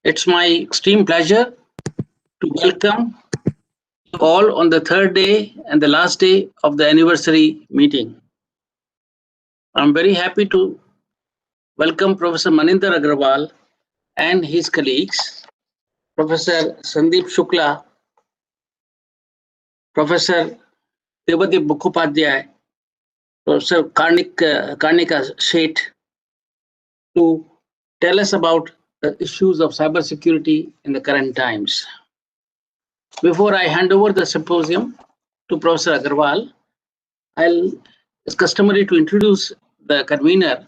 It's my extreme pleasure to welcome you all on the third day and the last day of the anniversary meeting. I'm very happy to welcome Professor Maninder Agrawal and his colleagues, Professor Sandeep Shukla, Professor Devadeep Mukhopadhyay, Professor Karnika Sheth, to tell us about the issues of cybersecurity in the current times. Before I hand over the symposium to Professor Agrawal, it's customary to introduce the convener,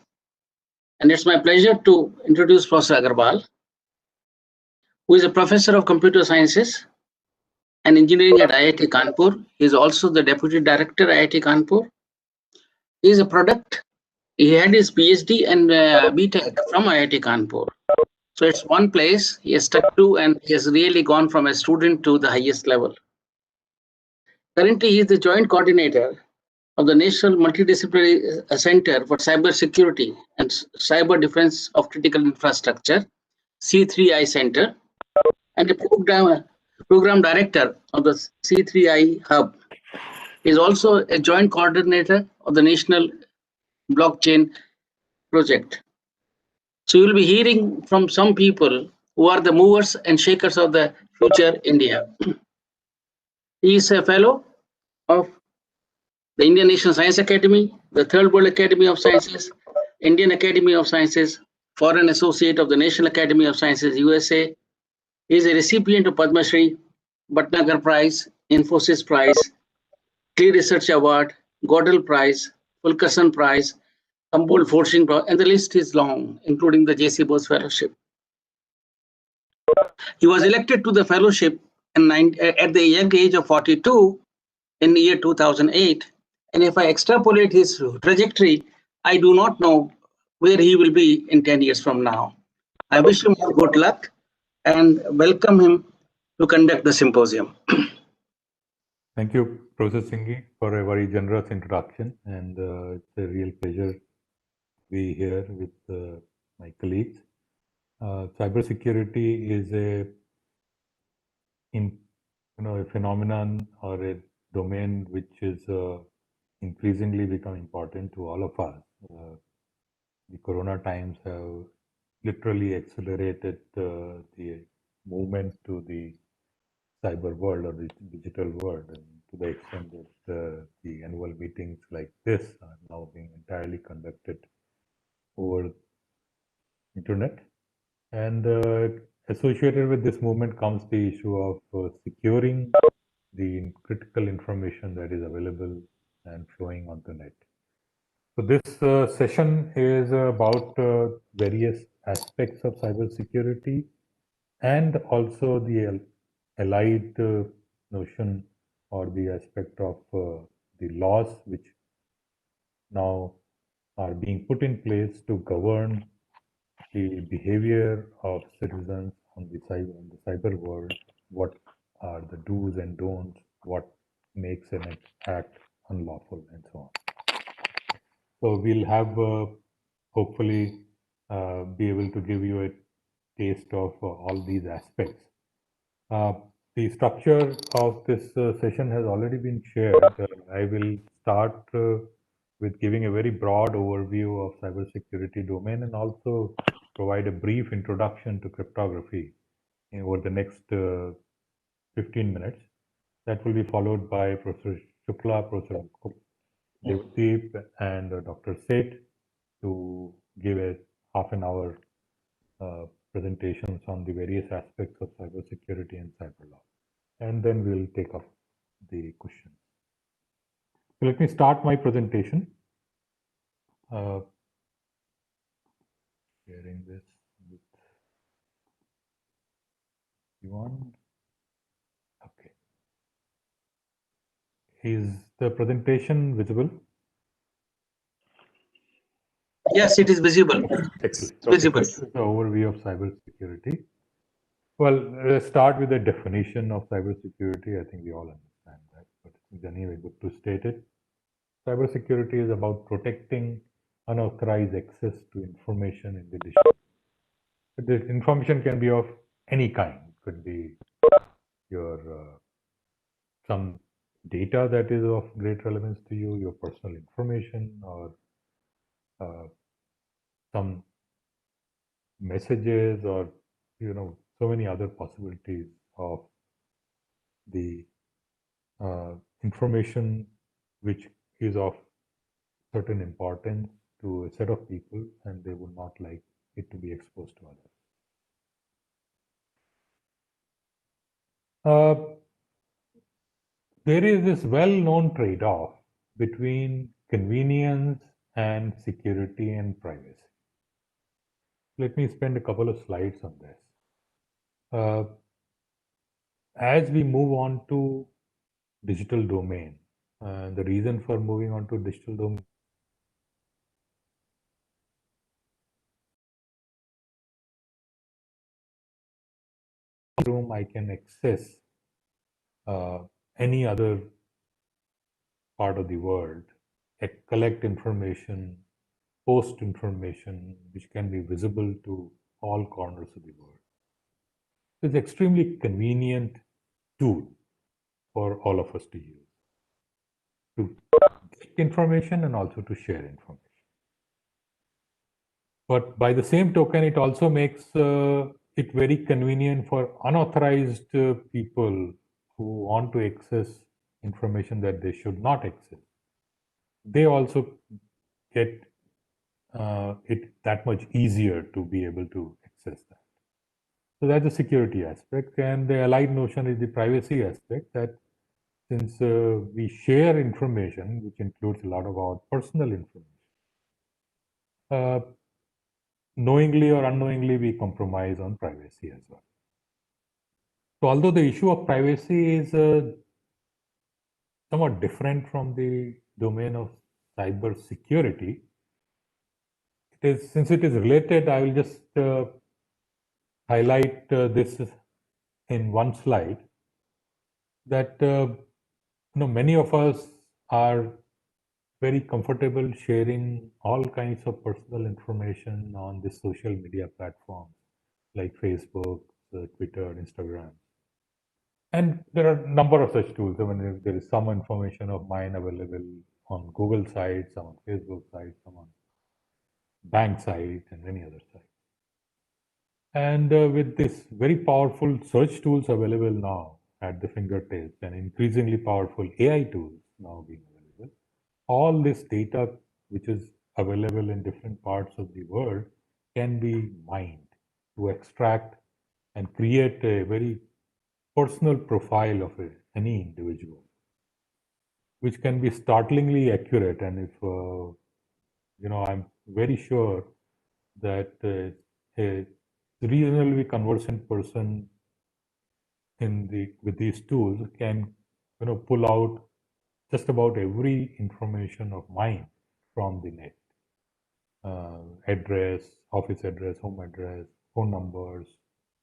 and it's my pleasure to introduce Professor Agrawal, who is a professor of computer sciences and engineering at IIT Kanpur. He is also the deputy director at IIT Kanpur. He is a product. He had his PhD and BTech from IIT Kanpur. So it's one place he has stuck to, and he has really gone from a student to the highest level. Currently, he is the joint coordinator of the National Multidisciplinary Center for Cybersecurity and Cyber Defense of Critical Infrastructure, C3I Center, and a program director of the C3I Hub. He is also a joint coordinator of the National Blockchain Project. So you'll be hearing from some people who are the movers and shakers of the future India. He is a fellow of the Indian National Science Academy, the Third World Academy of Sciences, Indian Academy of Sciences, Foreign Associate of the National Academy of Sciences, USA. He is a recipient of Padma Shri, Bhatnagar Prize, Infosys Prize, Clear Research Award, Godel Prize, Fulkerson Prize, Humboldt Forschung Prize, and the list is long, including the J.C. Bose Fellowship. He was elected to the fellowship at the young age of 42 in the year 2008. And if I extrapolate his trajectory, I do not know where he will be in 10 years from now. I wish him all good luck and welcome him to conduct the symposium. Thank you, Professor Singhi, for a very generous introduction. And it's a real pleasure to be here with my colleagues. Cybersecurity is a phenomenon or a domain which is increasingly become important to all of us. The corona times have literally accelerated the movement to the cyber world or the digital world, and to the extent that the annual meetings like this are now being entirely conducted over internet. And associated with this movement comes the issue of securing the critical information that is available and flowing on the net. So this session is about various aspects of cybersecurity and also the allied notion or the aspect of the laws which now are being put in place to govern the behavior of citizens on the cyber world. What are the do's and don'ts? What makes an act unlawful, and so on. So we'll have hopefully be able to give you a taste of all these aspects. The structure of this session has already been shared. I will start with giving a very broad overview of cybersecurity domain and also provide a brief introduction to cryptography over the next 15 minutes. That will be followed by Professor Shukla, Professor Devadeep, and Dr. Seth to give a half an hour presentations on the various aspects of cybersecurity and cyber law. And then we'll take up the questions. So let me start my presentation. Sharing this with everyone. Okay. Is the presentation visible? Yes, it is visible. Excellent. It's visible. This is the overview of cybersecurity. Well, let's start with the definition of cybersecurity. I think we all understand that, but it's anyway good to state it. Cybersecurity is about protecting unauthorized access to information in the digital. The information can be of any kind. It could be your some data that is of great relevance to you, your personal information, or some messages, or so many other possibilities of the information which is of certain importance to a set of people, and they would not like it to be exposed to others. There is this well-known trade-off between convenience and security and privacy. Let me spend a couple of slides on this. As we move on to digital domain, the reason for moving on to digital domain room, I can access any other part of the world, collect information, post information which can be visible to all corners of the world. It's an extremely convenient tool for all of us to use, to get information and also to share information. But by the same token, it also makes it very convenient for unauthorized people who want to access information that they should not access. They also get it that much easier to be able to access that. So that's the security aspect. And the allied notion is the privacy aspect, that since we share information, which includes a lot of our personal information, knowingly or unknowingly, we compromise on privacy as well. So although the issue of privacy is somewhat different from the domain of cyber security, since it is related, I will just highlight this in one slide, that many of us are very comfortable sharing all kinds of personal information on the social media platforms like Facebook, Twitter, Instagram. And there are a number of such tools. I mean, there is some information of mine available on Google sites, some on Facebook sites, some on bank sites, and many other sites. And with this very powerful search tools available now at the fingertips, and increasingly powerful AI tools now being available, all this data which is available in different parts of the world can be mined to extract and create a very personal profile of any individual, which can be startlingly accurate. And if I'm very sure that a reasonably conversant person with these tools can pull out just about every information of mine from the net. Address, office address, home address, phone numbers,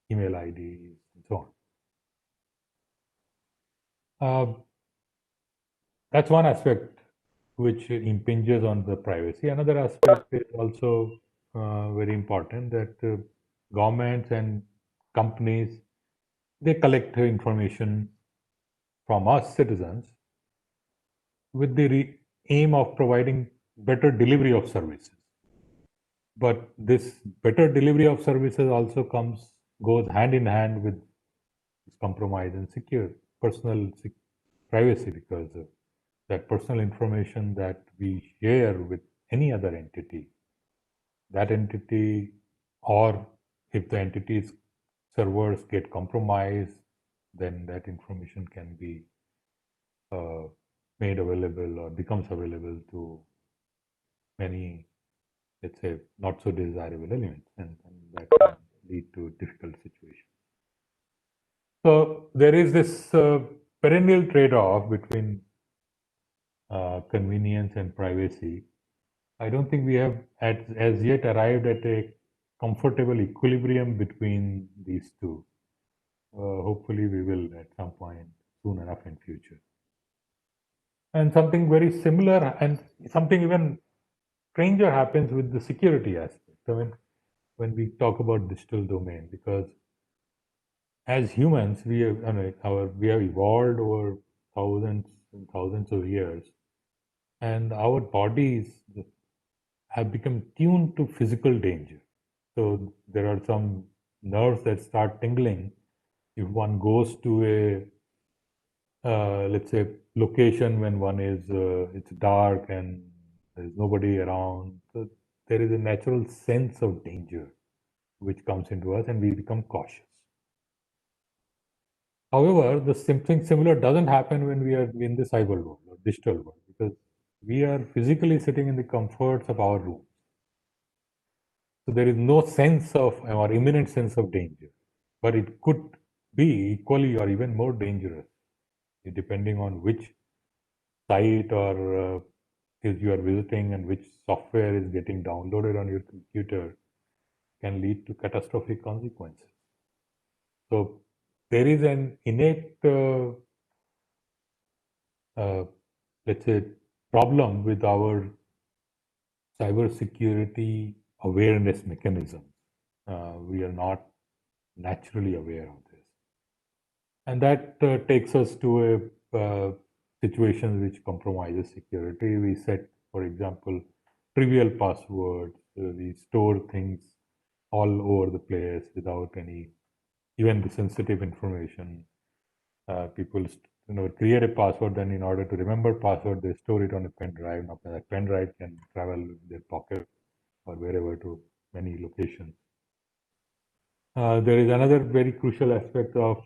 email IDs, and so on. That's one aspect which impinges on the privacy. Another aspect is also very important, that governments and companies, they collect information from us citizens with the aim of providing better delivery of services. But this better delivery of services also goes hand in hand with compromise and personal privacy, because that personal information that we share with any other entity, that entity, or if the entity's servers get compromised, then that information can be made available or becomes available to many, let's say, not so desirable elements, and that can lead to difficult situations. So there is this perennial trade-off between convenience and privacy. I don't think we have as yet arrived at a comfortable equilibrium between these two. Hopefully we will at some point soon enough in future. And something very similar and something even stranger happens with the security aspect. I mean, when we talk about digital domain, because as humans, we have, we have evolved over thousands and thousands of years, and our bodies have become tuned to physical danger. So there are some nerves that start tingling if one goes to a let's say location when one is it's dark and there's nobody around. So there is a natural sense of danger which comes into us and we become cautious. However, the something similar doesn't happen when we are in the cyber world or digital world, because we are physically sitting in the comforts of our room. So there is no sense of or imminent sense of danger, but it could be equally or even more dangerous depending on which site or is you are visiting and which software is getting downloaded on your computer can lead to catastrophic consequences. So there is an innate, let's say, problem with our cybersecurity awareness mechanism. We are not naturally aware of this. And that takes us to a situation which compromises security. We set, for example, trivial passwords. We store things all over the place without any, even the sensitive information. People, create a password. Then, in order to remember password, they store it on a pen drive. Now, that pen drive can travel in their pocket or wherever to many locations. There is another very crucial aspect of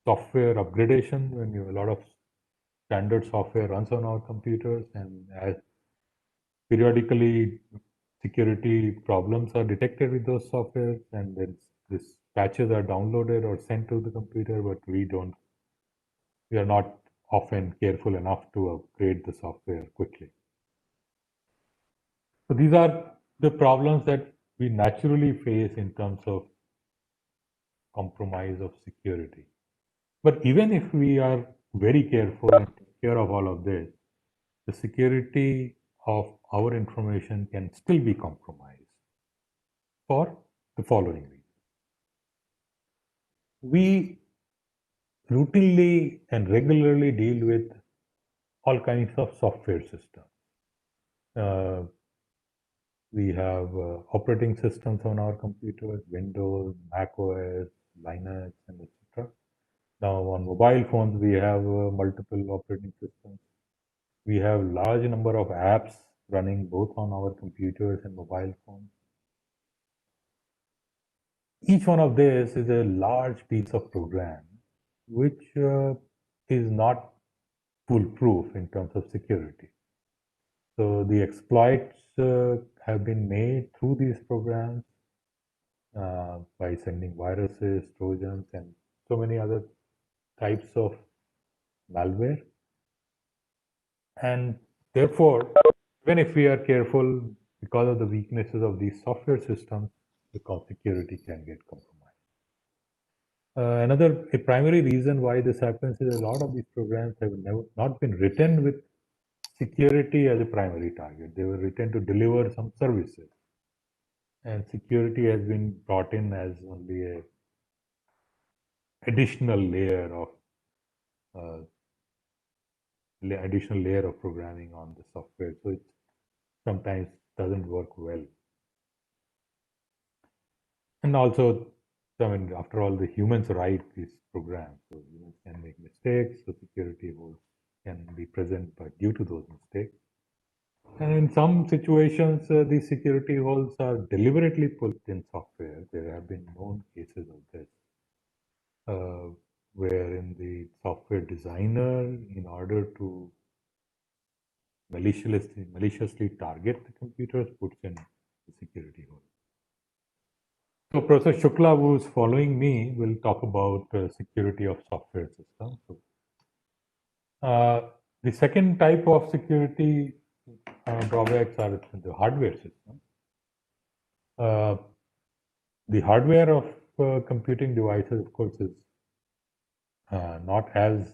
software upgradation. When a lot of standard software runs on our computers, and as periodically security problems are detected with those softwares, and then these patches are downloaded or sent to the computer, but we are not often careful enough to upgrade the software quickly. So these are the problems that we naturally face in terms of compromise of security. But even if we are very careful and take care of all of this, the security of our information can still be compromised for the following reasons. We routinely and regularly deal with all kinds of software systems. We have operating systems on our computers, Windows, Mac OS, Linux, and etc. Now on mobile phones, we have multiple operating systems. We have large number of apps running both on our computers and mobile phones. Each one of these is a large piece of program which is not foolproof in terms of security. So the exploits have been made through these programs by sending viruses, trojans, and so many other types of malware. And therefore, even if we are careful, because of the weaknesses of these software systems, the security can get compromised. A primary reason why this happens is a lot of these programs have not been written with security as a primary target. They were written to deliver some services. And security has been brought in as only a additional layer of programming on the software. So it sometimes doesn't work well. And also, I mean, after all, the humans write these programs, so humans can make mistakes, so security holes can be present due to those mistakes. And in some situations, these security holes are deliberately put in software. There have been known cases of this, wherein the software designer, in order to maliciously target the computers, puts in the security hole. So Professor Shukla, who is following me, will talk about security of software systems. The second type of security drawbacks are in the hardware system. The hardware of computing devices, of course, is not as,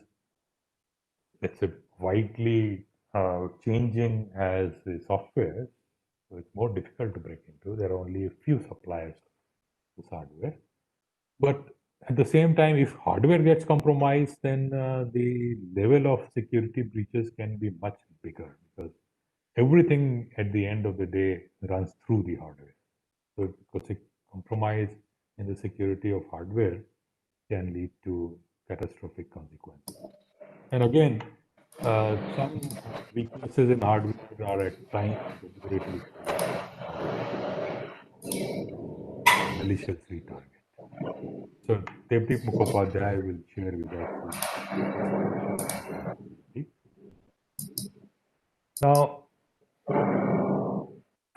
let's say, widely changing as the software. So it's more difficult to break into. There are only a few suppliers of this hardware. But at the same time, if hardware gets compromised, then the level of security breaches can be much bigger because everything at the end of the day runs through the hardware. So because a compromise in the security of hardware can lead to catastrophic consequences. And again, some weaknesses in hardware are at times deliberately maliciously targeted. So Devdeep Mukhopadhyay will share with us the now,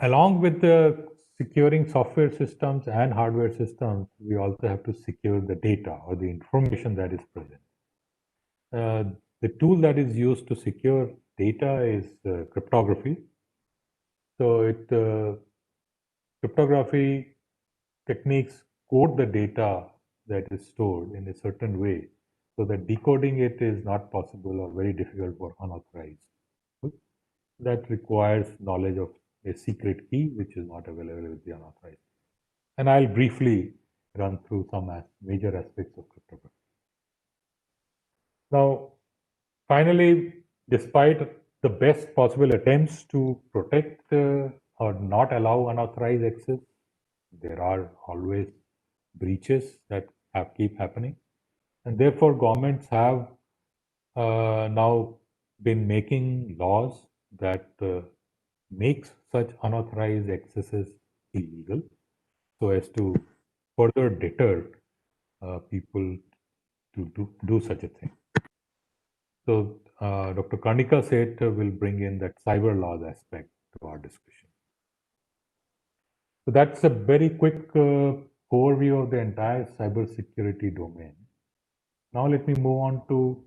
along with the securing software systems and hardware systems, we also have to secure the data or the information that is present. The tool that is used to secure data is cryptography. So cryptography techniques code the data that is stored in a certain way so that decoding it is not possible or very difficult for unauthorized. That requires knowledge of a secret key which is not available with the unauthorized. And I'll briefly run through some major aspects of cryptography. Now, finally, despite the best possible attempts to protect or not allow unauthorized access, there are always breaches that keep happening. And therefore, governments have now been making laws that makes such unauthorized accesses illegal so as to further deter people to do such a thing. So Dr. Karnika Seth will bring in that cyber laws aspect to our discussion. So that's a very quick overview of the entire cybersecurity domain. Now let me move on to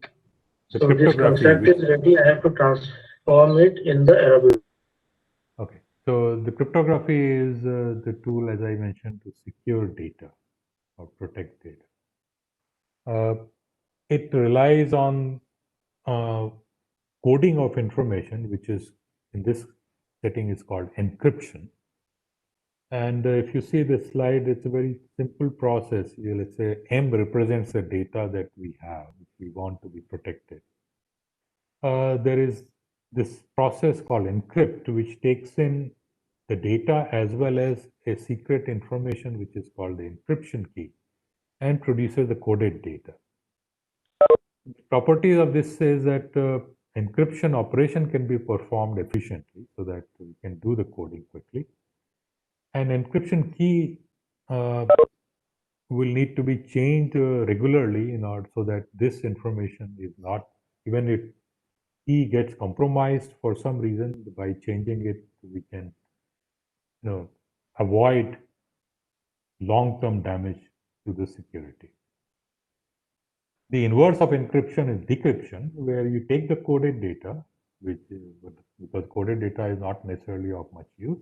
the so this concept is ready. I have to transform it in the Arabic. Okay, so the cryptography is the tool, as I mentioned, to secure data or protect data. It relies on coding of information, which is in this setting is called encryption. And if you see this slide, it's a very simple process. Let's say M represents the data that we have, which we want to be protected. There is this process called encrypt, which takes in the data as well as a secret information, which is called the encryption key, and produces the coded data. The properties of this is that encryption operation can be performed efficiently so that we can do the coding quickly. An encryption key will need to be changed regularly in order so that this information is not, even if key gets compromised for some reason, by changing it, we can avoid long-term damage to the security. The inverse of encryption is decryption, where you take the coded data, because coded data is not necessarily of much use,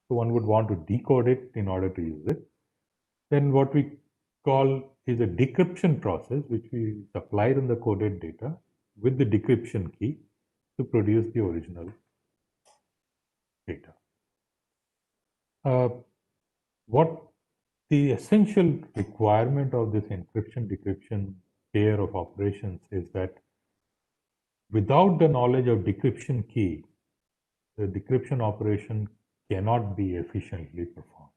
so one would want to decode it in order to use it. Then what we call is a decryption process, which we supplied in the coded data with the decryption key to produce the original data. What the essential requirement of this encryption decryption pair of operations is that without the knowledge of decryption key, the decryption operation cannot be efficiently performed.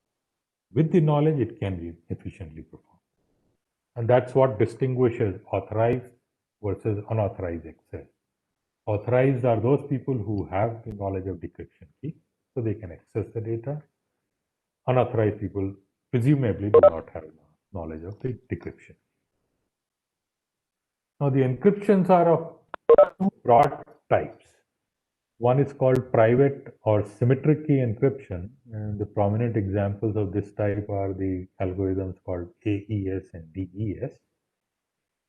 With the knowledge, it can be efficiently performed. And that's what distinguishes authorized versus unauthorized access. Authorized are those people who have the knowledge of decryption key, so they can access the data. Unauthorized people presumably do not have knowledge of the decryption. Now, the encryptions are of two broad types. One is called private or symmetric key encryption, and the prominent examples of this type are the algorithms called AES and DES.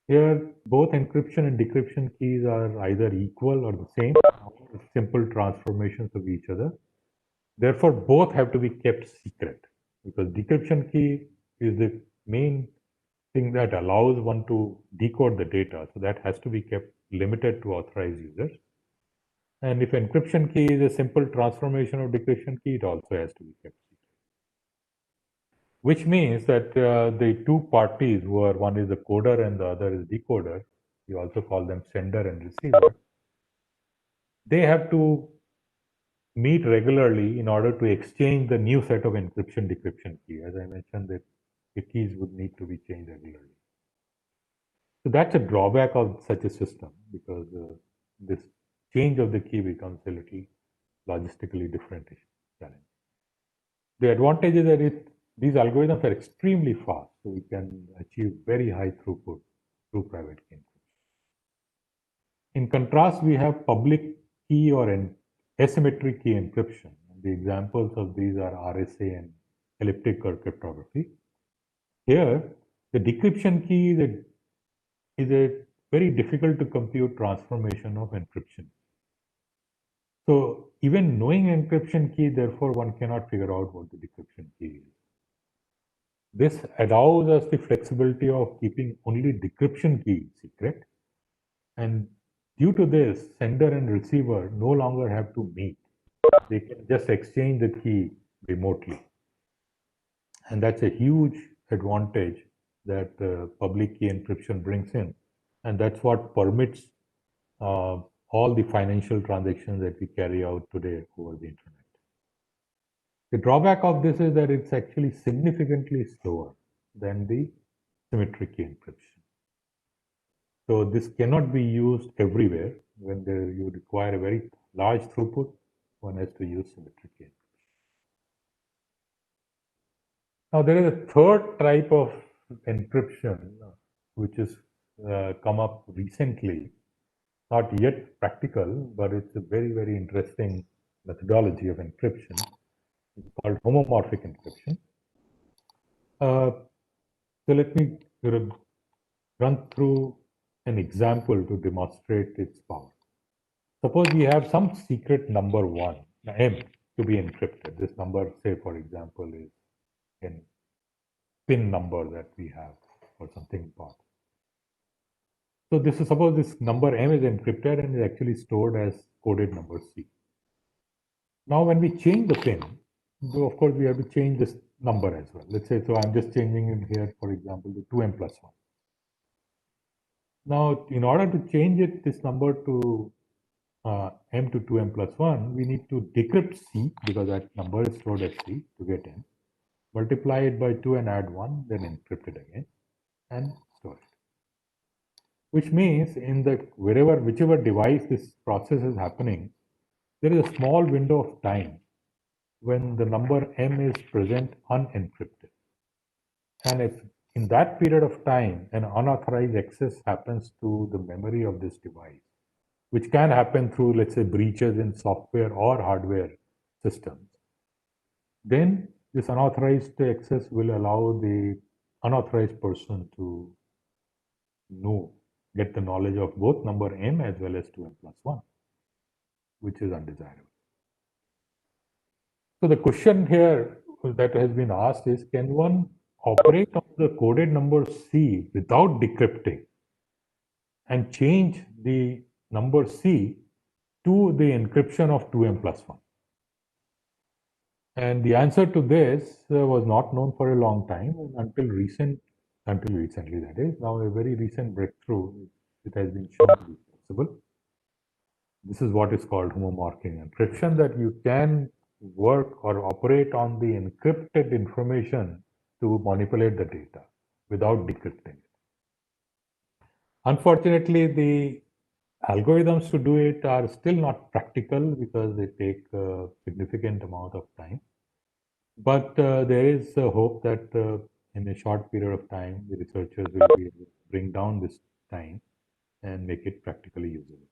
Here, both encryption and decryption keys are either equal or the same, simple transformations of each other. Therefore, both have to be kept secret because decryption key is the main thing that allows one to decode the data. So that has to be kept limited to authorized users. And if encryption key is a simple transformation of decryption key, it also has to be kept secret. Which means that the two parties who are, one is the coder and the other is decoder, you also call them sender and receiver, they have to meet regularly in order to exchange the new set of encryption decryption key. As I mentioned, that the keys would need to be changed regularly. So that's a drawback of such a system, because this change of the key becomes a little logistically different challenge. The advantage is that these algorithms are extremely fast, so we can achieve very high throughput through private key encryption. In contrast, we have public key or an asymmetric key encryption. The examples of these are RSA and elliptic curve cryptography. Here, the decryption key is a very difficult to compute transformation of encryption. So even knowing encryption key, therefore, one cannot figure out what the decryption key is. This allows us the flexibility of keeping only decryption key secret. And due to this, sender and receiver no longer have to meet. They can just exchange the key remotely. And that's a huge advantage that public key encryption brings in. And that's what permits all the financial transactions that we carry out today over the internet. The drawback of this is that it's actually significantly slower than the symmetric key encryption. So this cannot be used everywhere. When you require a very large throughput, one has to use symmetric key encryption. Now there is a third type of encryption which has come up recently, not yet practical, but it's a very, very interesting methodology of encryption. It's called homomorphic encryption. So let me run through an example to demonstrate its power. Suppose we have some secret number 1, M, to be encrypted. This number, say for example, is a PIN number that we have or something important. So this is, suppose this number M is encrypted and is actually stored as coded number C. Now when we change the PIN, of course we have to change this number as well. Let's say, so I'm just changing it here, for example, to 2M plus 1. Now, in order to change it, this number to M to 2M plus 1, we need to decrypt C, because that number is stored as C to get M, multiply it by 2 and add 1, then encrypt it again and store it. Which means in the whichever device this process is happening, there is a small window of time when the number M is present unencrypted. And if in that period of time an unauthorized access happens to the memory of this device, which can happen through, let's say, breaches in software or hardware systems, then this unauthorized access will allow the unauthorized person to get the knowledge of both number M as well as 2M plus 1, which is undesirable. So the question here that has been asked is, can one operate on the coded number C without decrypting and change the number C to the encryption of 2M plus 1? And the answer to this was not known for a long time until recently, that is. Now a very recent breakthrough, it has been shown to be possible. This is what is called homomorphic encryption, that you can work or operate on the encrypted information to manipulate the data without decrypting it. Unfortunately, the algorithms to do it are still not practical because they take a significant amount of time. But there is a hope that in a short period of time, the researchers will be able to bring down this time and make it practically usable.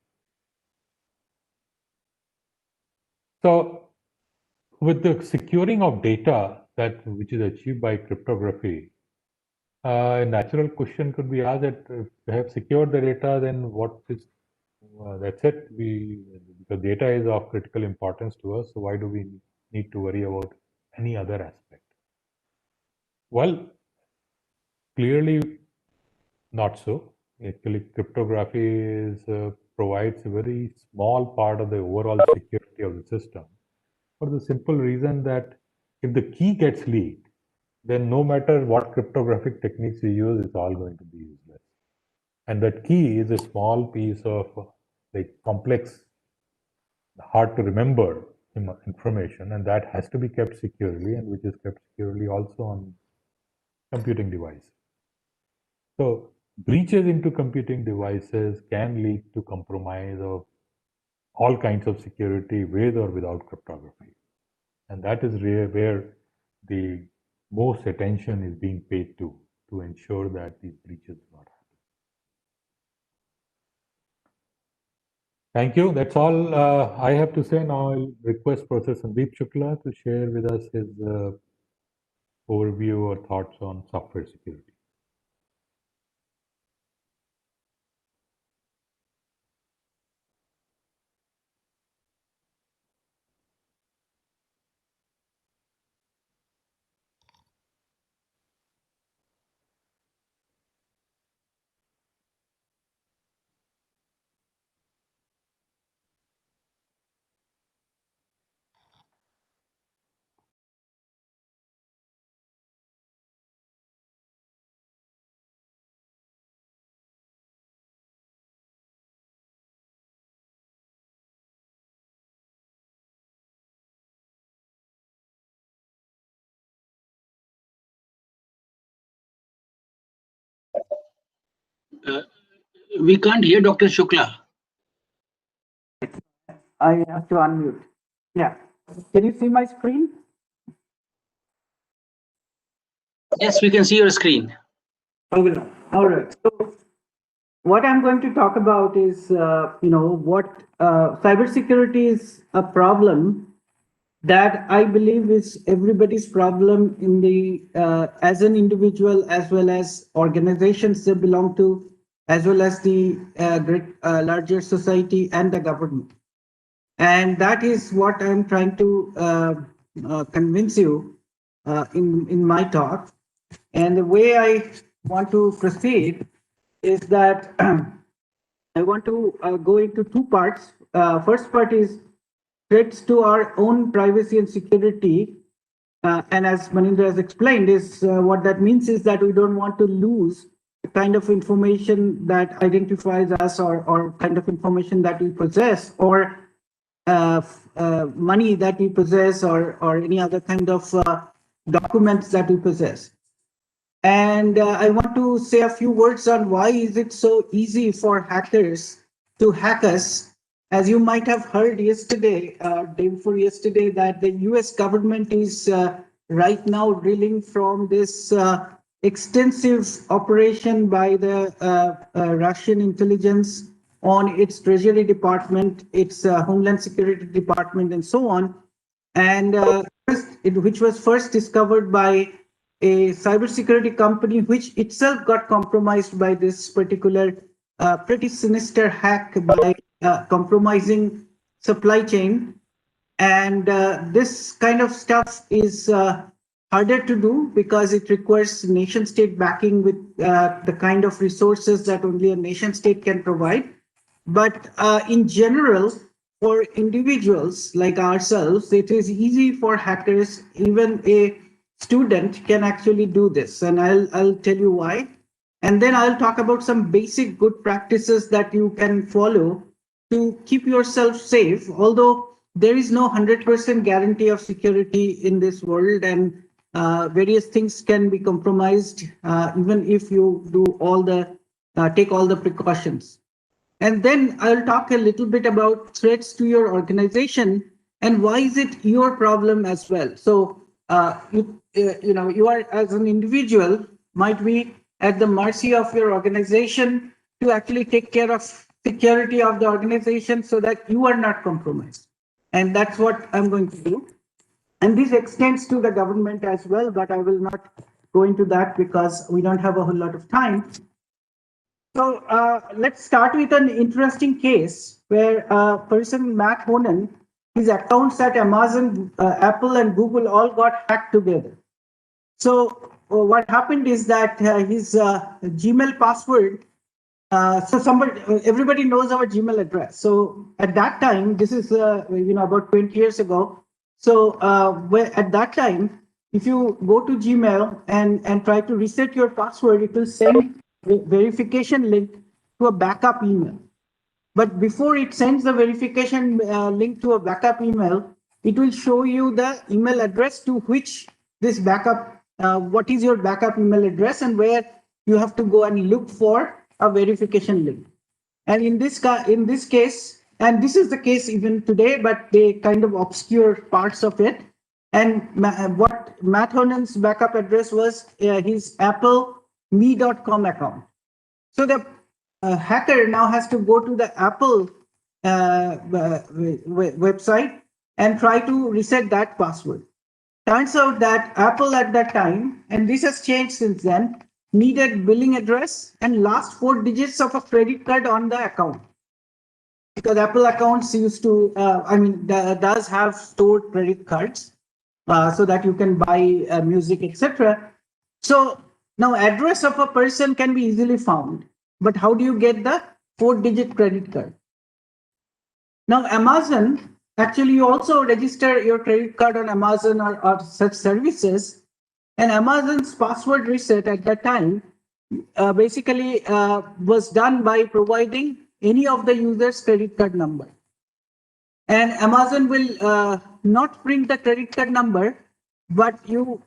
So with the securing of data which is achieved by cryptography, a natural question could be asked that if we have secured the data, then what is, that's it. The data is of critical importance to us, so why do we need to worry about any other aspect? Well, clearly not so. Actually, cryptography is provides a very small part of the overall security of the system, for the simple reason that if the key gets leaked, then no matter what cryptographic techniques you use, it's all going to be useless. And that key is a small piece of like complex, hard to remember information, and that has to be kept securely, and which is kept securely also on computing devices. So breaches into computing devices can lead to compromise of all kinds of security with or without cryptography. And that is where the most attention is being paid to ensure that these breaches do not happen. Thank you. That's all I have to say. Now I'll request Professor Sandeep Shukla to share with us his overview or thoughts on software security. We can't hear Dr. Shukla. I have to unmute. Yeah. Can you see my screen? Yes, we can see your screen. Okay. All right. So what I'm going to talk about is, what cybersecurity is a problem that I believe is everybody's problem in the as an individual as well as organizations they belong to, as well as the larger society and the government. And that is what I'm trying to convince you in my talk. And the way I want to proceed is that I want to go into two parts. First part is threats to our own privacy and security. And as Manindra has explained, is what that means is that we don't want to lose the kind of information that identifies us or kind of information that we possess, or money that we possess, or any other kind of documents that we possess. And I want to say a few words on why is it so easy for hackers to hack us. As you might have heard yesterday, day before yesterday, that the US government is right now reeling from this extensive operation by the Russian intelligence on its Treasury Department, its Homeland Security Department, and so on. And which was first discovered by a cybersecurity company, which itself got compromised by this particular pretty sinister hack by compromising supply chain. And this kind of stuff is harder to do because it requires nation state backing with the kind of resources that only a nation state can provide. But in general, for individuals like ourselves, it is easy for hackers. Even a student can actually do this, and I'll tell you why. And then I'll talk about some basic good practices that you can follow to keep yourself safe, although there is no 100% guarantee of security in this world, and various things can be compromised even if you do take all the precautions. And then I'll talk a little bit about threats to your organization and why is it your problem as well. So you are, as an individual, might be at the mercy of your organization to actually take care of security of the organization so that you are not compromised. And that's what I'm going to do. And this extends to the government as well, but I will not go into that because we don't have a whole lot of time. So let's start with an interesting case where a person, Matt Honan, his accounts at Amazon, Apple, and Google all got hacked together. So what happened is that his Gmail password So everybody knows our Gmail address. So at that time, this is about 20 years ago. So at that time, if you go to Gmail and try to reset your password, it will send a verification link to a backup email. But before it sends the verification link to a backup email, it will show you the email address to which this backup, what is your backup email address and where you have to go and look for a verification link. And in this case, and this is the case even today, but they kind of obscure parts of it. And what Matt Honen's backup address was his Apple me.com account. So the hacker now has to go to the Apple website and try to reset that password. Turns out that Apple at that time, and this has changed since then, needed billing address and last 4 digits of a credit card on the account. Because Apple accounts used to, does have stored credit cards so that you can buy music, etc. So now address of a person can be easily found, but how do you get the 4-digit credit card? Now Amazon, actually you also register your credit card on Amazon or such services, and Amazon's password reset at that time basically was done by providing any of the user's credit card number. And Amazon will not print the credit card number, but you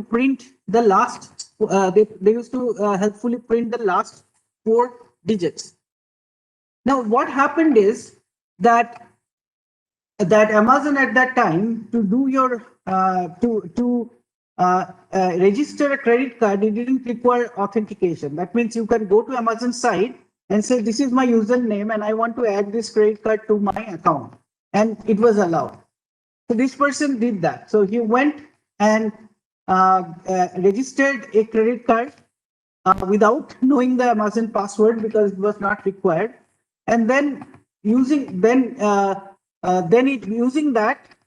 print the last. They used to helpfully print the last 4 digits. Now, what happened is that Amazon at that time, to do your register a credit card, it didn't require authentication. That means you can go to Amazon site and say, this is my username and I want to add this credit card to my account. And it was allowed. So this person did that. So he went and registered a credit card without knowing the Amazon password because it was not required. And then using that,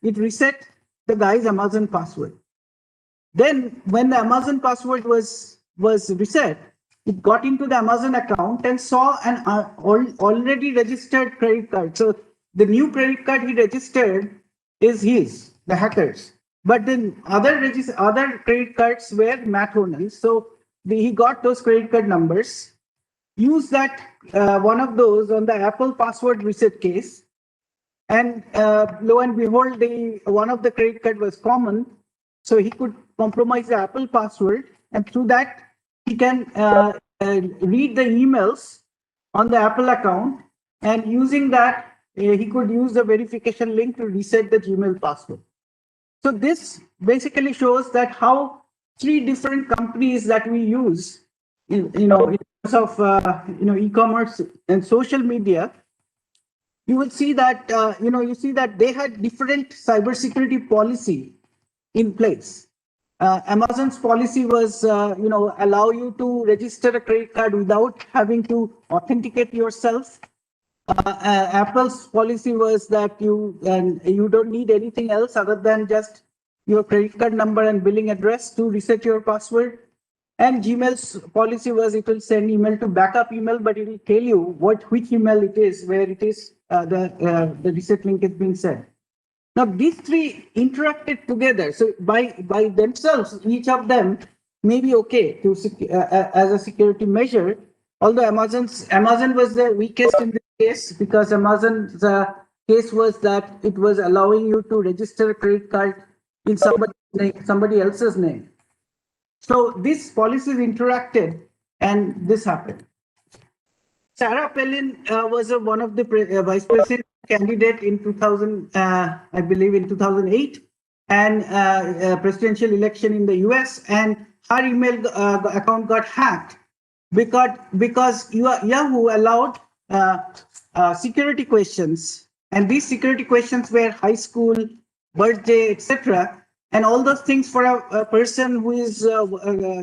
it reset the guy's Amazon password. Then when the Amazon password was reset, it got into the Amazon account and saw an already registered credit card. So the new credit card he registered is his, the hacker's. But then other credit cards were Matt Honen's. So he got those credit card numbers, used that one of those on the Apple password reset case, and lo and behold, one of the credit card was common, so he could compromise the Apple password, and through that he can read the emails on the Apple account, and using that he could use the verification link to reset the Gmail password. So this basically shows that how 3 different companies that we use, in terms of e-commerce and social media, you will see that they had different cybersecurity policy in place. Amazon's policy was allow you to register a credit card without having to authenticate yourself. Apple's policy was that you don't need anything else other than just your credit card number and billing address to reset your password. And Gmail's policy was it will send email to backup email, but it will tell you which email it is, where it is the reset link is being sent. Now these 3 interacted together. So by themselves, each of them may be okay to as a security measure. Although Amazon was the weakest in this case, because Amazon's case was that it was allowing you to register a credit card in somebody else's name. So these policies interacted, and this happened. Sarah Palin was one of the vice president candidate in 2008, and presidential election in the US, and her email account got hacked because Yahoo allowed security questions, and these security questions were high school, birthday, etc. And all those things for a person who is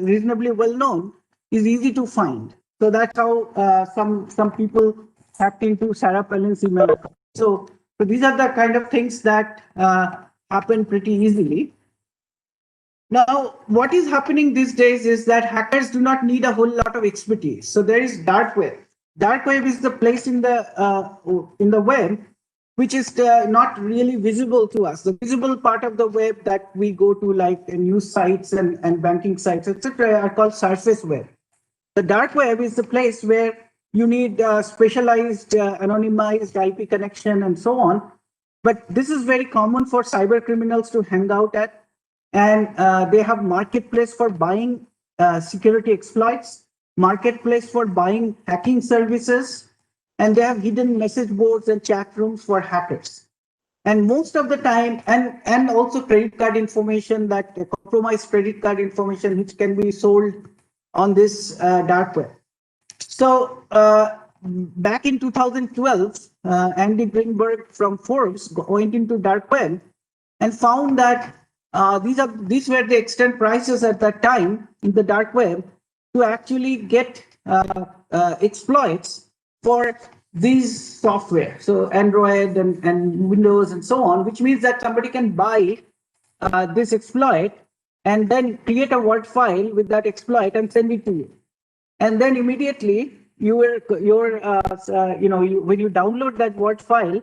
reasonably well known is easy to find. So that's how some people hacked into Sarah Palin's email account. So these are the kind of things that happen pretty easily. Now, what is happening these days is that hackers do not need a whole lot of expertise. So there is dark web. dark web is the place in the web which is not really visible to us. The visible part of the web that we go to, like news sites and banking sites, etc., are called surface web. The dark web is the place where you need specialized, anonymized IP connection and so on. But this is very common for cyber criminals to hang out at. And they have marketplace for buying security exploits, marketplace for buying hacking services, and they have hidden message boards and chat rooms for hackers. And most of the time, and also credit card information, that compromised credit card information, which can be sold on this dark web. So back in 2012, Andy Greenberg from Forbes went into dark web and found that these were the extent prices at that time in the dark web to actually get exploits for these software. So Android and Windows and so on, which means that somebody can buy this exploit and then create a Word file with that exploit and send it to you. And then immediately when you download that Word file,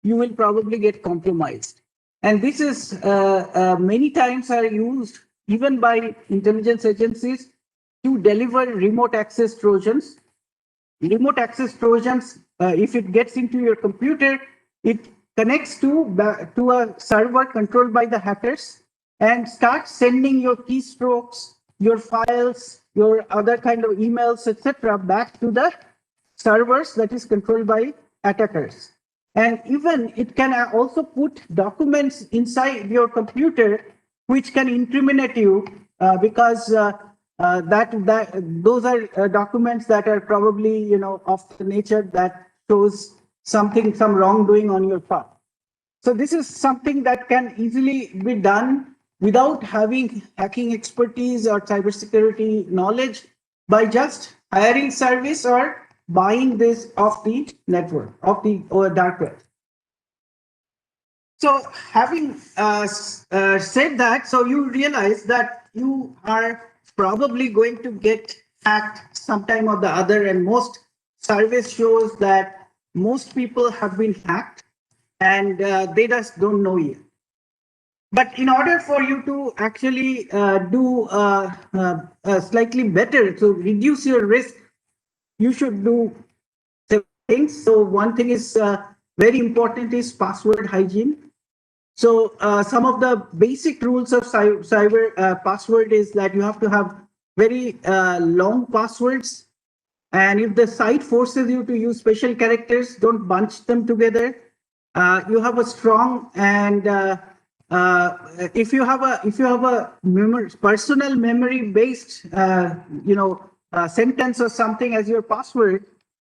you will probably get compromised. And this is many times are used even by intelligence agencies to deliver remote access Trojans. Remote access Trojans, if it gets into your computer, it connects to a server controlled by the hackers and starts sending your keystrokes, your files, your other kind of emails, etc., back to the servers that is controlled by attackers. And even it can also put documents inside your computer which can incriminate you because those are documents that are probably of the nature that shows some wrongdoing on your part. So this is something that can easily be done without having hacking expertise or cybersecurity knowledge, by just hiring service or buying this off the network, of the dark web. So having said that, so you realize that you are probably going to get hacked sometime or the other, and most surveys shows that most people have been hacked and they just don't know yet. But in order for you to actually do slightly better to reduce your risk, you should do several things. So one thing is very important is password hygiene. So some of the basic rules of cyber password is that you have to have very long passwords. And if the site forces you to use special characters, don't bunch them together. You have a strong and if you have a personal memory based sentence or something as your password,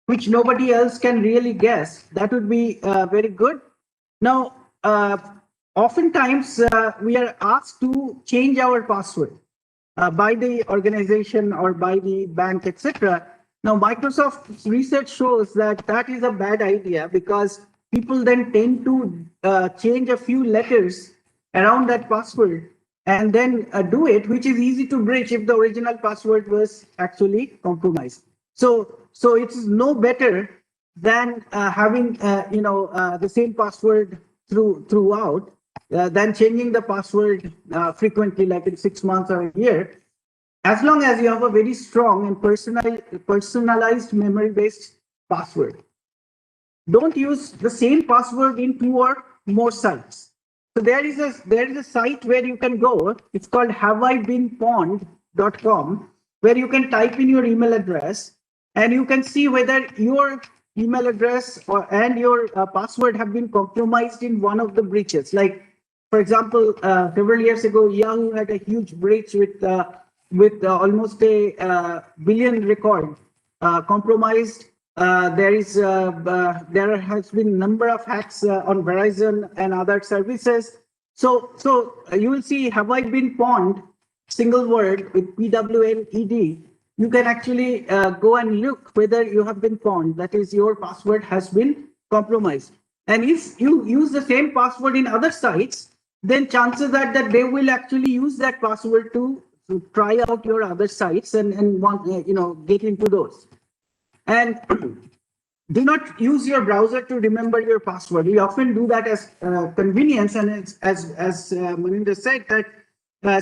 which nobody else can really guess, that would be very good. Now, oftentimes we are asked to change our password by the organization or by the bank, etc. Now, Microsoft's research shows that that is a bad idea, because people then tend to change a few letters around that password and then do it, which is easy to breach if the original password was actually compromised. So it's no better than having the same password throughout than changing the password frequently, like in 6 months or a year, as long as you have a very strong and personalized memory-based password. Don't use the same password in 2 or more sites. So there is a site where you can go. It's called haveibeenpwned.com, where you can type in your email address and you can see whether your email address and your password have been compromised in one of the breaches. Like, for example, several years ago, Yahoo had a huge breach with almost a billion record compromised. There has been number of hacks on Verizon and other services. So you will see, have I been pawned, single word with PWNED. You can actually go and look whether you have been pawned. That is, your password has been compromised. And if you use the same password in other sites, then chances are that they will actually use that password to try out your other sites and want, get into those. And do not use your browser to remember your password. We often do that as convenience, and as Maninder said, that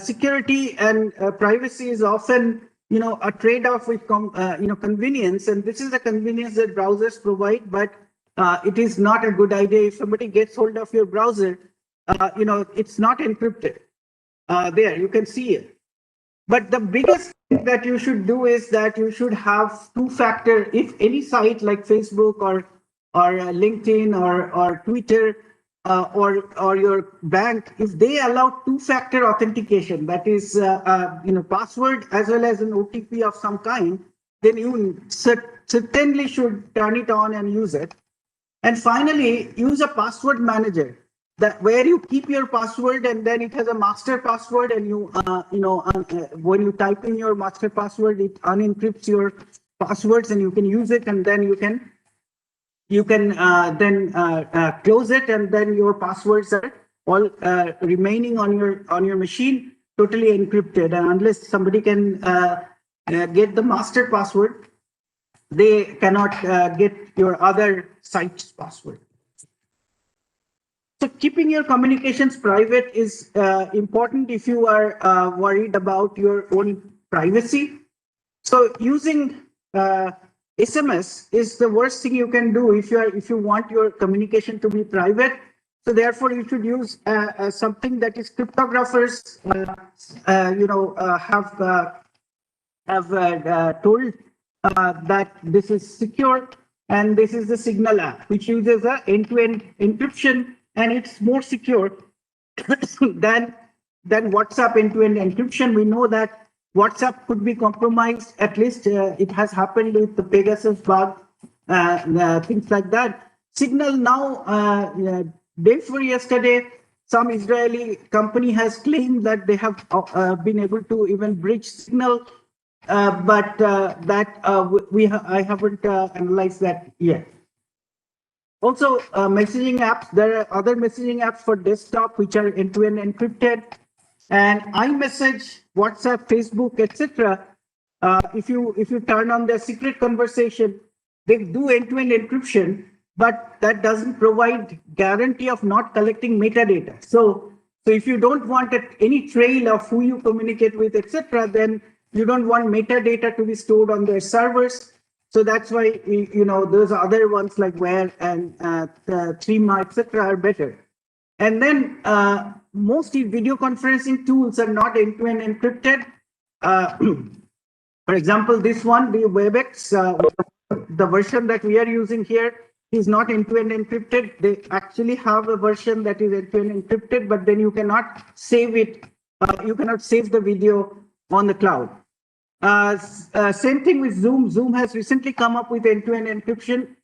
security and privacy is often a trade-off with convenience, and this is the convenience that browsers provide. But it is not a good idea if somebody gets hold of your browser. It's not encrypted. There you can see it. But the biggest thing that you should do is that you should have two-factor. If any site like Facebook or LinkedIn or Twitter or your bank, if they allow two-factor authentication, that is password as well as an OTP of some kind, then you certainly should turn it on and use it. And finally, use a password manager, that where you keep your password, and then it has a master password, and when you type in your master password, it unencrypts your passwords, and you can use it, and then you can close it, and then your passwords are all remaining on your machine, totally encrypted. And unless somebody can get the master password, they cannot get your other site's password. So keeping your communications private is important if you are worried about your own privacy. So using SMS is the worst thing you can do if you want your communication to be private. So therefore, you should use something that is cryptographers have told that this is secure, and this is the Signal app, which uses a end-to-end encryption, and it's more secure than WhatsApp end-to-end encryption. We know that WhatsApp could be compromised. At least it has happened with the Pegasus bug, things like that. Signal now, day before yesterday, some Israeli company has claimed that they have been able to even breach Signal, but I haven't analyzed that yet. Also, messaging apps. There are other messaging apps for desktop which are end-to-end encrypted, and iMessage, WhatsApp, Facebook, etc. If you turn on their secret conversation, they do end-to-end encryption, but that doesn't provide guarantee of not collecting metadata. So if you don't want any trail of who you communicate with, etc., then you don't want metadata to be stored on their servers. So that's why those other ones like Where and Threema, etc., are better. And then most video conferencing tools are not end-to-end encrypted. For example, this one, the WebEx, the version that we are using here is not end-to-end encrypted. They actually have a version that is end-to-end encrypted, but then you cannot save it. You cannot save the video on the cloud. Same thing with Zoom. Zoom has recently come up with end-to-end encryption,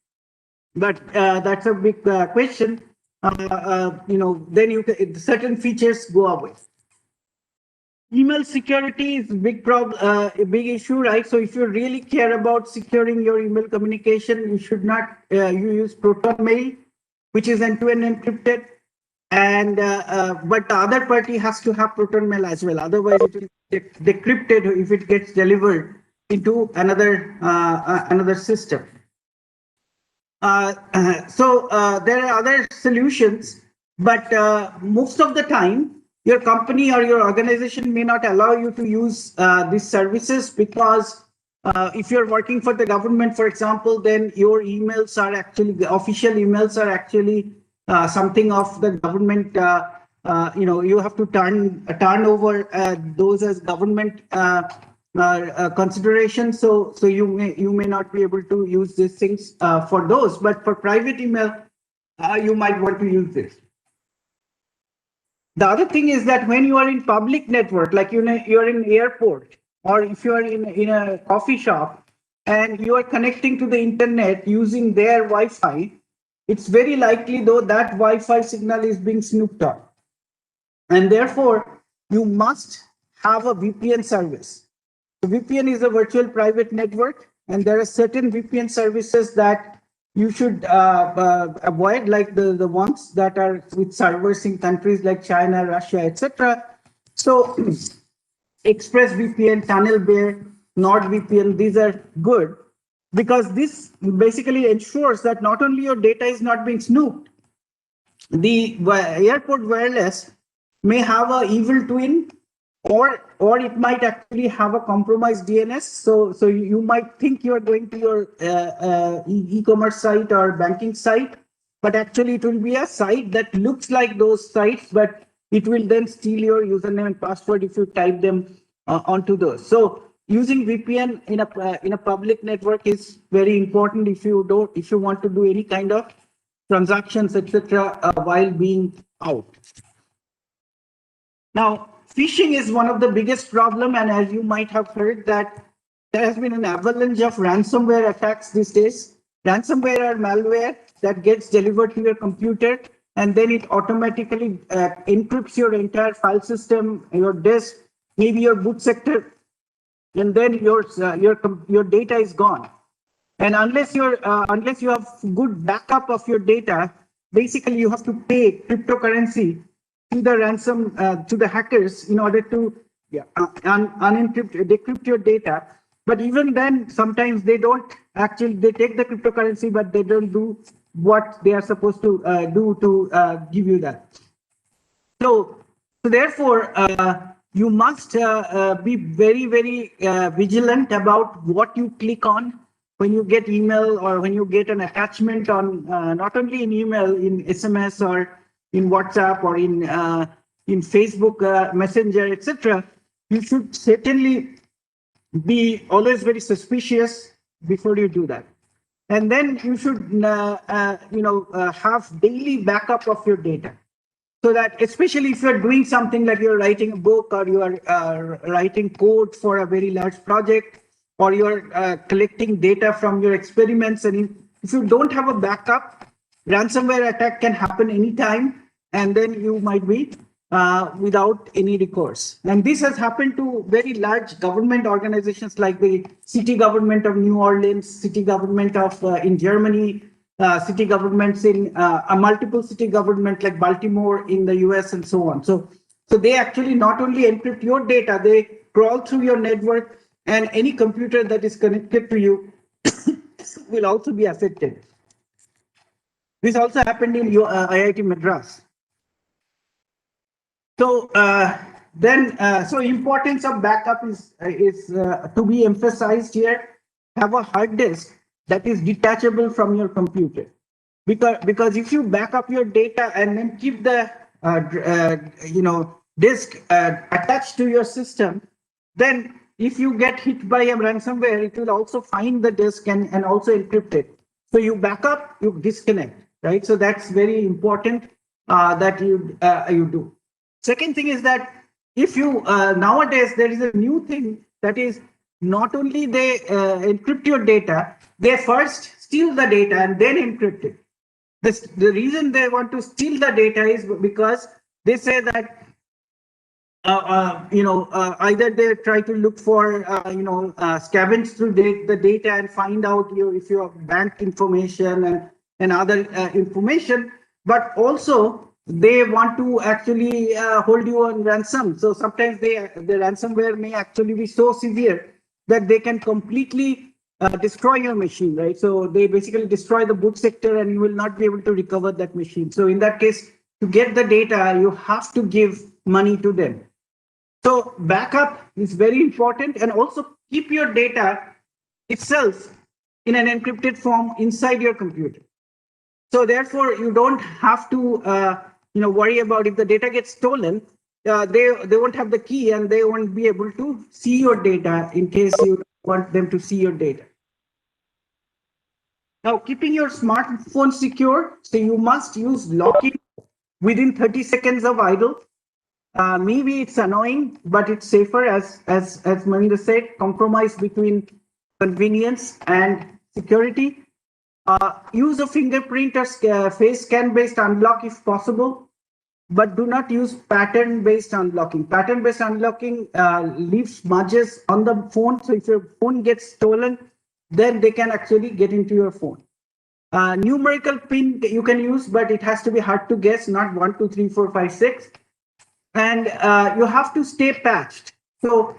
but that's a big question. Then certain features go away. Email security is a big problem, a big issue, right? So if you really care about securing your email communication, you should not you use Proton Mail, which is end-to-end encrypted, and but the other party has to have Proton Mail as well. Otherwise, it will get decrypted if it gets delivered into another system. So there are other solutions, but most of the time, your company or your organization may not allow you to use these services, because if you're working for the government, for example, then your emails are actually, the official emails are actually something of the government. You have to turn over those as government consideration. So you may not be able to use these things for those, but for private email, you might want to use this. The other thing is that when you are in public network, like you're in airport, or if you are in a coffee shop and you are connecting to the internet using their Wi-Fi, it's very likely though that Wi-Fi signal is being snooped on. And therefore, you must have a VPN service. So VPN is a virtual private network, and there are certain VPN services that you should avoid, like the ones that are with servers in countries like China, Russia, etc. So ExpressVPN, TunnelBear, NordVPN, these are good. because this basically ensures that not only your data is not being snooped, the airport wireless may have a evil twin, or it might actually have a compromised DNS. So you might think you are going to your e-commerce site or banking site, but actually it will be a site that looks like those sites, but it will then steal your username and password if you type them onto those. So using VPN in a public network is very important if you want to do any kind of transactions, etc., while being out. Now, phishing is one of the biggest problem, and as you might have heard that there has been an avalanche of ransomware attacks these days. Ransomware are malware that gets delivered to your computer, and then it automatically encrypts your entire file system, your disk, maybe your boot sector, and then your data is gone. And unless you have good backup of your data, basically you have to pay cryptocurrency to the ransom to the hackers in order to decrypt your data. But even then, sometimes they don't actually, they take the cryptocurrency, but they don't do what they are supposed to do to give you that. So therefore, you must be very, very vigilant about what you click on when you get email, or when you get an attachment on, not only in email, in SMS or in WhatsApp or in Facebook Messenger, etc. You should certainly be always very suspicious before you do that. And then you should have daily backup of your data. So that, especially if you're doing something like you're writing a book, or you are writing code for a very large project, or you're collecting data from your experiments, and if you don't have a backup, ransomware attack can happen anytime, and then you might be without any recourse. And this has happened to very large government organizations like the city government of New Orleans, city government of in Germany, city governments in a multiple city government like Baltimore in the US, and so on. So they actually not only encrypt your data, they crawl through your network, and any computer that is connected to you will also be affected. This also happened in IIT Madras. So so importance of backup is to be emphasized here. Have a hard disk that is detachable from your computer, because if you back up your data and then keep the disk attached to your system, then if you get hit by a ransomware, it will also find the disk and also encrypt it. So you back up, you disconnect, right? So that's very important that you do. Second thing is that if you nowadays there is a new thing, that is not only they encrypt your data, they first steal the data and then encrypt it. The reason they want to steal the data is because they say that either they try to look for scavenge through the data and find out if you have bank information and other information, but also they want to actually hold you on ransom. So sometimes the ransomware may actually be so severe that they can completely destroy your machine, right? So they basically destroy the boot sector, and you will not be able to recover that machine. So in that case, to get the data, you have to give money to them. So backup is very important, and also keep your data itself in an encrypted form inside your computer. So therefore, you don't have to worry about if the data gets stolen. They won't have the key, and they won't be able to see your data in case you want them to see your data. Now, keeping your smartphone secure, so you must use locking within 30 seconds of idle. Maybe it's annoying, but it's safer, as Mahinda said, compromise between convenience and security. Use a fingerprint or face scan-based unlock if possible, but do not use pattern-based unlocking. Pattern-based unlocking leaves smudges on the phone, so if your phone gets stolen, then they can actually get into your phone. Numerical PIN you can use, but it has to be hard to guess, not 1, 2, 3, 4, 5, 6. And you have to stay patched. So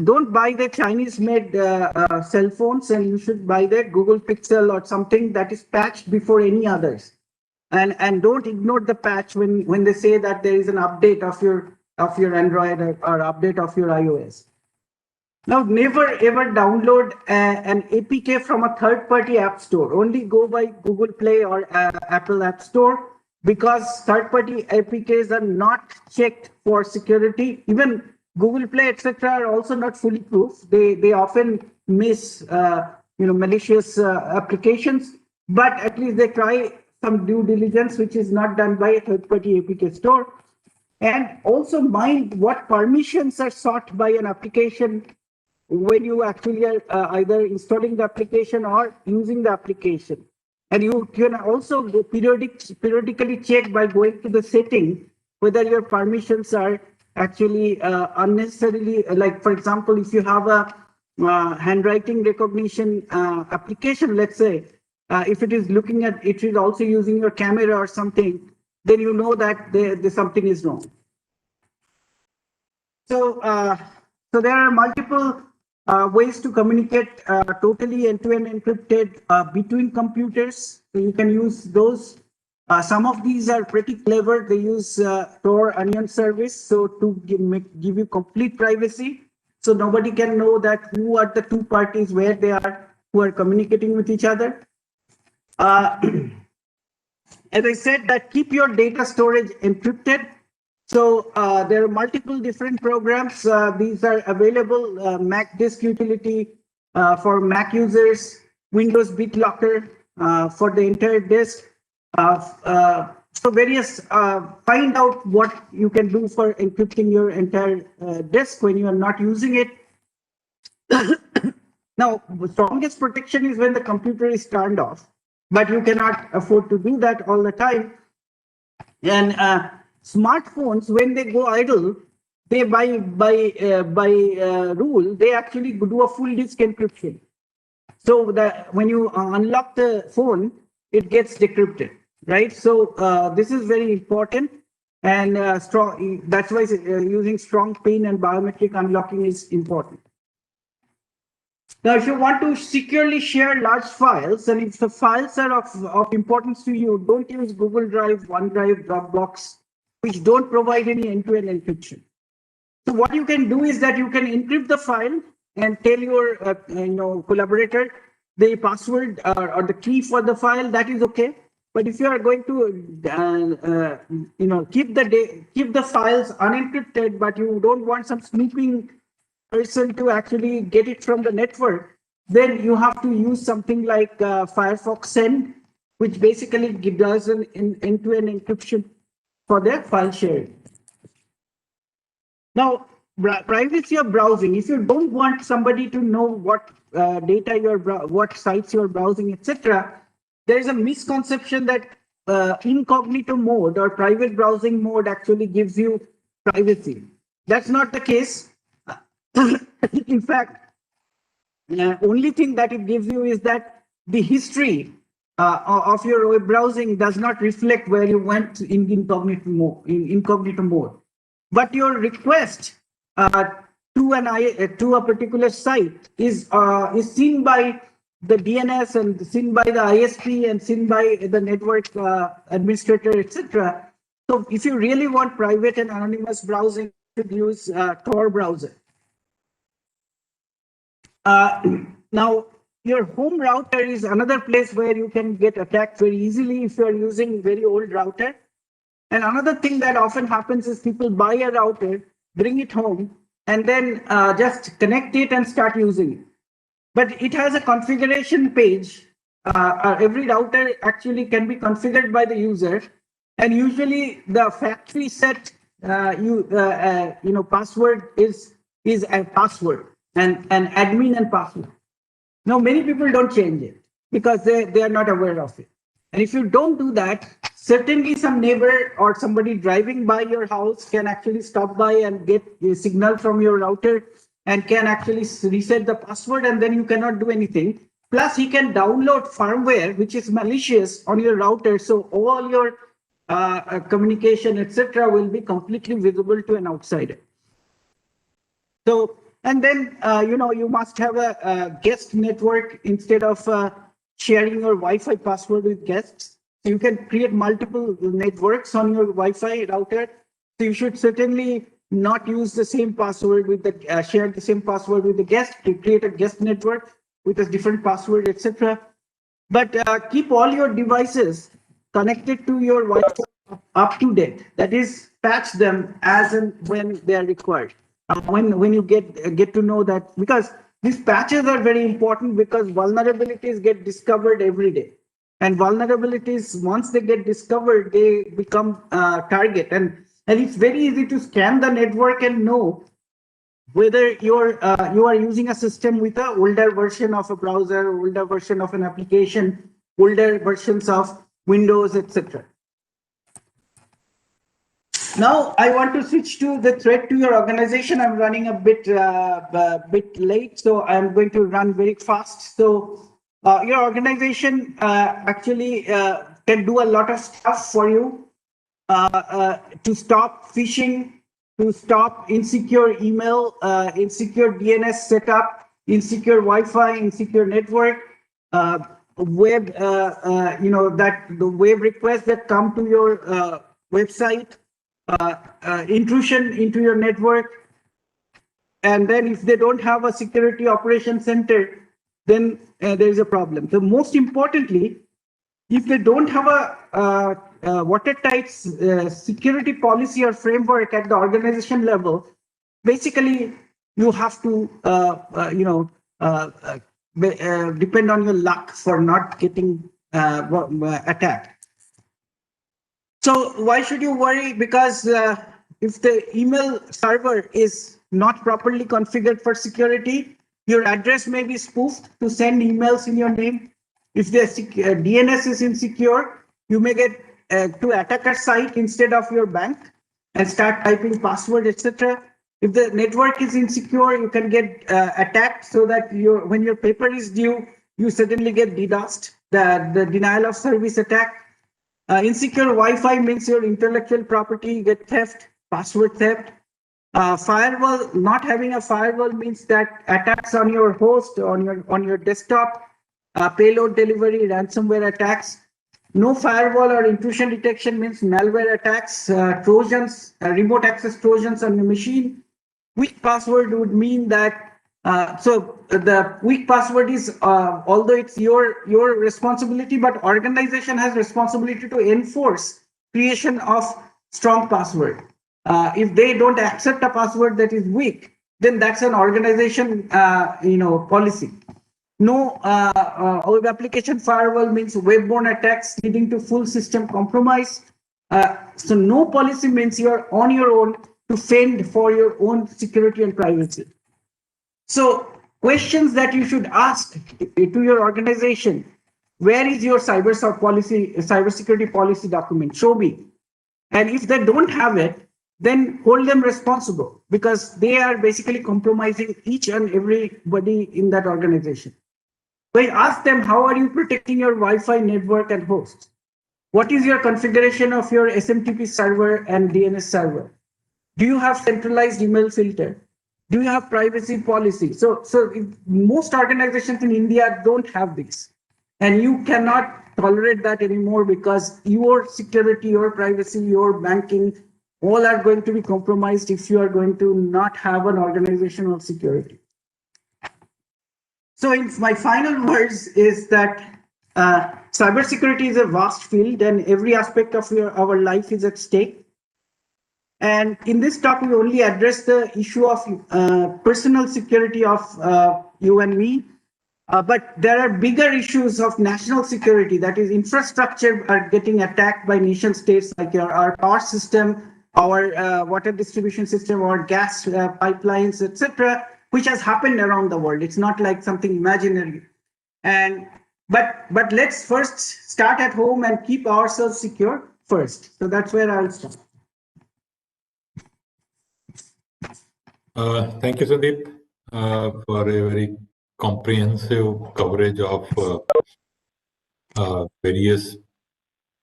don't buy the Chinese-made cell phones, and you should buy the Google Pixel or something that is patched before any others. And don't ignore the patch when they say that there is an update of your Android or update of your iOS. Now, never ever download an APK from a third-party app store. Only go by Google Play or Apple App Store, because third-party APKs are not checked for security. Even Google Play, etc., are also not fully proof. They often miss malicious applications, but at least they try some due diligence, which is not done by a third-party APK store. And also mind what permissions are sought by an application when you actually are either installing the application or using the application. And you can also periodically check by going to the setting whether your permissions are actually unnecessarily, like for example, if you have a handwriting recognition application, let's say, if it is looking at, it is also using your camera or something, then you know that something is wrong. So, so there are multiple ways to communicate totally end-to-end encrypted between computers. So you can use those. Some of these are pretty clever. They use Tor onion service, so to give you complete privacy, so nobody can know that who are the two parties, where they are, who are communicating with each other. As I said, that keep your data storage encrypted. So there are multiple different programs. These are available, Mac Disk Utility for Mac users, Windows BitLocker for the entire disk. So various, find out what you can do for encrypting your entire disk when you are not using it. Now, the strongest protection is when the computer is turned off, but you cannot afford to do that all the time. And smartphones, when they go idle, they by rule, they actually do a full disk encryption. So that when you unlock the phone, it gets decrypted, right? So this is very important, and strong. That's why using strong PIN and biometric unlocking is important. Now, if you want to securely share large files, and if the files are of importance to you, don't use Google Drive, OneDrive, Dropbox, which don't provide any end-to-end encryption. So what you can do is that you can encrypt the file and tell your collaborator the password or the key for the file. That is okay. But if you are going to keep the files unencrypted, but you don't want some snooping person to actually get it from the network, then you have to use something like Firefox Send, which basically does an end-to-end encryption for their file sharing. Now, privacy of browsing. If you don't want somebody to know what data what sites you're browsing, etc., there is a misconception that incognito mode or private browsing mode actually gives you privacy. That's not the case. In fact, only thing that it gives you is that the history of your web browsing does not reflect where you went in incognito mode. But your request to a particular site is seen by the DNS and seen by the ISP and seen by the network administrator, etc. So if you really want private and anonymous browsing, you should use Tor browser. Now, your home router is another place where you can get attacked very easily if you are using very old router. And another thing that often happens is people buy a router, bring it home, and then just connect it and start using it. But it has a configuration page. Every router actually can be configured by the user, and usually the factory set password is a password and admin and password. Now, many people don't change it because they are not aware of it. And if you don't do that, certainly some neighbor or somebody driving by your house can actually stop by and get a signal from your router and can actually reset the password, and then you cannot do anything. Plus, he can download firmware which is malicious on your router, so all your communication, etc., will be completely visible to an outsider. So And then, you must have a guest network instead of sharing your Wi-Fi password with guests. So you can create multiple networks on your Wi-Fi router. So you should certainly not use the same password with the share the same password with the guest to create a guest network with a different password, etc. But keep all your devices connected to your Wi-Fi up to date. That is, patch them as and when they are required. When you get to know that, because these patches are very important, because vulnerabilities get discovered every day, and vulnerabilities, once they get discovered, they become target, and it's very easy to scan the network and know whether you are using a system with an older version of a browser, older version of an application, older versions of Windows, etc. Now I want to switch to the threat to your organization. I'm running a bit late, so I'm going to run very fast. So your organization actually can do a lot of stuff for you to stop phishing, to stop insecure email, insecure DNS setup, insecure Wi-Fi, insecure network, web, that the web requests that come to your website, intrusion into your network. And then if they don't have a security operations center, then there is a problem. So most importantly, if they don't have a watertight security policy or framework at the organization level, basically you have to depend on your luck for not getting attacked. So why should you worry? Because if the email server is not properly configured for security, your address may be spoofed to send emails in your name. If the DNS is insecure, you may get to attacker site instead of your bank and start typing password, etc. If the network is insecure, you can get attacked, so that when your paper is due, you suddenly get DDoSed, the denial of service attack. Insecure Wi-Fi means your intellectual property get theft, password theft. Firewall, not having a firewall means that attacks on your host, on your desktop, payload delivery, ransomware attacks. No firewall or intrusion detection means malware attacks, Trojans, remote access Trojans on your machine. Weak password would mean that, so the weak password is, although it's your responsibility, but organization has responsibility to enforce creation of strong password. If they don't accept a password that is weak, then that's an organization, policy. No web application firewall means web-borne attacks leading to full system compromise. So no policy means you're on your own to fend for your own security and privacy. So questions that you should ask to your organization: where is your cybersecurity policy document? Show me. And if they don't have it, then hold them responsible, because they are basically compromising each and everybody in that organization. But ask them, how are you protecting your Wi-Fi network and hosts? What is your configuration of your SMTP server and DNS server? Do you have centralized email filter? Do you have privacy policy? So most organizations in India don't have this, and you cannot tolerate that anymore, because your security, your privacy, your banking, all are going to be compromised if you are going to not have an organizational security. So in my final words is that cybersecurity is a vast field, and every aspect of our life is at stake. And in this talk, we only address the issue of personal security of you and me. But there are bigger issues of national security, that is, infrastructure are getting attacked by nation states, like our power system, our water distribution system, our gas pipelines, etc., which has happened around the world. It's not like something imaginary. But let's first start at home and keep ourselves secure first. So that's where I'll start. Thank you, Sandeep, for a very comprehensive coverage of various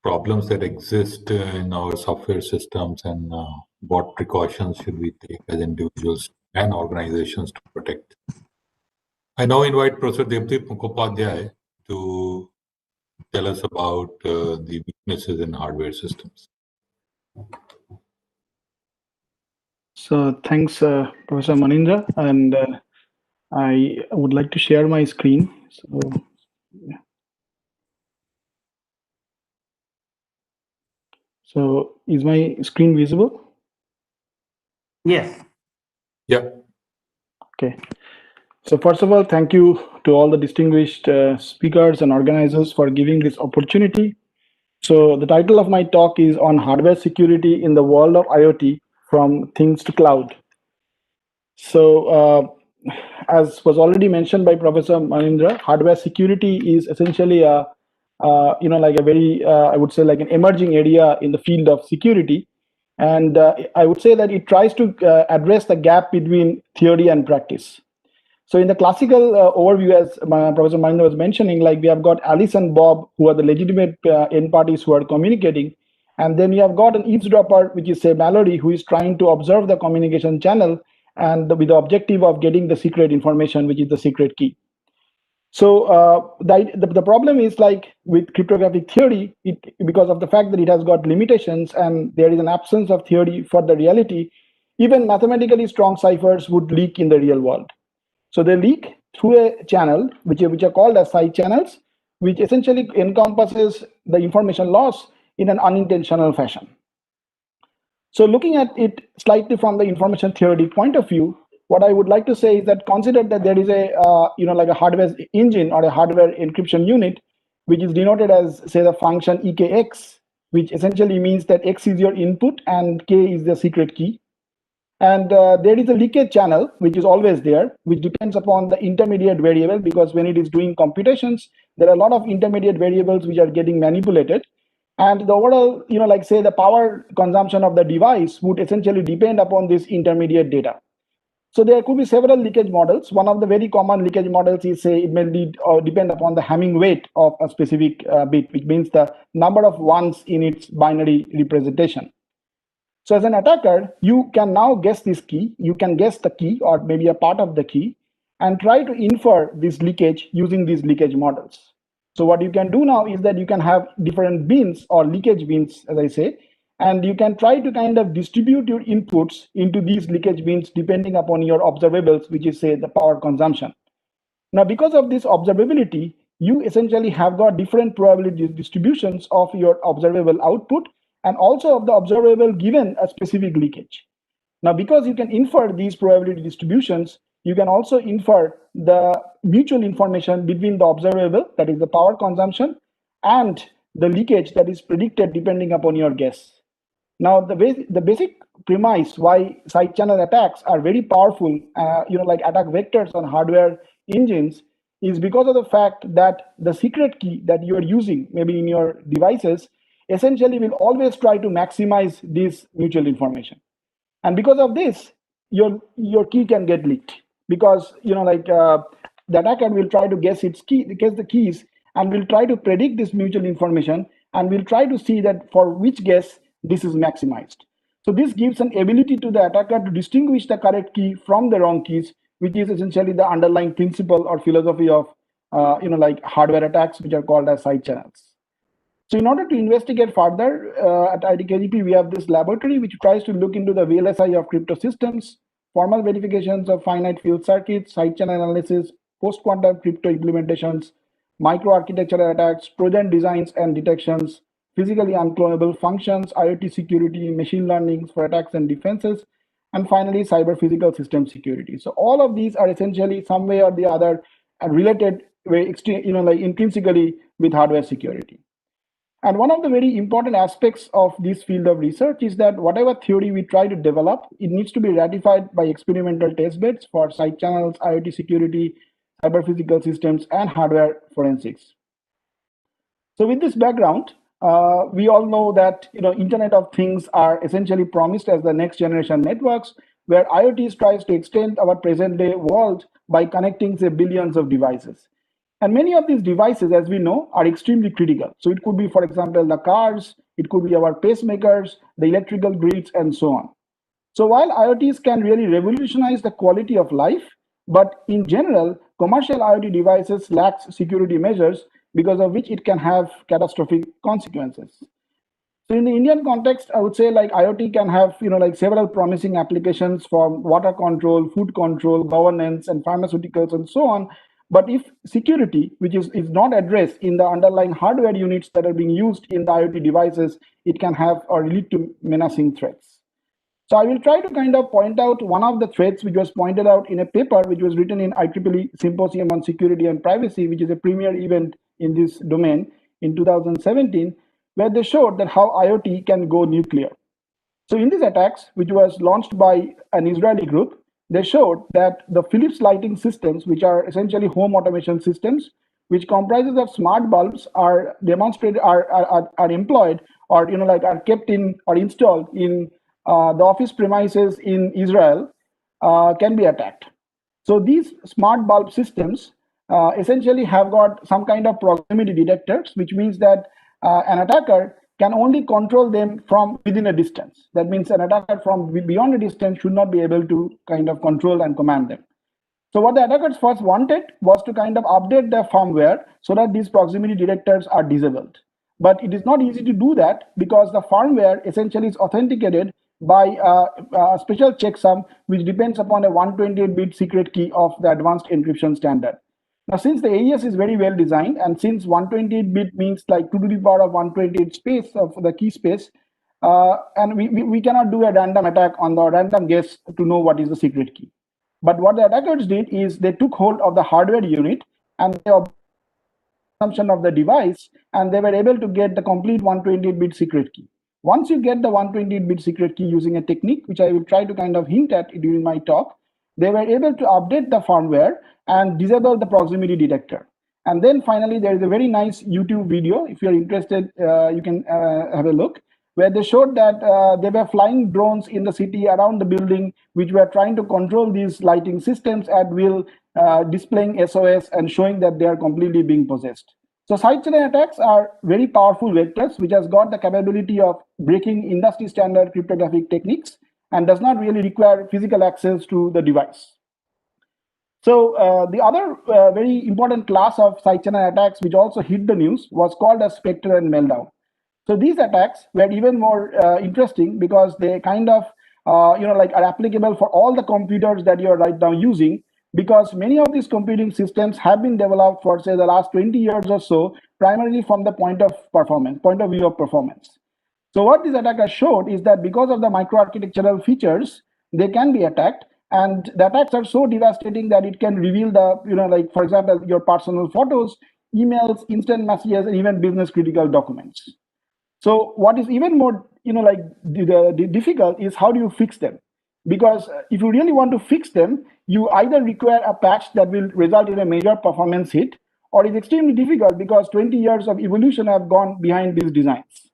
problems that exist in our software systems, and what precautions should we take as individuals and organizations to protect. I now invite Professor Devdeep Mukhopadhyay to tell us about the weaknesses in hardware systems. So thanks, Professor Manindra, and I would like to share my screen. So is my screen visible? Yes. Yeah. Okay. So first of all, thank you to all the distinguished speakers and organizers for giving this opportunity. So the title of my talk is on hardware security in the world of IoT, from things to cloud. So as was already mentioned by Professor Manindra, hardware security is essentially a like a very I would say like an emerging area in the field of security, and I would say that it tries to address the gap between theory and practice. So in the classical overview, as Professor Manindra was mentioning, like we have got Alice and Bob, who are the legitimate end parties who are communicating. And then you have got an eavesdropper, which is say Mallory, who is trying to observe the communication channel and with the objective of getting the secret information, which is the secret key. So the problem is like with cryptographic theory, because of the fact that it has got limitations and there is an absence of theory for the reality, even mathematically strong ciphers would leak in the real world. So they leak through a channel, which are called as side channels, which essentially encompasses the information loss in an unintentional fashion. So looking at it slightly from the information theory point of view, what I would like to say is that consider that there is a like a hardware engine or a hardware encryption unit, which is denoted as say the function EKX, which essentially means that X is your input and K is the secret key. And there is a leakage channel, which is always there, which depends upon the intermediate variable, because when it is doing computations, there are a lot of intermediate variables which are getting manipulated. And the overall, like say the power consumption of the device would essentially depend upon this intermediate data. So there could be several leakage models. One of the very common leakage models is say it may depend upon the Hamming weight of a specific bit, which means the number of ones in its binary representation. So as an attacker, you can now guess this key. You can guess the key or maybe a part of the key and try to infer this leakage using these leakage models. So what you can do now is that you can have different bins or leakage bins, as I say, and you can try to kind of distribute your inputs into these leakage bins depending upon your observables, which is say the power consumption. Now, because of this observability, you essentially have got different probability distributions of your observable output and also of the observable given a specific leakage. Now, because you can infer these probability distributions, you can also infer the mutual information between the observable, that is the power consumption, and the leakage that is predicted depending upon your guess. Now, the basic premise why side channel attacks are very powerful, like attack vectors on hardware engines, is because of the fact that the secret key that you are using, maybe in your devices, essentially will always try to maximize this mutual information. And because of this, your key can get leaked, because the attacker will try to guess the keys, and will try to predict this mutual information, and will try to see that for which guess this is maximized. So this gives an ability to the attacker to distinguish the correct key from the wrong keys, which is essentially the underlying principle or philosophy of like hardware attacks, which are called as side channels. So in order to investigate further at IDKGP, we have this laboratory which tries to look into the VLSI of crypto systems, formal verifications of finite field circuits, side channel analysis, post-quantum crypto implementations, microarchitectural attacks, Trojan designs and detections, physically unclonable functions, IoT security, machine learning for attacks and defenses, and finally cyber physical system security. So all of these are essentially some way or the other related very intrinsically with hardware security. And one of the very important aspects of this field of research is that whatever theory we try to develop, it needs to be ratified by experimental testbeds for side channels, IoT security, cyber physical systems, and hardware forensics. So with this background, we all know that Internet of Things are essentially promised as the next generation networks, where IoT tries to extend our present day world by connecting say billions of devices. And many of these devices, as we know, are extremely critical. So it could be, for example, the cars, it could be our pacemakers, the electrical grids, and so on. So while IoTs can really revolutionize the quality of life, but in general, commercial IoT devices lacks security measures because of which it can have catastrophic consequences. So in the Indian context, I would say like IoT can have like several promising applications for water control, food control, governance, and pharmaceuticals, and so on. But if security, which is not addressed in the underlying hardware units that are being used in the IoT devices, it can have or lead to menacing threats. So I will try to kind of point out one of the threats which was pointed out in a paper which was written in IEEE Symposium on Security and Privacy, which is a premier event in this domain in 2017, where they showed that how IoT can go nuclear. So in these attacks, which was launched by an Israeli group, they showed that the Philips lighting systems, which are essentially home automation systems, which comprises of smart bulbs, are demonstrated, are employed, or are kept in or installed in the office premises in Israel, can be attacked. So these smart bulb systems essentially have got some kind of proximity detectors, which means that an attacker can only control them from within a distance. That means an attacker from beyond a distance should not be able to kind of control and command them. So what the attackers first wanted was to kind of update their firmware so that these proximity detectors are disabled. But it is not easy to do that because the firmware essentially is authenticated by a special checksum which depends upon a 128-bit secret key of the advanced encryption standard. Now, since the AES is very well designed, and since 128-bit means like 2 to the power of 128 space of the key space, and we cannot do a random attack on the random guess to know what is the secret key. But what the attackers did is they took hold of the hardware unit and they assumption of the device, and they were able to get the complete 128-bit secret key. Once you get the 128-bit secret key using a technique, which I will try to kind of hint at during my talk, they were able to update the firmware and disable the proximity detector. And then finally, there is a very nice YouTube video. If you're interested, you can have a look, where they showed that they were flying drones in the city around the building, which were trying to control these lighting systems at will, displaying SOS and showing that they are completely being possessed. So side channel attacks are very powerful vectors, which has got the capability of breaking industry standard cryptographic techniques and does not really require physical access to the device. So the other very important class of side channel attacks, which also hit the news, was called as Spectre and Meltdown. So these attacks were even more interesting because they kind of are applicable for all the computers that you are right now using, because many of these computing systems have been developed for, say, the last 20 years or so, primarily from the point of view of performance. So what these attackers showed is that because of the microarchitectural features, they can be attacked, and the attacks are so devastating that it can reveal the, for example, your personal photos, emails, instant messages, and even business critical documents. So what is even more, difficult is how do you fix them? Because if you really want to fix them, you either require a patch that will result in a major performance hit, or it's extremely difficult because 20 years of evolution have gone behind these designs.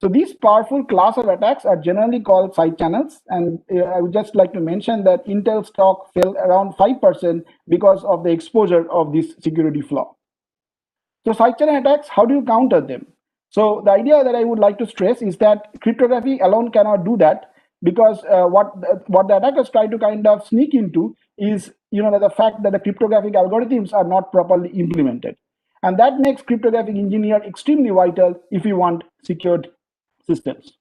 So these powerful class of attacks are generally called side channels. And I would just like to mention that Intel stock fell around 5% because of the exposure of this security flaw. So side channel attacks, how do you counter them? So the idea that I would like to stress is that cryptography alone cannot do that, because what the attackers try to kind of sneak into is the fact that the cryptographic algorithms are not properly implemented. And that makes cryptographic engineer extremely vital if you want secured systems.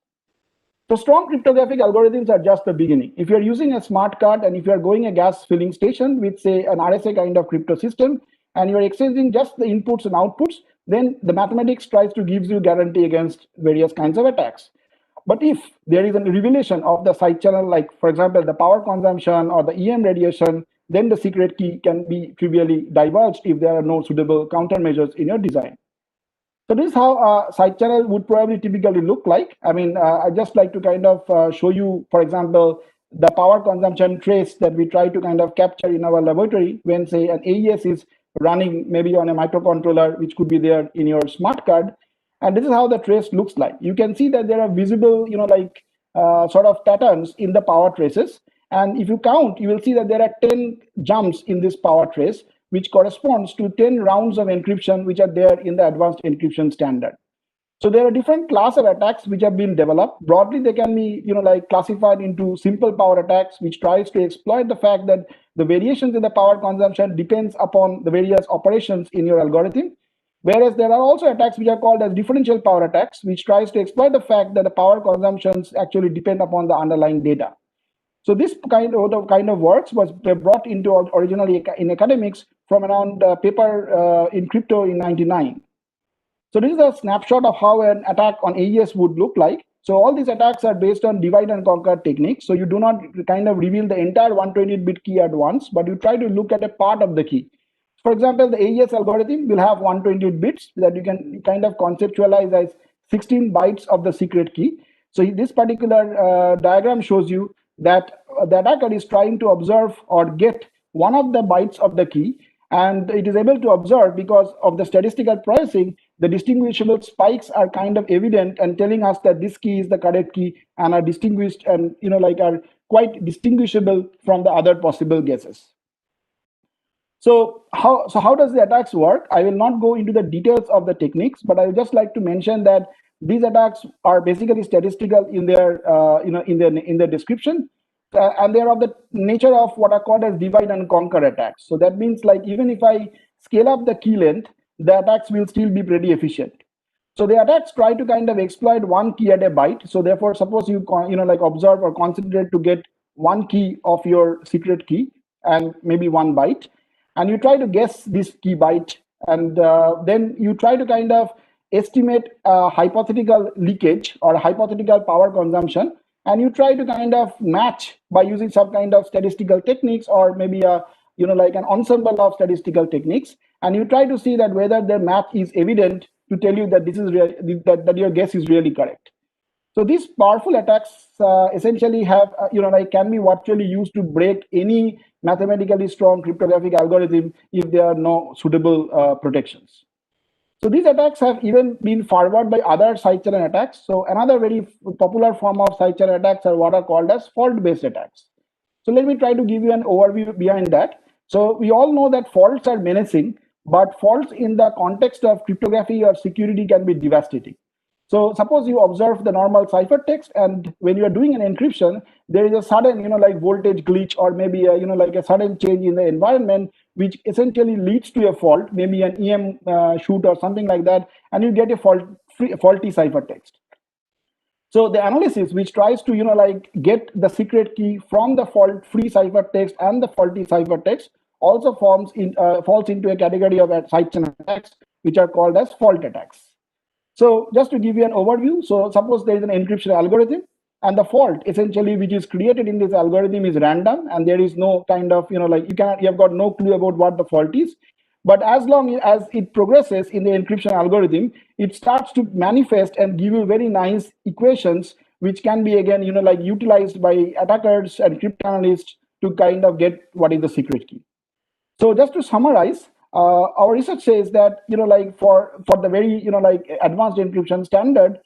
So strong cryptographic algorithms are just the beginning. If you're using a smart card and if you're going a gas filling station with, say, an RSA kind of crypto system, and you're exchanging just the inputs and outputs, then the mathematics tries to give you guarantee against various kinds of attacks. But if there is a revelation of the side channel, like, for example, the power consumption or the EM radiation, then the secret key can be trivially divulged if there are no suitable countermeasures in your design. So this is how a side channel would probably typically look like. I mean, I just like to kind of show you, for example, the power consumption trace that we try to kind of capture in our laboratory when, say, an AES is running maybe on a microcontroller, which could be there in your smart card. And this is how the trace looks like. You can see that there are visible, sort of patterns in the power traces. And if you count, you will see that there are 10 jumps in this power trace, which corresponds to 10 rounds of encryption, which are there in the advanced encryption standard. So there are different class of attacks which have been developed. Broadly, they can be, like classified into simple power attacks, which tries to exploit the fact that the variations in the power consumption depends upon the various operations in your algorithm. Whereas there are also attacks which are called as differential power attacks, which tries to exploit the fact that the power consumptions actually depend upon the underlying data. So this kind of works was brought into originally in academics from around paper in crypto in '99. So this is a snapshot of how an attack on AES would look like. So all these attacks are based on divide and conquer techniques. So you do not kind of reveal the entire 128-bit key at once, but you try to look at a part of the key. For example, the AES algorithm will have 128 bits that you can kind of conceptualize as 16 bytes of the secret key. So this particular diagram shows you that the attacker is trying to observe or get one of the bytes of the key, and it is able to observe because of the statistical processing, the distinguishable spikes are kind of evident and telling us that this key is the correct key and are distinguished and are quite distinguishable from the other possible guesses. So how does the attacks work? I will not go into the details of the techniques, but I would just like to mention that these attacks are basically statistical in their in their description, and they are of the nature of what are called as divide and conquer attacks. So that means, like, even if I scale up the key length, the attacks will still be pretty efficient. So the attacks try to kind of exploit one key at a byte. So therefore, suppose you observe or concentrate to get one key of your secret key and maybe 1 byte, and you try to guess this key byte, and then you try to kind of estimate a hypothetical leakage or hypothetical power consumption, and you try to kind of match by using some kind of statistical techniques or maybe a like an ensemble of statistical techniques, and you try to see that whether the match is evident to tell you that this is that your guess is really correct. So these powerful attacks essentially have can be virtually used to break any mathematically strong cryptographic algorithm if there are no suitable protections. So these attacks have even been forwarded by other side channel attacks. So another very popular form of side channel attacks are what are called as fault-based attacks. So let me try to give you an overview behind that. So we all know that faults are menacing, but faults in the context of cryptography or security can be devastating. So suppose you observe the normal ciphertext, and when you are doing an encryption, there is a sudden, voltage glitch, or maybe a sudden change in the environment, which essentially leads to a fault, maybe an EM shoot or something like that, and you get a faulty ciphertext. So the analysis, which tries to get the secret key from the fault-free ciphertext and the faulty ciphertext, also falls into a category of side channel attacks, which are called as fault attacks. So just to give you an overview, so suppose there is an encryption algorithm, and the fault essentially which is created in this algorithm is random, and there is no kind of you have got no clue about what the fault is. But as long as it progresses in the encryption algorithm, it starts to manifest and give you very nice equations, which can be again utilized by attackers and cryptanalysts to kind of get what is the secret key. So just to summarize, our research says that for the very advanced encryption standard,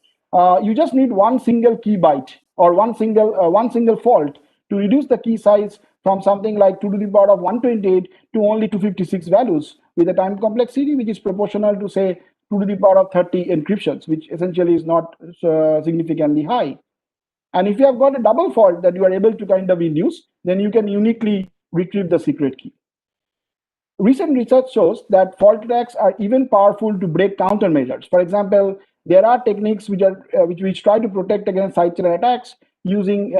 you just need one single key byte or one single fault to reduce the key size from something like 2 to the power of 128 to only 256 values, with a time complexity which is proportional to, say, 2 to the power of 30 encryptions, which essentially is not significantly high. And if you have got a double fault that you are able to kind of induce, then you can uniquely retrieve the secret key. Recent research shows that fault attacks are even powerful to break countermeasures. For example, there are techniques which try to protect against side channel attacks using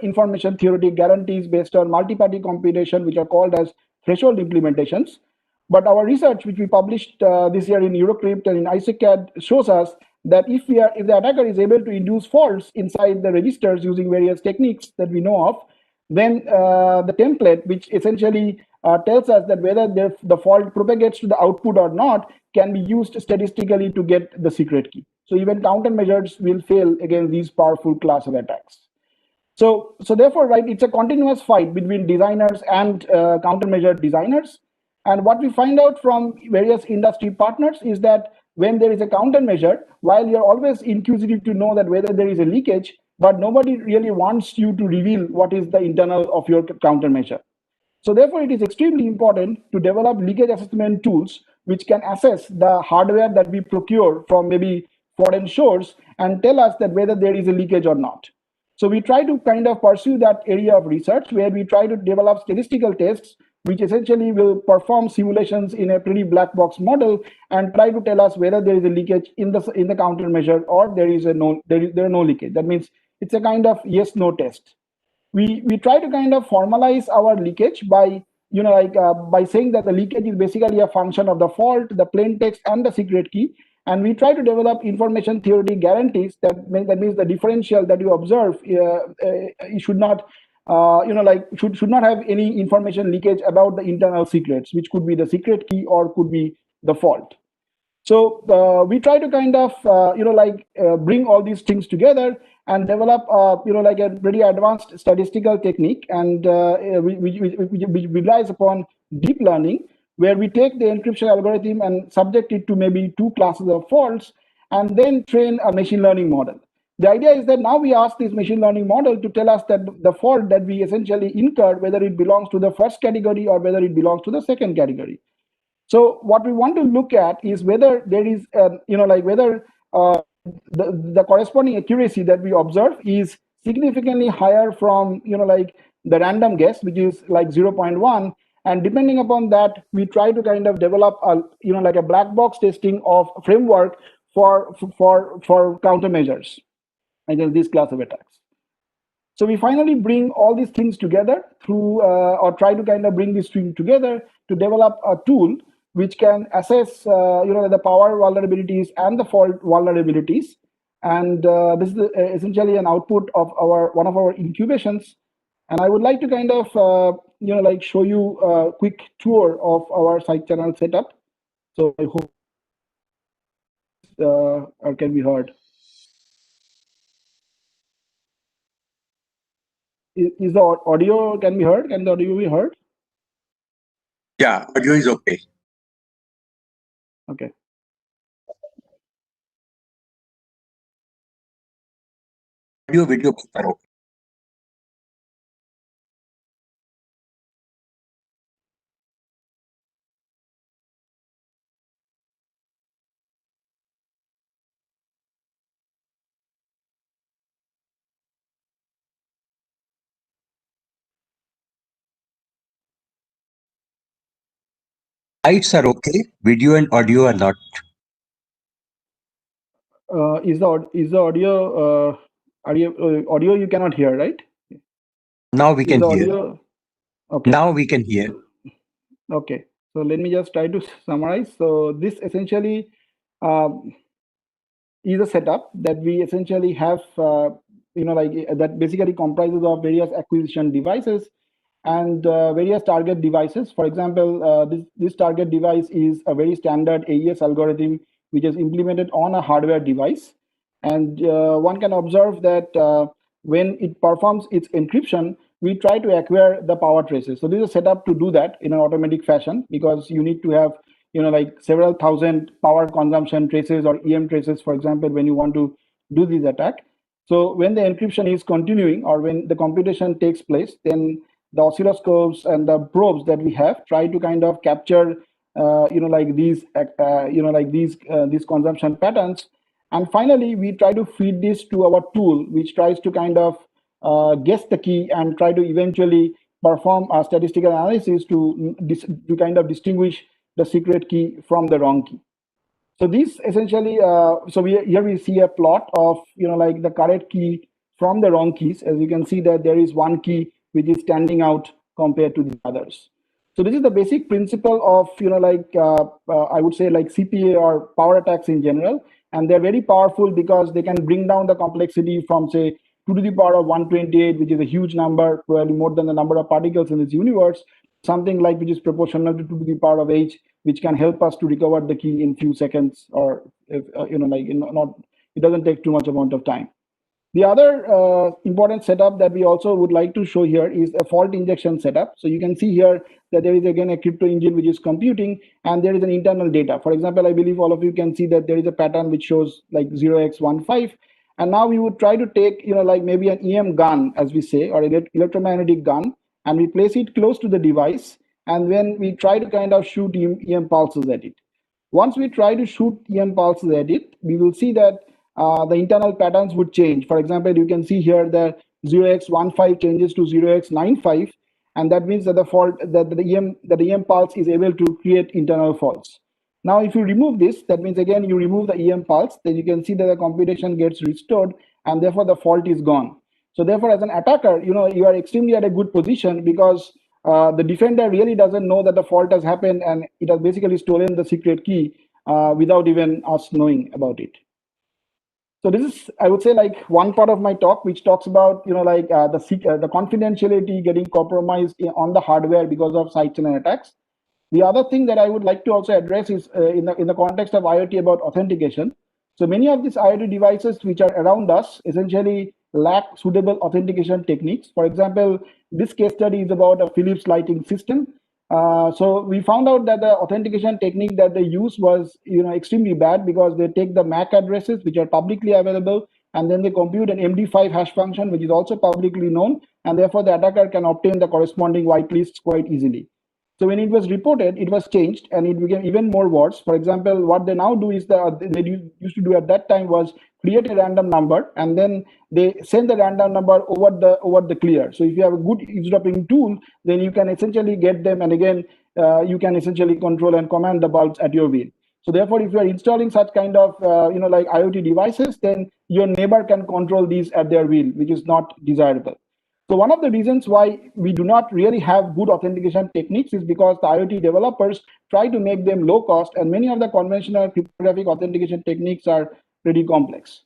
information theoretic guarantees based on multi-party computation, which are called as threshold implementations. But our research, which we published this year in EuroCrypt and in ISACAD, shows us that if the attacker is able to induce faults inside the registers using various techniques that we know of, then the template, which essentially tells us that whether the fault propagates to the output or not, can be used statistically to get the secret key. So even countermeasures will fail against these powerful class of attacks. So therefore, right, it's a continuous fight between designers and countermeasure designers. And what we find out from various industry partners is that when there is a countermeasure, while you're always inquisitive to know that whether there is a leakage, but nobody really wants you to reveal what is the internal of your countermeasure. So therefore, it is extremely important to develop leakage assessment tools which can assess the hardware that we procure from maybe foreign source and tell us that whether there is a leakage or not. So we try to kind of pursue that area of research where we try to develop statistical tests which essentially will perform simulations in a pretty black box model and try to tell us whether there is a leakage in the countermeasure or there is no leakage. That means it's a kind of yes/no test. We try to kind of formalize our leakage by by saying that the leakage is basically a function of the fault, the plain text, and the secret key. And we try to develop information theoretic guarantees that means the differential that you observe you should not should not have any information leakage about the internal secrets, which could be the secret key or could be the fault. So we try to kind of bring all these things together and develop like a pretty advanced statistical technique, and we relies upon deep learning, where we take the encryption algorithm and subject it to maybe 2 classes of faults and then train a machine learning model. The idea is that now we ask this machine learning model to tell us that the fault that we essentially incurred, whether it belongs to the first category or whether it belongs to the second category. So what we want to look at is whether there is, whether the corresponding accuracy that we observe is significantly higher from, the random guess, which is like 0.1. And depending upon that, we try to kind of develop a, like a black box testing of framework for countermeasures against this class of attacks. So we finally bring all these things together through, or try to kind of bring these things together to develop a tool which can assess, the power vulnerabilities and the fault vulnerabilities. And this is essentially an output of one of our incubations. And I would like to kind of, show you a quick tour of our side channel setup. So I hope or can be heard. Is the audio can be heard? Can the audio be heard? Yeah, audio is okay. Okay. Audio, video both are okay. Lights are okay, video and audio are not. Is the audio audio you cannot hear, right? Now we can hear. Audio, okay. Now we can hear. Okay, so let me just try to summarize. So this essentially is a setup that we essentially have, that basically comprises of various acquisition devices and various target devices. For example, this target device is a very standard AES algorithm which is implemented on a hardware device. And one can observe that when it performs its encryption, we try to acquire the power traces. So this is a setup to do that in an automatic fashion, because you need to have several thousand power consumption traces or EM traces, for example, when you want to do this attack. So when the encryption is continuing or when the computation takes place, then the oscilloscopes and the probes that we have try to kind of capture these consumption patterns. And finally, we try to feed this to our tool, which tries to kind of guess the key and try to eventually perform a statistical analysis to kind of distinguish the secret key from the wrong key. So these essentially, here we see a plot of the correct key from the wrong keys. As you can see that there is one key which is standing out compared to the others. So this is the basic principle of I would say like CPA or power attacks in general, and they're very powerful because they can bring down the complexity from say 2 to the power of 128, which is a huge number, probably more than the number of particles in this universe, something like which is proportional to 2 to the power of h, which can help us to recover the key in few seconds, or if, it doesn't take too much amount of time. The other important setup that we also would like to show here is a fault injection setup. So you can see here that there is again a crypto engine which is computing, and there is an internal data. For example, I believe all of you can see that there is a pattern which shows like 0x15. And now we would try to take, maybe an EM gun, as we say, or electromagnetic gun, and we place it close to the device. And when we try to kind of shoot EM pulses at it. Once we try to shoot EM pulses at it, we will see that the internal patterns would change. For example, you can see here that 0x15 changes to 0x95, and that means that the EM pulse is able to create internal faults. Now, if you remove this, that means again you remove the EM pulse, then you can see that the computation gets restored, and therefore the fault is gone. So therefore, as an attacker, you are extremely at a good position, because the defender really doesn't know that the fault has happened, and it has basically stolen the secret key without even us knowing about it. So this is, I would say, like one part of my talk, which talks about the confidentiality getting compromised on the hardware because of side channel attacks. The other thing that I would like to also address is in the context of IoT about authentication. So many of these IoT devices which are around us essentially lack suitable authentication techniques. For example, this case study is about a Philips lighting system. So we found out that the authentication technique that they use was extremely bad, because they take the MAC addresses which are publicly available, and then they compute an MD5 hash function which is also publicly known, and therefore the attacker can obtain the corresponding whitelists quite easily. So when it was reported, it was changed and it became even more worse. For example, what they now do is that they used to do at that time was create a random number, and then they send the random number over the clear. So if you have a good eavesdropping tool, then you can essentially get them, and again you can essentially control and command the bulbs at your will. So therefore, if you are installing such kind of like IoT devices, then your neighbor can control these at their will, which is not desirable. So one of the reasons why we do not really have good authentication techniques is because the IoT developers try to make them low cost, and many of the conventional cryptographic authentication techniques are pretty complex.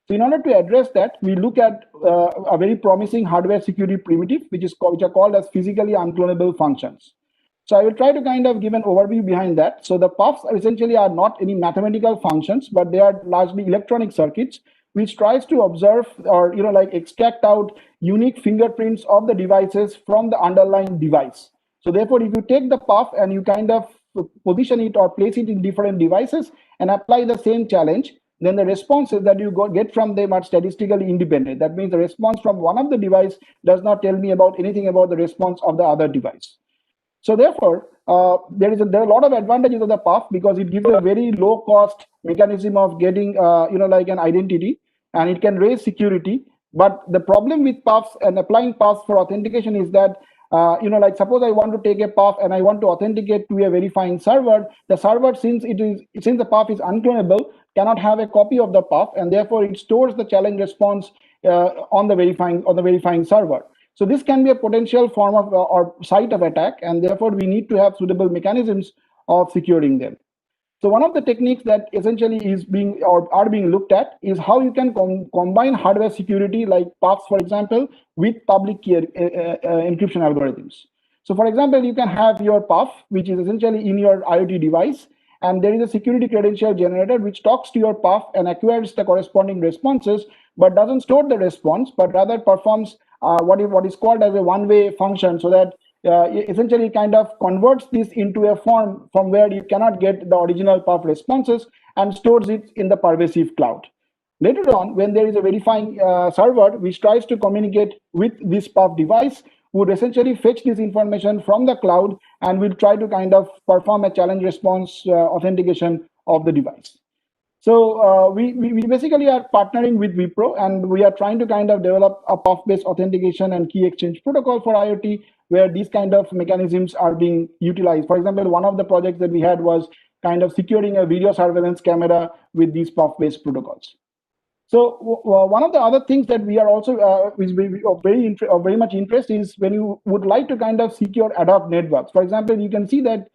So in order to address that, we look at a very promising hardware security primitive, which are called as physically unclonable functions. So I will try to kind of give an overview behind that. So the puffs essentially are not any mathematical functions, but they are largely electronic circuits, which tries to observe or extract out unique fingerprints of the devices from the underlying device. So therefore, if you take the puff and you kind of position it or place it in different devices and apply the same challenge, then the responses that you get from them are statistically independent. That means the response from one of the device does not tell me about anything about the response of the other device. So therefore, there are a lot of advantages of the puff, because it gives a very low cost mechanism of getting an identity, and it can raise security. But the problem with puffs and applying puffs for authentication is that suppose I want to take a puff and I want to authenticate to a verifying server. The server, since the puff is unclonable, cannot have a copy of the puff, and therefore it stores the challenge response on the verifying server. So this can be a potential form of or site of attack, and therefore we need to have suitable mechanisms of securing them. So one of the techniques that essentially are being looked at is how you can combine hardware security like puffs, for example, with public key encryption algorithms. So for example, you can have your puff, which is essentially in your IoT device, and there is a security credential generator which talks to your puff and acquires the corresponding responses, but doesn't store the response, but rather performs what is called as a one-way function, so that essentially kind of converts this into a form from where you cannot get the original puff responses and stores it in the pervasive cloud. Later on, when there is a verifying server which tries to communicate with this puff device, would essentially fetch this information from the cloud and will try to kind of perform a challenge response authentication of the device. So we basically are partnering with Wipro, and we are trying to kind of develop a puff-based authentication and key exchange protocol for IoT, where these kind of mechanisms are being utilized. For example, one of the projects that we had was kind of securing a video surveillance camera with these puff-based protocols. So one of the other things that we are also is very much interest is when you would like to kind of secure ad hoc networks. For example, you can see that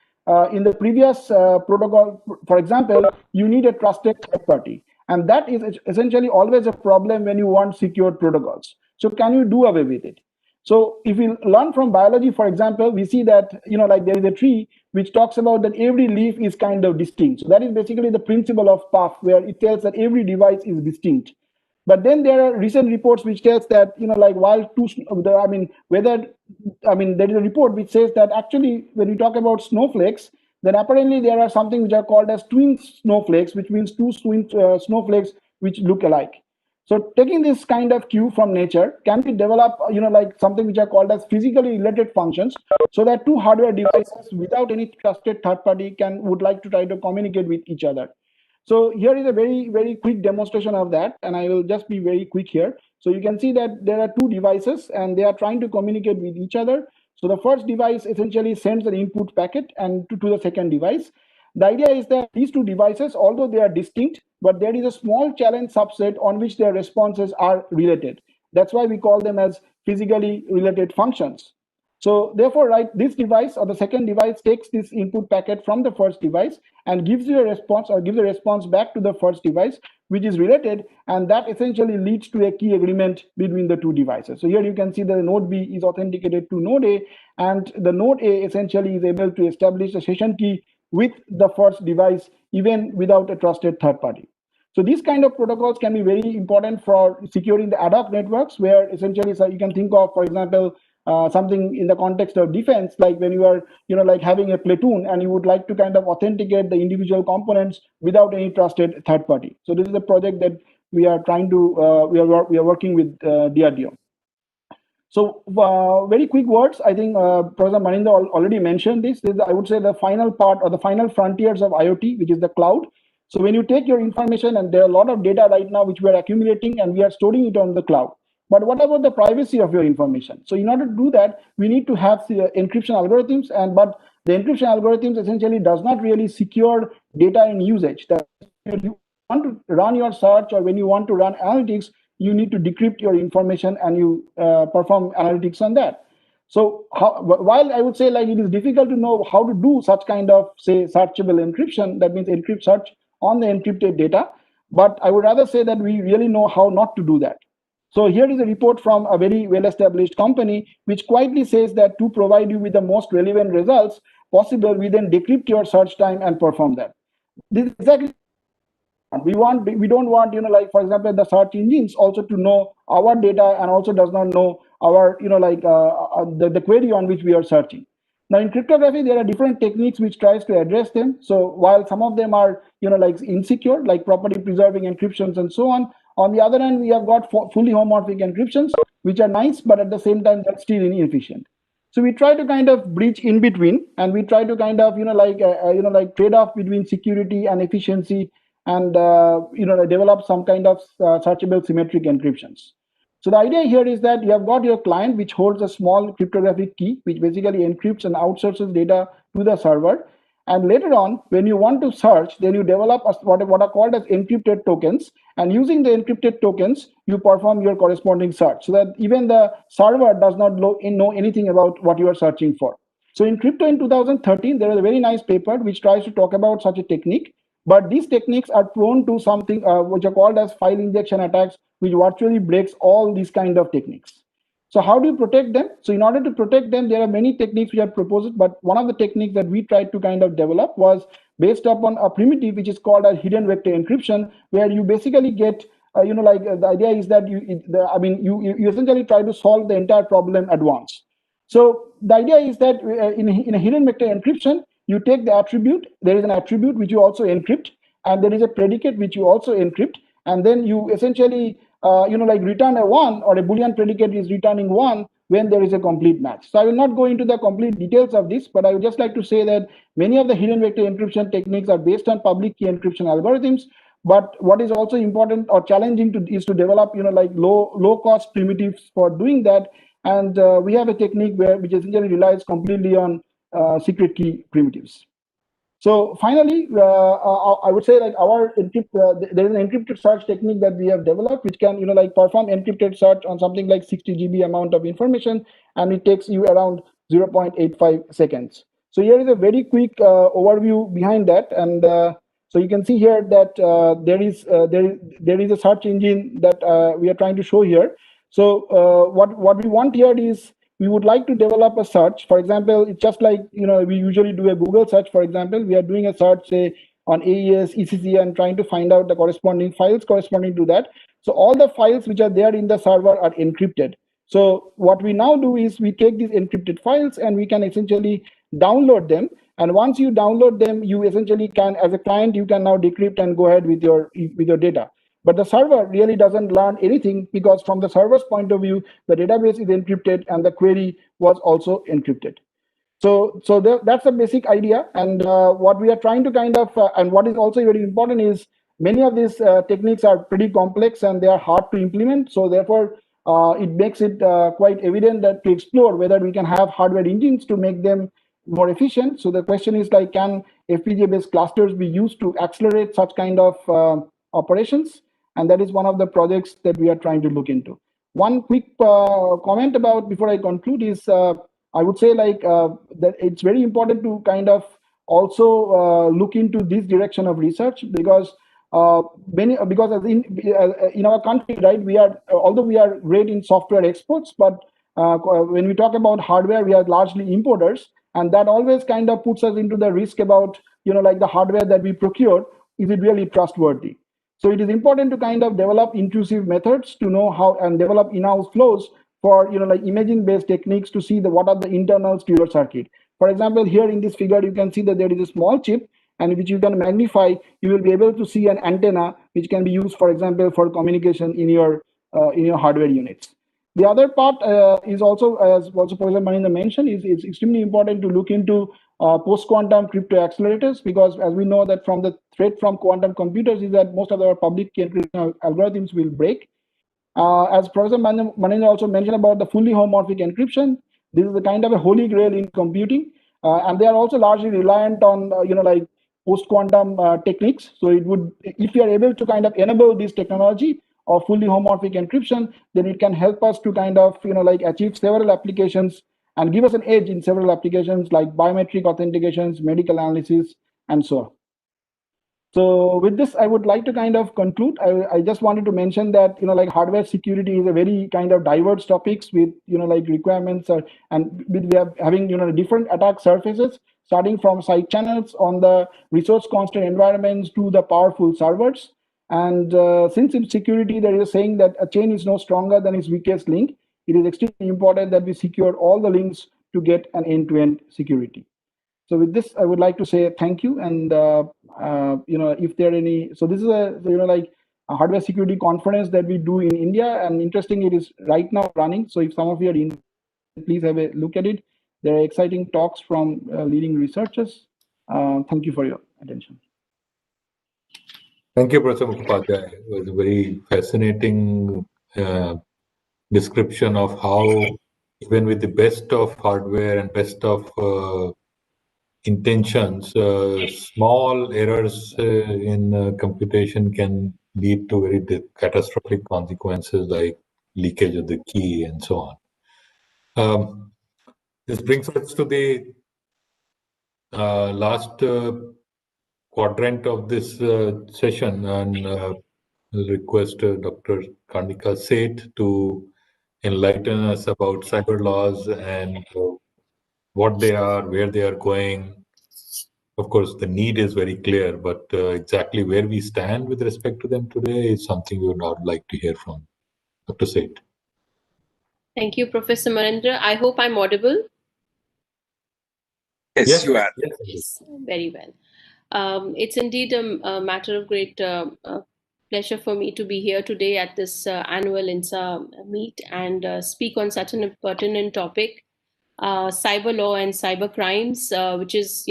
in the previous protocol, for example, you need a trusted third party, and that is essentially always a problem when you want secured protocols. So can you do away with it? So if we learn from biology, for example, we see that there is a tree which talks about that every leaf is kind of distinct. So that is basically the principle of puff, where it tells that every device is distinct. But then there are recent reports which tells that there is a report which says that actually when you talk about snowflakes, then apparently there are something which are called as twin snowflakes, which means two twin snowflakes which look alike. So taking this kind of cue from nature, can we develop, like something which are called as physically related functions, so that two hardware devices without any trusted third party would like to try to communicate with each other. So here is a very, very quick demonstration of that, and I will just be very quick here. So you can see that there are two devices and they are trying to communicate with each other. So the first device essentially sends an input packet and to the second device. The idea is that these two devices, although they are distinct, but there is a small challenge subset on which their responses are related. That's why we call them as physically related functions. So therefore, right, this device or the second device takes this input packet from the first device and gives you a response or gives a response back to the first device, which is related, and that essentially leads to a key agreement between the two devices. So here you can see that the node B is authenticated to node A, and the node A essentially is able to establish a session key with the first device, even without a trusted third party. So these kind of protocols can be very important for securing the ad hoc networks, where essentially, so you can think of, for example, something in the context of defense, like when you are, like having a platoon and you would like to kind of authenticate the individual components without any trusted third party. So this is a project that we are trying to, we are working with DRDO. So very quick words. I think Professor Manindra already mentioned this. This is, I would say, the final part or the final frontiers of IoT, which is the cloud. So when you take your information, and there are a lot of data right now which we are accumulating and we are storing it on the cloud. But what about the privacy of your information? So in order to do that, we need to have encryption algorithms, but the encryption algorithms essentially does not really secure data in usage. That when you want to run your search or when you want to run analytics, you need to decrypt your information and you perform analytics on that. So while I would say like it is difficult to know how to do such kind of, say, searchable encryption, that means encrypt search on the encrypted data, but I would rather say that we really know how not to do that. So here is a report from a very well-established company, which quietly says that to provide you with the most relevant results possible, we then decrypt your search time and perform that. This is exactly we don't want, like, for example, the search engines also to know our data and also does not know our, the query on which we are searching. Now in cryptography, there are different techniques which tries to address them. So while some of them are, like insecure, like property preserving encryptions and so on the other hand, we have got fully homomorphic encryptions, which are nice, but at the same time, that's still inefficient. So we try to kind of bridge in between, and we try to kind of, trade off between security and efficiency, and develop some kind of searchable symmetric encryptions. So the idea here is that you have got your client which holds a small cryptographic key, which basically encrypts and outsources data to the server. And later on, when you want to search, then you develop what are called as encrypted tokens. And using the encrypted tokens, you perform your corresponding search, so that even the server does not know anything about what you are searching for. So in crypto in 2013, there is a very nice paper which tries to talk about such a technique. But these techniques are prone to something which are called as file injection attacks, which virtually breaks all these kind of techniques. So how do you protect them? So in order to protect them, there are many techniques we have proposed, but one of the techniques that we tried to kind of develop was based upon a primitive which is called a hidden vector encryption, where you basically get, the idea is that you essentially try to solve the entire problem at once. So the idea is that in a hidden vector encryption, you take the attribute, there is an attribute which you also encrypt, and there is a predicate which you also encrypt, and then you essentially return a 1, or a Boolean predicate is returning 1 when there is a complete match. So I will not go into the complete details of this, but I would just like to say that many of the hidden vector encryption techniques are based on public key encryption algorithms. But what is also important or challenging is to develop low cost primitives for doing that. And we have a technique which essentially relies completely on secret key primitives. So finally, I would say like there is an encrypted search technique that we have developed, which can perform encrypted search on something like 60 GB amount of information, and it takes you around 0.85 seconds. So here is a very quick overview behind that, and so you can see here that there is a search engine that we are trying to show here. So what we want here is, we would like to develop a search. For example, it's just like, we usually do a Google search. For example, we are doing a search, say, on AES, ECC, and trying to find out the corresponding files corresponding to that. So all the files which are there in the server are encrypted. So what we now do is we take these encrypted files and we can essentially download them. And once you download them, you essentially can, as a client, you can now decrypt and go ahead with your data. But the server really doesn't learn anything, because from the server's point of view, the database is encrypted and the query was also encrypted. So that's a basic idea. And what we are trying to kind of, and what is also very important is, many of these techniques are pretty complex and they are hard to implement. So therefore, it makes it quite evident that to explore whether we can have hardware engines to make them more efficient. So the question is, like, can FPGA-based clusters be used to accelerate such kind of operations? And that is one of the projects that we are trying to look into. One quick comment about before I conclude is, I would say, like, that it's very important to kind of also look into this direction of research, because because as in our country, right, we are, although we are great in software exports, but when we talk about hardware, we are largely importers, and that always kind of puts us into the risk about, like, the hardware that we procure, is it really trustworthy? So it is important to kind of develop intrusive methods to know how, and develop in-house flows for, like, imaging-based techniques to see what are the internals to your circuit. For example, here in this figure, you can see that there is a small chip, and which you can magnify. You will be able to see an antenna which can be used, for example, for communication in your hardware units. The other part is also, as also Professor Manindra mentioned, is extremely important to look into post-quantum crypto accelerators, because as we know that from the threat from quantum computers is that most of our public key encryption algorithms will break. As Professor Manindra also mentioned about the fully homomorphic encryption, this is a kind of a holy grail in computing, and they are also largely reliant on like post-quantum techniques. So it would, if you are able to kind of enable this technology of fully homomorphic encryption, then it can help us to kind of like achieve several applications and give us an edge in several applications like biometric authentications, medical analysis, and so on. So with this, I would like to kind of conclude. I just wanted to mention that like hardware security is a very kind of diverse topics with like requirements, and we are having different attack surfaces, starting from side channels on the resource constrained environments to the powerful servers. And since in security there is a saying that a chain is no stronger than its weakest link, it is extremely important that we secure all the links to get an end-to-end security. So with this, I would like to say thank you. And if there are any, so this is a like a hardware security conference that we do in India, and interesting, it is right now running. So if some of you are in, please have a look at it. There are exciting talks from leading researchers. Thank you for your attention. Thank you, Professor Mukhopadhyay. It was a very fascinating description of how, even with the best of hardware and best of intentions, small errors in computation can lead to very catastrophic consequences like leakage of the key and so on. This brings us to the last quadrant of this session, and I'll request Dr. Karnika Seth to enlighten us about cyber laws and what they are, where they are going. Of course, the need is very clear, but exactly where we stand with respect to them today is something we would not like to hear from. Dr. Seth. Thank you, Professor Manindra. I hope I'm audible. Yes, you are. Yes, very well. It's indeed a matter of great pleasure for me to be here today at this annual INSA meet and speak on such an pertinent topic, cyber law and cyber crimes, which is,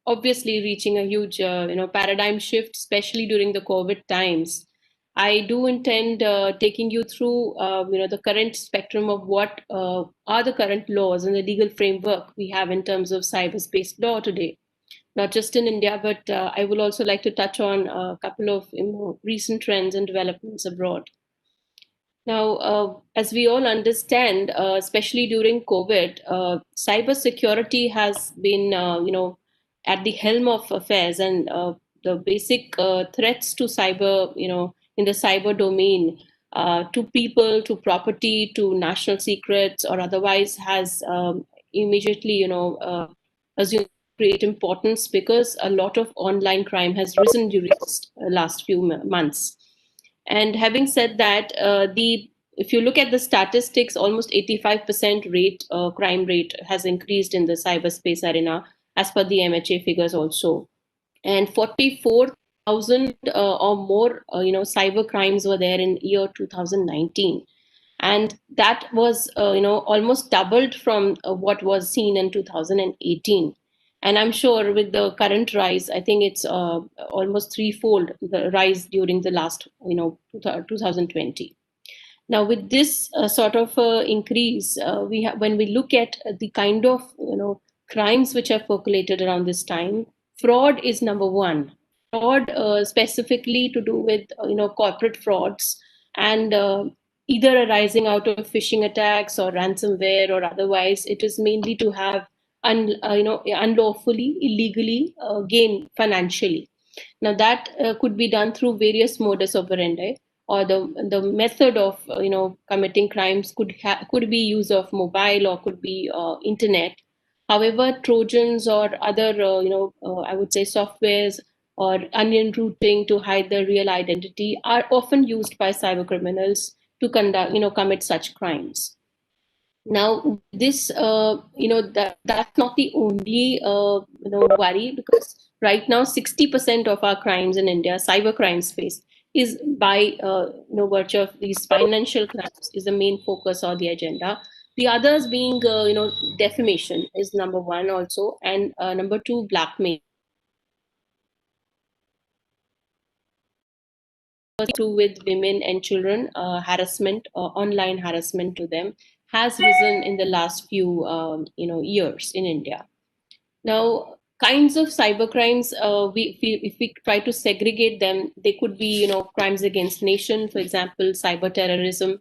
obviously reaching a huge, paradigm shift, especially during the COVID times. I do intend taking you through, the current spectrum of what are the current laws and the legal framework we have in terms of cyberspace law today. Not just in India, but I will also like to touch on a couple of recent trends and developments abroad. Now, as we all understand, especially during COVID, cybersecurity has been, at the helm of affairs, and the basic threats to cyber, in the cyber domain, to people, to property, to national secrets, or otherwise, has immediately, assumed great importance because a lot of online crime has risen during the last few months. And having said that, if you look at the statistics, almost 85% crime rate has increased in the cyberspace arena, as per the MHA figures also. And 44,000 1,000 or more, cyber crimes were there in year 2019. And that was, almost doubled from what was seen in 2018. And I'm sure with the current rise, I think it's almost threefold the rise during the last, 2020. Now, with this sort of increase, when we look at the kind of crimes which have percolated around this time, fraud is number one. Fraud specifically to do with corporate frauds, and either arising out of phishing attacks or ransomware or otherwise. It is mainly to have unlawfully, illegally gain financially. Now that could be done through various modus operandi, or the method of committing crimes could be use of mobile, or could be internet. However, Trojans or other I would say softwares or onion routing to hide their real identity are often used by cyber criminals to commit such crimes. Now, this, that's not the only, worry, because right now 60% of our crimes in India, cyber crime space, is by virtue of these financial crimes is the main focus or the agenda. The others being, defamation is number one also, and number two, blackmail. With women and children, harassment, online harassment to them has risen in the last few years in India. Now, kinds of cybercrimes, if we try to segregate them, they could be crimes against nation, for example, cyber terrorism.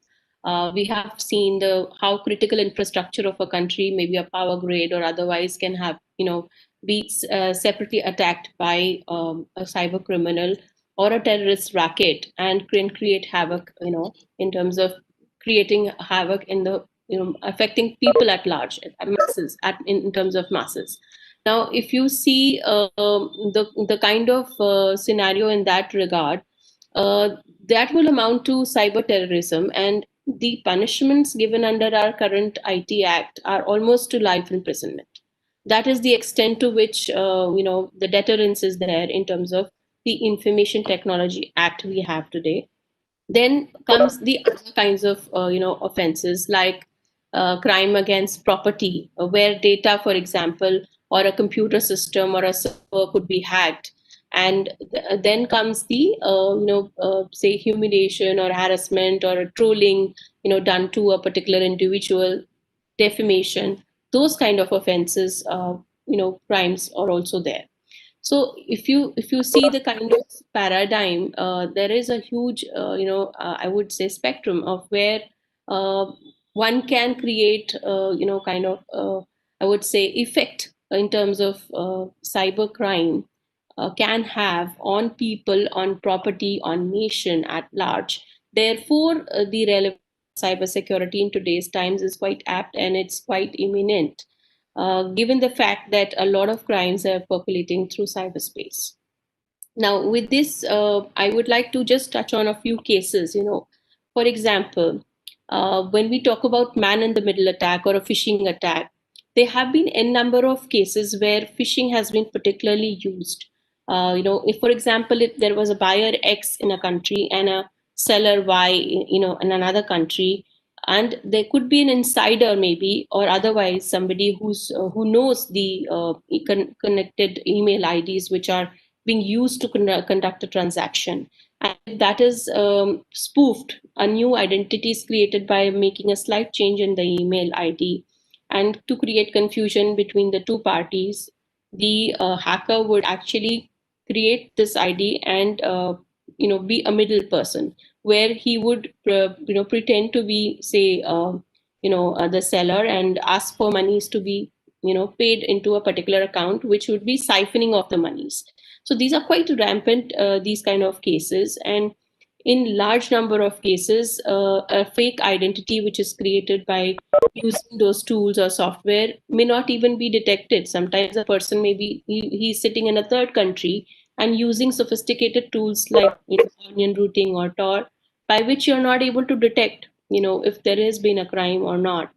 We have seen how critical infrastructure of a country, maybe a power grid or otherwise, can have be separately attacked by a cyber criminal or a terrorist racket, and can create havoc, in terms of creating havoc in the affecting people at large, masses, in terms of masses. Now, if you see the kind of scenario in that regard, that will amount to cyber terrorism, and the punishments given under our current IT Act are almost to life imprisonment. That is the extent to which the deterrence is there in terms of the Information Technology Act we have today. Then comes the other kinds of offenses, like crime against property, where data, for example, or a computer system or a server could be hacked. And then comes the say humiliation or harassment or trolling done to a particular individual, defamation. Those kind of offenses, crimes are also there. So if you see the kind of paradigm, there is a huge I would say spectrum of where one can create kind of I would say effect in terms of cyber crime can have on people, on property, on nation at large. Therefore, the relevance of cybersecurity in today's times is quite apt, and it's quite imminent, given the fact that a lot of crimes are percolating through cyberspace. Now, with this, I would like to just touch on a few cases. For example, when we talk about man-in-the-middle attack or a phishing attack, there have been a number of cases where phishing has been particularly used. If, for example, if there was a buyer X in a country and a seller Y, in another country, and there could be an insider maybe, or otherwise somebody who knows the connected email IDs which are being used to conduct a transaction. And that is spoofed, a new identity is created by making a slight change in the email ID. And to create confusion between the two parties, the hacker would actually create this ID and be a middle person, where he would pretend to be, say, the seller, and ask for monies to be paid into a particular account, which would be siphoning off the monies. So these are quite rampant, these kind of cases. And in large number of cases, a fake identity which is created by using those tools or software may not even be detected. Sometimes a person he's sitting in a third country and using sophisticated tools like onion routing or Tor, by which you're not able to detect if there has been a crime or not,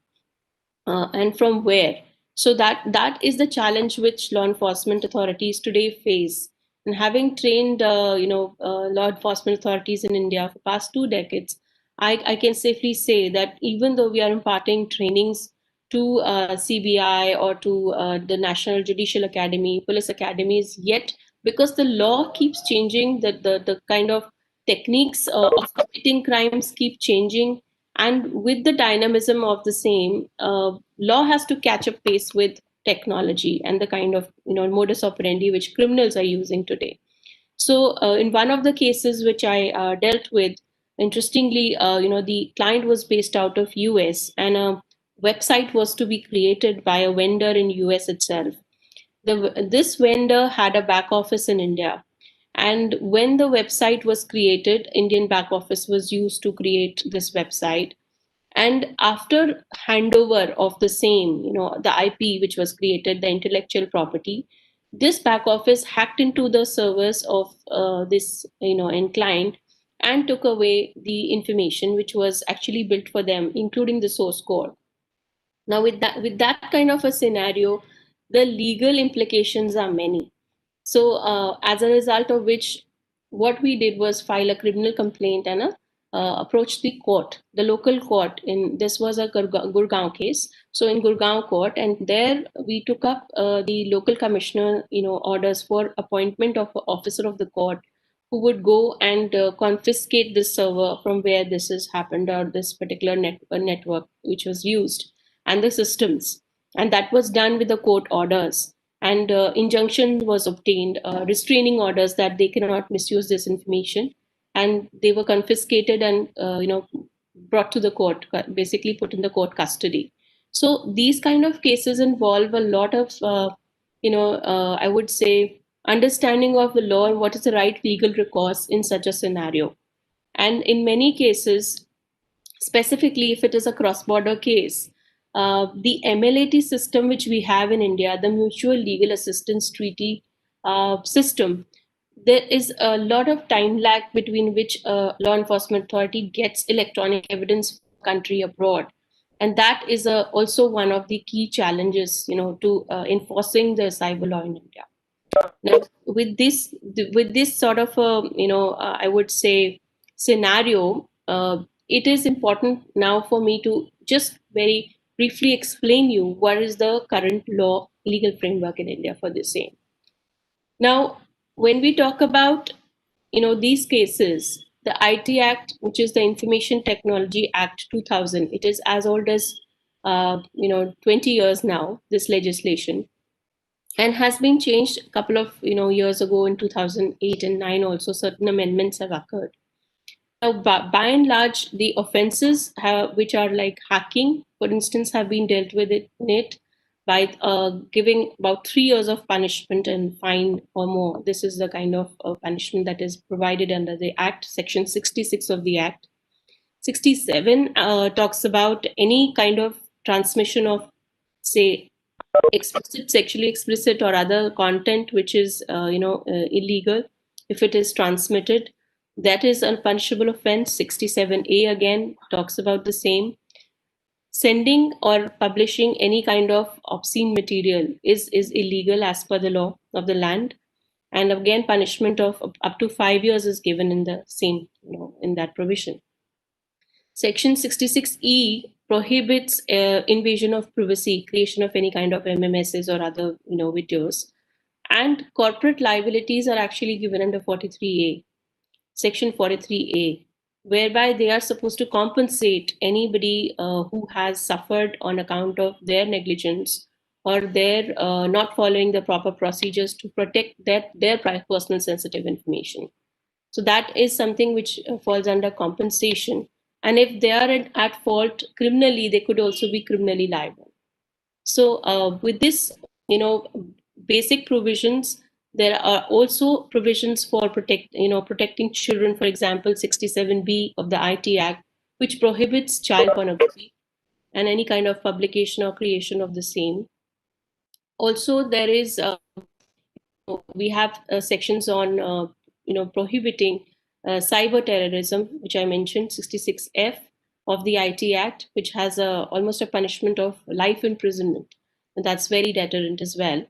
and from where. So that is the challenge which law enforcement authorities today face. And having trained, law enforcement authorities in India for past 2 decades, I can safely say that even though we are imparting trainings to CBI or to the National Judicial Academy, police academies, yet because the law keeps changing, the kind of techniques of committing crimes keep changing, and with the dynamism of the same, law has to catch up pace with technology and the kind of modus operandi which criminals are using today. So in one of the cases which I dealt with, interestingly, the client was based out of US, and a website was to be created by a vendor in US itself. This vendor had a back office in India, and when the website was created, Indian back office was used to create this website. And after handover of the same, the IP which was created, the intellectual property, this back office hacked into the servers of this end client and took away the information which was actually built for them, including the source code. Now with that kind of a scenario, the legal implications are many. So as a result of which, what we did was file a criminal complaint and approach the court, the local court. In this was a Gurgaon case. So in Gurgaon court, and there we took up the local commissioner, orders for appointment of an officer of the court who would go and confiscate this server from where this has happened, or this particular network which was used, and the systems. And that was done with the court orders. And injunction was obtained, restraining orders that they cannot misuse this information. And they were confiscated and brought to the court, basically put in the court custody. So these kind of cases involve a lot of, I would say, understanding of the law and what is the right legal recourse in such a scenario. And in many cases, specifically if it is a cross-border case, the MLAT system which we have in India, the Mutual Legal Assistance Treaty system, there is a lot of time lag between which a law enforcement authority gets electronic evidence from the country abroad. And that is also one of the key challenges, to enforcing the cyber law in India. Now, with this sort of I would say scenario, it is important now for me to just very briefly explain you what is the current law legal framework in India for the same. Now, when we talk about these cases, the IT Act, which is the Information Technology Act 2000, it is as old as 20 years now, this legislation, and has been changed a couple of years ago in 2008 and 9 also. Certain amendments have occurred. Now, by and large, the offenses which are like hacking, for instance, have been dealt with in it by giving about 3 years of punishment and fine or more. This is the kind of punishment that is provided under the Act, Section 66 of the Act. 67 talks about any kind of transmission of, say, sexually explicit or other content which is illegal. If it is transmitted, that is a punishable offense. 67A again talks about the same. Sending or publishing any kind of obscene material is illegal as per the law of the land, and again punishment of up to 5 years is given in the same, in that provision. Section 66E prohibits invasion of privacy, creation of any kind of MMSs or other videos, and corporate liabilities are actually given under 43A, Section 43A, whereby they are supposed to compensate anybody who has suffered on account of their negligence or their not following the proper procedures to protect their personal sensitive information. So that is something which falls under compensation. And if they are at fault criminally, they could also be criminally liable. So with this, basic provisions, there are also provisions for protecting children. For example, 67B of the IT Act, which prohibits child pornography and any kind of publication or creation of the same. Also, there is we have sections on prohibiting cyber terrorism, which I mentioned, 66F of the IT Act, which has almost a punishment of life imprisonment, and that's very deterrent as well.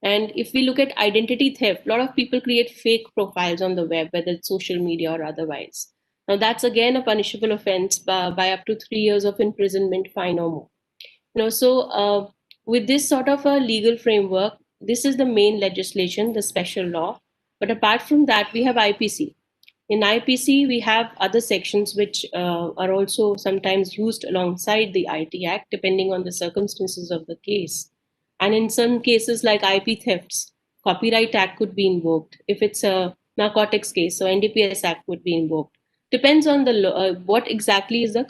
And if we look at identity theft, a lot of people create fake profiles on the web, whether it's social media or otherwise. Now, that's again a punishable offense by up to 3 years of imprisonment, fine or more. With this sort of a legal framework, this is the main legislation, the special law. But apart from that, we have IPC. In IPC, we have other sections which are also sometimes used alongside the IT Act, depending on the circumstances of the case. And in some cases like IP thefts, Copyright Act could be invoked. If it's a narcotics case, so NDPS Act would be invoked. Depends on the what exactly is the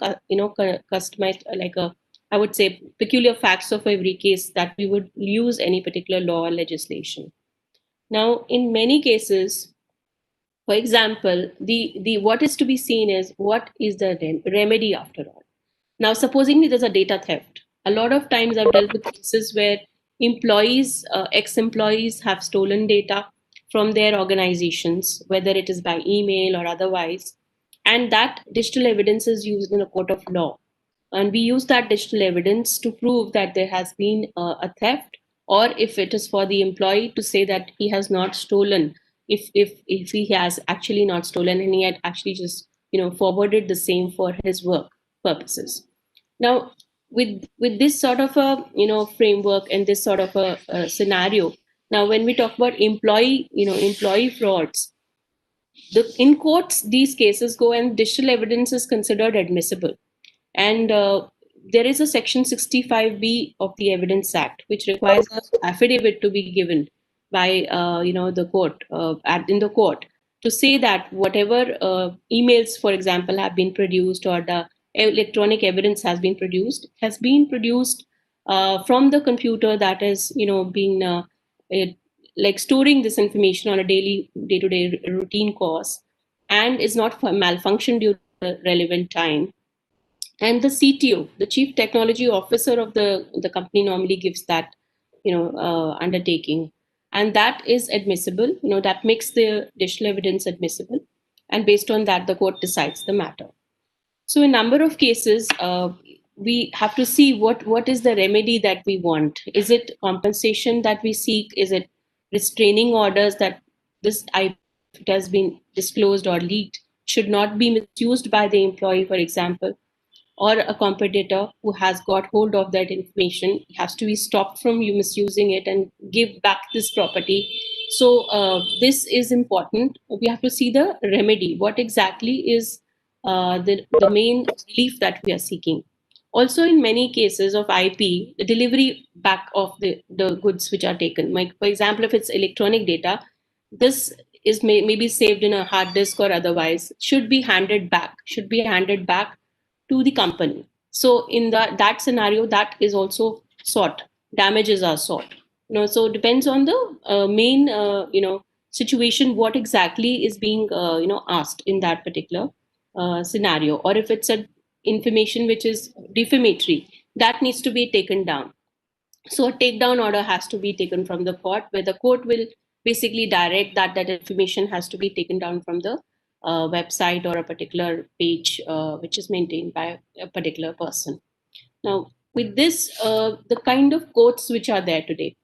customized, like a, I would say, peculiar facts of every case that we would use any particular law or legislation. Now, in many cases, for example, the what is to be seen is what is the remedy after all. Now, supposing there's a data theft, a lot of times I've dealt with cases where employees, ex-employees have stolen data from their organizations, whether it is by email or otherwise, and that digital evidence is used in a court of law. And we use that digital evidence to prove that there has been a theft, or if it is for the employee to say that he has not stolen, if he has actually not stolen and he had actually just forwarded the same for his work purposes. Now, with this sort of a framework and this sort of a scenario, now when we talk about employee frauds, in courts these cases go and digital evidence is considered admissible. And there is a section 65B of the Evidence Act, which requires an affidavit to be given by the court in the court to say that whatever emails, for example, have been produced, or the electronic evidence has been produced from the computer that is being like storing this information on a day-to-day routine course, and is not malfunctioned during the relevant time. And the CTO, the chief technology officer of the company, normally gives that undertaking, and that is admissible. That makes the digital evidence admissible, and based on that the court decides the matter. So in number of cases, we have to see what is the remedy that we want. Is it compensation that we seek? Is it restraining orders that this IP has been disclosed or leaked should not be misused by the employee, for example, or a competitor who has got hold of that information has to be stopped from you misusing it and give back this property. So this is important. We have to see the remedy. What exactly is the main relief that we are seeking? Also, in many cases of IP, the delivery back of the goods which are taken. Like, for example, if it's electronic data, this is maybe saved in a hard disk or otherwise, should be handed back to the company. So in that scenario, that is also sought. Damages are sought. So it depends on the main situation, what exactly is being asked in that particular scenario. Or if it's a information which is defamatory, that needs to be taken down. So a takedown order has to be taken from the court, where the court will basically direct that information has to be taken down from the website or a particular page which is maintained by a particular person. Now, with this, the kind of courts which are there today,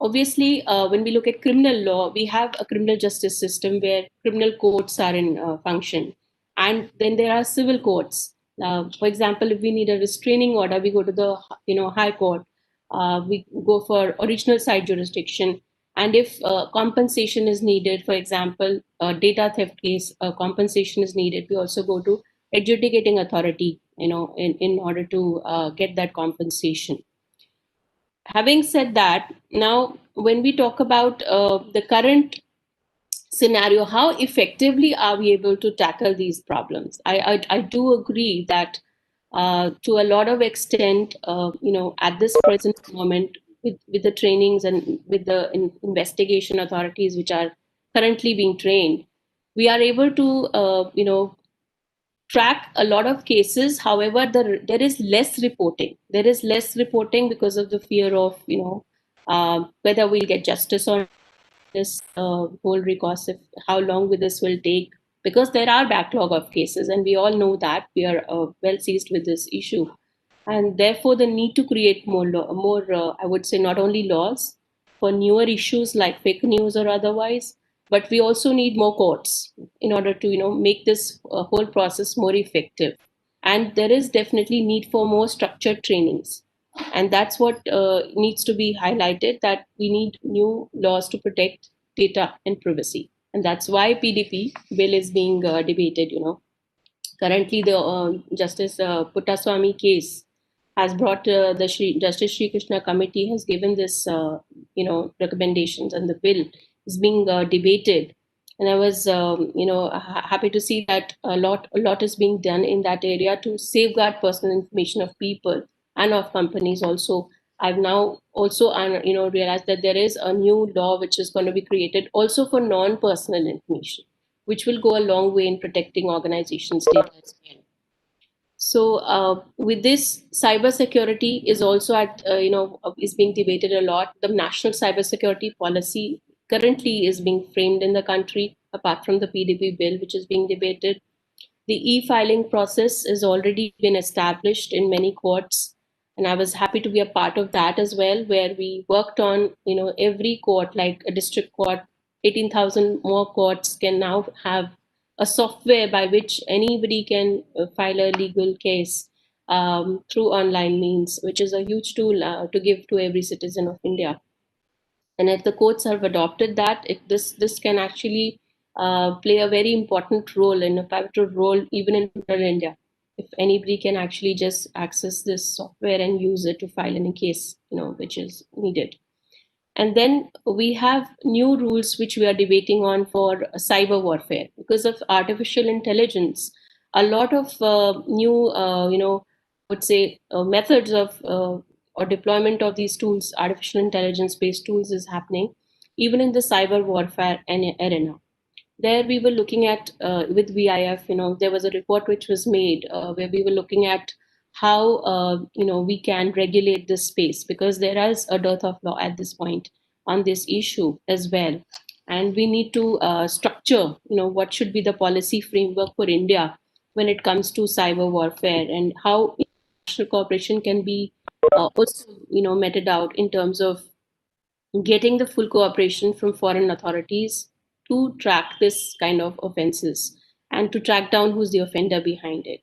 obviously, when we look at criminal law, we have a criminal justice system where criminal courts are in function, and then there are civil courts. For example, if we need a restraining order, we go to the high court. We go for original site jurisdiction. And if compensation is needed, for example, a data theft case, compensation is needed, we also go to adjudicating authority, in order to get that compensation. Having said that, now when we talk about the current scenario, how effectively are we able to tackle these problems? I do agree that to a lot of extent, at this present moment, with the trainings and with the investigation authorities which are currently being trained, we are able to track a lot of cases. However, there is less reporting. There is less reporting because of the fear of whether we'll get justice or this whole recourse, how long this will take, because there are backlog of cases, and we all know that we are well seized with this issue. And therefore, the need to create more, I would say, not only laws, for newer issues like fake news or otherwise, but we also need more courts in order to make this whole process more effective. And there is definitely need for more structured trainings, and that's what needs to be highlighted, that we need new laws to protect data and privacy. And that's why PDP bill is being debated. Currently, the Justice Puttaswamy case has brought the Justice Sri Krishna committee has given this recommendations, and the bill is being debated. And I was happy to see that a lot is being done in that area to safeguard personal information of people and of companies also. I've now also realized that there is a new law which is going to be created also for non-personal information, which will go a long way in protecting organizations' data as well. So with this, cybersecurity is also is being debated a lot. The national cybersecurity policy currently is being framed in the country, apart from the PDP bill, which is being debated. The e-filing process has already been established in many courts, and I was happy to be a part of that as well, where we worked on every court, like a district court, 18,000 more courts can now have a software by which anybody can file a legal case through online means, which is a huge tool to give to every citizen of India. And if the courts have adopted that, this can actually play a very important role, and a pivotal role even in rural India. If anybody can actually just access this software and use it to file any case, which is needed. And then we have new rules which we are debating on for cyber warfare. Because of artificial intelligence, a lot of new, methods of or deployment of these tools, artificial intelligence-based tools, is happening even in the cyber warfare arena. There we were looking at, with VIF, there was a report which was made where we were looking at how, we can regulate this space, because there is a dearth of law at this point on this issue as well. And we need to structure, what should be the policy framework for India when it comes to cyber warfare, and how international cooperation can be also, meted out in terms of getting the full cooperation from foreign authorities to track this kind of offenses and to track down who's the offender behind it.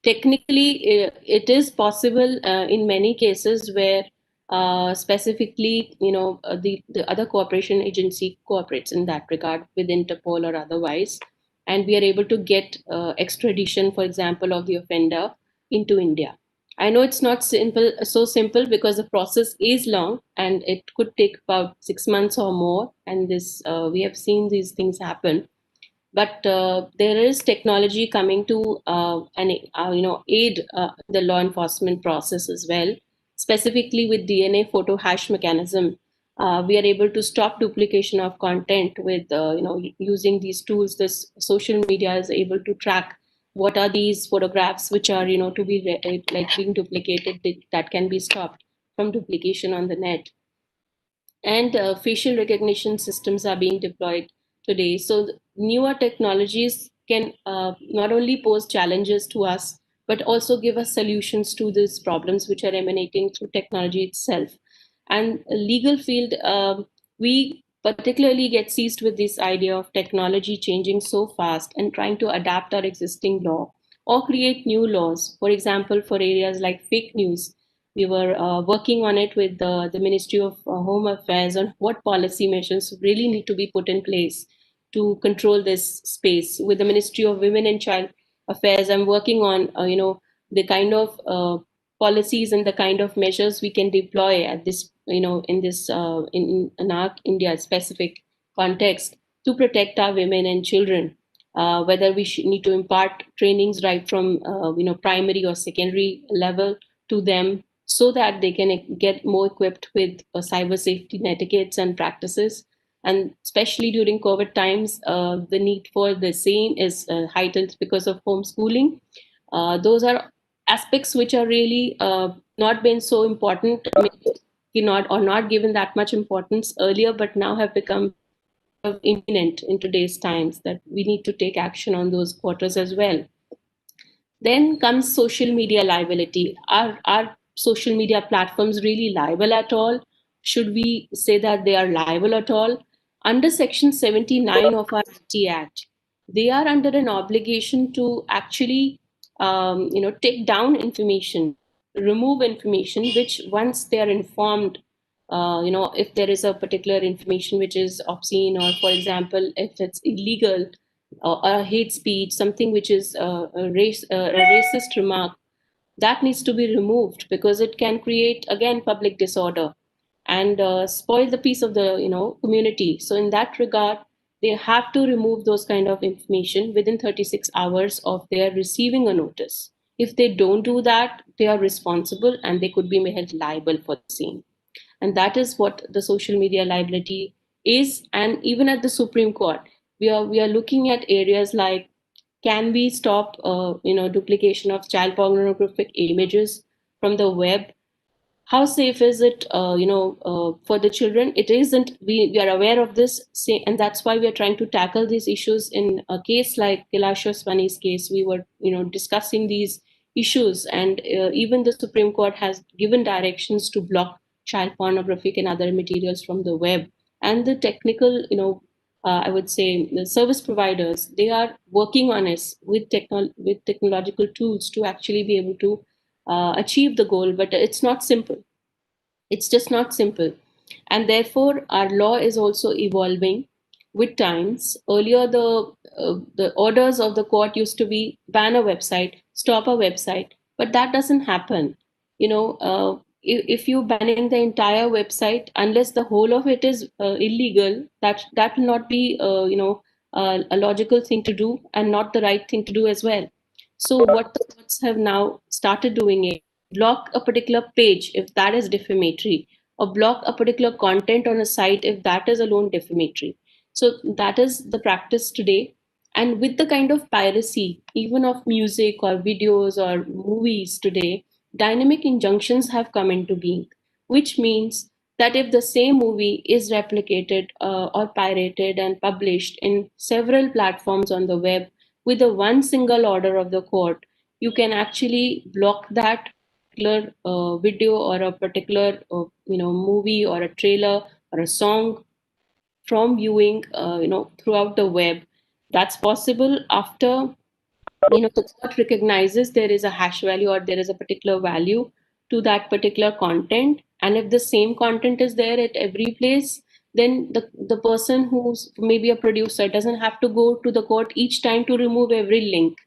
Technically, it is possible in many cases where specifically, the other cooperation agency cooperates in that regard with Interpol or otherwise, and we are able to get extradition, for example, of the offender into India. I know it's not so simple because the process is long and it could take about 6 months or more. And this we have seen these things happen. But there is technology coming to aid the law enforcement process as well. Specifically with DNA photo hash mechanism, we are able to stop duplication of content with using these tools. This social media is able to track what are these photographs which are to be being duplicated, that can be stopped from duplication on the net. And facial recognition systems are being deployed today. So newer technologies can not only pose challenges to us, but also give us solutions to these problems which are emanating through technology itself. And legal field, we particularly get seized with this idea of technology changing so fast and trying to adapt our existing law or create new laws. For example, for areas like fake news, we were working on it with the Ministry of Home Affairs on what policy measures really need to be put in place to control this space. With the Ministry of Women and Child Affairs, I'm working on the kind of policies and the kind of measures we can deploy at this in this in our India specific context to protect our women and children. Whether we need to impart trainings right from primary or secondary level to them, so that they can get more equipped with cyber safety etiquettes and practices. And especially during COVID times, the need for the same is heightened because of homeschooling. Those are aspects which are really not been so important, not given that much importance earlier, but now have become imminent in today's times, that we need to take action on those quarters as well. Then comes social media liability. Are social media platforms really liable at all should we say that they are liable at all? Under Section 79 of our IT Act, they are under an obligation to actually, take down information, remove information, which once they are informed, if there is a particular information which is obscene, or for example, if it's illegal, or a hate speech, something which is a racist remark, that needs to be removed because it can create again public disorder and spoil the peace of the community. So in that regard, they have to remove those kind of information within 36 hours of their receiving a notice. If they don't do that, they are responsible and they could be held liable for the same. And that is what the social media liability is. And even at the Supreme Court, we are looking at areas like, can we stop duplication of child pornographic images from the web? How safe is it for the children? It isn't. We are aware of this, and that's why we are trying to tackle these issues. In a case like Kilasha Swani's case, we were discussing these issues, and even the Supreme Court has given directions to block child pornographic and other materials from the web. And the technical I would say the service providers, they are working on it with technological tools to actually be able to achieve the goal, but it's not simple. It's just not simple. And therefore, our law is also evolving with times. Earlier, the orders of the court used to be ban a website, stop a website, but that doesn't happen. If you banning the entire website, unless the whole of it is illegal, that will not be a logical thing to do and not the right thing to do as well. So what the courts have now started doing is block a particular page if that is defamatory, or block a particular content on a site if that is alone defamatory. So that is the practice today. And with the kind of piracy, even of music or videos or movies today, dynamic injunctions have come into being, which means that if the same movie is replicated or pirated and published in several platforms on the web with a one single order of the court, you can actually block that particular video or a particular movie or a trailer or a song from viewing throughout the web. That's possible after the court recognizes there is a hash value or there is a particular value to that particular content, and if the same content is there at every place, then the person who's maybe a producer doesn't have to go to the court each time to remove every link,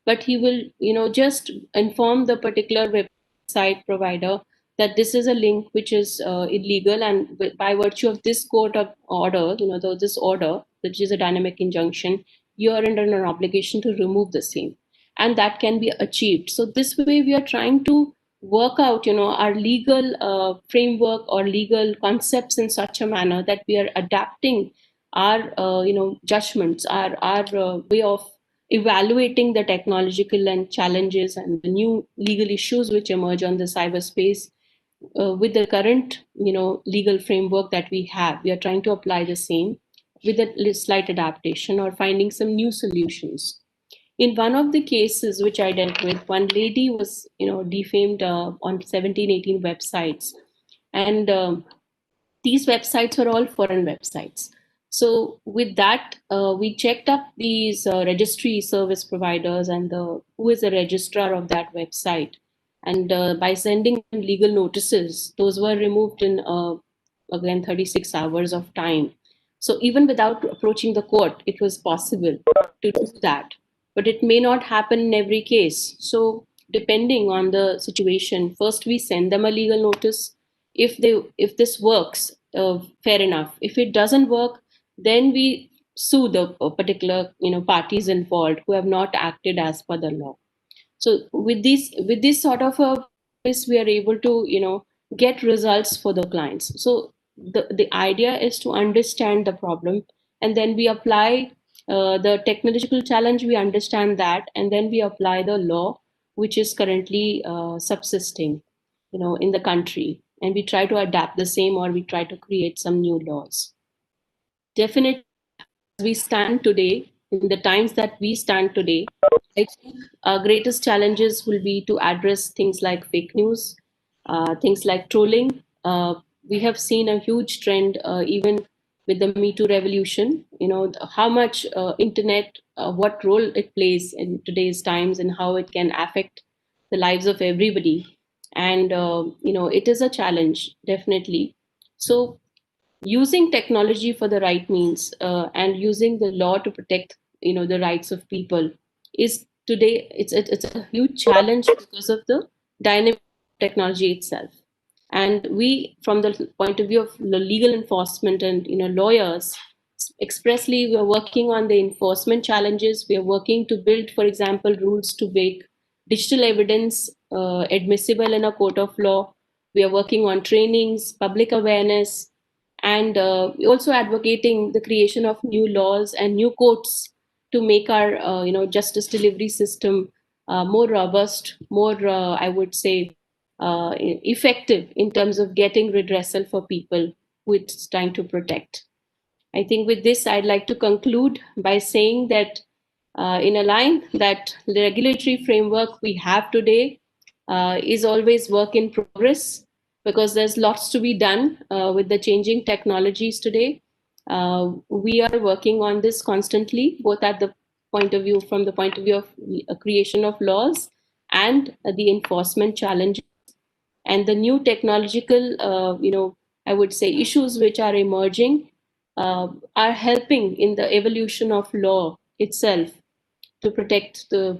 but he will just inform the particular website provider that this is a link which is illegal, and by virtue of this court of order, this order, which is a dynamic injunction, you are under an obligation to remove the same, and that can be achieved. So this way we are trying to work out our legal framework or legal concepts in such a manner that we are adapting our judgments, our way of evaluating the technological and challenges and the new legal issues which emerge on the cyberspace with the current legal framework that we have. We are trying to apply the same with a slight adaptation or finding some new solutions. In one of the cases which I dealt with, one lady was defamed on 17, 18 websites, and these websites were all foreign websites. So with that, we checked up these registry service providers and who is the registrar of that website. And by sending them legal notices, those were removed in, again, 36 hours of time. So even without approaching the court, it was possible to do that. But it may not happen in every case. So depending on the situation, first we send them a legal notice. If this works, fair enough. If it doesn't work, then we sue the particular parties involved who have not acted as per the law. So with this sort of a practice, we are able to get results for the clients. So the idea is to understand the problem, and then we apply the technological challenge. We understand that, and then we apply the law which is currently subsisting in the country, and we try to adapt the same, or we try to create some new laws. Definitely, as we stand today, in the times that we stand today, I think our greatest challenges will be to address things like fake news, things like trolling, we have seen a huge trend even with the Me Too revolution. How much internet, what role it plays in today's times, and how it can affect the lives of everybody. And it is a challenge, definitely. So using technology for the right means, and using the law to protect the rights of people is today, it's a huge challenge because of the dynamic technology itself. And we, from the point of view of the legal enforcement and lawyers, expressly we are working on the enforcement challenges. We are working to build, for example, rules to make digital evidence admissible in a court of law. We are working on trainings, public awareness, and also advocating the creation of new laws and new courts to make our justice delivery system more robust, more I would say effective in terms of getting redressal for people who it's trying to protect. I think with this, I'd like to conclude by saying that in a line that the regulatory framework we have today is always work in progress, because there's lots to be done with the changing technologies today. We are working on this constantly, both at the from the point of view of creation of laws and the enforcement challenges, and the new technological, I would say, issues which are emerging are helping in the evolution of law itself to protect the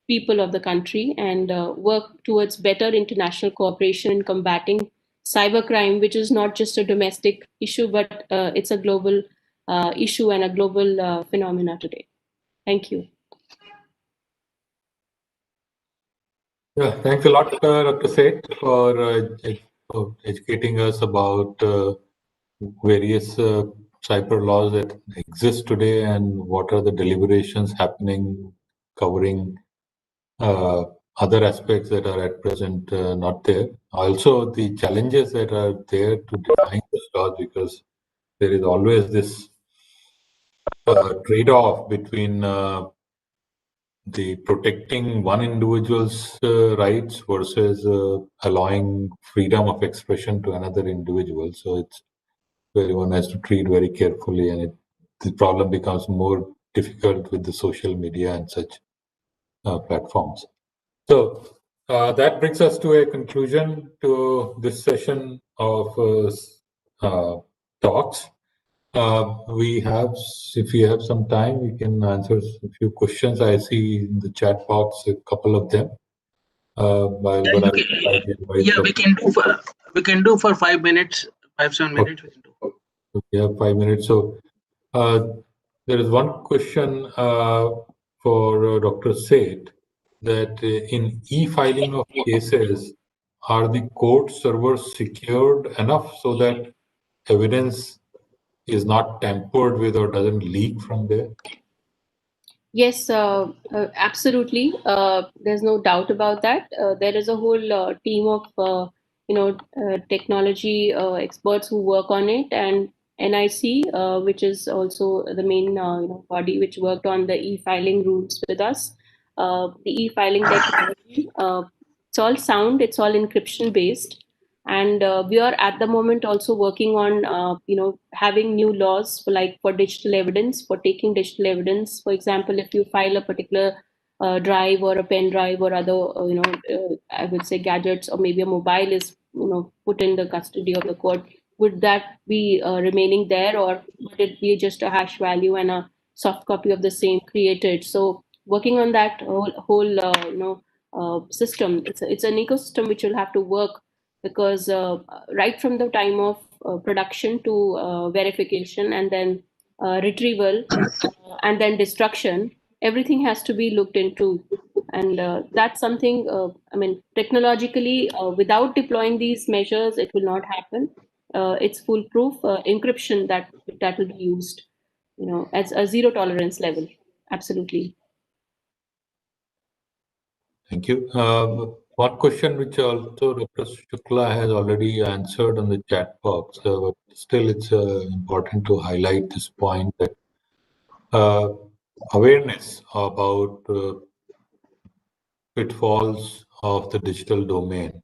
people of the country, and work towards better international cooperation in combating cybercrime, which is not just a domestic issue, but it's a global issue and a global phenomena today. Thank you. Yeah, thanks a lot, Dr. Seth, for educating us about various cyber laws that exist today and what are the deliberations happening, covering other aspects that are at present not there. Also, the challenges that are there to define this law, because there is always this trade-off between the protecting one individual's rights versus allowing freedom of expression to another individual. So it's where one has to treat very carefully, and the problem becomes more difficult with the social media and such platforms. So that brings us to a conclusion to this session of talks. If we have some time, we can answer a few questions. I see in the chat box a couple of them. We can do for 5 minutes, 5-7 minutes. We can do. We have 5 minutes. So there is one question for Dr. Seth, that in e-filing of cases, are the court servers secured enough so that evidence is not tampered with or doesn't leak from there? Yes, absolutely. There's no doubt about that. There is a whole team of technology experts who work on it, and NIC, which is also the main body which worked on the e-filing rules with us. The e-filing technology, it's all sound, it's all encryption based, and we are at the moment also working on having new laws for digital evidence, for taking digital evidence. For example, if you file a particular drive or a pen drive or other I would say gadgets, or maybe a mobile is put in the custody of the court, would that be remaining there, or would it be just a hash value and a soft copy of the same created? So working on that whole system, it's an ecosystem which will have to work, because right from the time of production to verification, and then retrieval, and then destruction, everything has to be looked into. And that's something, technologically, without deploying these measures, it will not happen. It's foolproof encryption that will be used, as a zero tolerance level. Absolutely. Thank you. One question which also Dr. Shukla has already answered on the chat box, but still it's important to highlight this point, that awareness about pitfalls of the digital domain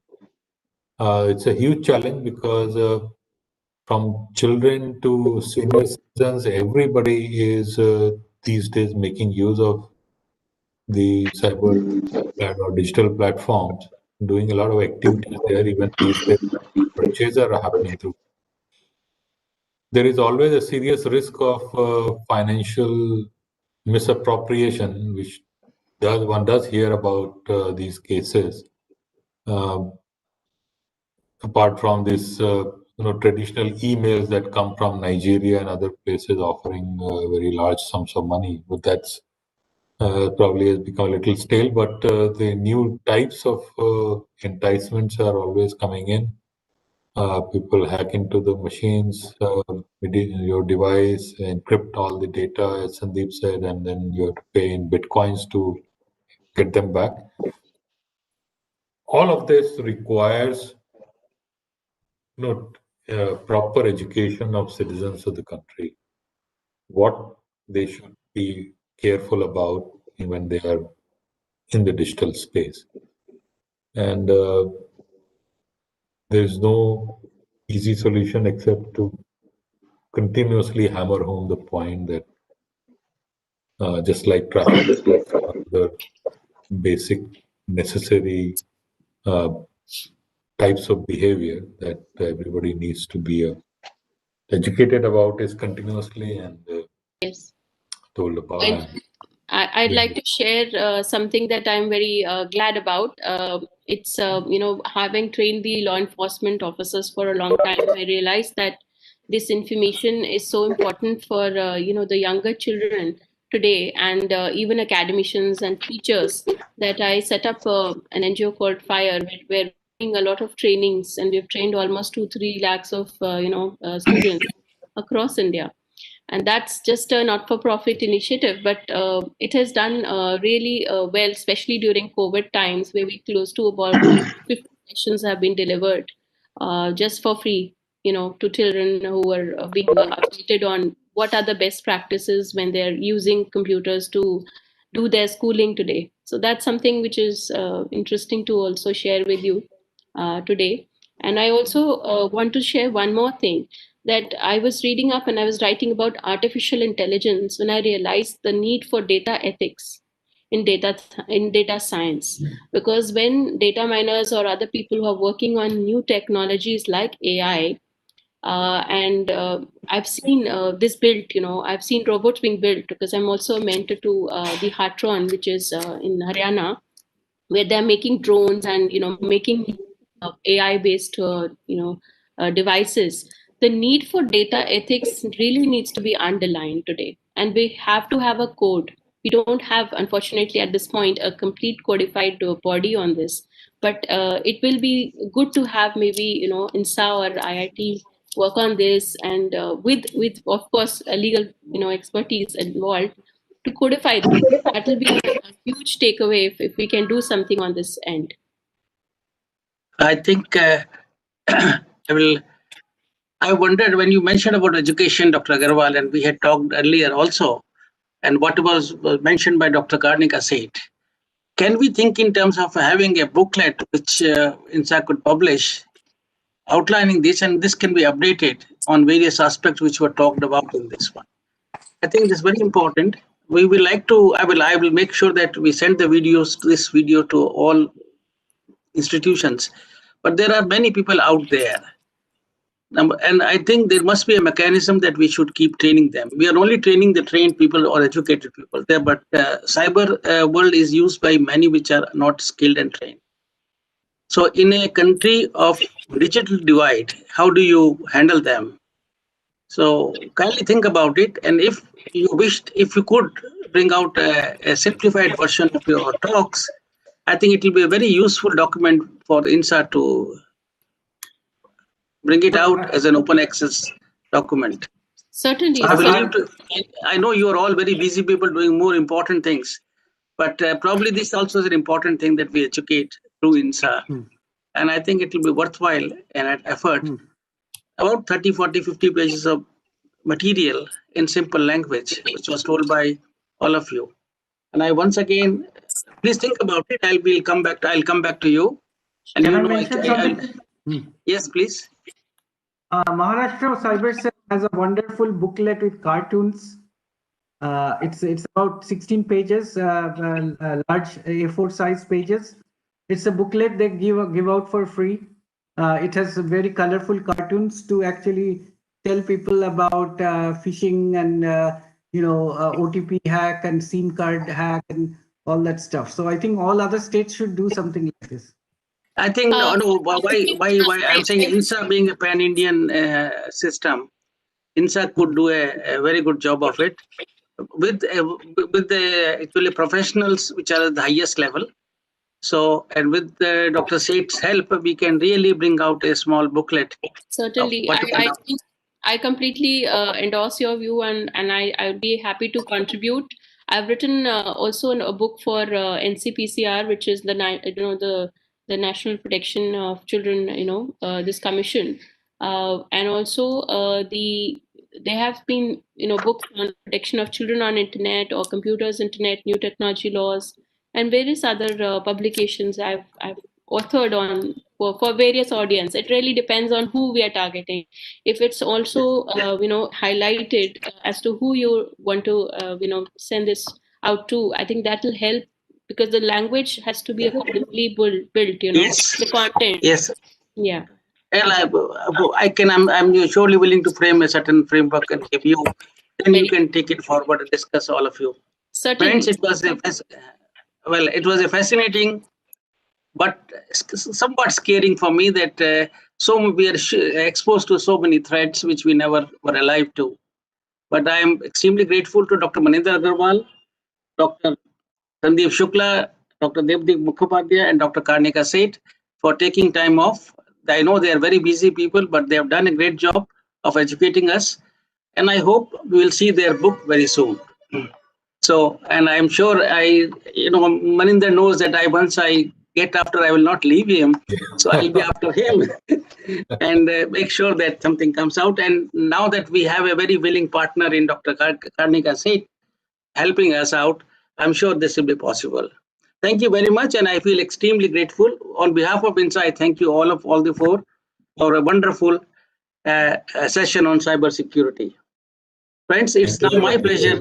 It's a huge challenge because from children to senior citizens, everybody is these days making use of the cyber or digital platforms, doing a lot of activities there. Even these days, purchases are happening through. There is always a serious risk of financial misappropriation, which one does hear about these cases. Apart from this, traditional emails that come from Nigeria and other places offering very large sums of money, but that's probably has become a little stale. But the new types of enticements are always coming in. People hack into the machines, your device, encrypt all the data, as Sandeep said, and then you have to pay in bitcoins to get them back. All of this requires proper education of citizens of the country, what they should be careful about when they are in the digital space. And there's no easy solution except to continuously hammer home the point that just like traffic, the basic necessary types of behavior that everybody needs to be educated about is continuously and Yes. told about. I'd like to share something that I'm very glad about. It's, having trained the law enforcement officers for a long time, I realized that this information is so important for, the younger children today, and even academicians and teachers, that I set up an NGO called FIRE, where we're doing a lot of trainings, and we've trained almost 2-3 lakhs of, students across India. And that's just a not-for-profit initiative, but it has done really well, especially during COVID times, where we close to about 50 sessions have been delivered just for free, to children who are being updated on what are the best practices when they're using computers to do their schooling today. So that's something which is interesting to also share with you today. And I also want to share one more thing, that I was reading up and I was writing about artificial intelligence when I realized the need for data ethics in data science. Because when data miners or other people who are working on new technologies like AI, and I've seen this built, I've seen robots being built, because I'm also a mentor to the Hatron, which is in Haryana, where they're making drones and making AI based devices. The need for data ethics really needs to be underlined today, and we have to have a code. We don't have, unfortunately, at this point, a complete codified body on this, but it will be good to have maybe INSA or IIT work on this, and with of course a legal expertise involved to codify this. That will be a huge takeaway if we can do something on this end. I think I wondered when you mentioned about education, Dr. Agarwal, and we had talked earlier also, and what was mentioned by Dr. Karnika said. Can we think in terms of having a booklet which INSA could publish outlining this, and this can be updated on various aspects which were talked about in this one? I think this is very important. We will like to, I will make sure that we send this video to all institutions, but there are many people out there. And I think there must be a mechanism that we should keep training them. We are only training the trained people or educated people there, but cyber world is used by many which are not skilled and trained. So in a country of digital divide, how do you handle them? So kindly think about it, and if you could bring out a simplified version of your talks, I think it will be a very useful document for INSA to bring it out as an open access document. Certainly. So I know you are all very busy people doing more important things, but probably this also is an important thing that we educate through INSA. And I think it will be worthwhile and an effort. About 30, 40, 50 pages of material in simple language, which was told by all of you. And I once again, please think about it. I'll come back to you. And Can I mention something? Yes, please. Maharashtra Cyber Cell has a wonderful booklet with cartoons. It's about 16 pages, large A4 size pages. It's a booklet they give out for free. It has very colorful cartoons to actually tell people about phishing and OTP hack and SIM card hack and all that stuff. So I think all other states should do something like this. I think no. Why I'm saying INSA being a pan-Indian system, INSA could do a very good job of it with the actually professionals which are at the highest level. So, and with Dr. Seth's help, we can really bring out a small booklet. Certainly, I completely endorse your view, and I would be happy to contribute. I've written also a book for NCPCR, which is the National Protection of Children, this commission, and also there have been books on protection of children on internet or computers, internet, new technology laws, and various other publications I've authored on for various audience. It really depends on who we are targeting. If it's also highlighted as to who you want to send this out to, I think that will help, because the language has to be accordingly built. Yes. The content. Yes. Yeah. Well, I'm surely willing to frame a certain framework and give you. Then you can take it forward and discuss, all of you. Certainly. Friends, it was a fascinating, but somewhat scaring for me that we are exposed to so many threats which we never were alive to. But I am extremely grateful to Dr. Manindra Agarwal, Dr. Sandeep Shukla, Dr. Devdik Mukhopadhyay, and Dr. Karnika Seth for taking time off. I know they are very busy people, but they have done a great job of educating us. And I hope we will see their book very soon. So, and I'm sure Maninder knows that once I get after, I will not leave him. So I'll be after him and make sure that something comes out. And now that we have a very willing partner in Dr. Karnika Seth helping us out, I'm sure this will be possible. Thank you very much. And I feel extremely grateful. On behalf of INSA, I thank you all the four for a wonderful session on cybersecurity. Friends, it's now my pleasure.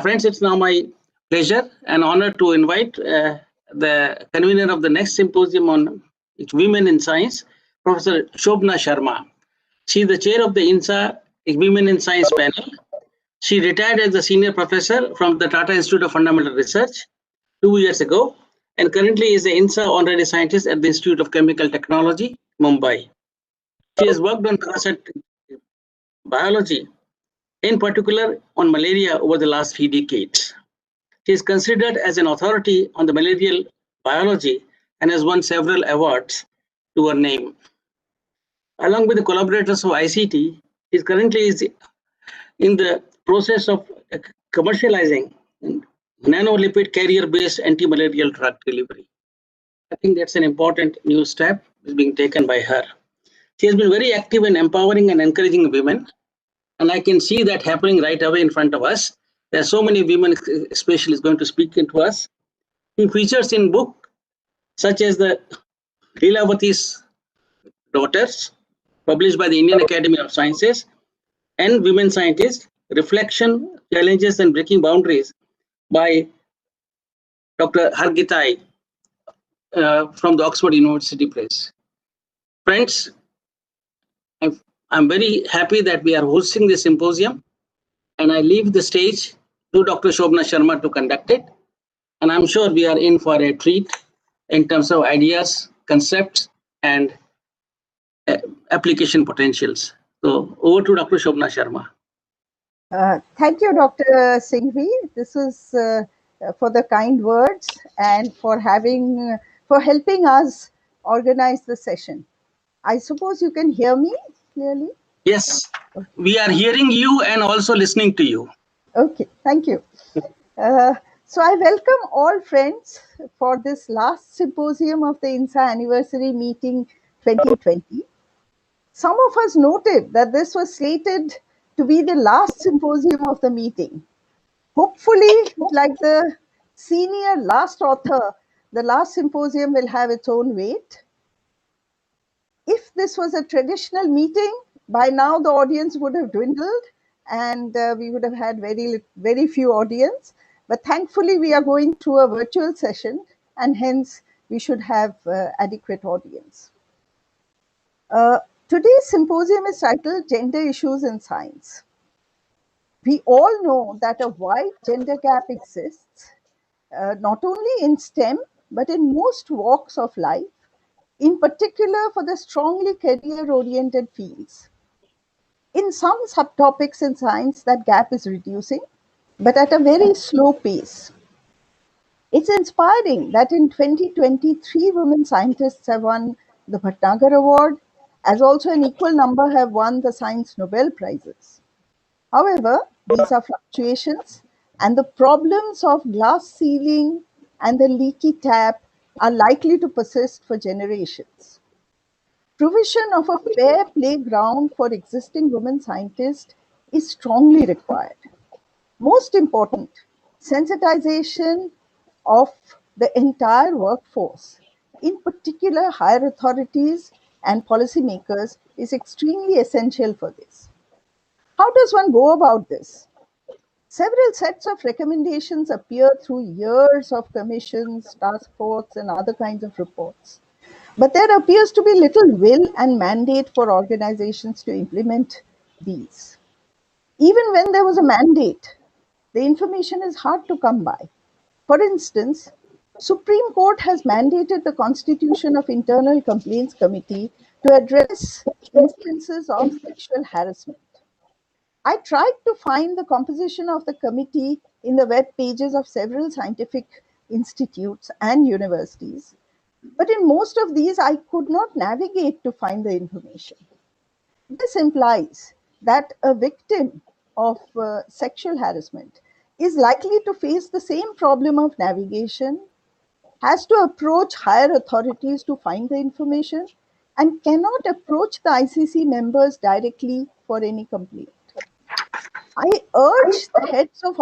Friends, it's now my pleasure and honor to invite the convener of the next symposium on women in science, Professor Shobna Sharma. She is the chair of the INSA Women in Science panel. She retired as a senior professor from the Tata Institute of Fundamental Research 2 years ago, and currently is the INSA honorary scientist at the Institute of Chemical Technology, Mumbai. She has worked on parasite biology, in particular on malaria, over the last 3 decades. She is considered as an authority on the malarial biology and has won several awards to her name. Along with the collaborators of ICT, she is currently in the process of commercializing nanolipid carrier-based anti-malarial drug delivery. I think that's an important new step is being taken by her. She has been very active in empowering and encouraging women, and I can see that happening right away in front of us. There are so many women, especially, going to speak into us. She features in books such as the Leelavati's Daughters, published by the Indian Academy of Sciences, and Women Scientists, Reflection, Challenges and Breaking Boundaries by Dr. Hargitai from the Oxford University Press. Friends, I'm very happy that we are hosting this symposium, and I leave the stage to Dr. Shobna Sharma to conduct it. And I'm sure we are in for a treat in terms of ideas, concepts, and application potentials. So over to Dr. Shobna Sharma. Thank you, Dr. Singhvi. This was for the kind words and for helping us organize the session. I suppose you can hear me clearly? Yes, we are hearing you and also listening to you. Okay, thank you. So I welcome all friends for this last symposium of the INSA anniversary meeting 2020. Some of us noted that this was slated to be the last symposium of the meeting. Hopefully, like the senior last author, the last symposium will have its own weight. If this was a traditional meeting, by now the audience would have dwindled and we would have had very few audience. But thankfully, we are going through a virtual session and hence we should have adequate audience. Today's symposium is titled Gender Issues in Science. We all know that a wide gender gap exists, not only in STEM, but in most walks of life, in particular for the strongly career-oriented fields. In some subtopics in science, that gap is reducing, but at a very slow pace. It's inspiring that in 2023, women scientists have won the Bhatnagar Award, as also an equal number have won the Science Nobel Prizes. However, these are fluctuations, and the problems of glass ceiling and the leaky tap are likely to persist for generations. Provision of a fair playground for existing women scientists is strongly required. Most important, sensitization of the entire workforce, in particular higher authorities and policymakers, is extremely essential for this. How does one go about this? Several sets of recommendations appear through years of commissions, task forces, and other kinds of reports. But there appears to be little will and mandate for organizations to implement these. Even when there was a mandate, the information is hard to come by. For instance, Supreme Court has mandated the constitution of Internal Complaints Committee to address instances of sexual harassment. I tried to find the composition of the committee in the web pages of several scientific institutes and universities, but in most of these I could not navigate to find the information. This implies that a victim of sexual harassment is likely to face the same problem of navigation, has to approach higher authorities to find the information, and cannot approach the ICC members directly for any complaint. I urge the heads of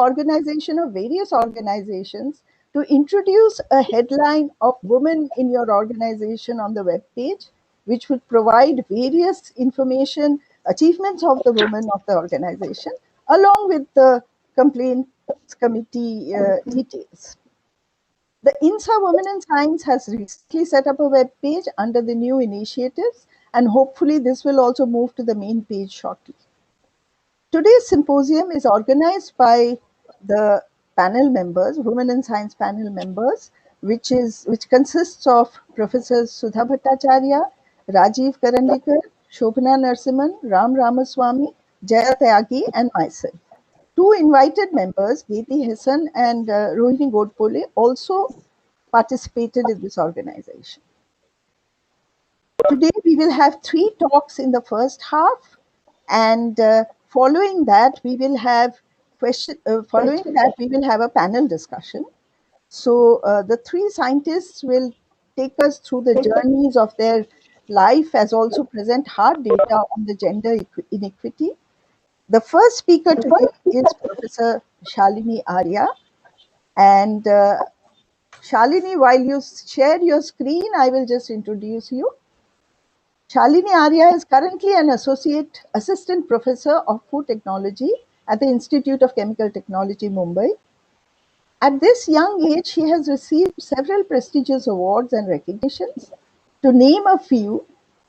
various organizations to introduce a headline of women in your organization on the web page, which would provide various information, achievements of the women of the organization, along with the complaints committee details. The INSA Women in Science has recently set up a web page under the new initiatives, and hopefully this will also move to the main page shortly. Today's symposium is organized by the panel members, Women in Science panel members, which consists of Professors Sudha Bhattacharya, Rajiv Karandikar, Shobhana Narasimhan, Ram Ramaswamy, Jaya Tyagi, and myself. Two invited members, Geti Hassan and Rohini Godpole, also participated in this organization. Today we will have 3 talks in the first half, and following that we will have a panel discussion. So the 3 scientists will take us through the journeys of their life, as also present hard data on the gender inequity. The first speaker today is Professor Shalini Arya, and Shalini, while you share your screen, I will just introduce you. Shalini Arya is currently an assistant professor of food technology at the Institute of Chemical Technology, Mumbai. At this young age, she has received several prestigious awards and recognitions. To name a few,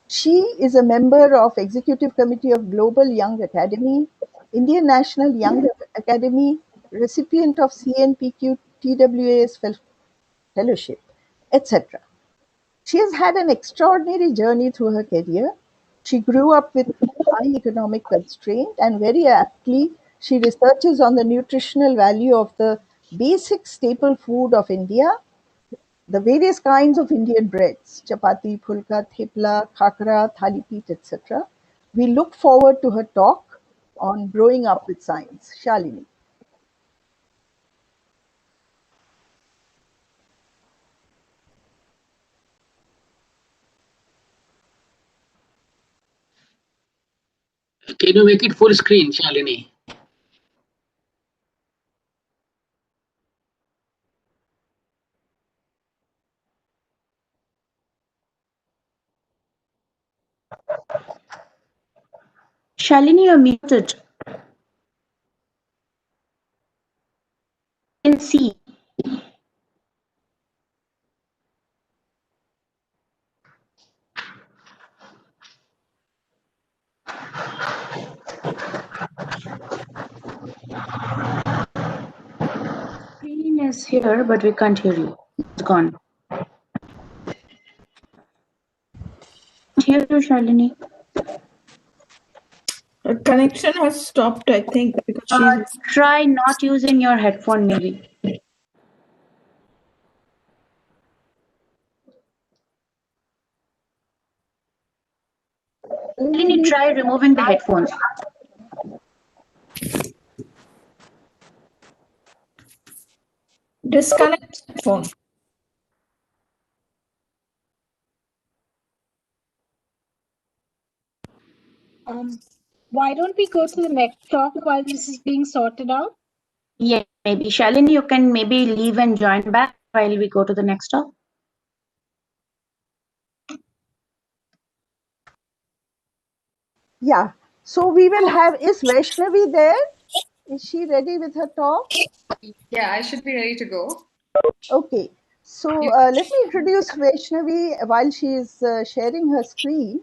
she is a member of Executive Committee of Global Young Academy, Indian National Young Academy, recipient of CNPQ TWAS Fellowship, etc. She has had an extraordinary journey through her career. She grew up with high economic constraint, and very aptly, she researches on the nutritional value of the basic staple food of India, the various kinds of Indian breads, chapati, pulka, thepla, khakra, thalipeet, etc. We look forward to her talk on growing up with science. Shalini. Can you make it full screen, Shalini? Shalini, you're muted. Can see. Screen is here, but we can't hear you. It's gone. Hear you, Shalini. Her connection has stopped, I think, because she's. Try not using your headphone, maybe. Shalini, try removing the headphones. Disconnect phone. Why don't we go to the next talk while this is being sorted out? Yeah, maybe. Shalini, you can maybe leave and join back while we go to the next talk. Yeah. So we will have, is Vaishnavi there? Is she ready with her talk? Yeah, I should be ready to go. Okay. So let me introduce Vaishnavi while she is sharing her screen.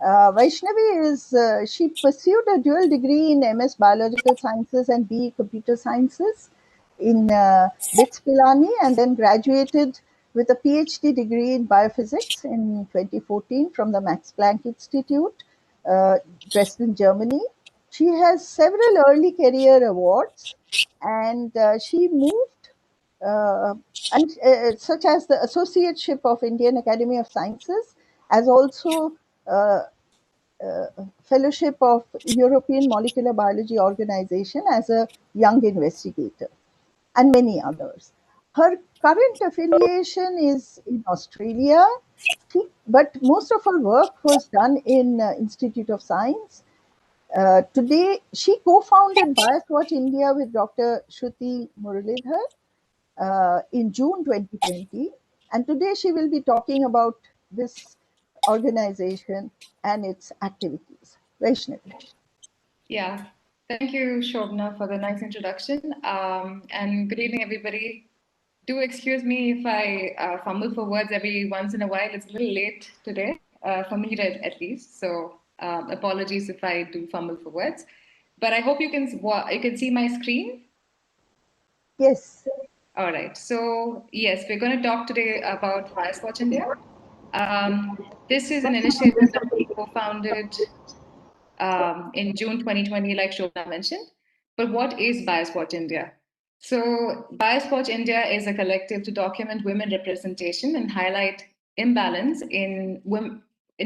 Vaishnavi is, she pursued a dual degree in MS Biological Sciences and BE Computer Sciences in BITS Pilani, and then graduated with a PhD degree in Biophysics in 2014 from the Max Planck Institute, Dresden, Germany. She has several early career awards, and she moved such as the Associateship of Indian Academy of Sciences, as also Fellowship of European Molecular Biology Organization as a young investigator, and many others. Her current affiliation is in Australia, but most of her work was done in Institute of Science. Today, she co-founded BiasWatch India with Dr. Shruti Muralidhar in June 2020. And today she will be talking about this organization and its activities. Vaishnavi. Yeah, thank you, Shobna, for the nice introduction. And good evening, everybody. Do excuse me if I fumble for words every once in a while. It's a little late today, for me at least. So apologies if I do fumble for words. But I hope you can see my screen. Yes. All right. So yes, we're going to talk today about BiasWatch India. This is an initiative that we co-founded in June 2020, like Shobna mentioned. But what is BiasWatch India? So BiasWatch India is a collective to document women representation and highlight imbalance in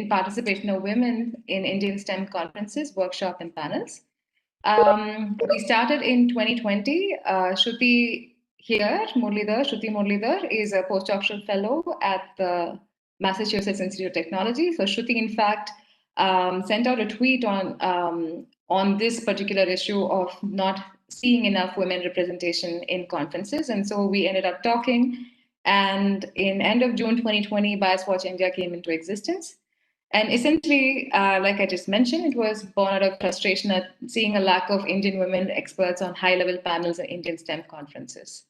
participation of women in Indian STEM conferences, workshops, and panels. We started in 2020. Shruti Muralidhar is a postdoctoral fellow at the Massachusetts Institute of Technology. So Shruti, in fact, sent out a tweet on this particular issue of not seeing enough women representation in conferences. And so we ended up talking. And in end of June 2020, BiasWatch India came into existence. And essentially, like I just mentioned, it was born out of frustration at seeing a lack of Indian women experts on high-level panels at Indian STEM conferences.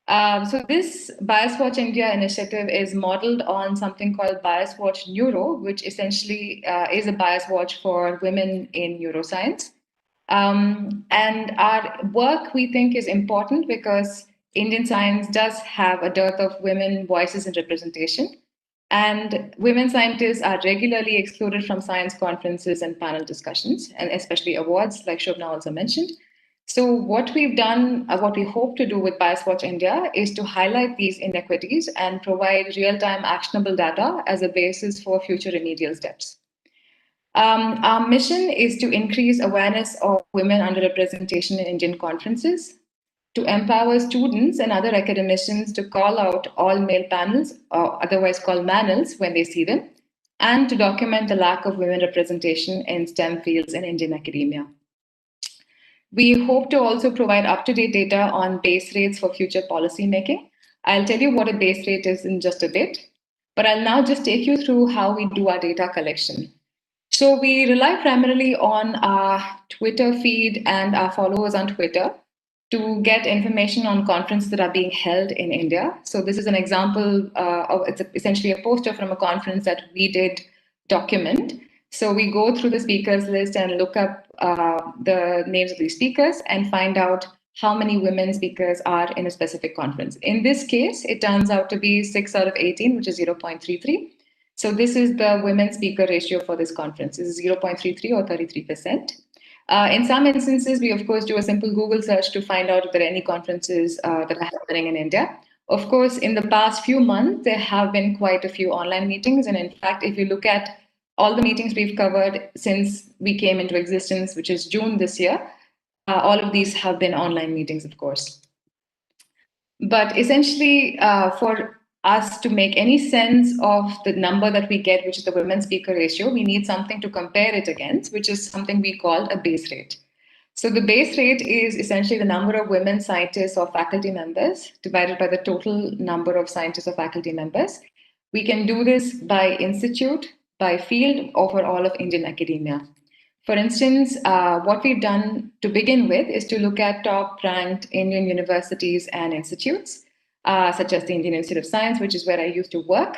So this BiasWatch India initiative is modeled on something called BiasWatch Neuro, which essentially is a bias watch for women in neuroscience. And our work, we think, is important because Indian science does have a dearth of women voices and representation. And women scientists are regularly excluded from science conferences and panel discussions, and especially awards, like Shobna also mentioned. So what we've done, what we hope to do with BiasWatch India is to highlight these inequities and provide real-time actionable data as a basis for future remedial steps. Our mission is to increase awareness of women underrepresentation in Indian conferences, to empower students and other academicians to call out all male panels, or otherwise called manels, when they see them, and to document the lack of women representation in STEM fields in Indian academia. We hope to also provide up-to-date data on base rates for future policy making. I'll tell you what a base rate is in just a bit, but I'll now just take you through how we do our data collection. So we rely primarily on our Twitter feed and our followers on Twitter to get information on conferences that are being held in India. So this is an example it's essentially a poster from a conference that we did document. So we go through the speakers list and look up the names of these speakers and find out how many women speakers are in a specific conference. In this case, it turns out to be 6 out of 18, which is 0.33. So this is the women speaker ratio for this conference. This is 0.33 or 33%. In some instances, we of course do a simple Google search to find out if there are any conferences that are happening in India. Of course, in the past few months, there have been quite a few online meetings. And in fact, if you look at all the meetings we've covered since we came into existence, which is June this year, all of these have been online meetings, of course. But essentially, for us to make any sense of the number that we get, which is the women speaker ratio, we need something to compare it against, which is something we call a base rate. So the base rate is essentially the number of women scientists or faculty members divided by the total number of scientists or faculty members. We can do this by institute, by field, or for all of Indian academia. For instance, what we've done to begin with is to look at top-ranked Indian universities and institutes, such as the Indian Institute of Science, which is where I used to work.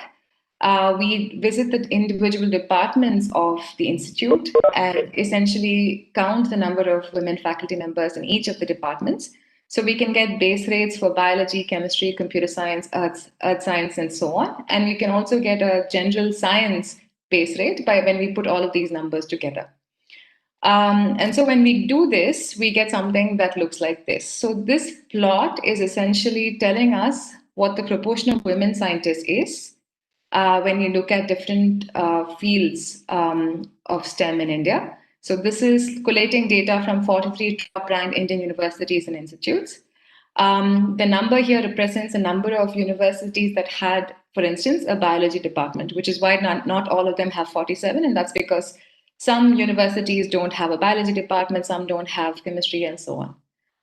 We visit the individual departments of the institute and essentially count the number of women faculty members in each of the departments. So we can get base rates for biology, chemistry, computer science, earth science, and so on. And we can also get a general science base rate by when we put all of these numbers together. And so when we do this, we get something that looks like this. So this plot is essentially telling us what the proportion of women scientists is when you look at different fields of STEM in India. So this is collating data from 43 top-ranked Indian universities and institutes. The number here represents a number of universities that had, for instance, a biology department, which is why not all of them have 47, and that's because some universities don't have a biology department, some don't have chemistry, and so on.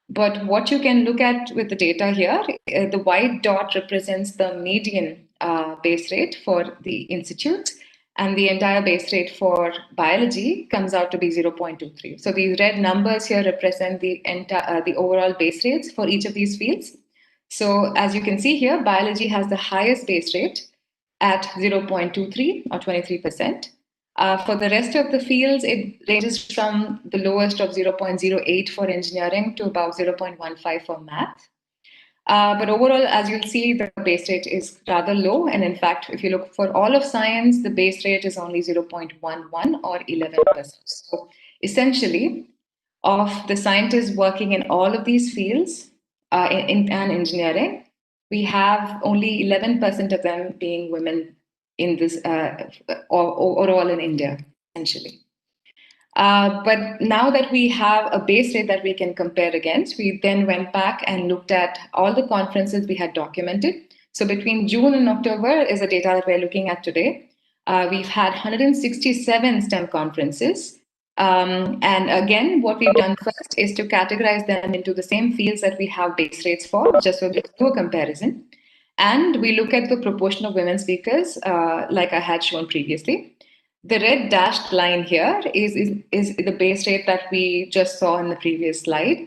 But what you can look at with the data here, the white dot represents the median base rate for the institute, and the entire base rate for biology comes out to be 0.23. So these red numbers here represent the overall base rates for each of these fields. So as you can see here, biology has the highest base rate at 0.23 or 23%. For the rest of the fields, it ranges from the lowest of 0.08 for engineering to about 0.15 for math. But overall, as you'll see, the base rate is rather low. And in fact, if you look for all of science, the base rate is only 0.11 or 11%. So essentially, of the scientists working in all of these fields in engineering, we have only 11% of them being women in this overall in India, essentially. But now that we have a base rate that we can compare against, we then went back and looked at all the conferences we had documented. So between June and October is the data that we're looking at today. We've had 167 STEM conferences. And again, what we've done first is to categorize them into the same fields that we have base rates for, just so we can do a comparison. And we look at the proportion of women speakers, like I had shown previously. The red dashed line here is the base rate that we just saw in the previous slide.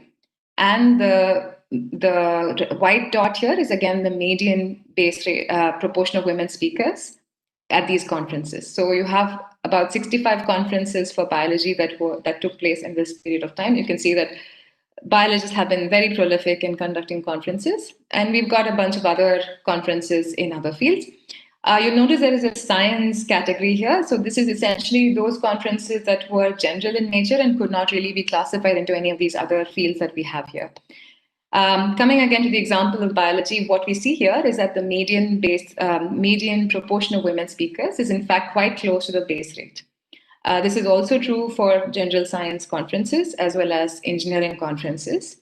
And the white dot here is again the median base rate, proportion of women speakers at these conferences. So you have about 65 conferences for biology that took place in this period of time. You can see that biologists have been very prolific in conducting conferences, and we've got a bunch of other conferences in other fields. You'll notice there is a science category here. So this is essentially those conferences that were general in nature and could not really be classified into any of these other fields that we have here. Coming again to the example of biology, what we see here is that the median proportion of women speakers is in fact quite close to the base rate. This is also true for general science conferences as well as engineering conferences.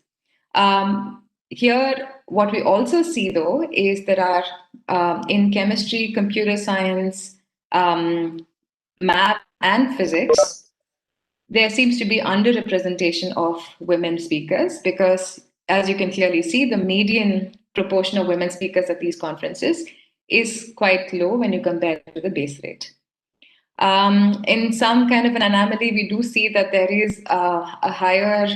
Here, what we also see, though, is there are in chemistry, computer science, math, and physics, there seems to be underrepresentation of women speakers because, as you can clearly see, the median proportion of women speakers at these conferences is quite low when you compare it to the base rate. In some kind of an anomaly, we do see that there is a higher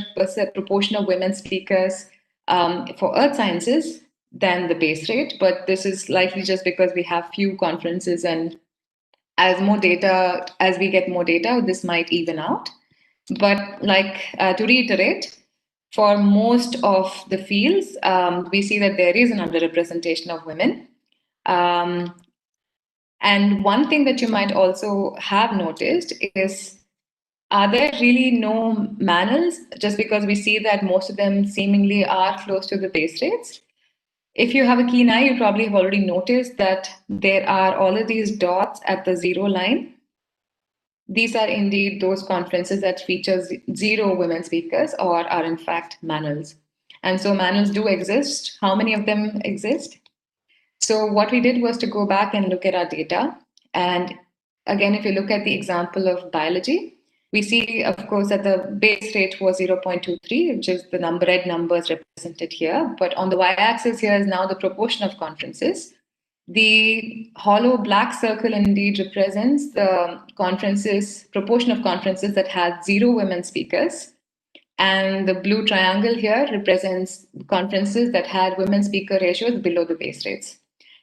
proportion of women speakers for earth sciences than the base rate, but this is likely just because we have few conferences, and as we get more data, this might even out. But to reiterate, for most of the fields, we see that there is an underrepresentation of women. And one thing that you might also have noticed is, are there really no manuals, just because we see that most of them seemingly are close to the base rates? If you have a keen eye, you probably have already noticed that there are all of these dots at the 0 line. These are indeed those conferences that feature 0 women speakers or are in fact manuals. And so manuals do exist. How many of them exist? So what we did was to go back and look at our data. And again, if you look at the example of biology, we see, of course, that the base rate was 0.23, which is the red numbers represented here. But on the y-axis here is now the proportion of conferences. The hollow black circle indeed represents the proportion of conferences that had 0 women speakers. And the blue triangle here represents conferences that had women speaker ratios below the base rates.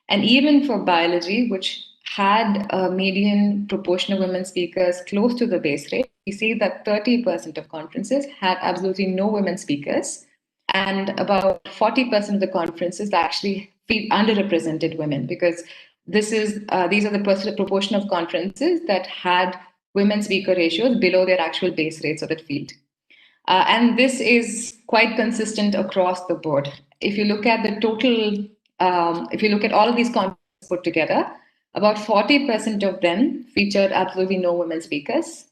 And even for biology, which had a median proportion of women speakers close to the base rate, we see that 30% of conferences had absolutely no women speakers, and about 40% of the conferences actually underrepresented women, because these are the proportion of conferences that had women speaker ratios below their actual base rates of that field. And this is quite consistent across the board. If you look at the total, if you look at all of these conferences put together, about 40% of them featured absolutely no women speakers,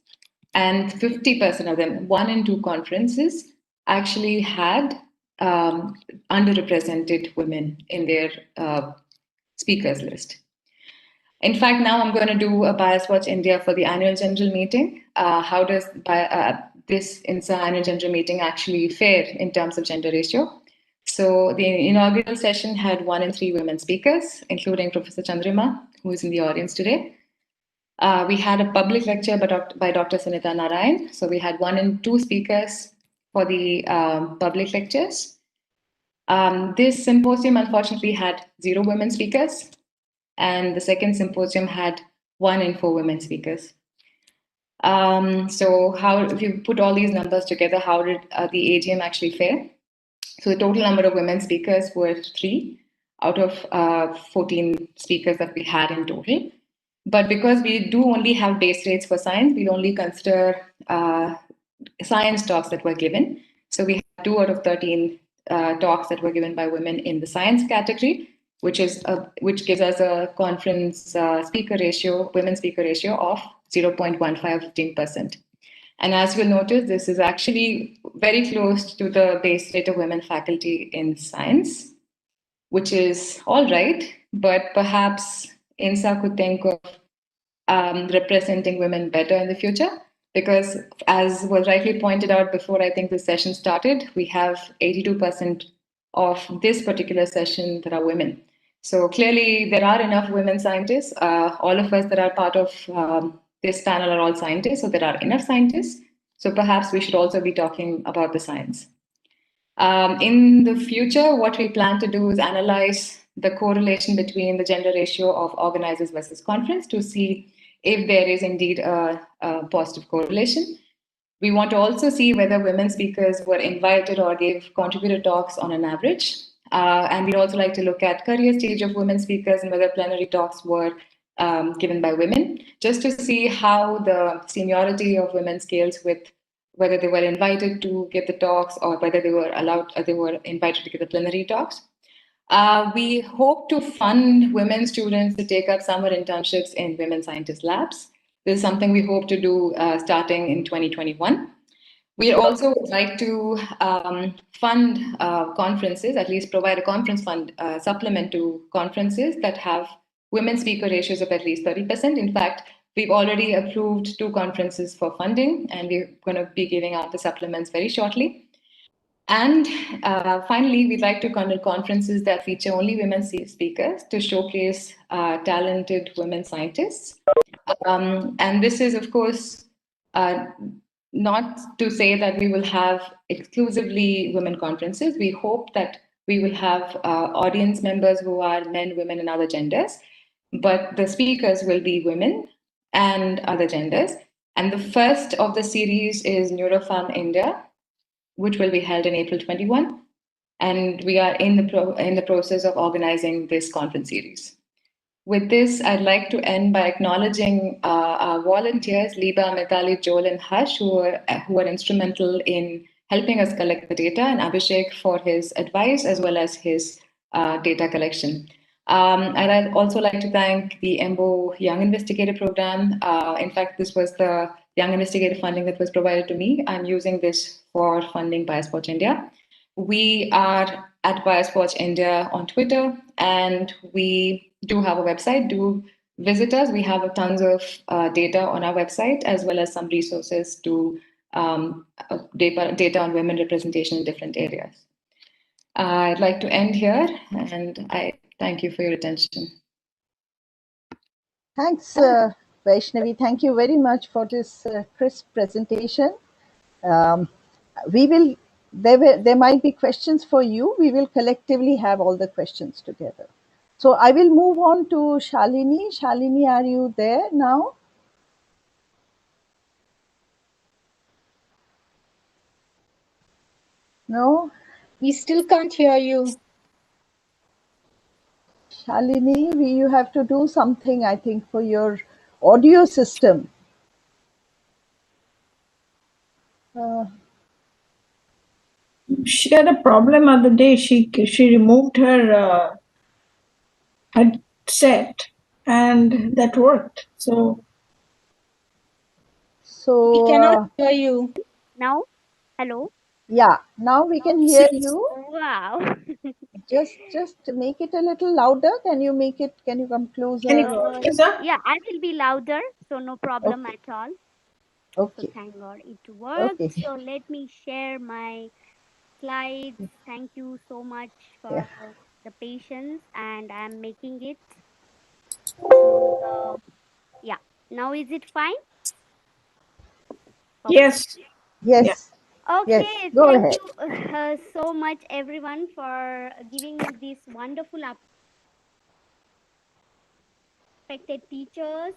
and 50% of them, 1 in 2 conferences, actually had underrepresented women in their speakers list. In fact, now I'm going to do a Bias Watch India for the annual general meeting. How does this INSA annual general meeting actually fare in terms of gender ratio? So the inaugural session had 1 in 3 women speakers, including Professor Chandrima, who is in the audience today. We had a public lecture by Dr. Sunita Narayan. So we had 1 in 2 speakers for the public lectures. This symposium, unfortunately, had 0 women speakers. And the second symposium had 1 in 4 women speakers. So if you put all these numbers together, how did the AGM actually fare? So the total number of women speakers were 3 out of 14 speakers that we had in total. But because we do only have base rates for science, we'll only consider science talks that were given. So we have 2 out of 13 talks that were given by women in the science category, which gives us a conference speaker ratio, women speaker ratio of 0.15%. And as you'll notice, this is actually very close to the base rate of women faculty in science, which is all right, but perhaps INSA could think of representing women better in the future, because as was rightly pointed out before I think the session started, we have 82% of this particular session that are women. So clearly there are enough women scientists. All of us that are part of this panel are all scientists, so there are enough scientists. So perhaps we should also be talking about the science. In the future, what we plan to do is analyze the correlation between the gender ratio of organizers versus conference to see if there is indeed a positive correlation. We want to also see whether women speakers were invited or gave contributor talks on an average. And we'd also like to look at career stage of women speakers and whether plenary talks were given by women, just to see how the seniority of women scales with whether they were invited to give the talks or whether they were invited to give the plenary talks. We hope to fund women students to take up summer internships in women scientist labs. This is something we hope to do starting in 2021. We also would like to fund conferences, at least provide a conference fund supplement to conferences that have women speaker ratios of at least 30%. In fact, we've already approved 2 conferences for funding, and we're going to be giving out the supplements very shortly. And finally, we'd like to conduct conferences that feature only women speakers to showcase talented women scientists. And this is, of course, not to say that we will have exclusively women conferences. We hope that we will have audience members who are men, women, and other genders. But the speakers will be women and other genders. And the first of the series is Neurofun India, which will be held in April 21. And we are in the process of organizing this conference series. With this, I'd like to end by acknowledging our volunteers, Liba, Mithali, Joel, and Harsh, who are instrumental in helping us collect the data, and Abhishek for his advice as well as his data collection. And I'd also like to thank the EMBO Young Investigator Program. In fact, this was the Young Investigator funding that was provided to me. I'm using this for funding BioSpotch India. We are at BioSpotch India on Twitter, and we do have a website. Do visit us. We have tons of data on our website, as well as some resources to data on women representation in different areas. I'd like to end here, and I thank you for your attention. Thanks, Vaishnavi. Thank you very much for this crisp presentation. There might be questions for you. We will collectively have all the questions together. So I will move on to Shalini. Shalini, are you there now? No? We still can't hear you. Shalini, you have to do something, I think, for your audio system. She had a problem other day. She removed her headset, and that worked. So We cannot hear you. Now, hello. Yeah, now we can hear you. Wow. Just make it a little louder. Can you come closer? Yeah, I will be louder, so no problem at all. Okay. So thank God it worked. Okay. So let me share my slides. Thank you so much for the patience, and I'm making it. So yeah, now is it fine? Okay. Yes. Yes. Okay, Yes. Go thank ahead. you so much everyone for giving me this wonderful respected teachers,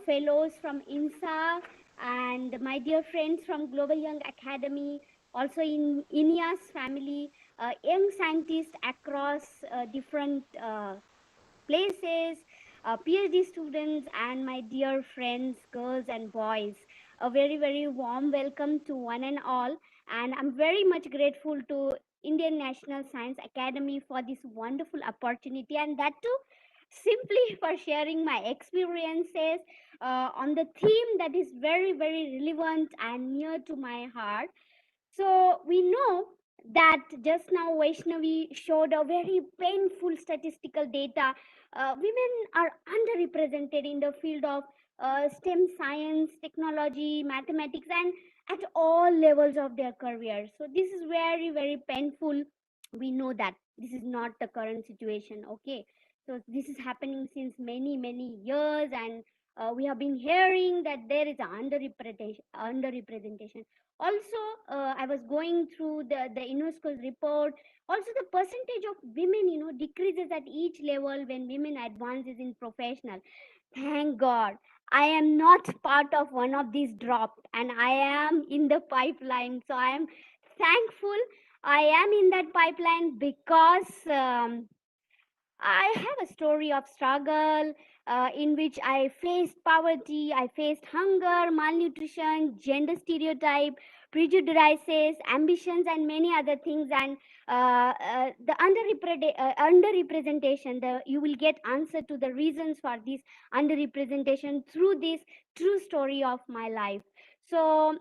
fellows from INSA, and my dear friends from Global Young Academy, also in INIA's family, young scientists across different places, PhD students, and my dear friends, girls and boys. A very, very warm welcome to one and all. And I'm very much grateful to Indian National Science Academy for this wonderful opportunity, and that too simply for sharing my experiences on the theme that is very, very relevant and near to my heart. So we know that just now Vaishnavi showed a very painful statistical data. Women are underrepresented in the field of STEM science, technology, mathematics, and at all levels of their career. So this is very, very painful. We know that this is not the current situation. Okay, so this is happening since many, many years, and we have been hearing that there is an underrepresentation. Also, I was going through the UNESCO's report. Also, the percentage of women, decreases at each level when women advances in professional. Thank God, I am not part of one of these dropped, and I am in the pipeline. So I am thankful I am in that pipeline because I have a story of struggle in which I faced poverty, I faced hunger, malnutrition, gender stereotype, prejudices, ambitions, and many other things. And the underrepresentation, you will get answer to the reasons for this underrepresentation through this true story of my life. So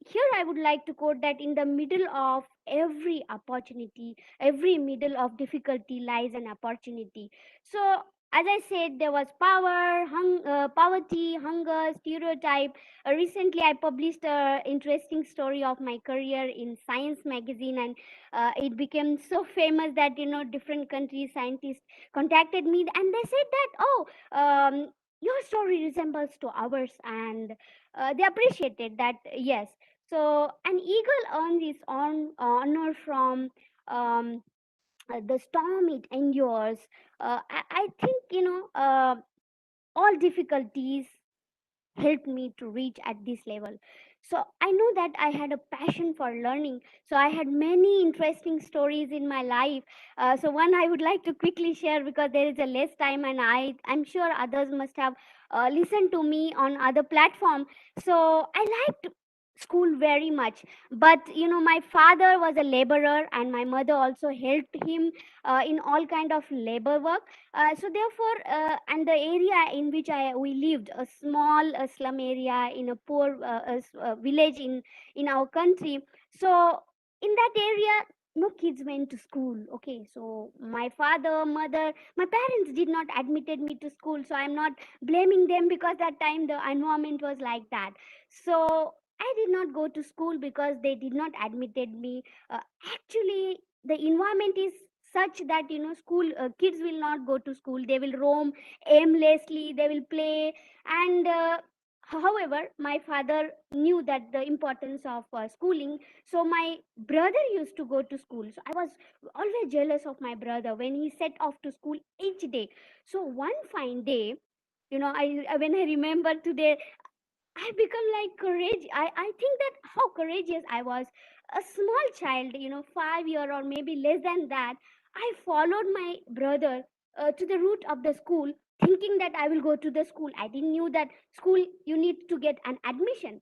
here I would like to quote that in the middle of every opportunity, every middle of difficulty lies an opportunity. So as I said, there was poverty, hunger, stereotype. Recently, I published an interesting story of my career in Science magazine, and it became so famous that different countries scientists contacted me, and they said that, oh, your story resembles to ours, and they appreciated that. Yes, so an eagle earns its own honor from the storm it endures. I think all difficulties helped me to reach at this level. So I know that I had a passion for learning. So I had many interesting stories in my life. So one I would like to quickly share, because there is a less time, and I'm sure others must have listened to me on other platform. So I liked school very much, but my father was a laborer, and my mother also helped him in all kind of labor work. So therefore, and the area in which we lived, a small slum area in a poor village in our country. So in that area, no kids went to school. Okay, so my father, mother, my parents did not admitted me to school. So I'm not blaming them, because that time the environment was like that. So I did not go to school because they did not admitted me. Actually, the environment is such that school kids will not go to school. They will roam aimlessly, they will play, and however, my father knew that the importance of schooling. So my brother used to go to school, so I was always jealous of my brother when he set off to school each day. So one fine day, when I remember today, I become like courage. I think that how courageous I was. A small child, 5 year or maybe less than that. I followed my brother to the route of the school, thinking that I will go to the school. I didn't knew that school you need to get an admission.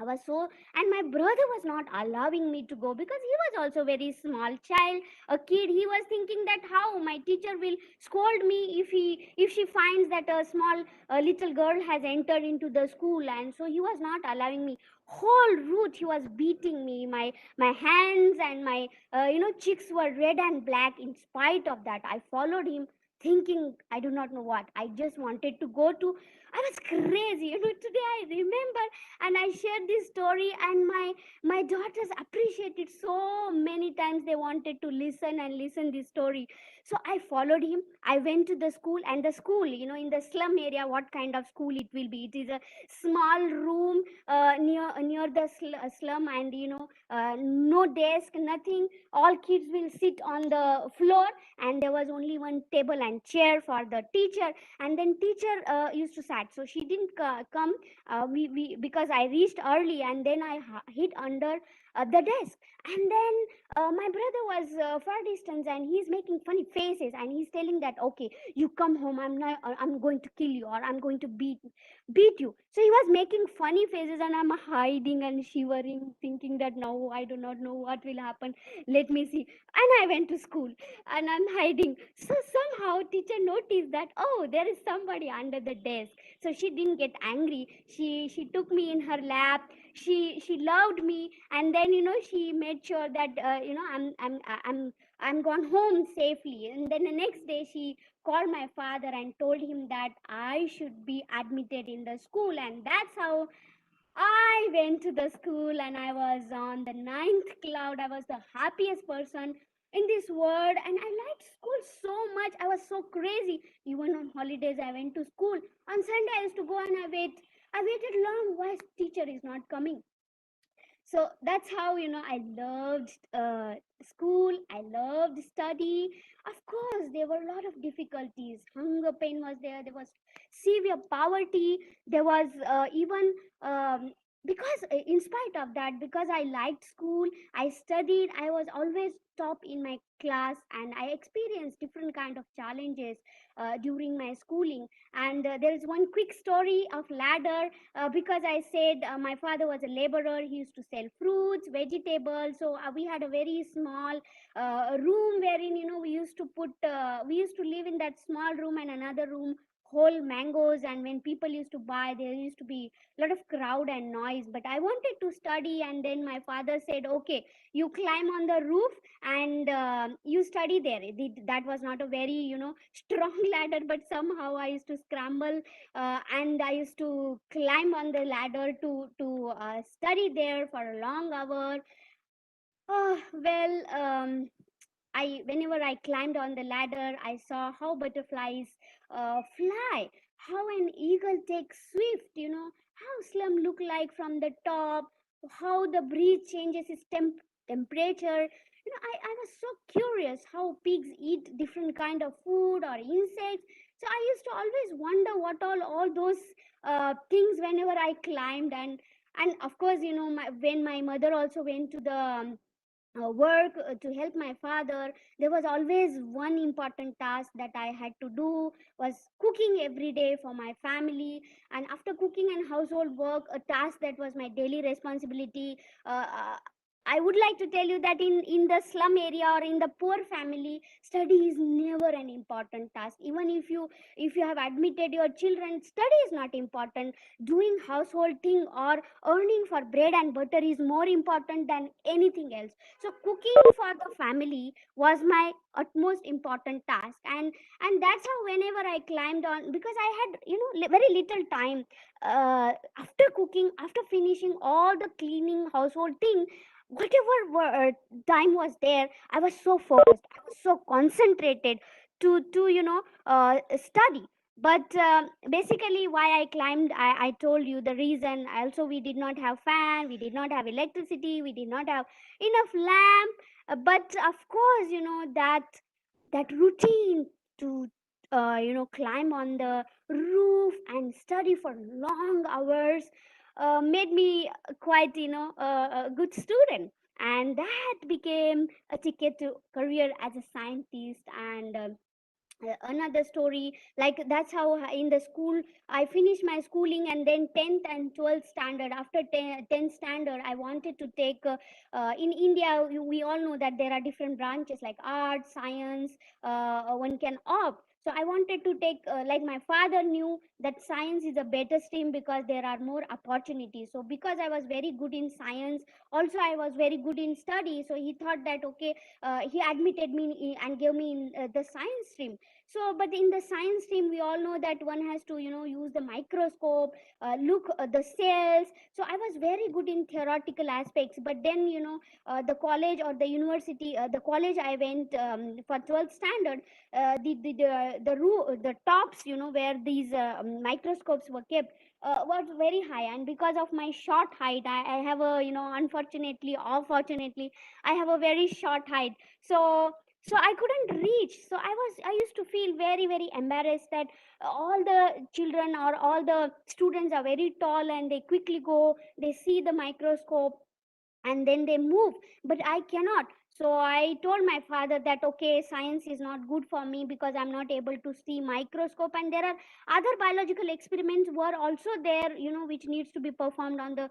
I was so, and my brother was not allowing me to go, because he was also very small child, a kid. He was thinking that how my teacher will scold me if she finds that a small little girl has entered into the school, and so he was not allowing me. Whole route he was beating me. My hands and my cheeks were red and black. In spite of that, I followed him, thinking I do not know what. I just wanted to go to. I was crazy. Today I remember, and I shared this story, and my daughters appreciated so many times. They wanted to listen and listen this story. So I followed him. I went to the school, and the school, in the slum area, what kind of school it will be? It is a small room near the slum, and no desk, nothing. All kids will sit on the floor, and there was only one table and chair for the teacher, and then teacher used to sit. So she didn't come. We because I reached early, and then I hid under the desk, and then my brother was far distance, and he's making funny faces, and he's telling that, okay, you come home, I'm going to kill you, or I'm going to beat you. So he was making funny faces, and I'm hiding and shivering, thinking that no, I do not know what will happen. Let me see. And I went to school, and I'm hiding. So somehow teacher noticed that, oh, there is somebody under the desk. So she didn't get angry. She took me in her lap. She loved me, and then she made sure that I'm gone home safely. And then the next day she called my father and told him that I should be admitted in the school, and that's how I went to the school, and I was on the ninth cloud. I was the happiest person in this world, and I liked school so much. I was so crazy. Even on holidays, I went to school. On Sunday, I used to go, and I waited long. Why teacher is not coming? So that's how I loved school. I loved study. Of course, there were a lot of difficulties. Hunger pain was there. There was severe poverty. There was even because in spite of that, because I liked school, I studied, I was always top in my class, and I experienced different kind of challenges during my schooling. And there is one quick story of ladder, because I said my father was a laborer. He used to sell fruits, vegetables. So we had a very small room wherein we used to live in that small room, and another room whole mangoes, and when people used to buy, there used to be a lot of crowd and noise. But I wanted to study, and then my father said, okay, you climb on the roof and you study there. That was not a very strong ladder, but somehow I used to scramble, and I used to climb on the ladder to study there for a long hour. Whenever I climbed on the ladder, I saw how butterflies fly, how an eagle takes swift, how slum look like from the top, how the breeze changes its temperature. I was so curious how pigs eat different kind of food or insects. So I used to always wonder what all those things whenever I climbed. And of course, when my mother also went to the work to help my father, there was always one important task that I had to do, was cooking every day for my family. And after cooking and household work, a task that was my daily responsibility, I would like to tell you that in the slum area or in the poor family, study is never an important task. Even if you have admitted your children, study is not important. Doing household thing or earning for bread and butter is more important than anything else. So cooking for the family was my utmost important task. And that's how whenever I climbed on, because I had very little time, after cooking, after finishing all the cleaning household thing, whatever time was there, I was so focused, I was so concentrated to study. But basically why I climbed, I told you the reason. Also, we did not have fan, we did not have electricity, we did not have enough lamp. But of course, that routine to climb on the roof and study for long hours made me quite a good student. And that became a ticket to career as a scientist. And another story, like that's how in the school I finished my schooling, and then 10th and 12th standard. After 10th standard, I wanted to take in India, we all know that there are different branches like art, science, one can opt. So I wanted to take, like my father knew that science is a better stream because there are more opportunities. So because I was very good in science, also I was very good in study, so he thought that okay, he admitted me and gave me in the science stream. So but in the science stream, we all know that one has to use the microscope, look the cells. So I was very good in theoretical aspects. But then the college or the university, the college I went for 12th standard, the tops, where these microscopes were kept, was very high. And because of my short height, I have a unfortunately or fortunately, I have a very short height. So I couldn't reach. So I used to feel very, very embarrassed that all the children or all the students are very tall, and they quickly go, they see the microscope, and then they move, but I cannot. So I told my father that okay, science is not good for me because I'm not able to see microscope, and there are other biological experiments were also there, which needs to be performed on the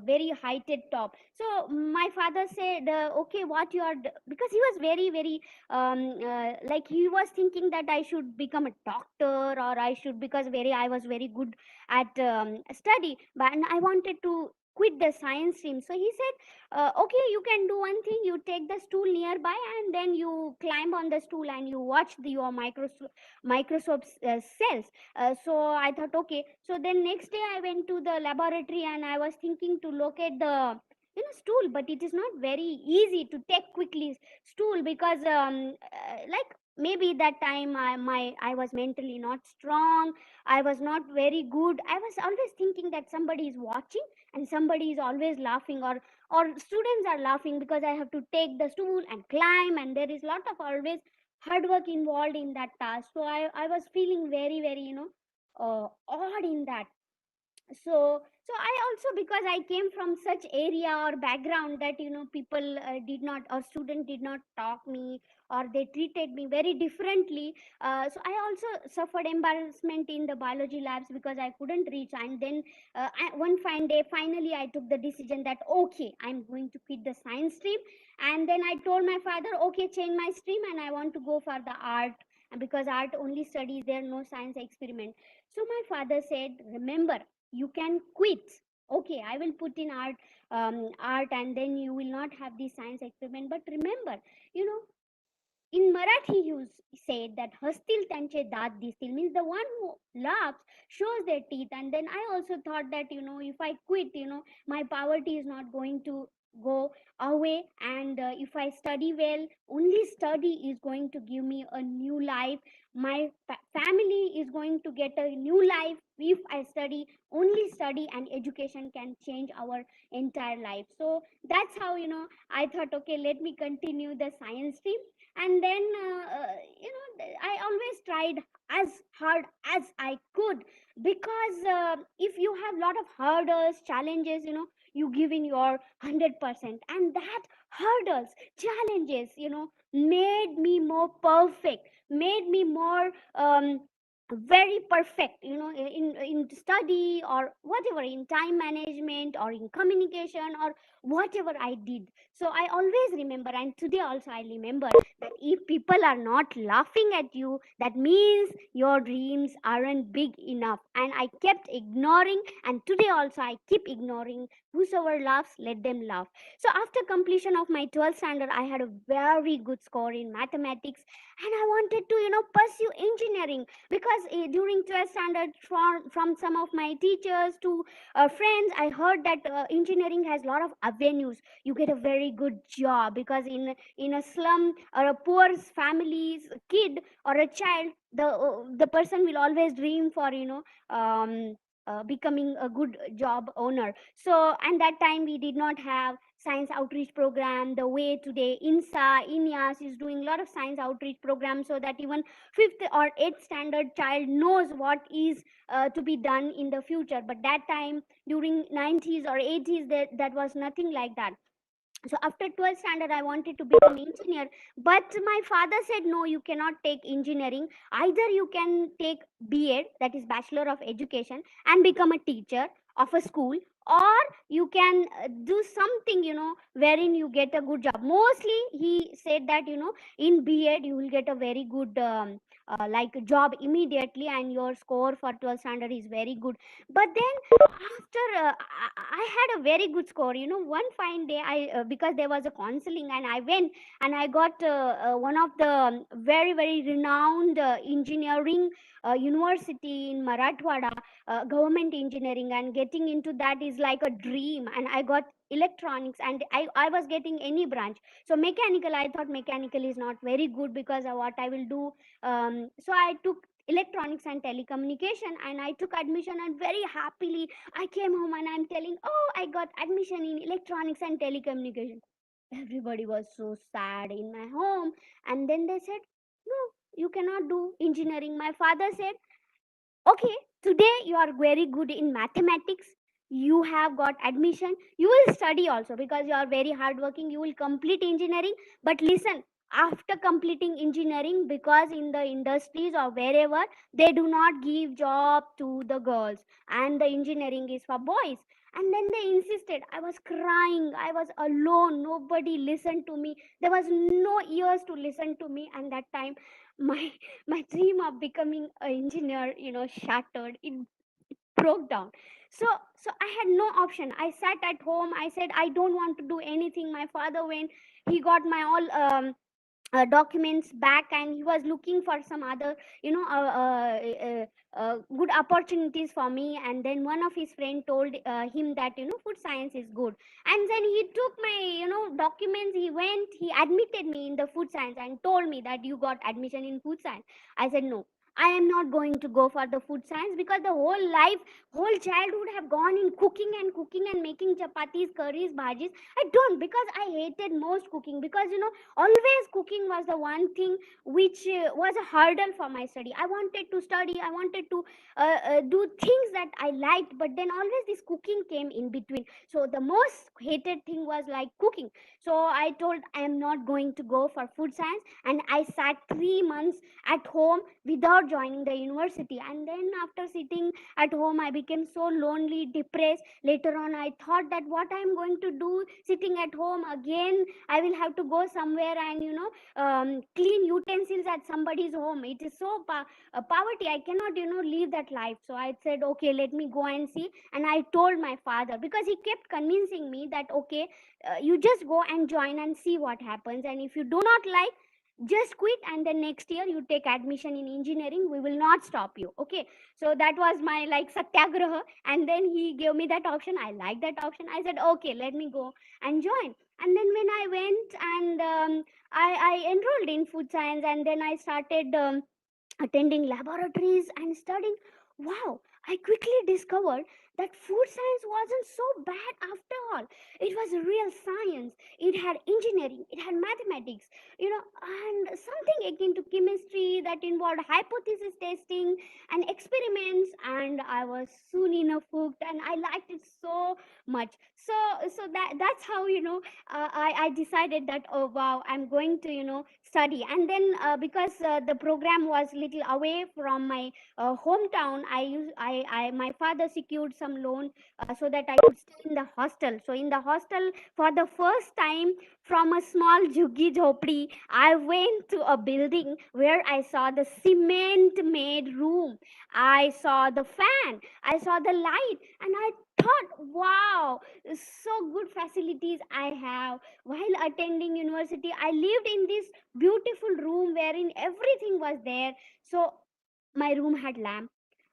very heighted top. So my father said, okay, what you are because he was very, very like he was thinking that I should become a doctor, or I should, because I was very good at study, but and I wanted to quit the science stream. So he said, okay, you can do one thing, you take the stool nearby, and then you climb on the stool and you watch your microscope cells. So I thought okay. So then next day I went to the laboratory, and I was thinking to locate the stool, but it is not very easy to take quickly stool, because like maybe that time I was mentally not strong, I was not very good. I was always thinking that somebody is watching and somebody is always laughing, or students are laughing because I have to take the stool and climb, and there is lot of always hard work involved in that task. So I was feeling very, very odd in that. So I also, because I came from such area or background that people did not, or student did not talk me, or they treated me very differently. So I also suffered embarrassment in the biology labs because I couldn't reach. And then one fine day, finally I took the decision that okay, I'm going to quit the science stream. And then I told my father, okay, change my stream, and I want to go for the art and because art only studies, there no science experiment. So my father said, remember, you can quit. Okay, I will put in art, and then you will not have the science experiment. But remember, you know, in Marathi, you say that hastil त्यांचे दात दिसतील, means the one who laughs shows their teeth. And then I also thought that, you know, if I quit, you know, my poverty is not going to go away. And if I study well, only study is going to give me a new life. My family is going to get a new life if I study. Only study and education can change our entire life. So that's how, you know, I thought, okay, let me continue the science stream. And then you know, I always tried as hard as I could, because if you have lot of hurdles, challenges, you know, you give in your 100%, and that hurdles, challenges, you know, made me more perfect, made me more very perfect, you know, in study or whatever, in time management or in communication or whatever I did. So I always remember, and today also I remember, that if people are not laughing at you, that means your dreams aren't big enough. And I kept ignoring, and today also I keep ignoring. Whosoever laughs, let them laugh. So after completion of my 12th standard, I had a very good score in mathematics, and I wanted to, you know, pursue engineering, because during 12th standard, from some of my teachers to friends, I heard that engineering has a lot of avenues. You get a very good job, because in a slum or a poor family's kid or a child, the person will always dream for, you know, becoming a good job owner. So and that time we did not have science outreach program the way today INSA, INIAS is doing a lot of science outreach programs, so that even 5th or 8th standard child knows what is to be done in the future. But that time, during 90s or 80s, that was nothing like that. So after 12th standard, I wanted to become engineer, but my father said, no, you cannot take engineering. Either you can take B.Ed, that is Bachelor of Education, and become a teacher of a school, or you can do something, you know, wherein you get a good job. Mostly he said that, you know, in B.Ed you will get a very good like job immediately, and your score for 12th standard is very good. But then after I had a very good score, you know, one fine day, I because there was a counseling, and I went, and I got one of the very very renowned engineering university in Marathwada, government engineering, and getting into that is like a dream. And I got electronics, and I was getting any branch. So mechanical, I thought mechanical is not very good, because of what I will do. So I took electronics and telecommunication, and I took admission, and very happily I came home and I'm telling, oh, I got admission in electronics and telecommunication. Everybody was so sad in my home. And then they said, no, you cannot do engineering. My father said, okay, today you are very good in mathematics, you have got admission, you will study also, because you are very hardworking, you will complete engineering. But listen, after completing engineering, because in the industries or wherever, they do not give job to the girls, and the engineering is for boys. And then they insisted. I was crying, I was alone, nobody listened to me, there was no ears to listen to me. And that time my my dream of becoming an engineer, you know, shattered. It broke down. So I had no option. I sat at home, I said I don't want to do anything. My father went, he got my all documents back, and he was looking for some other, you know, good opportunities for me. And then one of his friend told him that, you know, food science is good. And then he took my, you know, documents, he went, he admitted me in the food science and told me that you got admission in food science. I said, no, I am not going to go for the food science, because the whole life, whole childhood have gone in cooking and making chapatis, curries, bhajis. I don't, because I hated most cooking, because, you know, always cooking was the one thing which was a hurdle for my study. I wanted to study, I wanted to do things that I liked, but then always this cooking came in between. So the most hated thing was like cooking. So I told I am not going to go for food science, and I sat 3 months at home without joining the university. And then after sitting at home, I became so lonely, depressed. Later on, I thought that what I'm going to do sitting at home again, I will have to go somewhere and clean utensils at somebody's home. It is so poverty, I cannot leave that life. So I said, okay, let me go and see. And I told my father, because he kept convincing me that okay, you just go and join and see what happens, and if you do not like, just quit, and then next year you take admission in engineering, we will not stop you. Okay, so that was my like satyagraha. And then he gave me that option. I liked that option. I said, okay, let me go and join. And then when I went and I enrolled in food science, and then I started attending laboratories and studying. Wow, I quickly discovered that food science wasn't so bad after all. It was real science. It had engineering, it had mathematics, and something akin to chemistry that involved hypothesis testing and experiments. And I was soon enough hooked, and I liked it so much. So that's how I decided that, oh wow, I'm going to study. And then because the program was little away from my hometown, my father secured some loan so that I could stay in the hostel. So in the hostel, for the first time, from a small jhuggi jhopdi, I went to a building where I saw the cement made room, I saw the fan, I saw the light, and I thought, wow, so good facilities I have. While attending university, I lived in this beautiful room wherein everything was there. So my room had lamp,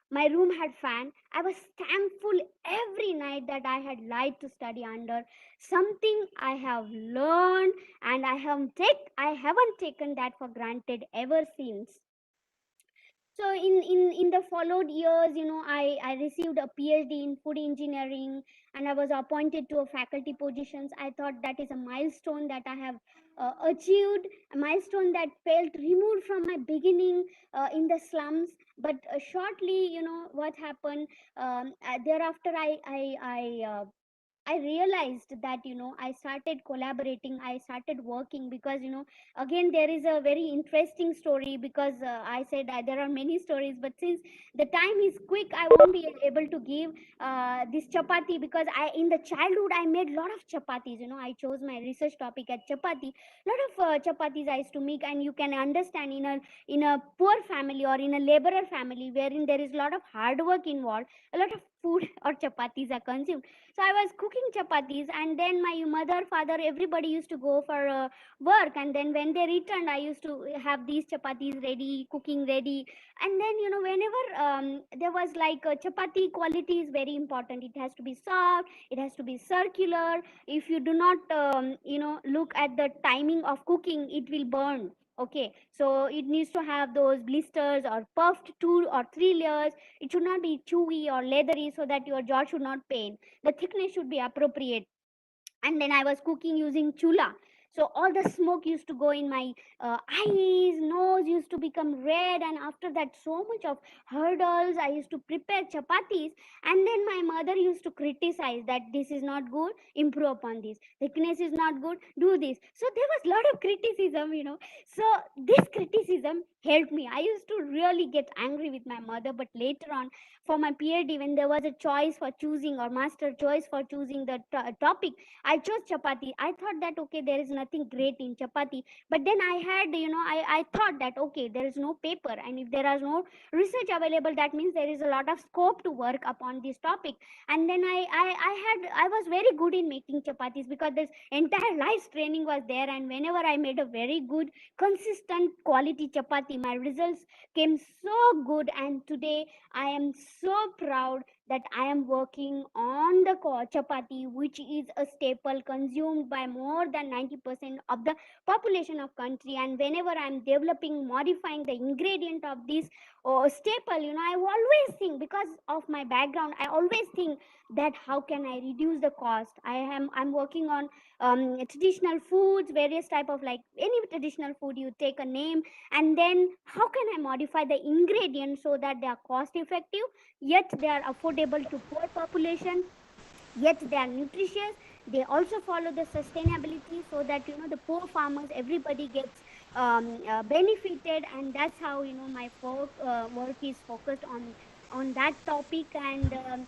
my room had fan. I was thankful every night that I had light to study under. Something I have learned, and I haven't taken that for granted ever since. So in the followed years, I received a PhD in food engineering, and I was appointed to a faculty positions. I thought that is a milestone that I have achieved, a milestone that felt removed from my beginning in the slums. But shortly, what happened, thereafter I realized that I started collaborating, I started working, because again there is a very interesting story. Because I said there are many stories, but since the time is quick, I won't be able to give this chapati, because I in the childhood I made lot of chapatis. I chose my research topic at chapati. Lot of chapatis I used to make, and you can understand in a poor family or in a laborer family wherein there is a lot of hard work involved, a lot of food or chapatis are consumed. So I was cooking chapatis, and then my mother, father, everybody used to go for work, and then when they returned, I used to have these chapatis ready, cooking ready. And then whenever there was like chapati quality is very important. It has to be soft, it has to be circular. If you do not look at the timing of cooking, it will burn. Okay, so it needs to have those blisters or puffed 2 or 3 layers. It should not be chewy or leathery, so that your jaw should not pain. The thickness should be appropriate. And then I was cooking using chula, so all the smoke used to go in my eyes, nose used to become red. And after that, so much of hurdles, I used to prepare chapatis. And then my mother used to criticize that this is not good, improve upon this, thickness is not good, do this. So there was a lot of criticism. So this criticism helped me. I used to really get angry with my mother. But later on, for my PhD, when there was a choice for choosing, or master choice for choosing the topic, I chose chapati. I thought that okay, there is nothing great in chapati. But then I had, I thought that okay, there is no paper, and if there is no research available, that means there is a lot of scope to work upon this topic. And then I was very good in making chapatis, because this entire life training was there. And whenever I made a very good, consistent quality chapati, my results came so good. And today I am so proud that I am working on the chapati, which is a staple consumed by more than 90% of the population of country. And whenever I'm developing, modifying the ingredient of this staple, I always think, because of my background, I always think that how can I reduce the cost. I'm working on traditional foods, various type of, like any traditional food, you take a name, and then how can I modify the ingredients so that they are cost effective, yet they are affordable to poor population, yet they are nutritious. They also follow the sustainability, so that the poor farmers, everybody gets benefited, and that's how my work is focused on that topic. And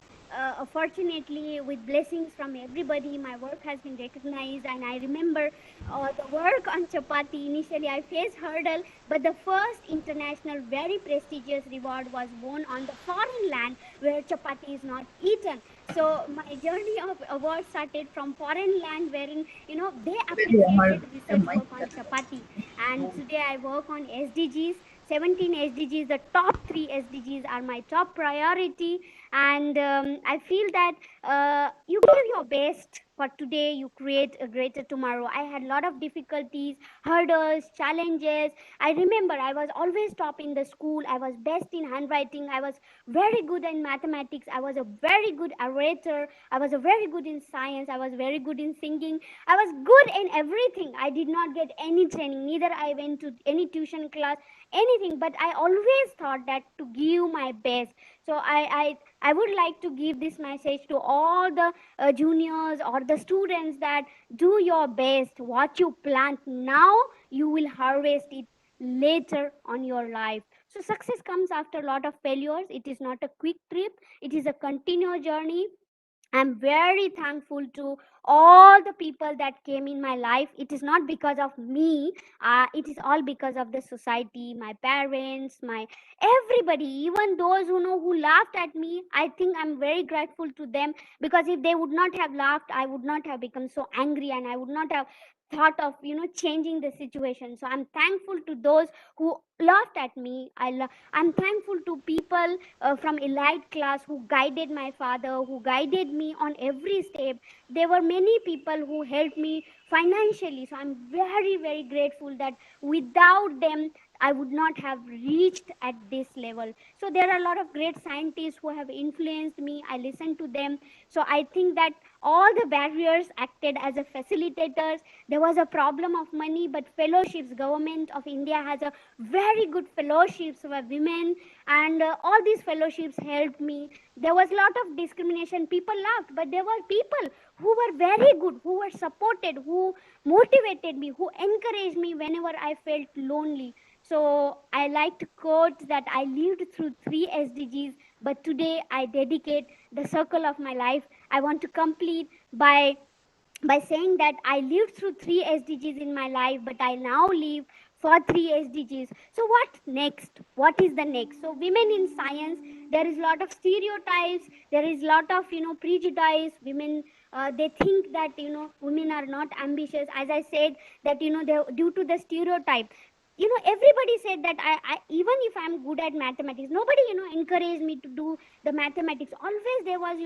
fortunately, with blessings from everybody, my work has been recognized. And I remember the work on chapati. Initially, I faced hurdle, but the first international, very prestigious reward was won on the foreign land where chapati is not eaten. So my journey of award started from foreign land, wherein they appreciated research work on chapati. And today I work on SDGs. 17 SDGs, the top 3 SDGs are my top priority. And I feel that you give your best for today, you create a greater tomorrow. I had a lot of difficulties, hurdles, challenges. I remember I was always top in the school. I was best in handwriting. I was very good in mathematics. I was a very good orator. I was a very good in science. I was very good in singing. I was good in everything. I did not get any training. Neither I went to any tuition class, anything. But I always thought that to give my best. So I would like to give this message to all the juniors or the students, that do your best. What you plant now, you will harvest it later on your life. So success comes after a lot of failures. It is not a quick trip. It is a continuous journey. I'm very thankful to all the people that came in my life. It is not because of me. It is all because of the society, my parents, my everybody, even those who laughed at me. I think I'm very grateful to them, because if they would not have laughed, I would not have become so angry, and I would not have thought of changing the situation. So I'm thankful to those who laughed at me. I'm thankful to people from elite class who guided my father, who guided me on every step. There were many people who helped me financially. So I'm very, very grateful that without them, I would not have reached at this level. So there are a lot of great scientists who have influenced me. I listened to them. So I think that all the barriers acted as a facilitators. There was a problem of money, but fellowships, government of India has a very good fellowships for women, and all these fellowships helped me. There was a lot of discrimination. People laughed, but there were people who were very good, who were supported, who motivated me, who encouraged me whenever I felt lonely. So I like to quote that I lived through 3 SDGs, but today I dedicate the circle of my life. I want to complete by saying that I lived through 3 SDGs in my life, but I now live for 3 SDGs. So what next? What is the next? So women in science, there is a lot of stereotypes. There is a lot of prejudice. Women, they think that women are not ambitious. As I said, that due to the stereotype, everybody said that I even if I'm good at mathematics, nobody encouraged me to do the mathematics. Always there was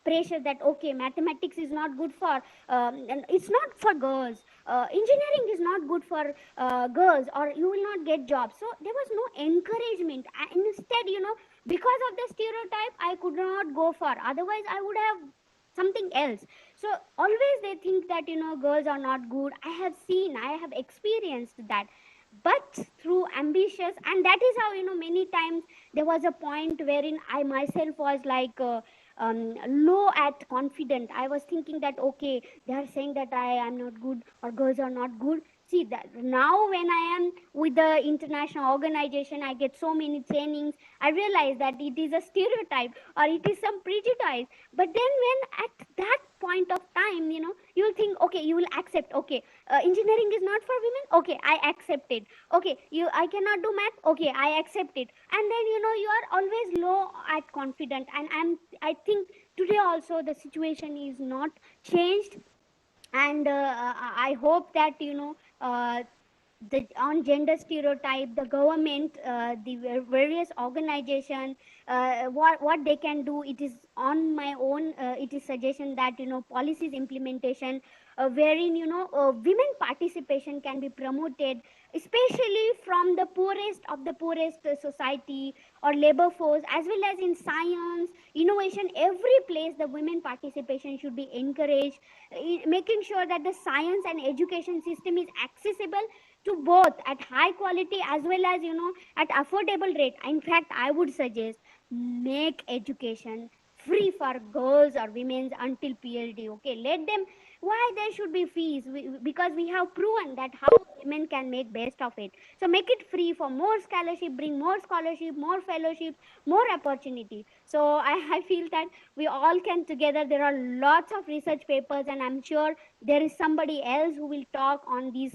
pressure that okay, mathematics is not good for and it's not for girls, engineering is not good for girls, or you will not get jobs. So there was no encouragement. Instead, because of the stereotype, I could not go for, otherwise I would have something else. So always they think that girls are not good. I have seen, I have experienced that. But through ambitious, and that is how many times there was a point wherein I myself was like low at confident. I was thinking that okay, they are saying that I am not good or girls are not good. See that now when I am with the international organization, I get so many trainings. I realize that it is a stereotype or it is some prejudice. But then when at that point of time, you'll think okay, you will accept, okay, engineering is not for women, okay, I accept it. Okay, I cannot do math, okay, I accept it. And then you are always low at confident. And I think today also the situation is not changed. And I hope that on gender stereotype, the government, the various organization, what they can do, it is on my own, it is suggestion that policies implementation, wherein women participation can be promoted, especially from the poorest of the poorest society or labor force, as well as in science, innovation, every place the women participation should be encouraged, making sure that the science and education system is accessible to both at high quality as well as at affordable rate. In fact, I would suggest make education free for girls or women until PhD. Okay, let them, why there should be fees? Because we have proven that how women can make best of it. So make it free for more scholarship, bring more scholarship, more fellowship, more opportunity. So I feel that we all can together. There are lots of research papers, and I'm sure there is somebody else who will talk on these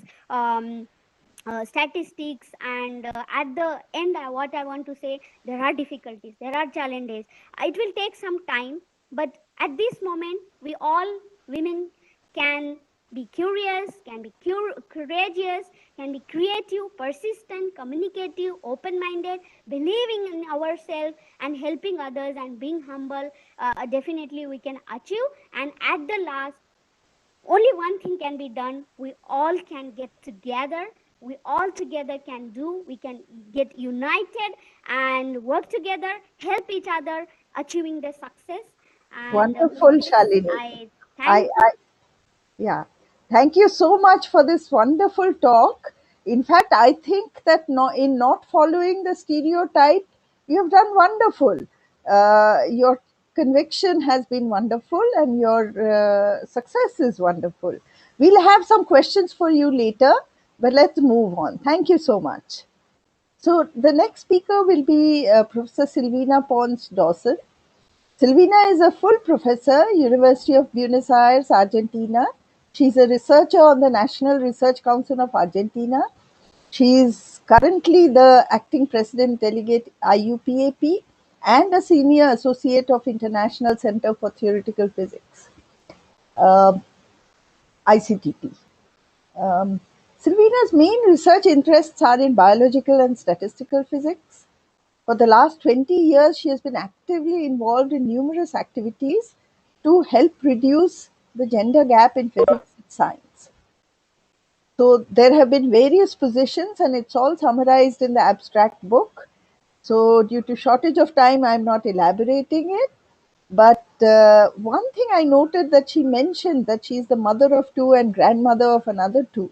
statistics. And at the end, what I want to say, there are difficulties, there are challenges. It will take some time, but at this moment, we all women can be curious, can be courageous, can be creative, persistent, communicative, open-minded, believing in ourselves and helping others and being humble. Definitely we can achieve. And at the last, only one thing can be done. We all can get together. We all together can do. We can get united and work together, help each other, achieving the success. And Wonderful, Shalini. I thank you. Yeah, thank you so much for this wonderful talk. In fact, I think that in not following the stereotype, you have done wonderful. Your conviction has been wonderful, and your success is wonderful. We'll have some questions for you later, but let's move on. Thank you so much. So the next speaker will be Professor Silvina Pons Dawson. Silvina is a full professor, University of Buenos Aires, Argentina. She's a researcher on the National Research Council of Argentina. She is currently the acting president delegate IUPAP and a senior associate of International Center for Theoretical Physics, ICTP. Silvina's main research interests are in biological and statistical physics. For the last 20 years, she has been actively involved in numerous activities to help reduce the gender gap in physics and science. So there have been various positions, and it's all summarized in the abstract book. So due to shortage of time, I'm not elaborating it. But one thing I noted that she mentioned that she is the mother of two and grandmother of another two.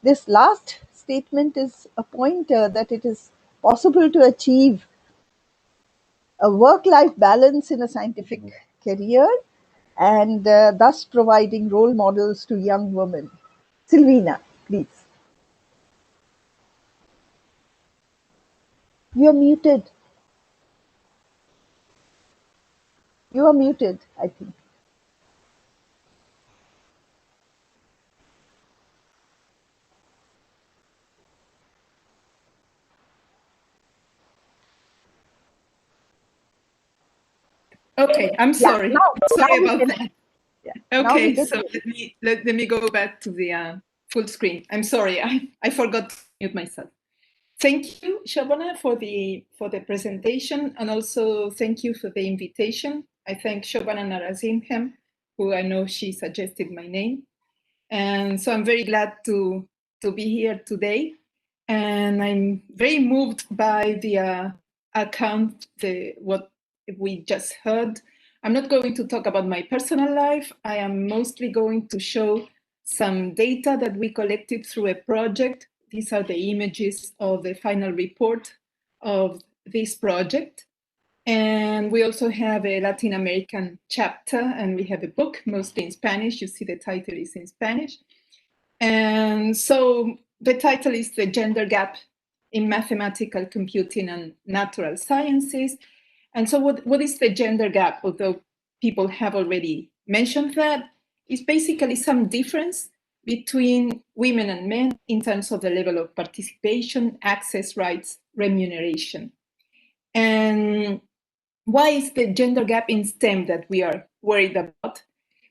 This last statement is a pointer that it is possible to achieve a work-life balance in a scientific career, and thus providing role models to young women. Silvina, please. You are muted. You are muted, I think. Okay, I'm sorry. Sorry about that. Yeah. Okay, so let me go back to the full screen. I'm sorry, I forgot to mute myself. Thank you, Shobana, for the presentation, and also thank you for the invitation. I thank Shobana Narasimhan, who I know she suggested my name, and so I'm very glad to be here today. And I'm very moved by the account, what we just heard. I'm not going to talk about my personal life. I am mostly going to show some data that we collected through a project. These are the images of the final report of this project. And we also have a Latin American chapter, and we have a book, mostly in Spanish. You see the title is in Spanish. And so the title is The Gender Gap in Mathematical Computing and Natural Sciences. And so what is the gender gap? Although people have already mentioned that, it's basically some difference between women and men in terms of the level of participation, access rights, remuneration. And why is the gender gap in STEM that we are worried about?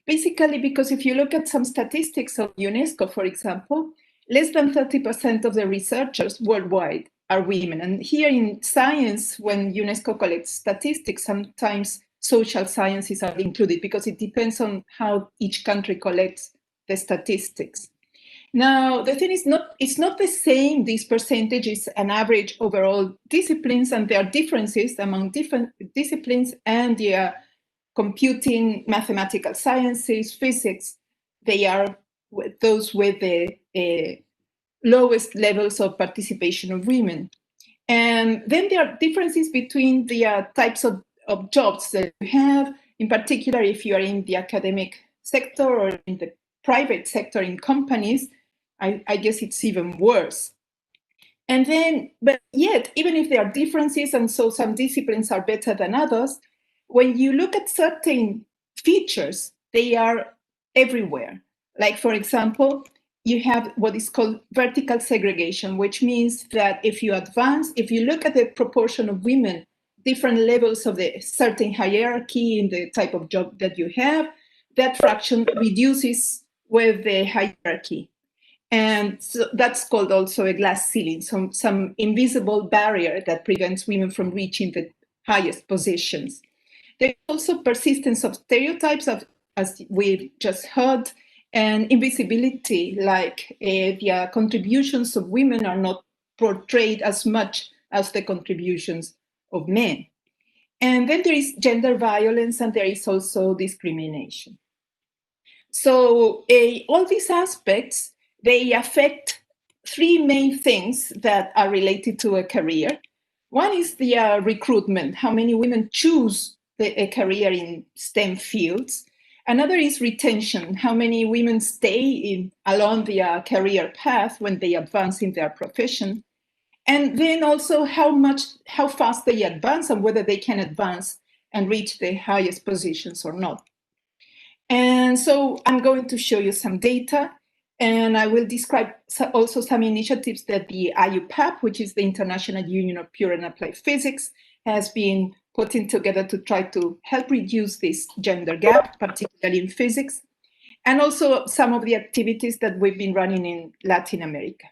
Basically, because if you look at some statistics of UNESCO, for example, less than 30% of the researchers worldwide are women. And here in science, when UNESCO collects statistics, sometimes social sciences are included because it depends on how each country collects the statistics. Now, the thing is, it's not the same. This percentage is an average over all disciplines, and there are differences among different disciplines, and the computing, mathematical sciences, physics, they are those with the lowest levels of participation of women. And then there are differences between the types of jobs that you have, in particular if you are in the academic sector or in the private sector in companies, I guess it's even worse. And then, but yet, even if there are differences, and so some disciplines are better than others, when you look at certain features, they are everywhere. Like, for example, you have what is called vertical segregation, which means that if you look at the proportion of women, different levels of the certain hierarchy in the type of job that you have, that fraction reduces with the hierarchy. And so that's called also a glass ceiling, some invisible barrier that prevents women from reaching the highest positions. There's also persistence of stereotypes, as we've just heard, and invisibility, like the contributions of women are not portrayed as much as the contributions of men. And then there is gender violence, and there is also discrimination. So all these aspects, they affect three main things that are related to a career. One is the recruitment, how many women choose a career in STEM fields. Another is retention, how many women stay along the career path when they advance in their profession. And then also how fast they advance and whether they can advance and reach the highest positions or not. And so I'm going to show you some data, and I will describe also some initiatives that the IUPAP, which is the International Union of Pure and Applied Physics, has been putting together to try to help reduce this gender gap, particularly in physics, and also some of the activities that we've been running in Latin America.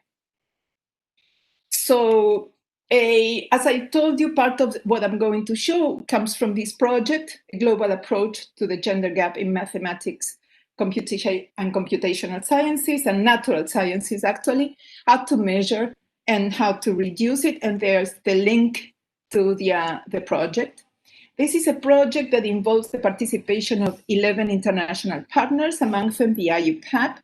So as I told you, part of what I'm going to show comes from this project, a global approach to the gender gap in mathematics, computation and computational sciences, and natural sciences, actually, how to measure and how to reduce it. And there's the link to the project. This is a project that involves the participation of 11 international partners, among them the IUPAP,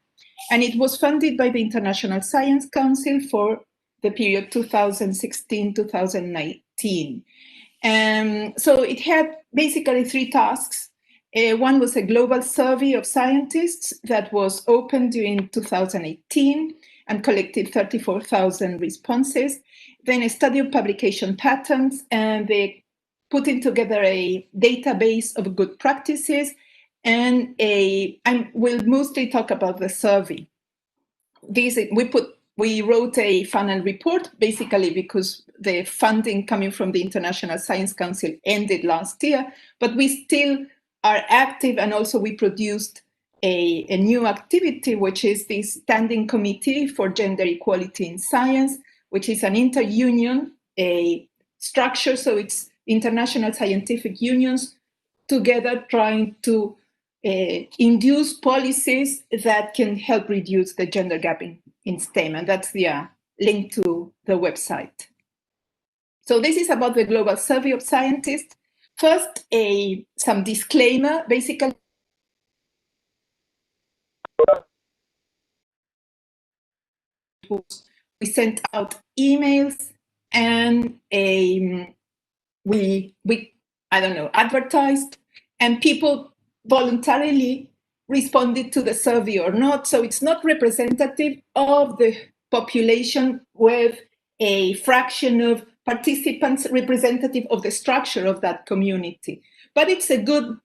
and it was funded by the International Science Council for the period 2016-2019. So it had basically three tasks. One was a global survey of scientists that was opened during 2018 and collected 34,000 responses. Then a study of publication patterns, and they putting together a database of good practices, and we'll mostly talk about the survey. We wrote a funnel report, basically because the funding coming from the International Science Council ended last year, but we still are active, and also we produced a new activity, which is the Standing Committee for Gender Equality in Science, which is an inter-union structure, so it's international scientific unions together trying to induce policies that can help reduce the gender gap in STEM, and that's the link to the website. So this is about the global survey of scientists. First, some disclaimer, basically. We sent out emails, and we advertised, and people voluntarily responded to the survey or not. So it's not representative of the population, with a fraction of participants representative of the structure of that community. But it's a good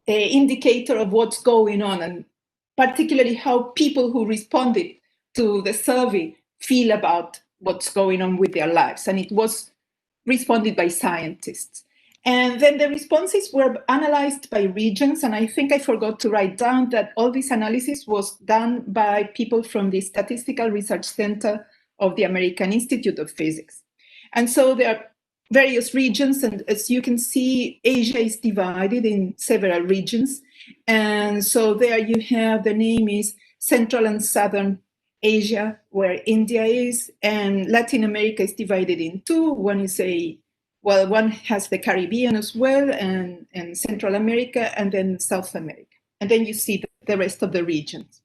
indicator of what's going on, and particularly how people who responded to the survey feel about what's going on with their lives. And it was responded by scientists. And then the responses were analyzed by regions. And I think I forgot to write down that all this analysis was done by people from the Statistical Research Center of the American Institute of Physics. And so there are various regions. And as you can see, Asia is divided in several regions. And so there you have, the name is Central and Southern Asia, where India is, and Latin America is divided in two. One is one has the Caribbean as well, and Central America, and then South America. And then you see the rest of the regions.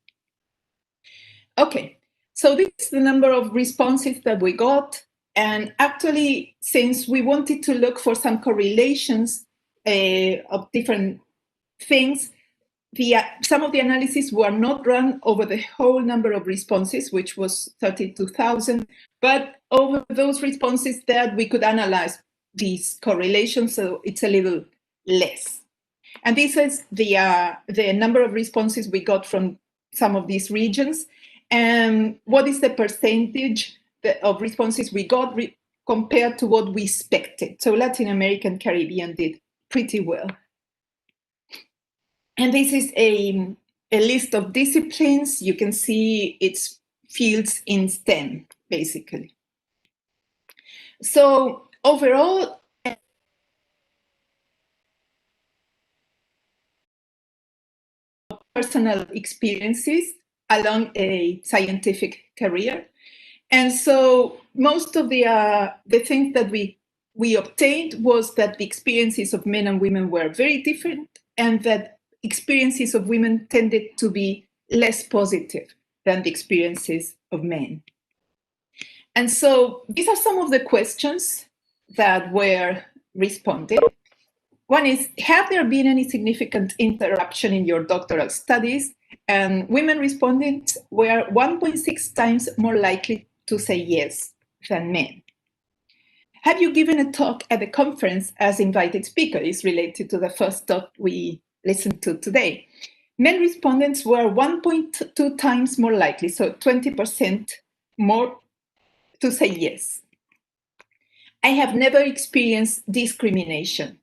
Okay, so this is the number of responses that we got. And actually, since we wanted to look for some correlations of different things, some of the analyses were not run over the whole number of responses, which was 32,000, but over those responses that we could analyze these correlations, so it's a little less. And this is the number of responses we got from some of these regions. And what is the percentage of responses we got compared to what we expected? So Latin America and Caribbean did pretty well. And this is a list of disciplines. You can see its fields in STEM, basically. So overall, personal experiences along a scientific career. And so most of the things that we obtained was that the experiences of men and women were very different, and that experiences of women tended to be less positive than the experiences of men. And so these are some of the questions that were responded. One is, have there been any significant interruption in your doctoral studies? And women respondents were 1.6 times more likely to say yes than men. Have you given a talk at a conference as invited speaker? Is related to the first talk we listened to today. Men respondents were 1.2 times more likely, so 20% more to say yes. I have never experienced discrimination.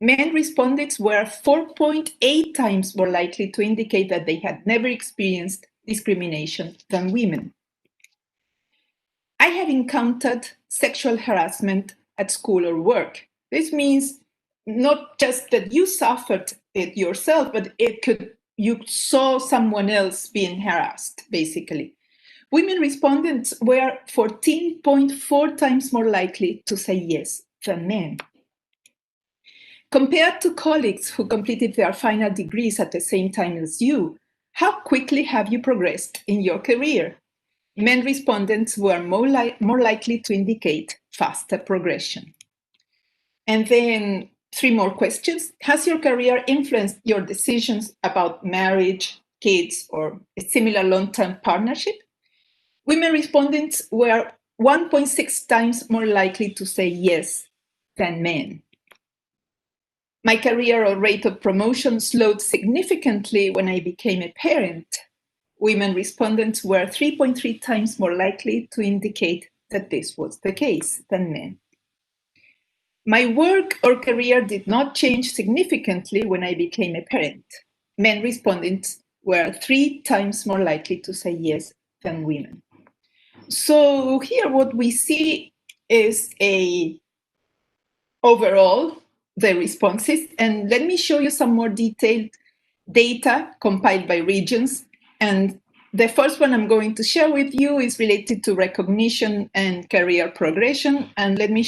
Men respondents were 4.8 times more likely to indicate that they had never experienced discrimination than women. I have encountered sexual harassment at school or work. This means not just that you suffered it yourself, but you saw someone else being harassed, basically. Women respondents were 14.4 times more likely to say yes than men. Compared to colleagues who completed their final degrees at the same time as you, how quickly have you progressed in your career? Men respondents were more likely to indicate faster progression. And then 3 more questions. Has your career influenced your decisions about marriage, kids, or a similar long-term partnership? Women respondents were 1.6 times more likely to say yes than men. My career or rate of promotion slowed significantly when I became a parent. Women respondents were 3.3 times more likely to indicate that this was the case than men. My work or career did not change significantly when I became a parent. Men respondents were 3 times more likely to say yes than women. So here what we see is overall the responses, and let me show you some more detailed data compiled by regions. And the first one I'm going to share with you is related to recognition and career progression, and let me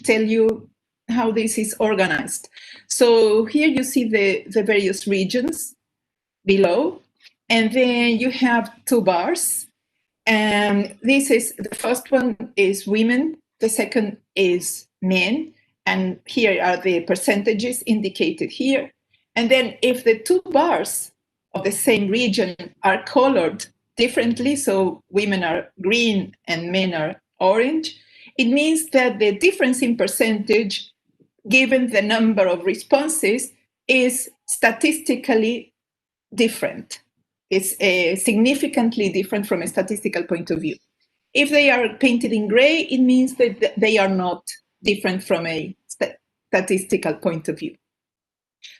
tell you how this is organized. So here you see the various regions below, and then you have 2 bars. And the first one is women, the second is men, and here are the percentages indicated here. And then if the 2 bars of the same region are colored differently, so women are green and men are orange, it means that the difference in percentage, given the number of responses, is statistically different. It's significantly different from a statistical point of view. If they are painted in gray, it means that they are not different from a statistical point of view.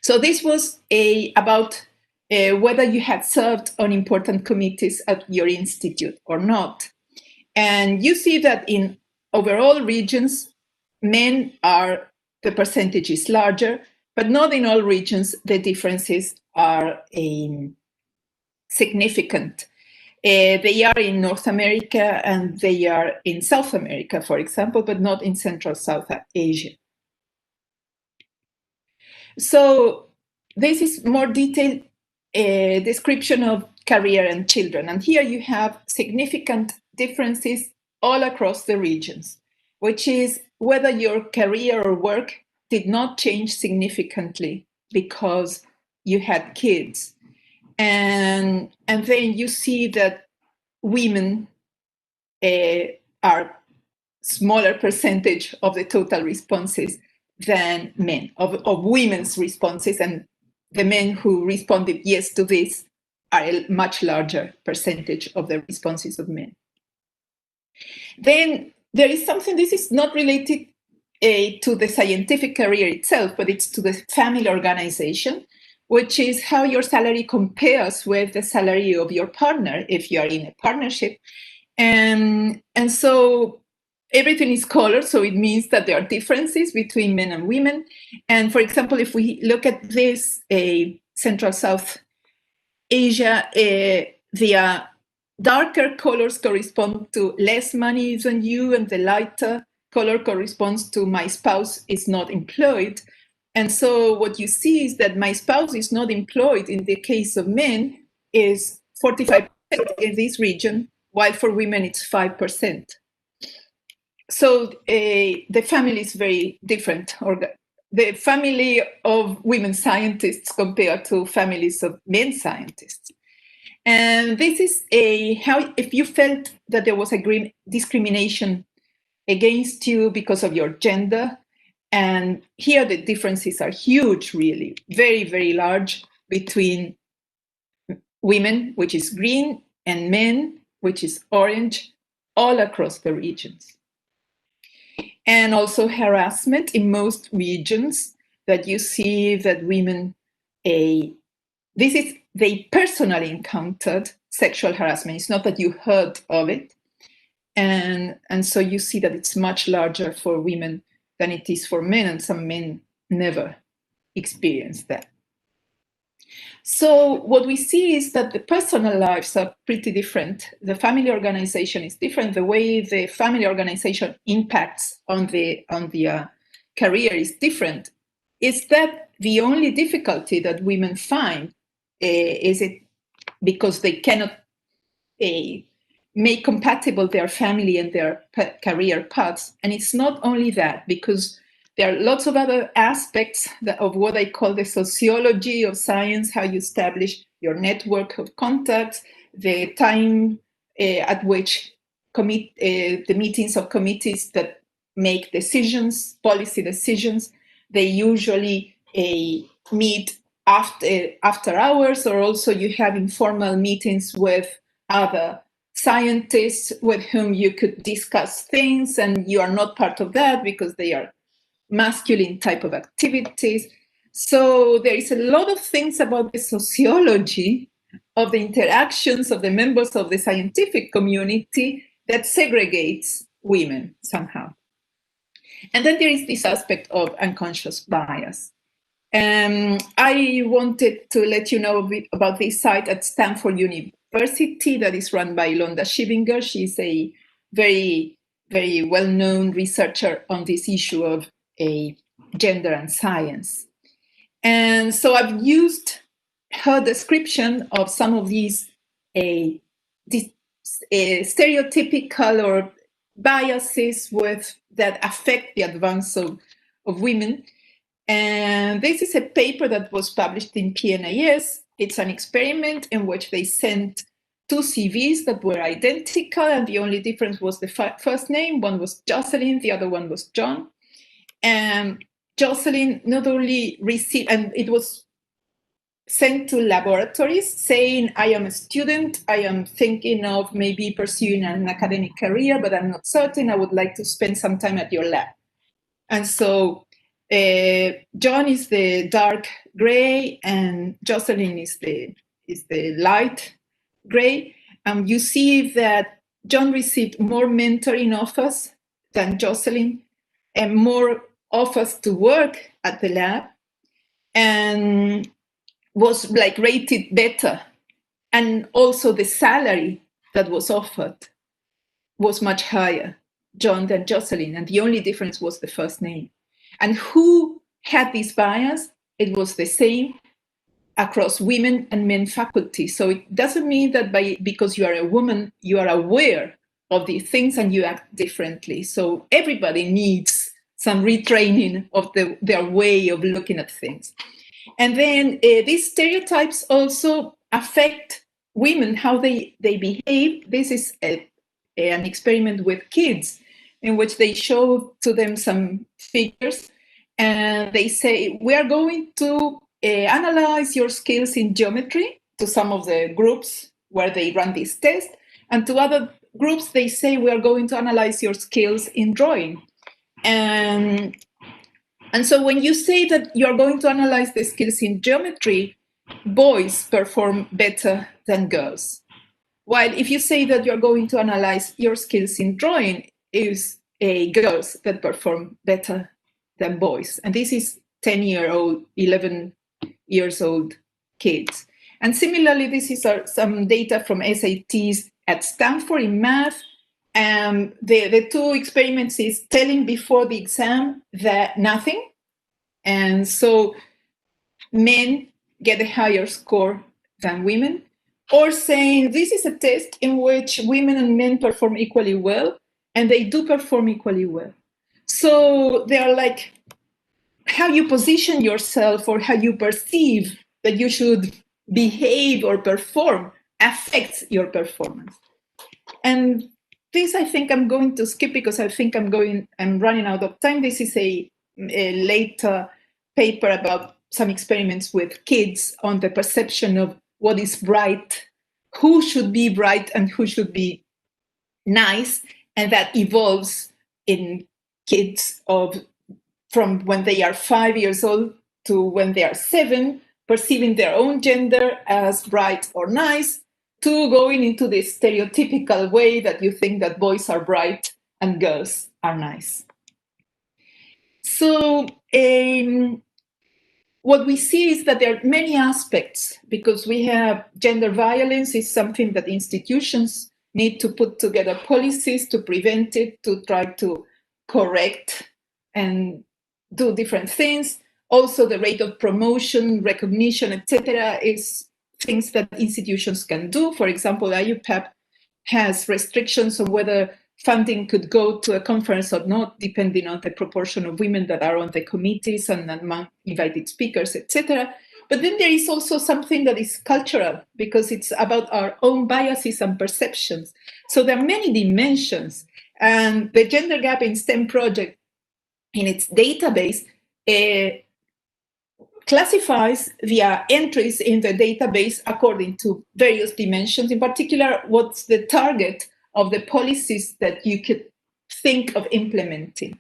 So this was about whether you had served on important committees at your institute or not. And you see that in overall regions, the percentage is larger, but not in all regions, the differences are significant. They are in North America and they are in South America, for example, but not in Central South Asia. So this is more detailed description of career and children. And here you have significant differences all across the regions, which is whether your career or work did not change significantly because you had kids. And then you see that women are smaller percentage of the total responses than men, of women's responses, and the men who responded yes to this are a much larger percentage of the responses of men. Then there is something, this is not related to the scientific career itself, but it's to the family organization, which is how your salary compares with the salary of your partner if you are in a partnership. And so everything is colored, so it means that there are differences between men and women. And for example, if we look at this, Central South Asia, the darker colors correspond to less money than you, and the lighter color corresponds to my spouse is not employed. And so what you see is that my spouse is not employed in the case of men is 45% in this region, while for women it's 5%. So the family is very different, or the family of women scientists compared to families of men scientists. And this is how, if you felt that there was a discrimination against you because of your gender, and here the differences are huge, really, very, very large between women, which is green, and men, which is orange, all across the regions. And also harassment in most regions, that you see that women, they personally encountered sexual harassment. It's not that you heard of it. And so you see that it's much larger for women than it is for men, and some men never experience that. So what we see is that the personal lives are pretty different. The family organization is different. The way the family organization impacts on the career is different. Is that the only difficulty that women find? Is it because they cannot make compatible their family and their career paths? And it's not only that, because there are lots of other aspects of what I call the sociology of science, how you establish your network of contacts, the time at which the meetings of committees that make decisions, policy decisions, they usually meet after hours, or also you have informal meetings with other scientists with whom you could discuss things, and you are not part of that because they are masculine type of activities. So there is a lot of things about the sociology of the interactions of the members of the scientific community that segregates women somehow. And then there is this aspect of unconscious bias. I wanted to let you know a bit about this site at Stanford University that is run by Londa Shivinger. She's a very, very well-known researcher on this issue of gender and science. And so I've used her description of some of these stereotypical or biases that affect the advance of women. And this is a paper that was published in PNAS. It's an experiment in which they sent two CVs that were identical, and the only difference was the first name. One was Jocelyn, the other one was John. And Jocelyn not only received, and it was sent to laboratories saying, I am a student, I am thinking of maybe pursuing an academic career, but I'm not certain, I would like to spend some time at your lab. And so John is the dark gray and Jocelyn is the light gray. You see that John received more mentoring offers than Jocelyn, and more offers to work at the lab, and was like rated better. And also the salary that was offered was much higher, John than Jocelyn, and the only difference was the first name. And who had this bias? It was the same across women and men faculty. So it doesn't mean that because you are a woman, you are aware of these things and you act differently. So everybody needs some retraining of their way of looking at things. And then these stereotypes also affect women, how they behave. This is an experiment with kids in which they show to them some figures and they say, we are going to analyze your skills in geometry to some of the groups where they run this test. And to other groups, they say, we are going to analyze your skills in drawing. And so when you say that you're going to analyze the skills in geometry, boys perform better than girls. While if you say that you're going to analyze your skills in drawing, it's girls that perform better than boys. And this is 10-year-old, 11 years old kids. And similarly, this is some data from SATs at Stanford in math. The two experiments is telling before the exam that nothing. And so men get a higher score than women, or saying this is a test in which women and men perform equally well, and they do perform equally well. So they are like how you position yourself or how you perceive that you should behave or perform affects your performance. And this I think I'm going to skip because I think I'm running out of time. This is a later paper about some experiments with kids on the perception of what is bright, who should be bright and who should be nice, and that evolves in kids from when they are 5 years old to when they are 7, perceiving their own gender as bright or nice, to going into the stereotypical way that you think that boys are bright and girls are nice. So what we see is that there are many aspects, because we have gender violence is something that institutions need to put together policies to prevent it, to try to correct and do different things. Also, the rate of promotion, recognition, etc., is things that institutions can do. For example, IUPAP has restrictions on whether funding could go to a conference or not, depending on the proportion of women that are on the committees and among invited speakers, etc. But then there is also something that is cultural, because it's about our own biases and perceptions. So there are many dimensions. And the Gender Gap in STEM project, in its database, classifies the entries in the database according to various dimensions, in particular, what's the target of the policies that you could think of implementing.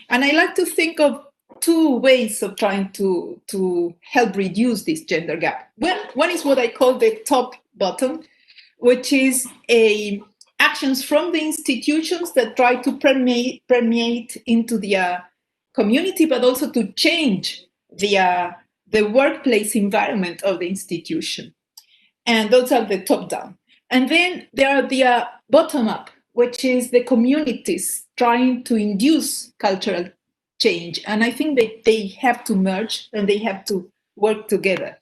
And I like to think of two ways of trying to help reduce this gender gap. One is what I call the top-bottom, which is actions from the institutions that try to permeate into the community, but also to change the workplace environment of the institution. And those are the top-down. And then there are the bottom-up, which is the communities trying to induce cultural change. And I think that they have to merge and they have to work together.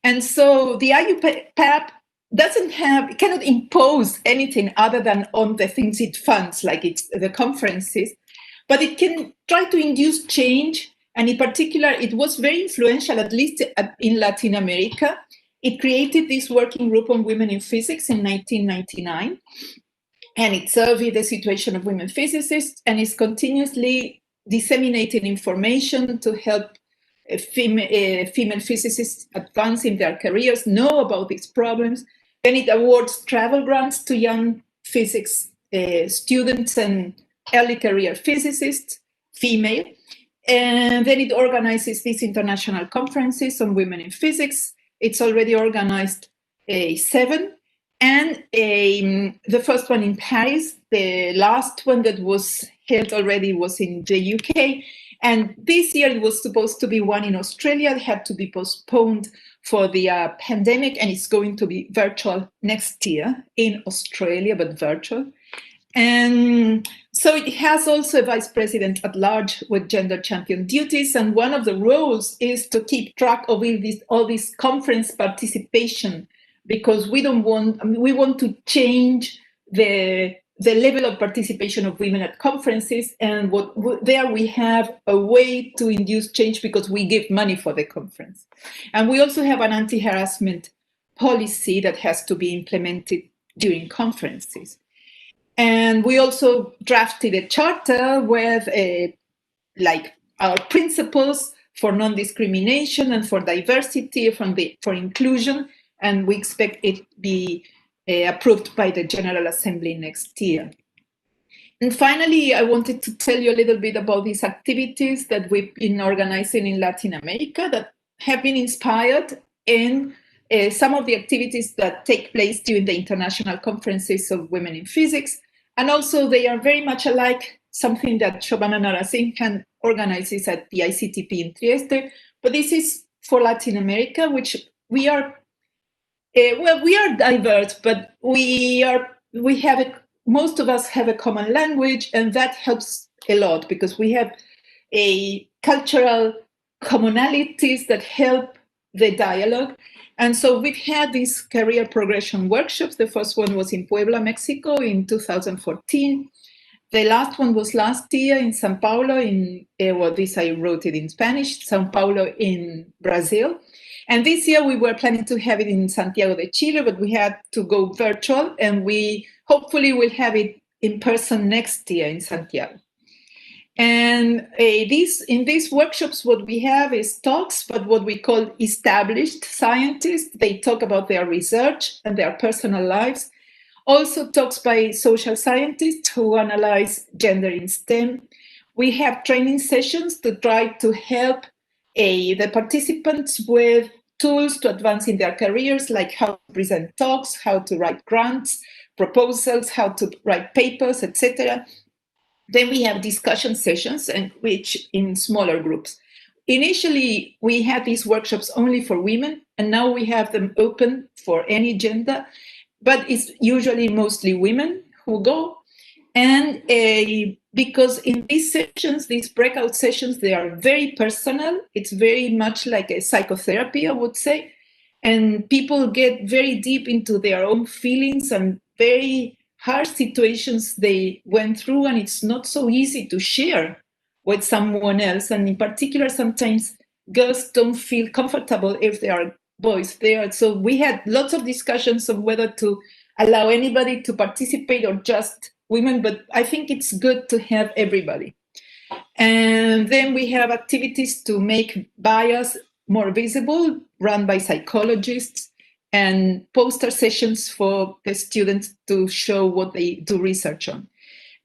And so the IUPAP cannot impose anything other than on the things it funds, like it's the conferences, but it can try to induce change. And in particular, it was very influential, at least in Latin America. It created this working group on women in physics in 1999, and it surveyed the situation of women physicists, and is continuously disseminating information to help female physicists advance in their careers, know about these problems. Then it awards travel grants to young physics students and early career physicists, female. And then it organizes these international conferences on women in physics. It's already organized 7. And the first one in Paris, the last one that was held already was in the UK. And this year it was supposed to be one in Australia. It had to be postponed for the pandemic, and it's going to be virtual next year in Australia, but virtual. And so it has also a vice president at large with gender champion duties. And one of the roles is to keep track of all this conference participation, because we want to change the level of participation of women at conferences. And there we have a way to induce change because we give money for the conference. And we also have an anti-harassment policy that has to be implemented during conferences. And we also drafted a charter with our principles for non-discrimination and for diversity, for inclusion, and we expect it to be approved by the General Assembly next year. And finally, I wanted to tell you a little bit about these activities that we've been organizing in Latin America that have been inspired in some of the activities that take place during the international conferences of women in physics. And also they are very much alike something that Shobhana Narasimhan organizes at the ICTP in Trieste. But this is for Latin America, which we are, we are diverse, but most of us have a common language, and that helps a lot because we have a cultural commonalities that help the dialogue. And so we've had these career progression workshops. The first one was in Puebla, Mexico in 2014. The last one was last year in Sao Paulo, this I wrote it in Spanish, Sao Paulo in Brazil. And this year we were planning to have it in Santiago de Chile, but we had to go virtual, and we hopefully will have it in person next year in Santiago. And in these workshops, what we have is talks, but what we call established scientists. They talk about their research and their personal lives. Also talks by social scientists who analyze gender in STEM. We have training sessions to try to help the participants with tools to advance in their careers, like how to present talks, how to write grants, proposals, how to write papers, etc. Then we have discussion sessions, and which in smaller groups. Initially, we had these workshops only for women, and now we have them open for any gender, but it's usually mostly women who go. And because in these sessions, these breakout sessions, they are very personal. It's very much like a psychotherapy, I would say. And people get very deep into their own feelings and very hard situations they went through, and it's not so easy to share with someone else. And in particular, sometimes girls don't feel comfortable if there are boys there. So we had lots of discussions of whether to allow anybody to participate or just women, but I think it's good to have everybody. And then we have activities to make bias more visible, run by psychologists, and poster sessions for the students to show what they do research on.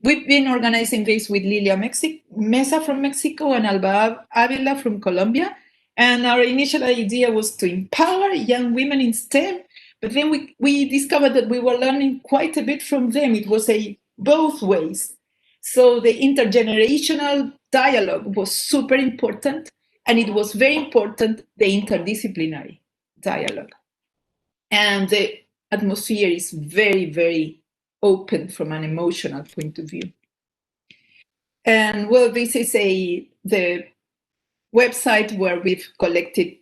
We've been organizing this with Lilia Mesa from Mexico and Alba Avila from Colombia. And our initial idea was to empower young women in STEM, but then we discovered that we were learning quite a bit from them. It was both ways. So the intergenerational dialogue was super important, and it was very important, the interdisciplinary dialogue. And the atmosphere is very, very open from an emotional point of view. And well, this is the website where we've collected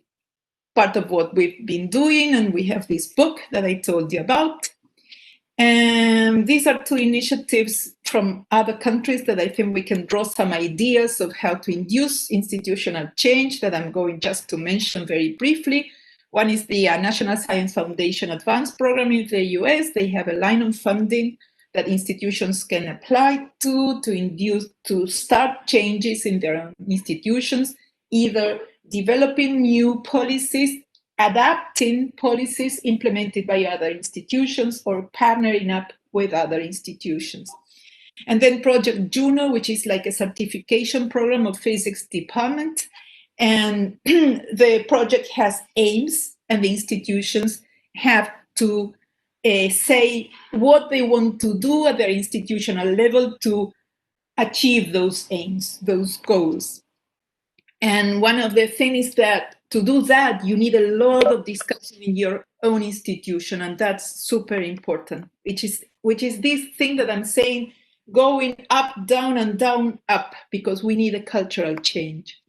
part of what we've been doing, and we have this book that I told you about. And these are two initiatives from other countries that I think we can draw some ideas of how to induce institutional change that I'm going just to mention very briefly. One is the National Science Foundation Advanced Program in the US. They have a line of funding that institutions can apply to start changes in their own institutions, either developing new policies, adapting policies implemented by other institutions, or partnering up with other institutions. And then Project Juno, which is like a certification program of physics department. And the project has aims, and the institutions have to say what they want to do at their institutional level to achieve those aims, those goals. And one of the things is that to do that, you need a lot of discussion in your own institution, and that's super important, which is this thing that I'm saying, going up, down, and down, up, because we need a cultural change.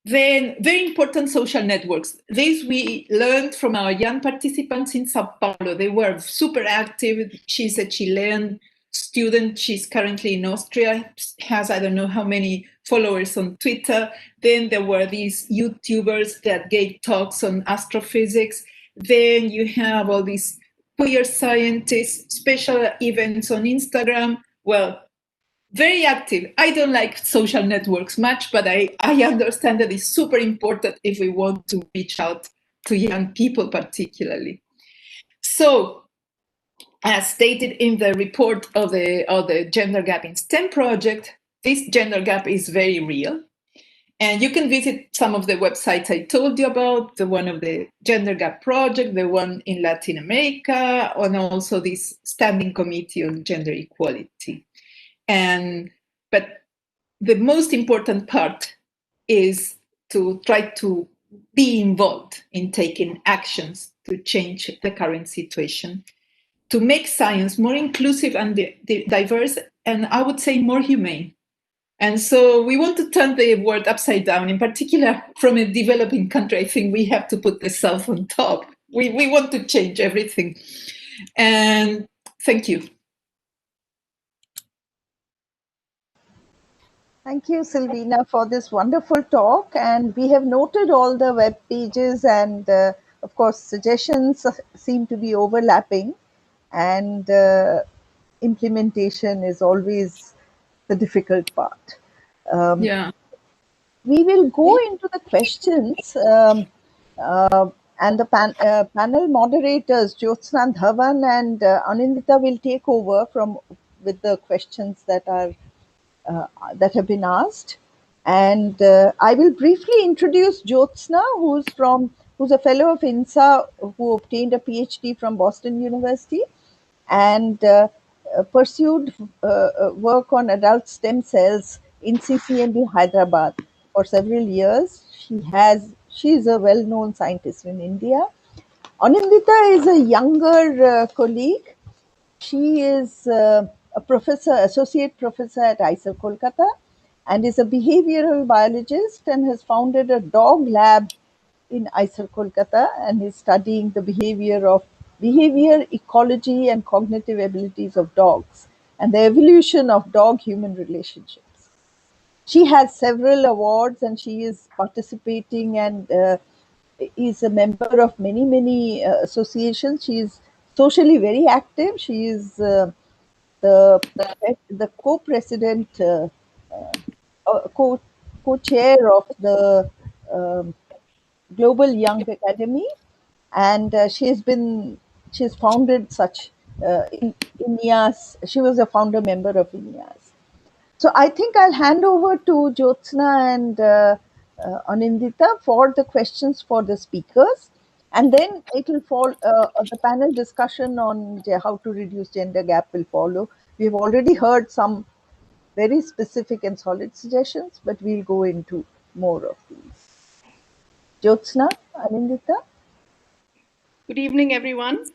Then very important social networks. This we learned from our young participants in Sao Paulo. They were super active. She's a Chilean student. She's currently in Austria, has I don't know how many followers on Twitter. Then there were these YouTubers that gave talks on astrophysics. Then you have all these queer scientists, special events on Instagram. Well, very active. I don't like social networks much, but I understand that it's super important if we want to reach out to young people particularly. So, as stated in the report of the Gender Gap in STEM project, this gender gap is very real. And you can visit some of the websites I told you about, the one of the Gender Gap Project, the one in Latin America, and also this Standing Committee on Gender Equality. But the most important part is to try to be involved in taking actions to change the current situation, to make science more inclusive and diverse, and I would say more humane. And so we want to turn the world upside down. In particular, from a developing country, I think we have to put the self on top. We want to change everything. And thank you. Thank you, Silvina, for this wonderful talk. And we have noted all the web pages and, of course, suggestions seem to be overlapping. And implementation is always the difficult part. Yeah. We will go into the questions and the panel moderators, Jyotsna, Dhawan and Anindita will take over with the questions that are that have been asked. And I will briefly introduce Jyotsna, who's a fellow of INSA, who obtained a PhD from Boston University and pursued work on adult stem cells in CCMB Hyderabad for several years. She is a well-known scientist in India. Anindita is a younger colleague. She is a professor, associate professor at ISA Kolkata, and is a behavioral biologist and has founded a dog lab in ISA Kolkata and is studying the behavior, ecology, and cognitive abilities of dogs and the evolution of dog-human relationships. She has several awards and she is participating and is a member of many associations. She is socially very active. She is the co-president, co-chair of the Global Young Academy, and she has founded such INIAS. She was a founder member of INIAS. So I think I'll hand over to Jyotsna and Anindita for the questions for the speakers, and then it will follow. The panel discussion on how to reduce gender gap will follow. We've already heard some very specific and solid suggestions, but we'll go into more of these. Jyotsna, Anindita. Good evening, everyone.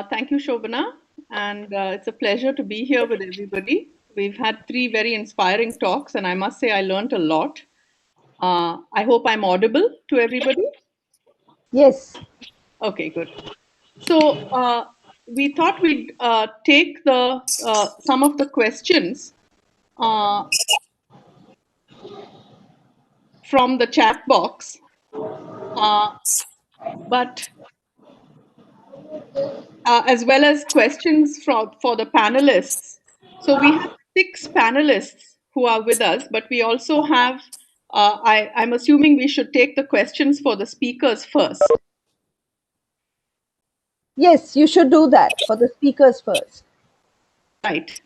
Thank you, Shobana. And it's a pleasure to be here with everybody. We've had 3 very inspiring talks, and I must say I learned a lot. I hope I'm audible to everybody. Yes. Okay, good. So we thought we'd take some of the questions from the chat box, but as well as questions for the panelists. So we have 6 panelists who are with us, but we also have, I'm assuming we should take the questions for the speakers first. Yes, you should do that for the speakers first. Right.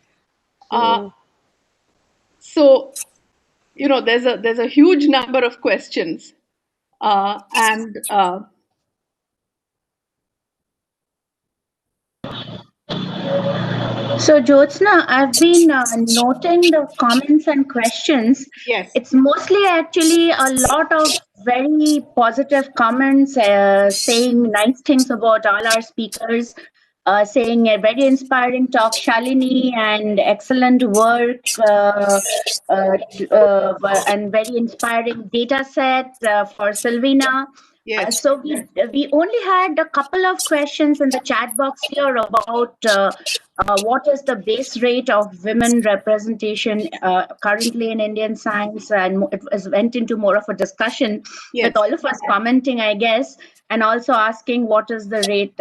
So, you know, there's a huge number of questions, and so Jyotsna, I've been noting the comments and questions. Yes. It's mostly actually a lot of very positive comments, saying nice things about all our speakers, saying a very inspiring talk, Shalini, and excellent work, and very inspiring data set for Silvina. Yes. So we only had a couple of questions in the chat box here about what is the base rate of women representation currently in Indian science, and it went into more of a discussion with all of us commenting, I guess. and also asking what is the rate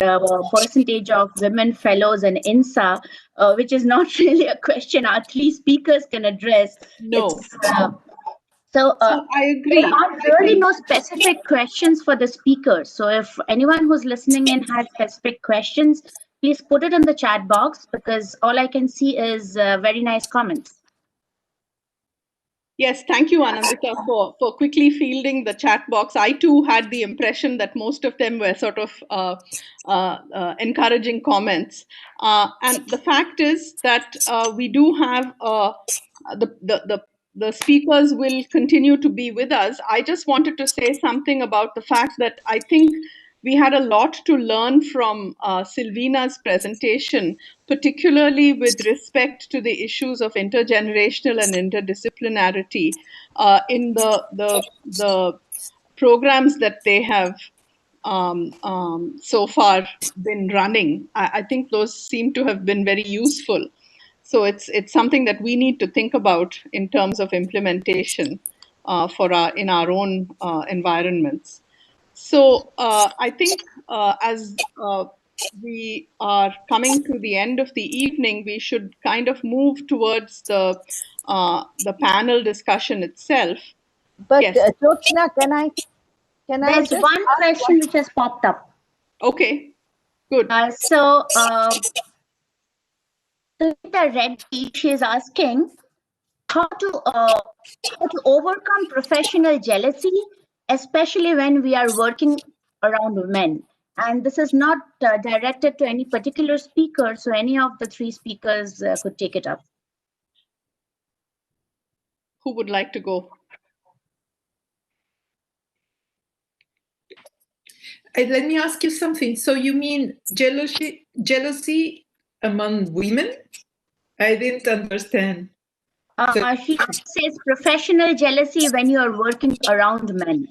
percentage of women fellows in INSA, which is not really a question our three speakers can address. No. So I agree. There are really no specific questions for the speakers. So if anyone who's listening in has specific questions, please put it in the chat box, because all I can see is very nice comments. Yes, thank you, Anandita, for quickly fielding the chat box. I too had the impression that most of them were sort of encouraging comments. And the fact is that we do have the speakers will continue to be with us. I just wanted to say something about the fact that I think we had a lot to learn from Silvina's presentation, particularly with respect to the issues of intergenerational and interdisciplinarity in the programs that they have so far been running. I think those seem to have been very useful. So it's something that we need to think about in terms of implementation in our own environments. So I think as we are coming to the end of the evening, we should kind of move towards the panel discussion itself. But yes. Jyotsna, can I There's just one question which has popped up. Okay, good. Rita Reddy, she is asking how to overcome professional jealousy, especially when we are working around men. And this is not directed to any particular speaker, so any of the three speakers could take it up. Who would like to go? Let me ask you something. So you mean jealousy among women? I didn't understand. She says professional jealousy when you are working around men.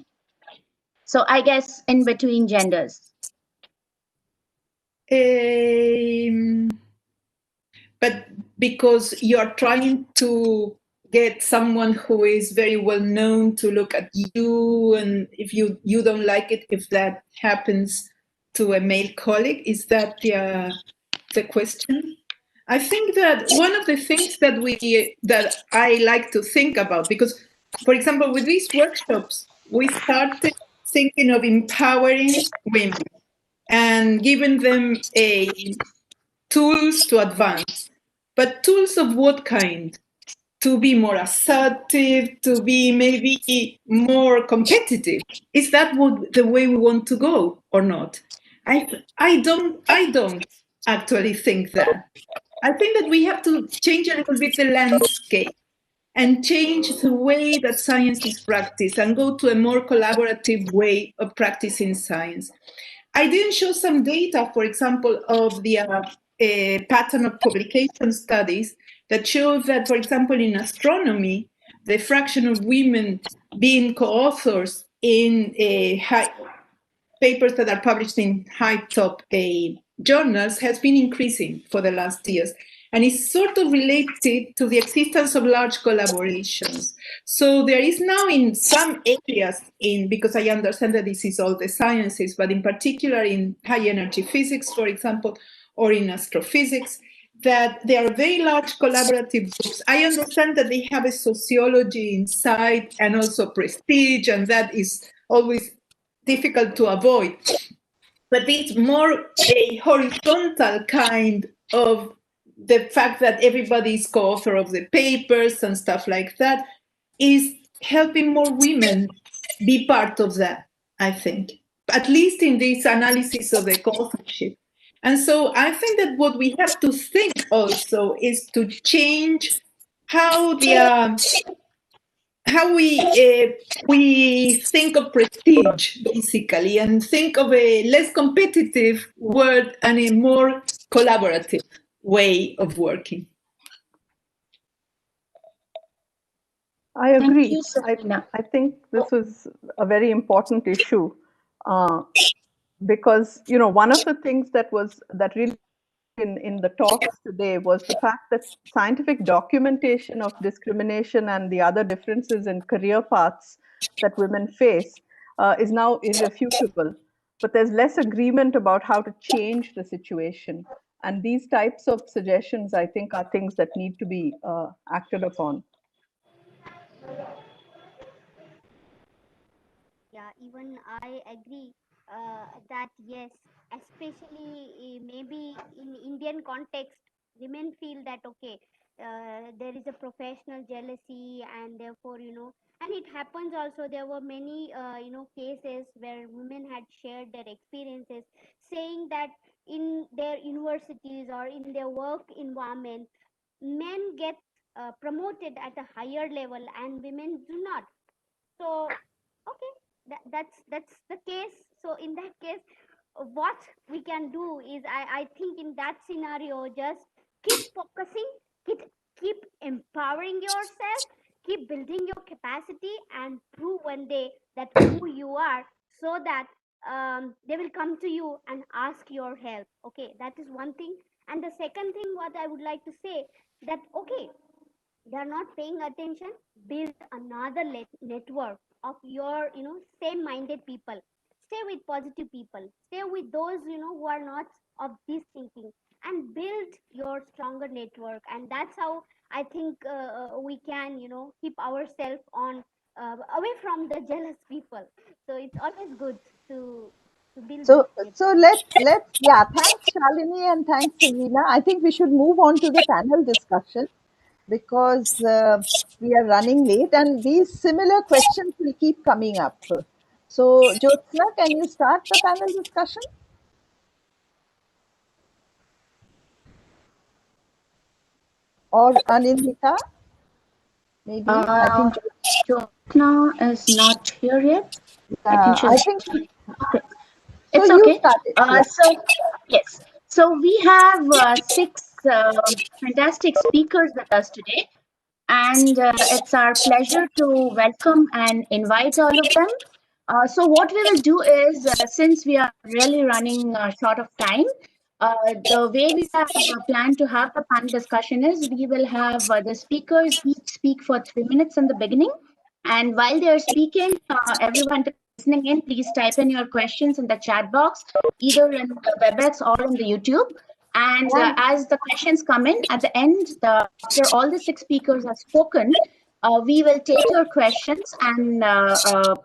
So I guess in between genders. But because you're trying to get someone who is very well known to look at you, and if you don't like it, if that happens to a male colleague, is that the question? I think that one of the things that I like to think about, because, for example, with these workshops, we started thinking of empowering women and giving them tools to advance. But tools of what kind? To be more assertive, to be maybe more competitive. Is that the way we want to go or not? I don't actually think that. I think that we have to change a little bit the landscape and change the way that science is practiced and go to a more collaborative way of practicing science. I didn't show some data, for example, of the pattern of publication studies that show that, for example, in astronomy, the fraction of women being co-authors in papers that are published in high top journals has been increasing for the last years. And it's sort of related to the existence of large collaborations. So there is now in some areas, because I understand that this is all the sciences, but in particular in high energy physics, for example, or in astrophysics, that there are very large collaborative groups. I understand that they have a sociology inside and also prestige, and that is always difficult to avoid. But it's more a horizontal kind of the fact that everybody is co-author of the papers and stuff like that is helping more women be part of that, I think, at least in this analysis of the co-authorship. And so I think that what we have to think also is to change how we think of prestige, basically, and think of a less competitive world and a more collaborative way of working. I agree. I think this was a very important issue because, you know, one of the things that really in the talks today was the fact that scientific documentation of discrimination and the other differences in career paths that women face is now irrefutable. but there's less agreement about how to change the situation. And these types of suggestions, I think, are things that need to be acted upon. Yeah, even I agree that yes, especially maybe in Indian context, women feel that okay, there is a professional jealousy, and therefore and it happens also. There were many cases where women had shared their experiences, saying that in their universities or in their work environment, men get promoted at a higher level and women do not. So okay, that's the case. So in that case, what we can do is I think in that scenario, just keep focusing, keep empowering yourself, keep building your capacity, and prove one day that who you are, so that they will come to you and ask your help. Okay, that is one thing. And the second thing what I would like to say, that okay, they are not paying attention, build another network of your same minded people. Stay with positive people, stay with those who are not of this thinking, and build your stronger network. And that's how I think we can keep ourselves on away from the jealous people. So it's always good to build So, this so network. let's yeah. Thanks, Shalini, and thanks, Savina. I think we should move on to the panel discussion because we are running late, and these similar questions will keep coming up. So, Jyotsna, can you start the panel discussion? Or Anindita? Maybe. I think Jyotsna is not here yet. I think Okay. so. It's You okay. started. Yeah. So yes, so we have 6 fantastic speakers with us today, and it's our pleasure to welcome and invite all of them. So what we will do is, since we are really running short of time, the way we have planned to have the panel discussion is we will have the speakers each speak for 3 minutes in the beginning. And while they are speaking, everyone listening in, please type in your questions in the chat box, either in the WebEx or in the YouTube. And as the questions come in at the end, after all the 6 speakers have spoken, we will take your questions and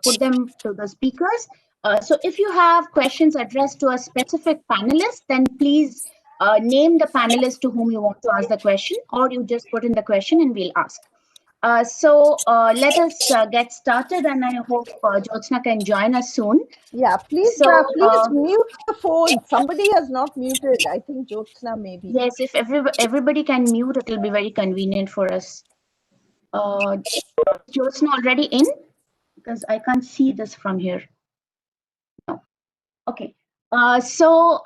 put them to the speakers. So if you have questions addressed to a specific panelist, then please name the panelist to whom you want to ask the question, or you just put in the question and we'll ask. So let us get started, and I hope Jyotsna can join us soon. Yeah, please, So, please mute the phone. Somebody has not muted. I think Jyotsna maybe. Yes, if everybody can mute, it will be very convenient for us. Jyotsna already in? Because I can't see this from here. No. Okay. So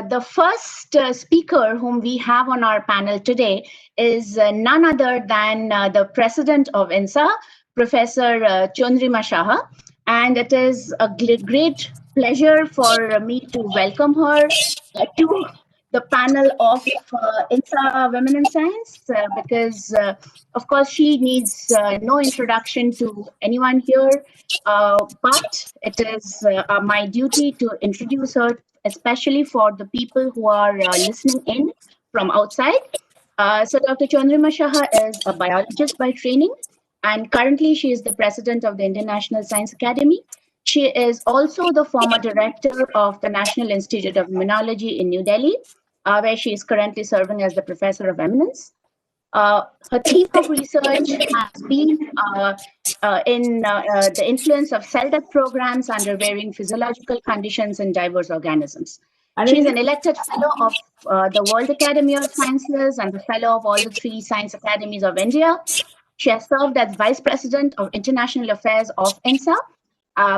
the first speaker whom we have on our panel today is none other than the president of INSA, Professor Chondrima Saha. And it is a great pleasure for me to welcome her to the panel of INSA Women in Science, because of course she needs no introduction to anyone here, but it is my duty to introduce her, especially for the people who are listening in from outside. So Dr. Chondrima Saha is a biologist by training, and currently she is the president of the Indian National Science Academy. She is also the former director of the National Institute of Immunology in New Delhi, where she is currently serving as the professor of eminence. Her theme of research has been in the influence of cell death programs under varying physiological conditions in diverse organisms. She is an elected fellow of the World Academy of Sciences and a fellow of all the 3 science academies of India. She has served as vice president of international affairs of INSA,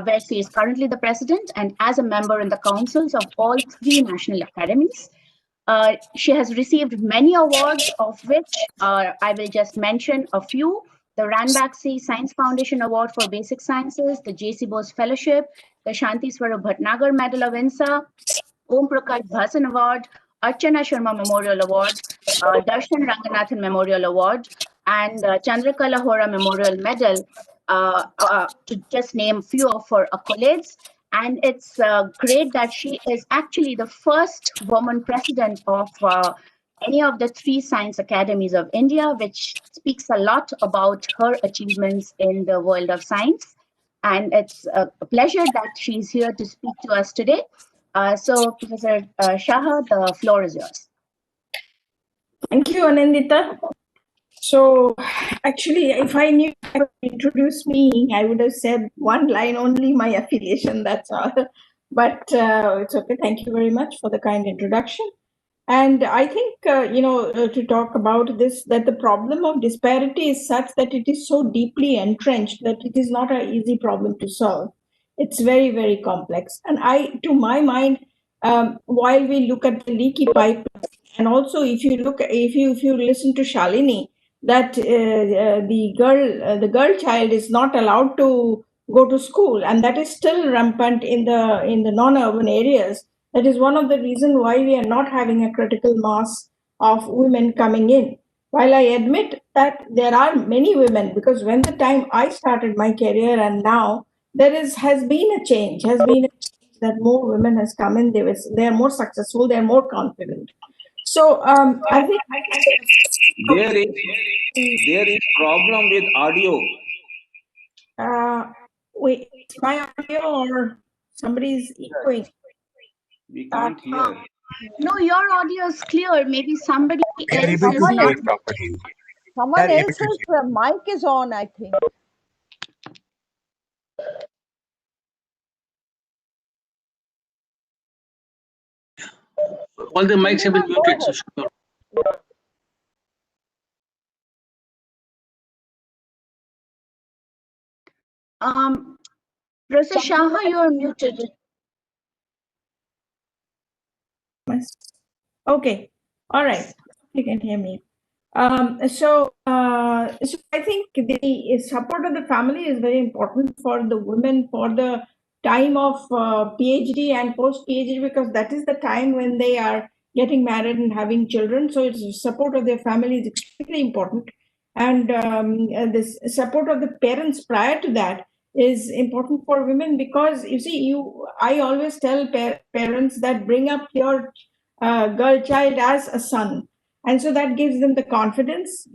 where she is currently the president, and as a member in the councils of all 3 national academies. She has received many awards, of which I will just mention a few: the Ranbaxy Science Foundation Award for Basic Sciences, the J.C. Bose Fellowship, the Shanti Swarup Bhatnagar Medal of INSA, Om Prakash Bhasan Award, Archana Sharma Memorial Award, Darshan Ranganathan Memorial Award, and Chandrakala Hora Memorial Medal, to just name few of her accolades. And it's great that she is actually the first woman president of any of the 3 science academies of India, which speaks a lot about her achievements in the world of science. And it's a pleasure that she's here to speak to us today. So, Professor Shah, the floor is yours. Thank you, Anindita. So, actually, if I knew how to introduce me, I would have said one line only, my affiliation, that's all. But it's okay. Thank you very much for the kind introduction. And I think, to talk about this, that the problem of disparity is such that it is so deeply entrenched that it is not an easy problem to solve. It's very, very complex. And to my mind, while we look at the leaky pipe, and also if you listen to Shalini, that the girl child is not allowed to go to school, and that is still rampant in the non-urban areas. That is one of the reasons why we are not having a critical mass of women coming in. While I admit that there are many women, because when the time I started my career and now, has been a change, that more women has come in. They are more successful, they are more confident. So I think there is problem with audio. Wait, my audio or somebody's echoing? We can't hear. No, your audio is clear. Maybe somebody else is Someone not. else's mic is on, I think. All the mics have been muted. So sure. Professor Shah, you are muted. Okay, all right, you can hear me. So I think the support of the family is very important for the women for the time of PhD and post-PhD, because that is the time when they are getting married and having children. So it's support of their family is extremely important. And this support of the parents prior to that is important for women, because you see, I always tell parents that bring up your girl child as a son, and so that gives them the confidence.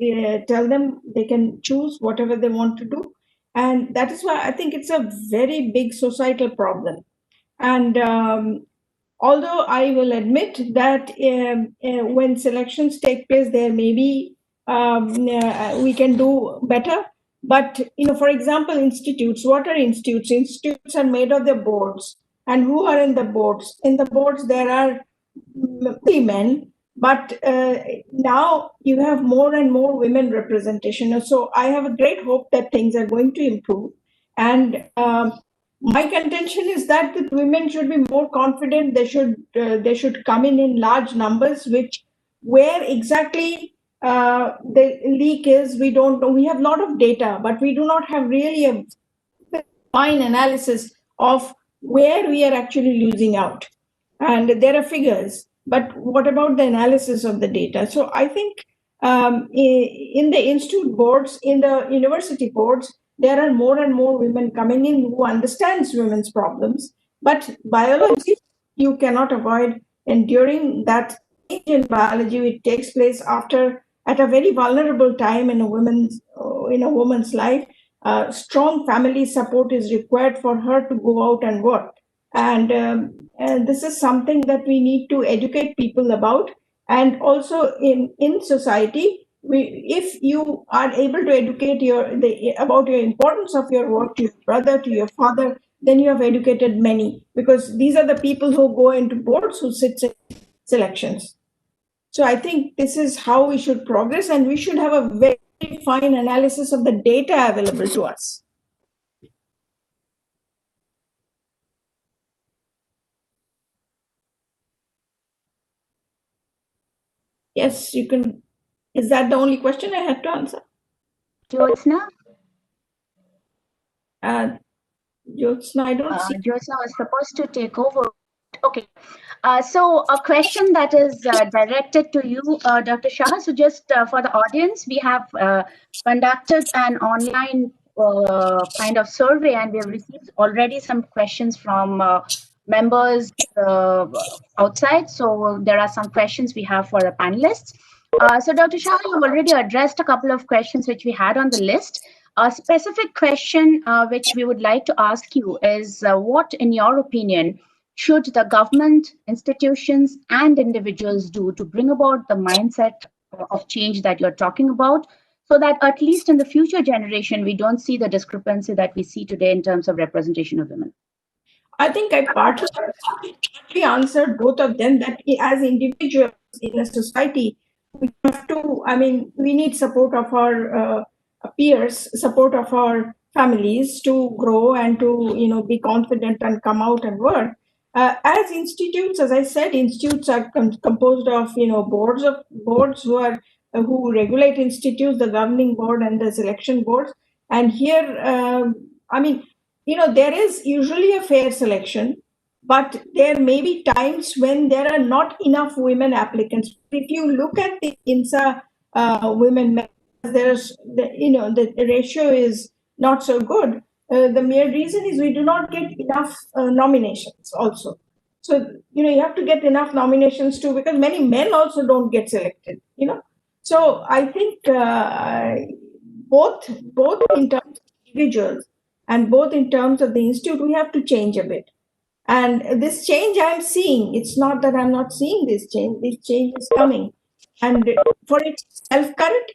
Tell them they can choose whatever they want to do, and that is why I think it's a very big societal problem. And although I will admit that when selections take place, there may be we can do better. But for example, institutes. What are institutes? Institutes are made of the boards, and who are in the boards? In the boards, there are men, but now you have more and more women representation. So I have a great hope that things are going to improve. And my contention is that the women should be more confident. They should come in large numbers. Where exactly the leak is, we don't know. We have a lot of data, but we do not have really a fine analysis of where we are actually losing out. And there are figures, but what about the analysis of the data? So I think in the institute boards, in the university boards, there are more and more women coming in who understands women's problems. But biology, you cannot avoid. And during that change in biology, it takes place at a very vulnerable time in a woman's life. Strong family support is required for her to go out and work. And this is something that we need to educate people about. And also in society, if you are able to educate about your importance of your work to your brother, to your father, then you have educated many, because these are the people who go into boards, who sit in selections. So I think this is how we should progress, and we should have a very fine analysis of the data available to us. Yes, you can. Is that the only question I had to answer? Jyotsna? Jyotsna, I don't see. Jyotsna was supposed to take over. Okay. So a question that is directed to you, Dr. Shah. So just for the audience, we have conducted an online kind of survey, and we have received already some questions from members outside. So there are some questions we have for the panelists. So Dr. Shah, you've already addressed a couple of questions which we had on the list. A specific question which we would like to ask you is what, in your opinion, should the government, institutions, and individuals do to bring about the mindset of change that you're talking about, so that at least in the future generation, we don't see the discrepancy that we see today in terms of representation of women? I think I partly answered both of them, that as individuals in a society, we have to, we need support of our peers, support of our families to grow and to, be confident and come out and work. As institutes, as I said, institutes are composed of, boards who regulate institutes, the governing board and the selection boards. And here, there is usually a fair selection, but there may be times when there are not enough women applicants. If you look at the INSA women, there's the ratio is not so good. The mere reason is we do not get enough nominations also. So you have to get enough nominations too, because many men also don't get selected. So I think both in terms of individuals and both in terms of the institute, we have to change a bit. And this change I'm seeing, it's not that I'm not seeing this change is coming. And for it to self-correct,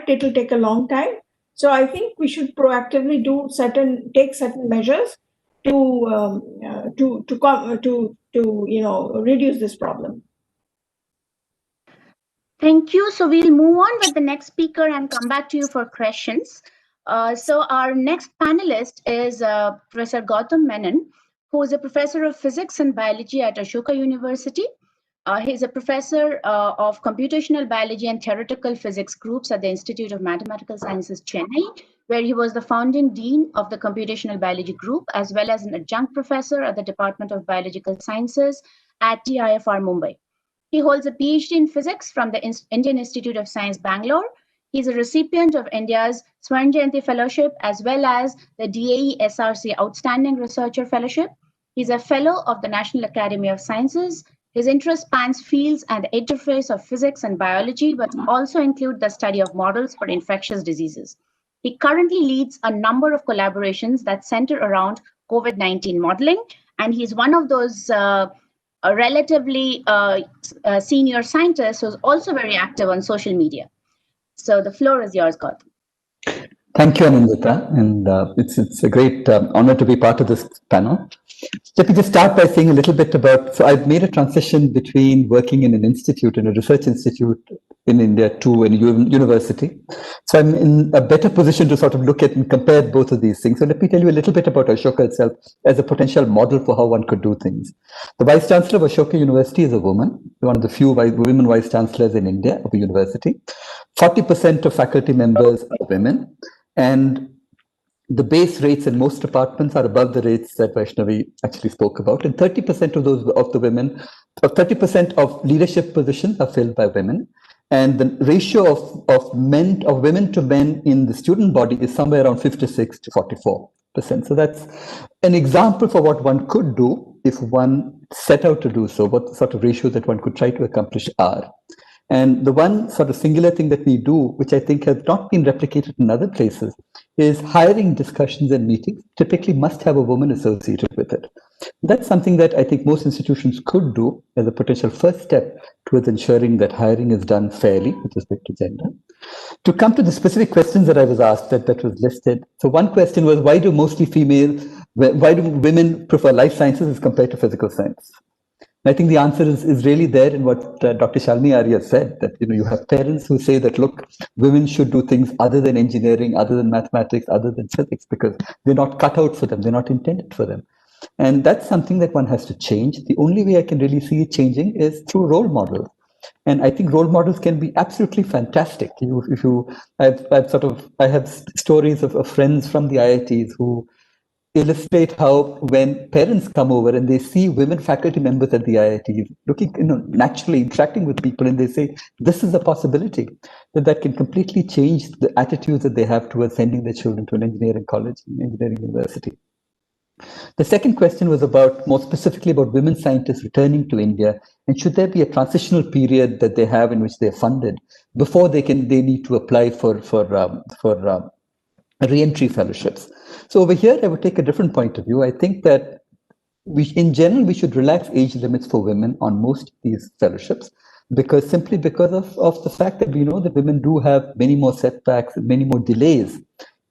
it will take a long time. So I think we should proactively take certain measures to reduce this problem. Thank you. So we'll move on with the next speaker and come back to you for questions. So our next panelist is Professor Gautam Menon, who is a professor of physics and biology at Ashoka University. He's a professor of computational biology and theoretical physics groups at the Institute of Mathematical Sciences, Chennai, where he was the founding dean of the computational biology group, as well as an adjunct professor at the Department of Biological Sciences at TIFR, Mumbai. He holds a PhD in physics from the Indian Institute of Science, Bangalore. He's a recipient of India's Swarn Jayanti Fellowship, as well as the DAE SRC Outstanding Researcher Fellowship. He's a fellow of the National Academy of Sciences. His interest spans fields and the interface of physics and biology, but also include the study of models for infectious diseases. He currently leads a number of collaborations that center around COVID-19 modeling, and he's one of those a relatively senior scientist who's also very active on social media. So the floor is yours, Gautam. Thank you, Anindita, and it's a great honor to be part of this panel. Let me just start by saying a little bit about, so I've made a transition between working in an institute, in a research institute in India, to a university. So I'm in a better position to sort of look at and compare both of these things. So let me tell you a little bit about Ashoka itself as a potential model for how one could do things. The Vice Chancellor of Ashoka University is a woman, one of the few women Vice Chancellors in India of a university. 40% of faculty members are women, and the base rates in most departments are above the rates that Vaishnavi actually spoke about. And 30% of those of the women, 30% of leadership positions are filled by women. And the ratio of women to men in the student body is somewhere around 56 to 44%. So that's an example for what one could do if one set out to do so, what sort of ratios that one could try to accomplish are. And the one sort of singular thing that we do, which I think has not been replicated in other places, is hiring discussions and meetings typically must have a woman associated with it. That's something that I think most institutions could do as a potential first step towards ensuring that hiring is done fairly with respect to gender. To come to the specific questions that I was asked that was listed. So one question was, why do women prefer life sciences as compared to physical science? I think the answer is really there in what Dr. Shalini Arya said, that you have parents who say that, look, women should do things other than engineering, other than mathematics, other than physics, because they're not cut out for them, they're not intended for them. And that's something that one has to change. The only way I can really see it changing is through role models. And I think role models can be absolutely fantastic. I have stories of friends from the IITs who illustrate how when parents come over and they see women faculty members at the IIT looking, naturally interacting with people, and they say, this is a possibility, that can completely change the attitudes that they have towards sending their children to an engineering college, engineering university. The second question was about, more specifically, about women scientists returning to India, and should there be a transitional period that they have in which they're funded before they need to apply for re-entry fellowships. So over here, I would take a different point of view. I think that in general, we should relax age limits for women on most of these fellowships, because of the fact that we know that women do have many more setbacks, many more delays,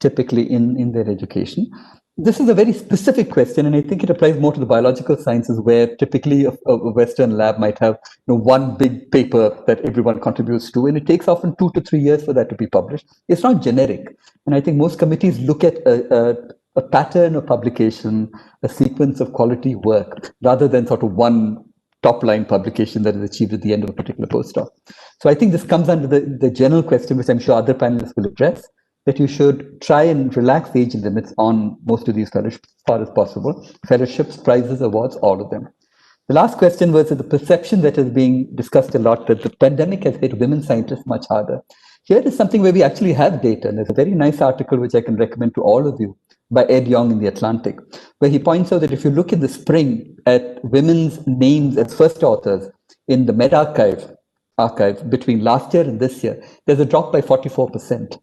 typically in their education. This is a very specific question, and I think it applies more to the biological sciences, where typically a Western lab might have one big paper that everyone contributes to, and it takes often 2 to 3 years for that to be published. It's not generic. And I think most committees look at a pattern of publication, a sequence of quality work, rather than sort of one top-line publication that is achieved at the end of a particular postdoc. So I think this comes under the general question, which I'm sure other panelists will address, that you should try and relax age limits on most of these fellowships as far as possible. Fellowships, prizes, awards, all of them. The last question was the perception that is being discussed a lot, that the pandemic has hit women scientists much harder. Here is something where we actually have data, and there's a very nice article which I can recommend to all of you by Ed Yong in The Atlantic, where he points out that if you look in the spring at women's names as first authors in the medRxiv archive between last year and this year, there's a drop by 44%.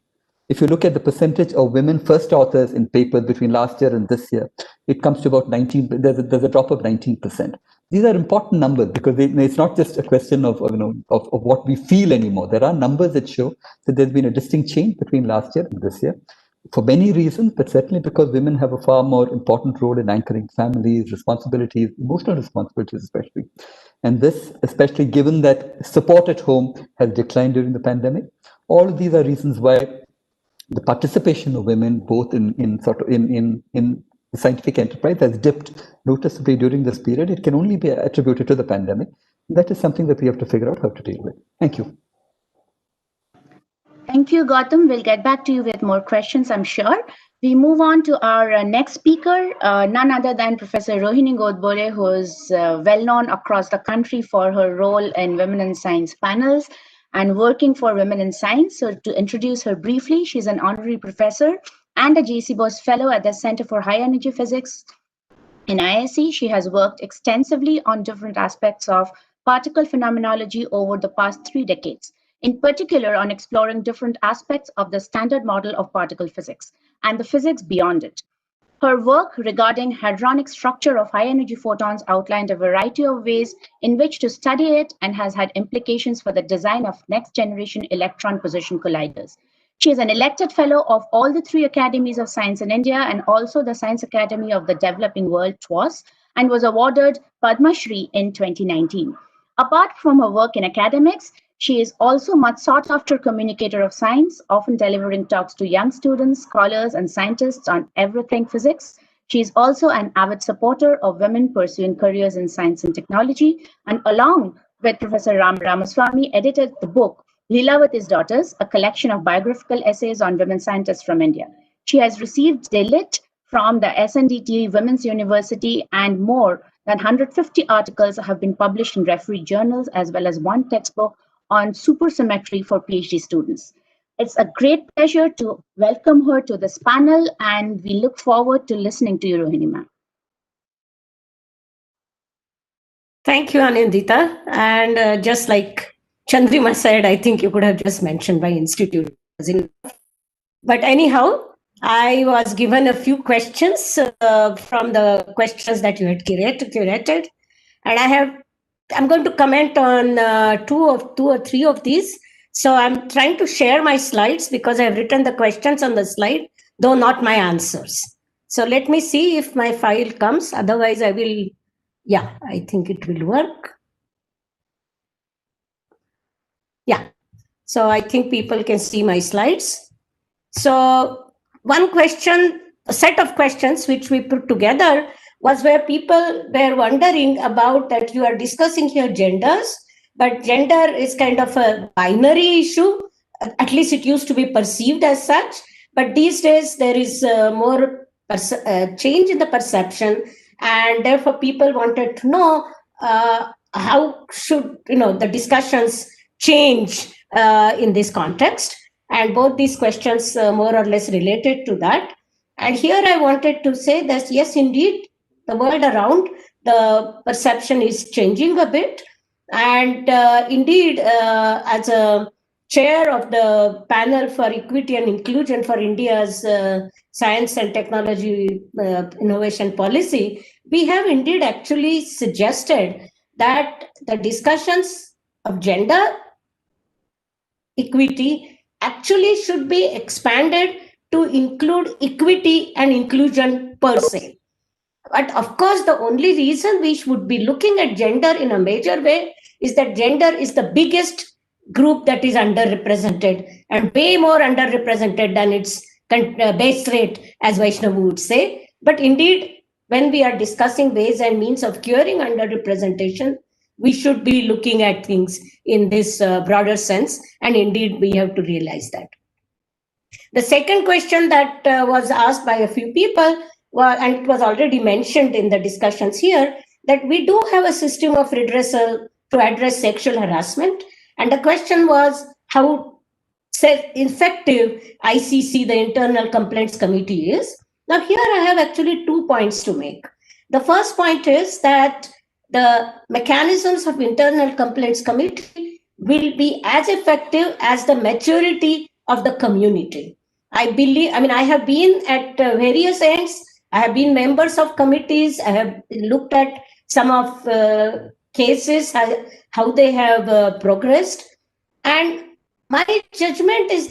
If you look at the percentage of women first authors in papers between last year and this year, it comes to about 19%. There's a drop of 19%. These are important numbers, because it's not just a question of what we feel anymore. There are numbers that show that there's been a distinct change between last year and this year, for many reasons, but certainly because women have a far more important role in anchoring families, responsibilities, emotional responsibilities especially. And this, especially given that support at home has declined during the pandemic. All of these are reasons why the participation of women, both in the scientific enterprise, has dipped noticeably during this period. It can only be attributed to the pandemic. That is something that we have to figure out how to deal with. Thank you. Thank you, Gautam. We'll get back to you with more questions, I'm sure. We move on to our next speaker, none other than Professor Rohini Godbole, who is well known across the country for her role in Women in Science panels and working for Women in Science. So to introduce her briefly, she's an honorary professor and a J.C. Bose Fellow at the Center for High Energy Physics in IISc. She has worked extensively on different aspects of particle phenomenology over the past 3 decades, in particular on exploring different aspects of the standard model of particle physics and the physics beyond it. Her work regarding hadronic structure of high-energy photons outlined a variety of ways in which to study it and has had implications for the design of next-generation electron position colliders. She is an elected fellow of all the 3 academies of science in India and also the Science Academy of the Developing World TWAS, and was awarded Padma Shri in 2019. Apart from her work in academics, she is also much sought after communicator of science, often delivering talks to young students, scholars, and scientists on everything physics. She is also an avid supporter of women pursuing careers in science and technology, and along with Professor Ram Ramaswamy, edited the book Leelavati's Daughters, a collection of biographical essays on women scientists from India. She has received DLit from the SNDT Women's University, and more than 150 articles have been published in refereed journals, as well as 1 textbook on supersymmetry for PhD students. It's a great pleasure to welcome her to this panel, and we look forward to listening to you, Rohini ma'am. Thank you, Anindita. And just like Chandrima said, I think you could have just mentioned my institute. But anyhow, I was given a few questions from the questions that you had curated, and I'm going to comment on two or three of these. So I'm trying to share my slides because I've written the questions on the slide, though not my answers. So let me see if my file comes. Otherwise, I will. Yeah, I think it will work. Yeah. So I think people can see my slides. So one question, a set of questions which we put together was where people were wondering about that you are discussing here genders, but gender is kind of a binary issue. At least it used to be perceived as such. But these days there is more change in the perception, and therefore people wanted to know how should the discussions change in this context, and both these questions more or less related to that. And here I wanted to say that yes, indeed, the world around, the perception is changing a bit, and indeed, as a chair of the panel for equity and inclusion for India's science and technology innovation policy, we have indeed actually suggested that the discussions of gender equity actually should be expanded to include equity and inclusion per se. But of course, the only reason we should be looking at gender in a major way is that gender is the biggest group that is underrepresented, and way more underrepresented than its base rate, as Vaishnavu would say. But indeed, when we are discussing ways and means of curing underrepresentation, we should be looking at things in this broader sense, and indeed we have to realize that. The second question that was asked by a few people, and it was already mentioned in the discussions here, that we do have a system of redressal to address sexual harassment. And the question was how effective ICC, the Internal Complaints Committee, is. Now here I have actually 2 points to make. The first point is that the mechanisms of Internal Complaints Committee will be as effective as the maturity of the community. I have been at various ends. I have been members of committees. I have looked at some of cases, how they have progressed. And my judgment is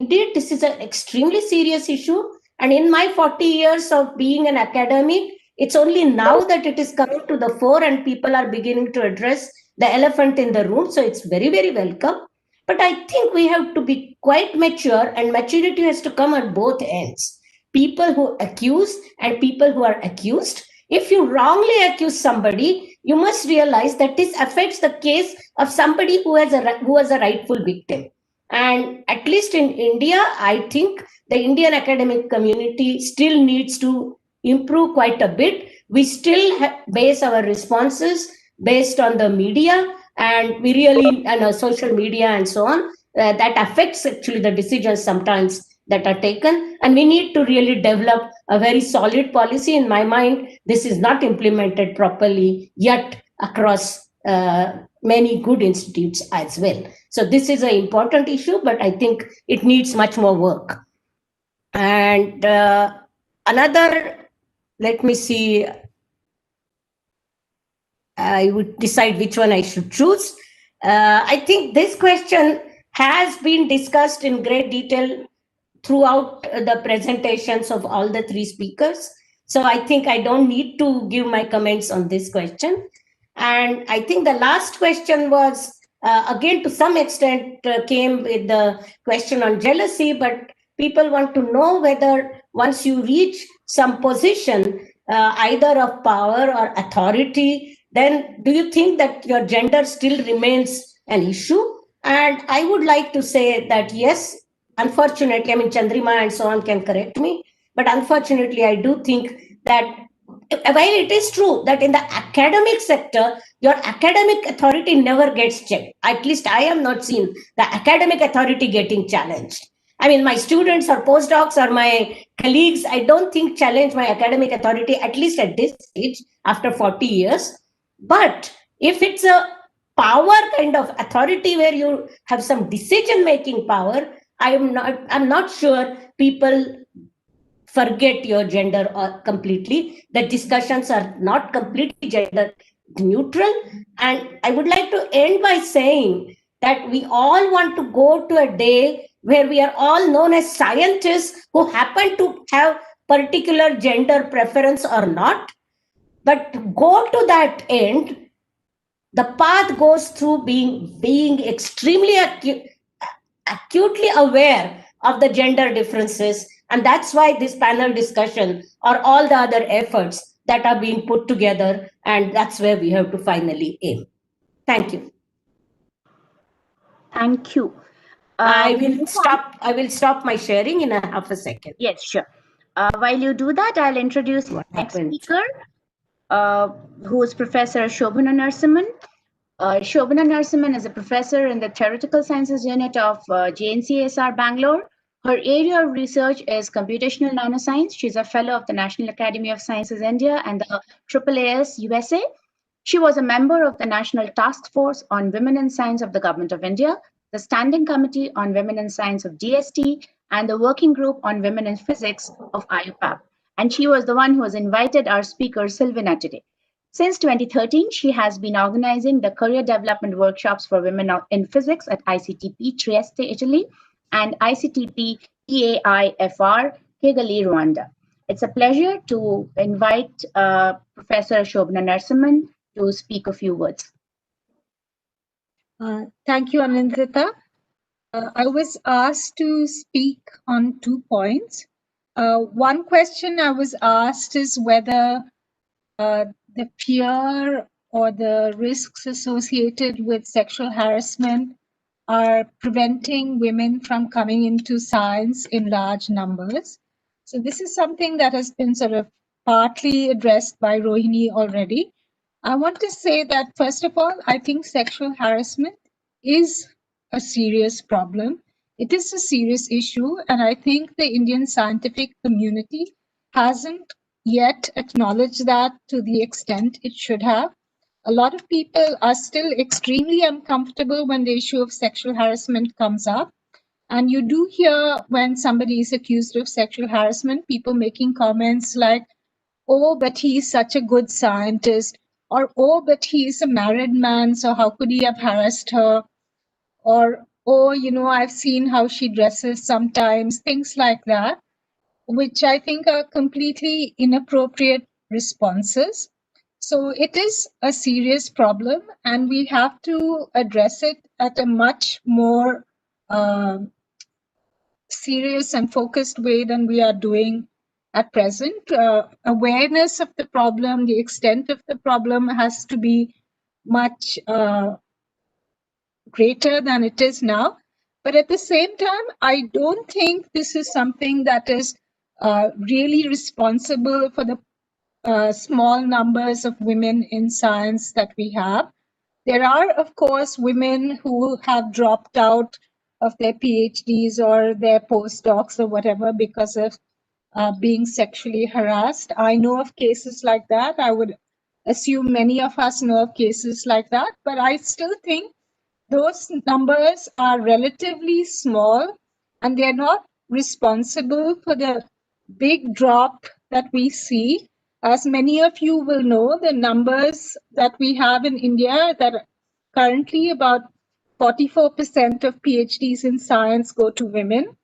indeed, this is an extremely serious issue. And in my 40 years of being an academic, it's only now that it is coming to the fore and people are beginning to address the elephant in the room. So it's very, very welcome. But I think we have to be quite mature, and maturity has to come at both ends. People who accuse and people who are accused. If you wrongly accuse somebody, you must realize that this affects the case of somebody who was a rightful victim. And at least in India, I think the Indian academic community still needs to improve quite a bit. We still base our responses based on the media, and we really, social media and so on, that affects actually the decisions sometimes that are taken. And we need to really develop a very solid policy. In my mind, this is not implemented properly yet across many good institutes as well. So this is an important issue, but I think it needs much more work. And another, let me see, I would decide which one I should choose. I think this question has been discussed in great detail throughout the presentations of all the three speakers. So I think I don't need to give my comments on this question. And I think the last question was, again, to some extent came with the question on jealousy, but people want to know whether once you reach some position, either of power or authority, then do you think that your gender still remains an issue? And I would like to say that yes, unfortunately, Chandrima and so on can correct me, but unfortunately, I do think that while it is true that in the academic sector, your academic authority never gets checked. At least I have not seen the academic authority getting challenged. My students or postdocs or my colleagues, I don't think challenge my academic authority, at least at this stage, after 40 years. But if it's a power kind of authority where you have some decision-making power, I'm not sure people forget your gender or completely. The discussions are not completely gender neutral. And I would like to end by saying that we all want to go to a day where we are all known as scientists who happen to have particular gender preference or not. But to go to that end, the path goes through being extremely acutely aware of the gender differences. And that's why this panel discussion or all the other efforts that are being put together, and that's where we have to finally aim. Thank you. Thank you. I will stop my sharing in a half a second. Yes, sure. While you do that, I'll introduce the next speaker, who is Professor Shobhana Narasimhan. Shobhana Narasimhan is a professor in the Theoretical Sciences Unit of JNCSR Bangalore. Her area of research is computational nanoscience. She's a fellow of the National Academy of Sciences India and the AAAS USA. She was a member of the National Task Force on Women in Science of the Government of India, the Standing Committee on Women in Science of DST, and the Working Group on Women in Physics of IUPAC. And she was the one who has invited our speaker, Silvina, today. Since 2013, she has been organizing the career development workshops for women in physics at ICTP Trieste, Italy, and ICTP EAIFR, Kigali, Rwanda. It's a pleasure to invite Professor Shobhana Narasimhan to speak a few words. Thank you, Anindita. I was asked to speak on 2 points. One question I was asked is whether the fear or the risks associated with sexual harassment are preventing women from coming into science in large numbers. So this is something that has been sort of partly addressed by Rohini already. I want to say that, first of all, I think sexual harassment is a serious problem. It is a serious issue, and I think the Indian scientific community hasn't yet acknowledged that to the extent it should have. A lot of people are still extremely uncomfortable when the issue of sexual harassment comes up. And you do hear when somebody is accused of sexual harassment, people making comments like, oh, but he's such a good scientist, or oh, but he's a married man, so how could he have harassed her? Or, oh, you know, I've seen how she dresses sometimes, things like that, which I think are completely inappropriate responses. So it is a serious problem, and we have to address it at a much more serious and focused way than we are doing at present. Awareness of the problem, the extent of the problem has to be much greater than it is now. But at the same time, I don't think this is something that is really responsible for the small numbers of women in science that we have. There are, of course, women who have dropped out of their PhDs or their postdocs or whatever because of being sexually harassed. I know of cases like that. I would assume many of us know of cases like that, but I still think those numbers are relatively small, and they're not responsible for the big drop that we see. As many of you will know, the numbers that we have in India, that currently about 44% of PhDs in science go to women.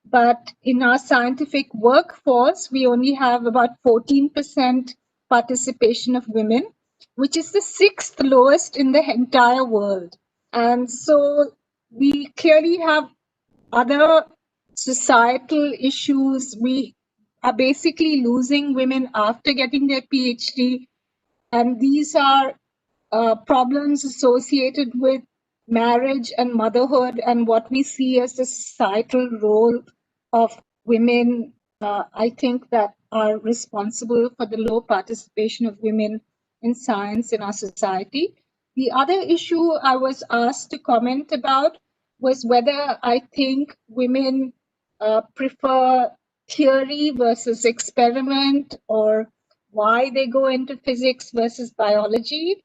But in our scientific workforce, we only have about 14% participation of women, which is the 6th lowest in the entire world. And so we clearly have other societal issues. We are basically losing women after getting their PhD. And these are problems associated with marriage and motherhood and what we see as the societal role of women, I think, that are responsible for the low participation of women in science in our society. The other issue I was asked to comment about was whether I think women prefer theory versus experiment, or why they go into physics versus biology.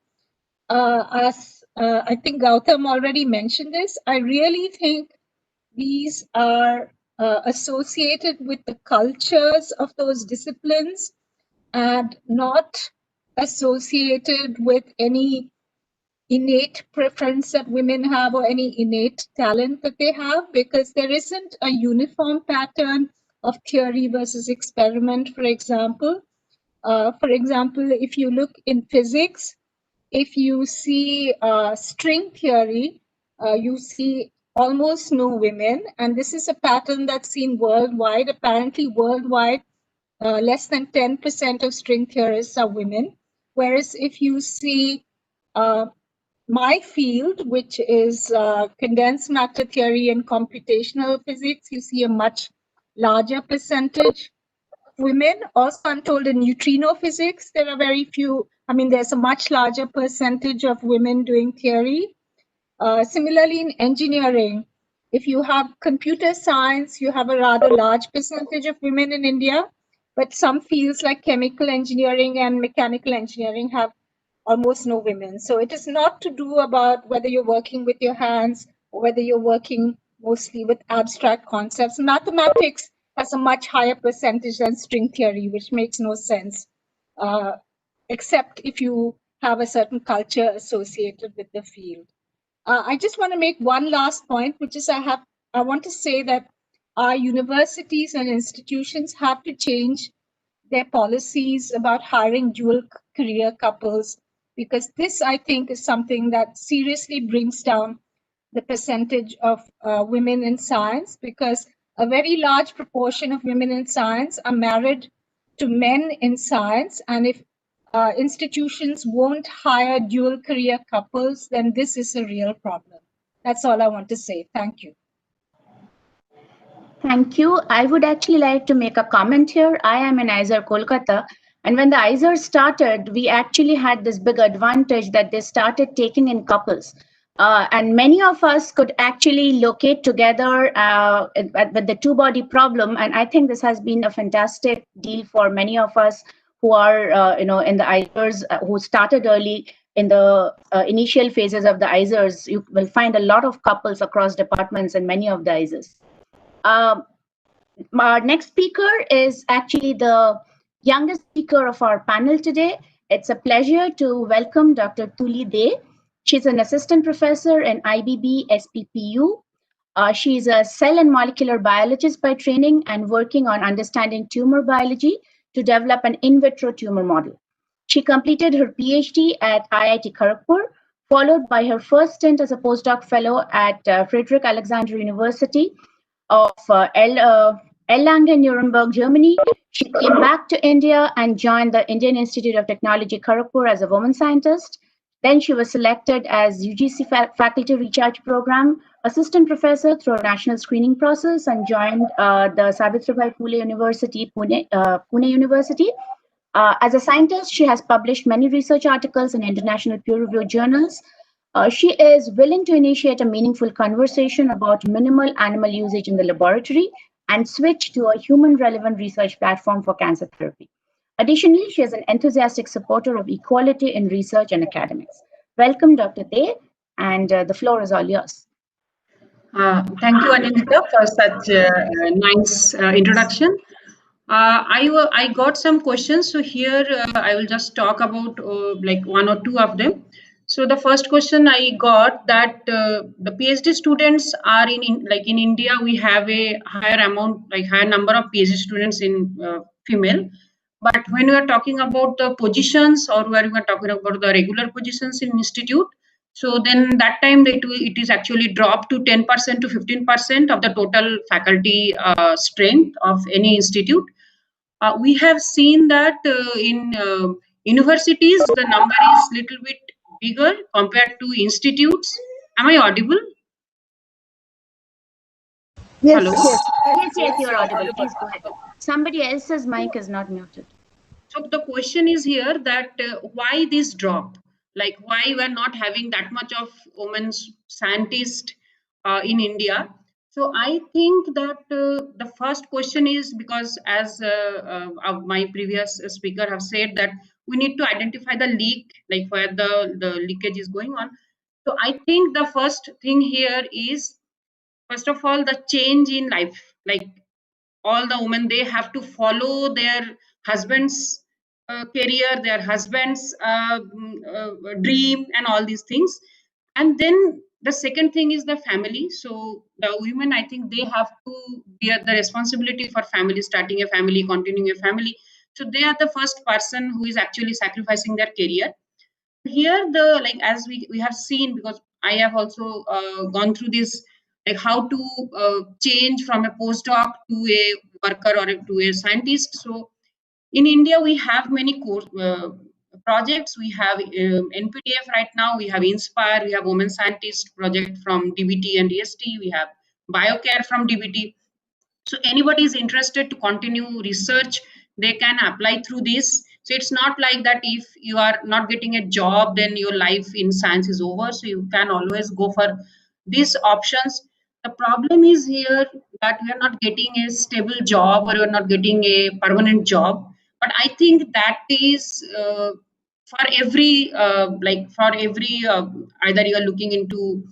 As I think Gautam already mentioned this, I really think these are associated with the cultures of those disciplines and not associated with any innate preference that women have or any innate talent that they have, because there isn't a uniform pattern of theory versus experiment, for example. If you look in physics, if you see string theory, you see almost no women, and this is a pattern that's seen worldwide. Apparently worldwide, less than 10% of string theorists are women. Whereas if you see my field, which is condensed matter theory and computational physics, you see a much larger percentage women. Also, I'm told in neutrino physics, there are very few. I mean, there's a much larger percentage of women doing theory. Similarly, in engineering, if you have computer science, you have a rather large percentage of women in India, but some fields like chemical engineering and mechanical engineering have almost no women. So it is not to do about whether you're working with your hands or whether you're working mostly with abstract concepts. Mathematics has a much higher percentage than string theory, which makes no sense, except if you have a certain culture associated with the field. I just want to make one last point, which is I want to say that our universities and institutions have to change their policies about hiring dual career couples, because this, I think, is something that seriously brings down the percentage of women in science, because a very large proportion of women in science are married to men in science. And if institutions won't hire dual career couples, then this is a real problem. That's all I want to say. Thank you. Thank you. I would actually like to make a comment here. I am in ISER Kolkata, and when the ISER started, we actually had this big advantage that they started taking in couples. And many of us could actually locate together with the two-body problem. And I think this has been a fantastic deal for many of us who are, in the ISERs, who started early in the initial phases of the ISERs. You will find a lot of couples across departments in many of the ISERs. Our next speaker is actually the youngest speaker of our panel today. It's a pleasure to welcome Dr. Tuli De. She's an assistant professor in IBB SPPU. She's a cell and molecular biologist by training and working on understanding tumor biology to develop an in vitro tumor model. She completed her PhD at IIT Kharagpur, followed by her first stint as a postdoc fellow at Friedrich Alexander University of Erlangen, Nuremberg, Germany. She came back to India and joined the Indian Institute of Technology, Kharagpur, as a woman scientist. Then she was selected as UGC Faculty Research Program Assistant Professor through a national screening process and joined the Savitribai Phule University, Pune University. As a scientist, she has published many research articles in international peer-reviewed journals. She is willing to initiate a meaningful conversation about minimal animal usage in the laboratory and switch to a human-relevant research platform for cancer therapy. Additionally, she is an enthusiastic supporter of equality in research and academics. Welcome, Dr. De, and the floor is all yours. Thank you, Anindita, for such a nice introduction. I got some questions, so here I will just talk about like one or two of them. So the first question I got that the PhD students are in India, we have a higher number of PhD students in female. But when we are talking about the positions, or when we are talking about the regular positions in institute, so then that time it is actually dropped to 10% to 15% of the total faculty strength of any institute. We have seen that in universities, the number is little bit bigger compared to institutes. Am I audible? Yes, hello? Yes, you're audible. Please go ahead. Somebody else's mic is not muted. So the question is here that why this drop? Like why we are not having that much of women scientists in India? So I think that the first question is because as my previous speaker have said that we need to identify the leak, like where the leakage is going on. So I think the first thing here is, first of all, the change in life, like all the women, they have to follow their husband's career, their husband's dream and all these things. And then the second thing is the family. So the women, I think they have to bear the responsibility for family, starting a family, continuing a family. So they are the first person who is actually sacrificing their career. Here, as we have seen, because I have also gone through this, like how to change from a postdoc to a worker or to a scientist. So in India, we have many projects. We have NPTF right now. We have Inspire. We have Women Scientist project from DBT and DST. We have BioCare from DBT. So anybody is interested to continue research they can apply through this. So it's not like that if you are not getting a job, then your life in science is over. So you can always go for these options. The problem is here that we are not getting a stable job, or we are not getting a permanent job. But I think that is for every either you are looking into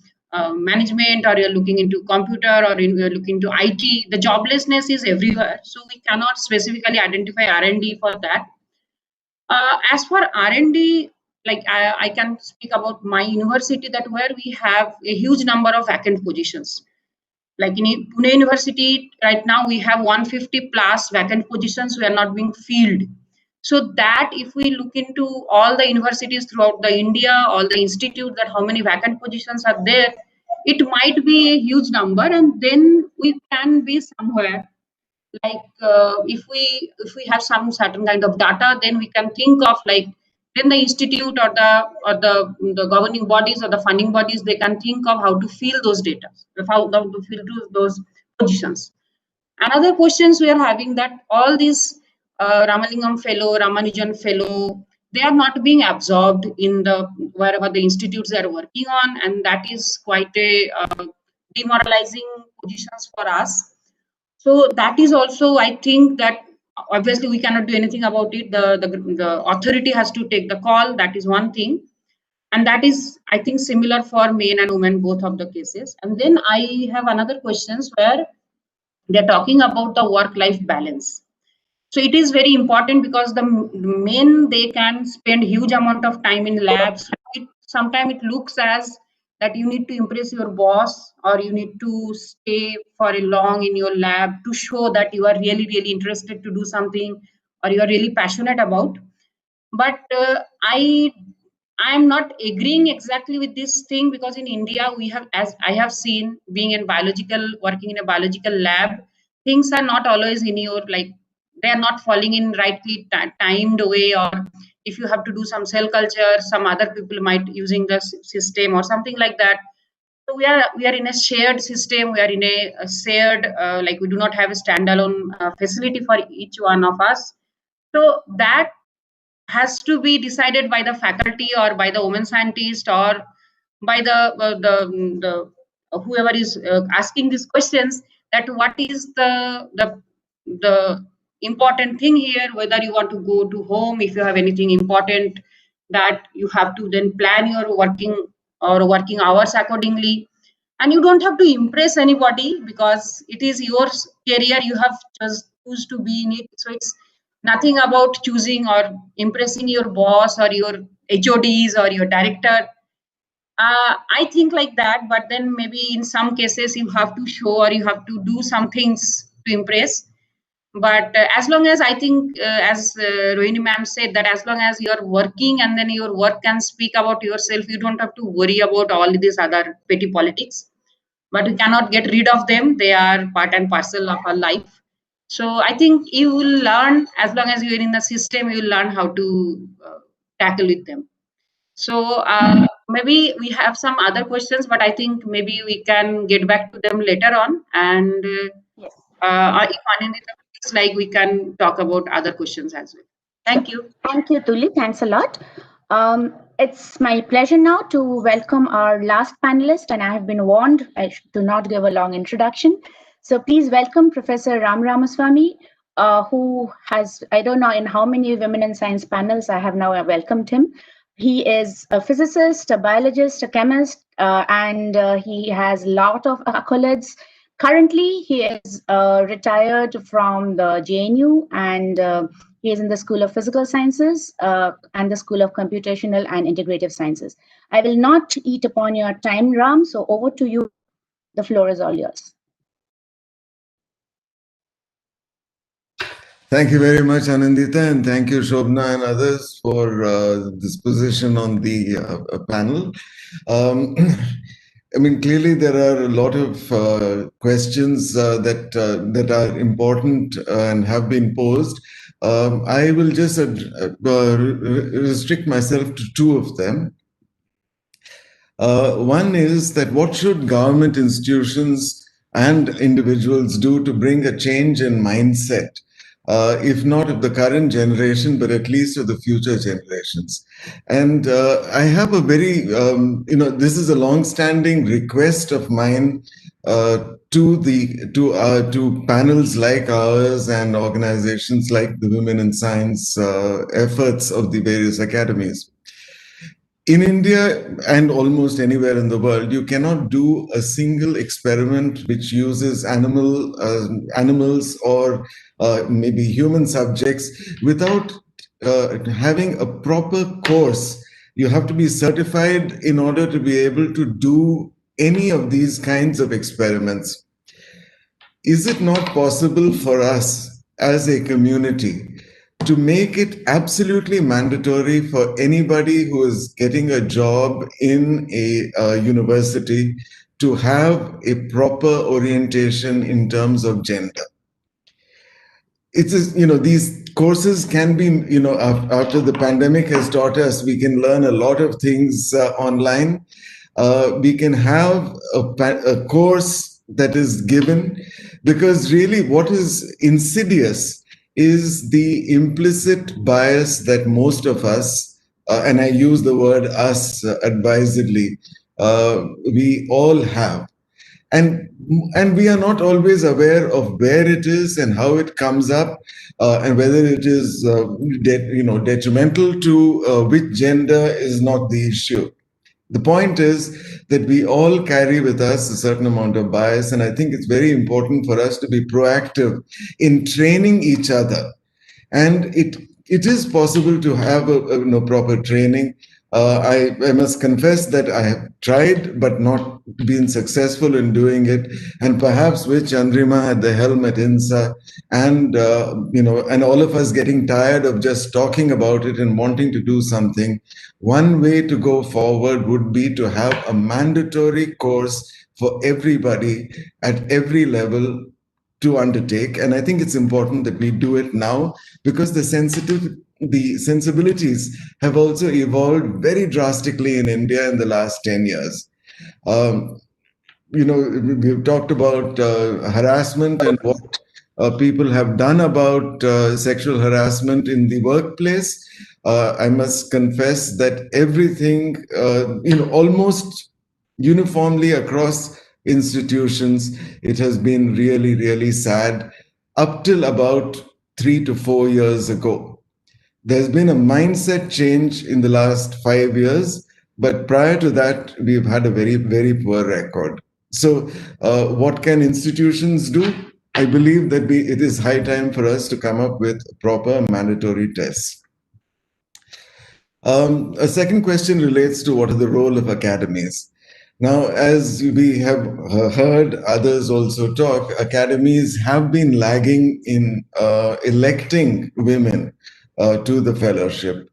management, or you're looking into computer, or you're looking into IT, the joblessness is everywhere. So we cannot specifically identify R&D for that. As for R&D, I can speak about my university, that where we have a huge number of vacant positions. Like in Pune University, right now we have 150 plus vacant positions we are not being filled. So that if we look into all the universities throughout the India, all the institutes, that how many vacant positions are there, it might be a huge number, and then we can be somewhere. If we have some certain kind of data, then we can think of then the institute or the governing bodies or the funding bodies, they can think of how to fill those data, how to fill those positions. Another questions we are having, that all these Ramalingam fellow, Ramanujan fellow, they are not being absorbed in the wherever the institutes they are working on, and that is quite a demoralizing positions for us. So that is also, I think that obviously we cannot do anything about it. The authority has to take the call. That is one thing. And that is, I think, similar for men and women, both of the cases. And then I have another questions where they're talking about the work-life balance. So it is very important, because the men, they can spend huge amount of time in labs. Sometimes it looks as that you need to impress your boss, or you need to stay for a long in your lab to show that you are really, really interested to do something, or you are really passionate about. But I am not agreeing exactly with this thing, because in India we have, as I have seen, being in working in a biological lab, things are not always in your they are not falling in rightly timed way, or if you have to do some cell culture, some other people might using the system or something like that. So we are in a shared system. We are in a shared we do not have a standalone facility for each one of us. So that has to be decided by the faculty, or by the women scientist, or by the whoever is asking these questions, that what is the important thing here, whether you want to go to home, if you have anything important, that you have to then plan your working hours accordingly. And you don't have to impress anybody, because it is your career, you have just choose to be in it. So it's nothing about choosing or impressing your boss or your HODs or your director. I think like that, but then maybe in some cases you have to show, or you have to do some things to impress. But as long as, I think, as Rohini ma'am said, that as long as you're working and then your work can speak about yourself, you don't have to worry about all these other petty politics. But we cannot get rid of them. They are part and parcel of our life. So I think you will learn, as long as you're in the system, you will learn how to tackle with them. So maybe we have some other questions, but I think maybe we can get back to them later on. And if Anindita feels we can talk about other questions as well. Thank you. Thank you, Tuli. Thanks a lot. It's my pleasure now to welcome our last panelist, and I have been warned I do not give a long introduction. So please welcome Professor Ram Ramaswamy, who has, I don't know in how many women in science panels I have now welcomed him. He is a physicist, a biologist, a chemist, and he has a lot of accolades. Currently, he is retired from the JNU, and he is in the School of Physical Sciences and the School of Computational and Integrative Sciences. I will not eat upon your time, Ram, so over to you. The floor is all yours. Thank you very much, Anindita, and thank you, Shobna and others, for this position on the panel. I mean, clearly there are a lot of questions that are important and have been posed. I will just restrict myself to two of them. One is that what should government institutions and individuals do to bring a change in mindset if not of the current generation, but at least of the future generations. And I have a very, this is a long-standing request of mine to panels like ours and organizations like the Women in Science efforts of the various academies. In India and almost anywhere in the world, you cannot do a single experiment which uses animals or maybe human subjects without having a proper course. You have to be certified in order to be able to do any of these kinds of experiments. Is it not possible for us as a community to make it absolutely mandatory for anybody who is getting a job in a university to have a proper orientation in terms of gender? It's just, these courses can be, after the pandemic has taught us, we can learn a lot of things online. We can have a course that is given, because really what is insidious is the implicit bias that most of us, and I use the word us advisedly, we all have. And we are not always aware of where it is and how it comes up, and whether it is detrimental to which gender is not the issue. The point is that we all carry with us a certain amount of bias, and I think it's very important for us to be proactive in training each other. And it is possible to have a proper training. I must confess that I have tried but not been successful in doing it. And perhaps with Chandrima at the helm at INSA, and and all of us getting tired of just talking about it and wanting to do something, one way to go forward would be to have a mandatory course for everybody at every level to undertake. And I think it's important that we do it now, because the sensibilities have also evolved very drastically in India in the last 10 years. We've talked about harassment and what people have done about sexual harassment in the workplace. I must confess that everything, almost uniformly across institutions, it has been really, really sad up till about 3 to 4 years ago. There's been a mindset change in the last 5 years, but prior to that, we've had a very, very poor record. So what can institutions do? I believe that it is high time for us to come up with proper mandatory tests. A second question relates to what is the role of academies. Now, as we have heard others also talk, academies have been lagging in electing women to the fellowship.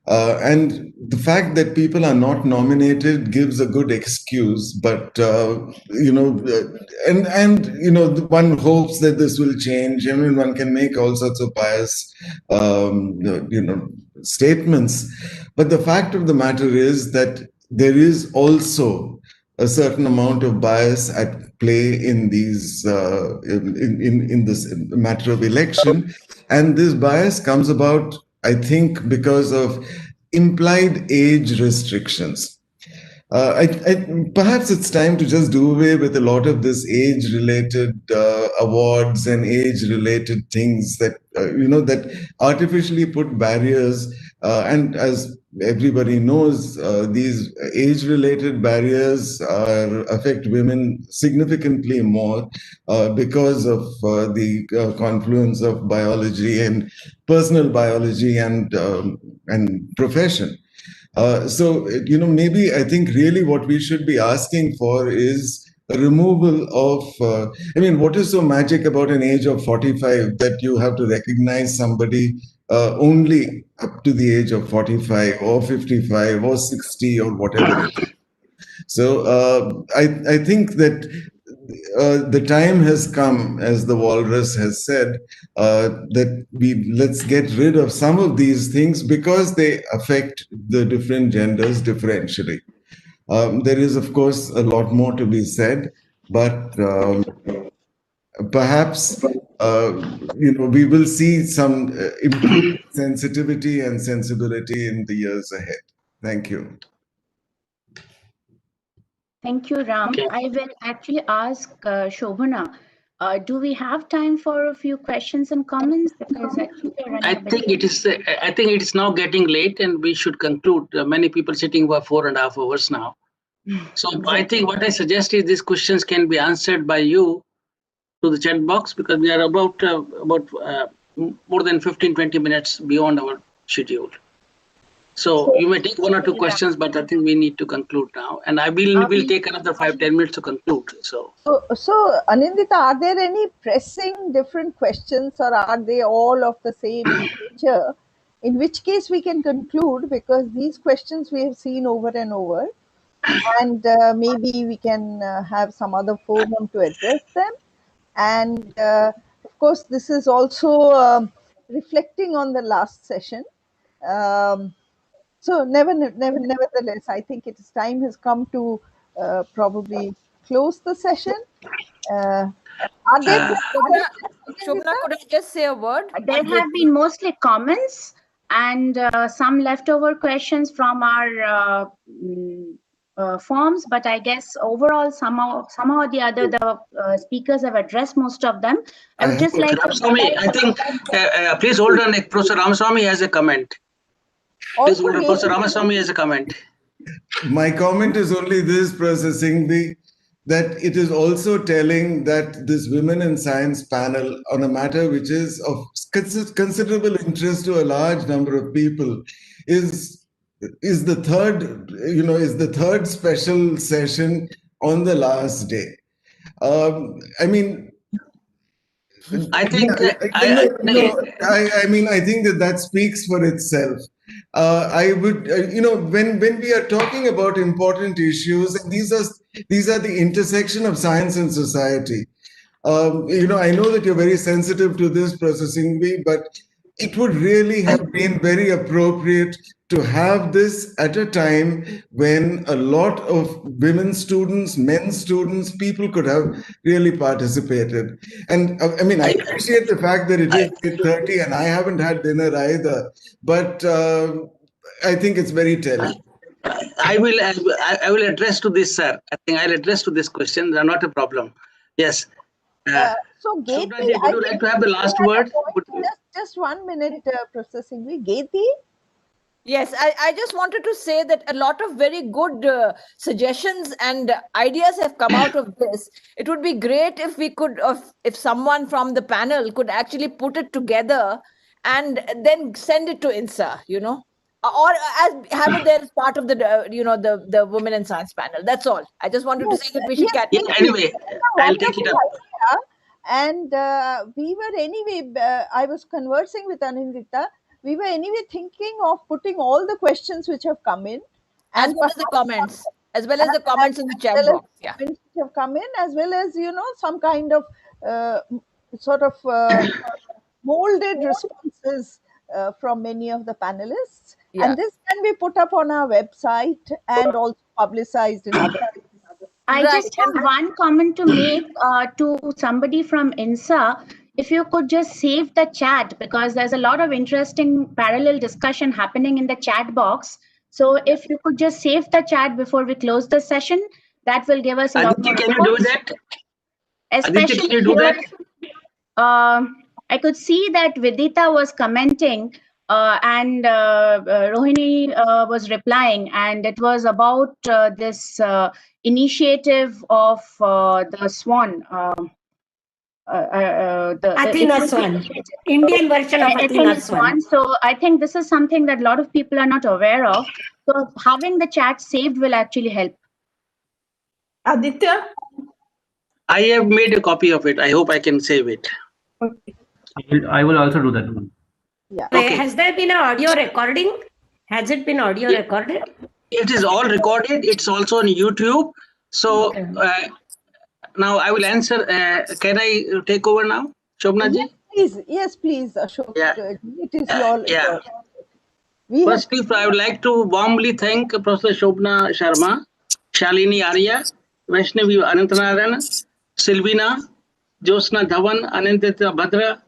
And the fact that people are not nominated gives a good excuse, but one hopes that this will change. I mean, one can make all sorts of biased, statements. But the fact of the matter is that there is also a certain amount of bias at play in these in this matter of election, and this bias comes about, I think, because of implied age restrictions. Perhaps it's time to just do away with a lot of this age-related awards and age-related things that that artificially put barriers. And as everybody knows, these age-related barriers affect women significantly more because of the confluence of biology and personal biology and profession. So, maybe I think really what we should be asking for is a removal of, what is so magic about an age of 45 that you have to recognize somebody only up to the age of 45 or 55 or 60 or whatever it is. So I think that the time has come, as the walrus has said, that let's get rid of some of these things because they affect the different genders differentially. There is, of course, a lot more to be said, but perhaps we will see some improved sensitivity and sensibility in the years ahead. Thank you. Thank you, Ram. Okay. I will actually ask Shobhana, do we have time for a few questions and comments? Because I think we're running a bit late. I think it is now getting late, and we should conclude. Many people sitting for 4.5 hours now. So Exactly. I think what I suggest is these questions can be answered by you to the chat box, because we are about more than 15-20 minutes beyond our schedule. So you may take 1 or 2 questions, but I think we need to conclude now. And I will take another 5-10 minutes to conclude. So Anindita, are there any pressing different questions, or are they all of the same nature? In which case we can conclude, because these questions we have seen over and over, and maybe we can have some other forum to address them. And of course, this is also reflecting on the last session. So nevertheless, I think it is time has come to probably close the session. Are there Shobhana, could I just say a word? There have been mostly comments and some leftover questions from our forms, but I guess overall somehow or the other the speakers have addressed most of them. I would just like to Ramaswamy, I think please hold on. Professor Ramaswamy has a comment. Please hold on. Professor Ramaswamy has a comment. My comment is only this, Professor Singhvi, that it is also telling that this Women in Science panel on a matter which is of considerable interest to a large number of people is the third special session on the last day. I mean, I think I think that speaks for itself. I would, when we are talking about important issues, and these are the intersection of science and society. I know that you're very sensitive to this, Professor Singhvi, but it would really have been very appropriate to have this at a time when a lot of women students, men students, people could have really participated. And I mean, I appreciate the fact that it is 8:30 and I haven't had dinner either, but I think it's very telling. I will address to this, sir. I think I'll address to this question. Not a problem. Yes. So Gayatri, would you like to have the last word? Just 1 minute, Professor Singhvi. Gayatri? Yes, I just wanted to say that a lot of very good suggestions and ideas have come out of this. It would be great if we could, if someone from the panel could actually put it together and then send it to INSA, or have it there as part of the, the Women in Science panel. That's all. I just wanted to say that we should catch it. Anyway, I'll take it up. And we were anyway, I was conversing with Anindita. We were anyway thinking of putting all the questions which have come in. As well as the comments. As well as the comments in the chat box. Yeah. Which have come in, as well as, some kind of sort of molded responses from many of the panelists. Yeah. And this can be put up on our website and also publicized in other places. I just have one comment to make to somebody from INSA. If you could just save the chat, because there's a lot of interesting parallel discussion happening in the chat box. So if you could just save the chat before we close the session, that will give us a lot more. Can you do that? Especially can you do that? I could see that Vidita was commenting and Rohini was replying, and it was about this initiative of the SWAN. The Athena Swan, Indian version of Athena Swan. So I think this is something that a lot of people are not aware of. So having the chat saved will actually help. Aditya? I have made a copy of it. I hope I can save it. Okay. I will also do that one. Yeah. Okay. Has there been an audio recording? Has it been audio recorded? It is all recorded. It's also on YouTube. So now I will answer. Can I take over now, Shobhana ji? Yes, please, Ashok. Yeah. It is your. Yeah. Firstly, I would like to warmly thank Professor Shobhana Sharma, Shalini Arya, Vaishnavi Anantanaran, Silvina, Josna Dhawan, Anindita Bhadra,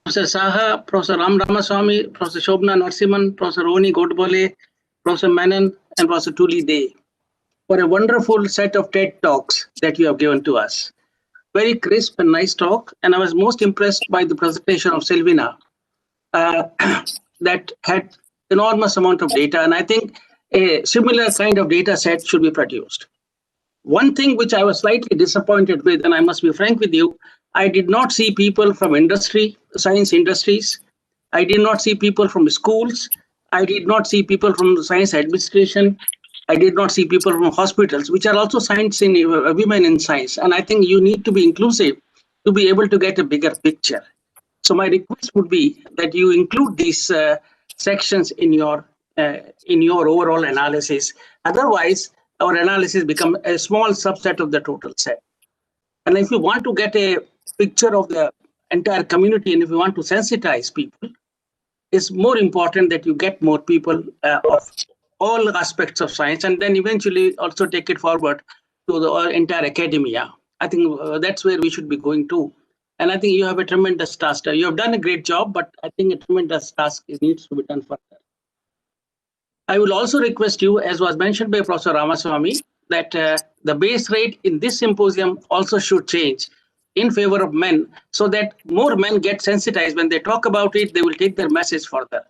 Professor Saha, Professor Ram Ramaswamy, Professor Shobna Narsiman, Professor Roni Godbole, Professor Menon, and Professor Tuli Day for a wonderful set of TED Talks that you have given to us. Very crisp and nice talk, and I was most impressed by the presentation of Selvina that had enormous amount of data, and I think a similar kind of data set should be produced. One thing which I was slightly disappointed with, and I must be frank with you, I did not see people from industry, science industries. I did not see people from schools. I did not see people from the science administration. I did not see people from hospitals, which are also science in women in science. And I think you need to be inclusive to be able to get a bigger picture. So my request would be that you include these sections in your overall analysis. Otherwise, our analysis becomes a small subset of the total set. And if you want to get a picture of the entire community, and if you want to sensitize people, it's more important that you get more people of all aspects of science, and then eventually also take it forward to the entire academia. I think that's where we should be going to. And I think you have a tremendous task. You have done a great job, but I think a tremendous task needs to be done further. I will also request you, as was mentioned by Professor Ramaswamy, that the base rate in this symposium also should change in favor of men, so that more men get sensitized. When they talk about it, they will take their message further.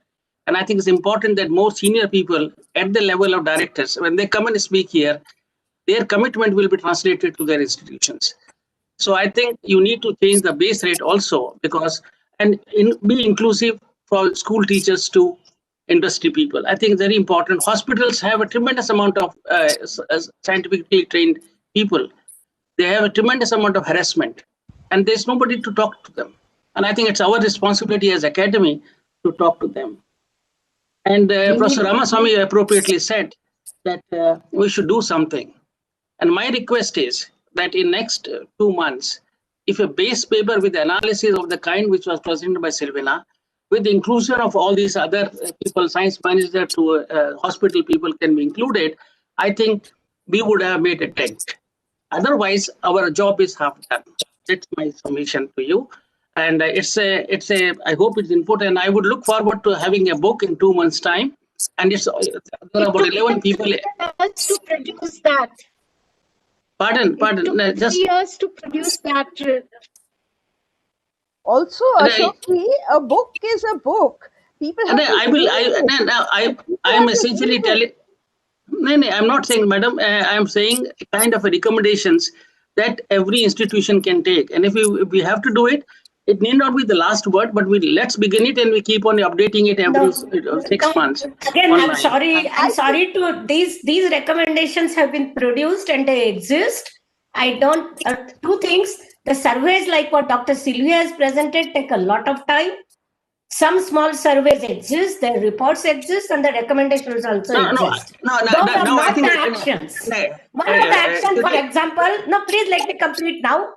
And I think it's important that more senior people at the level of directors, when they come and speak here, their commitment will be translated to their institutions. So I think you need to change the base rate also, because be inclusive for school teachers to industry people. I think it's very important. Hospitals have a tremendous amount of scientifically trained people. They have a tremendous amount of harassment, and there's nobody to talk to them. And I think it's our responsibility as academy to talk to them. And Professor Ramaswamy appropriately said that we should do something. And my request is that in next 2 months, if a base paper with analysis of the kind which was presented by Silvina, with the inclusion of all these other people, science manager to hospital people can be included, I think we would have made a dent. Otherwise, our job is half done. That's my submission to you. And I hope it's input, and I would look forward to having a book in 2 months' time. And there are about 11 people. To produce that. Pardon. Just 3 years to produce that. Also, Ashokji, a book is a book. People have I am essentially telling. No, I'm not saying, madam. I'm saying kind of a recommendations that every institution can take. And if we have to do it, it need not be the last word, but let's begin it, and we keep on updating it every 6 months. Again, I'm sorry to these recommendations have been produced and they exist. I don't, 2 things. The surveys like what Dr. Sylvia has presented take a lot of time. Some small surveys exist, their reports exist, and the recommendations also exist. Those are not the actions. One of the actions, for example, please let me complete now.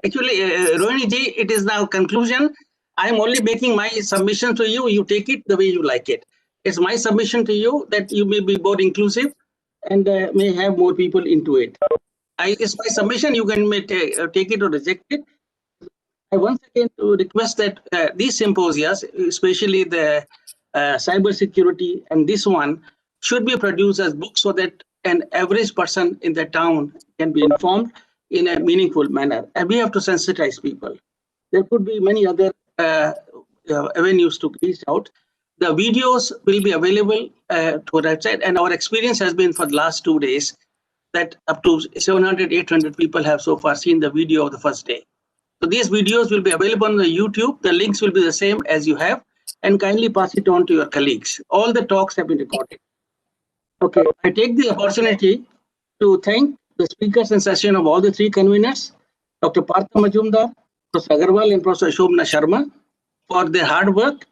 Actually, Rohini ji, it is now conclusion. I am only making my submission to you. You take it the way you like it. It's my submission to you that you may be more inclusive and may have more people into it. It's my submission. You can take it or reject it. I once again request that these symposia, especially the cybersecurity and this one, should be produced as books so that an average person in the town can be informed in a meaningful manner. And we have to sensitize people. There could be many other avenues to reach out. The videos will be available to our website, and our experience has been for the last 2 days that up to 700, 800 people have so far seen the video of the first day. So these videos will be available on the YouTube. The links will be the same as you have, and kindly pass it on to your colleagues. All the talks have been recorded. Okay, I take the opportunity to thank the speakers in session of all the 3 conveners, Dr. Partha Majumdar, Professor Agarwal, and Professor Shobna Sharma, for their hard work,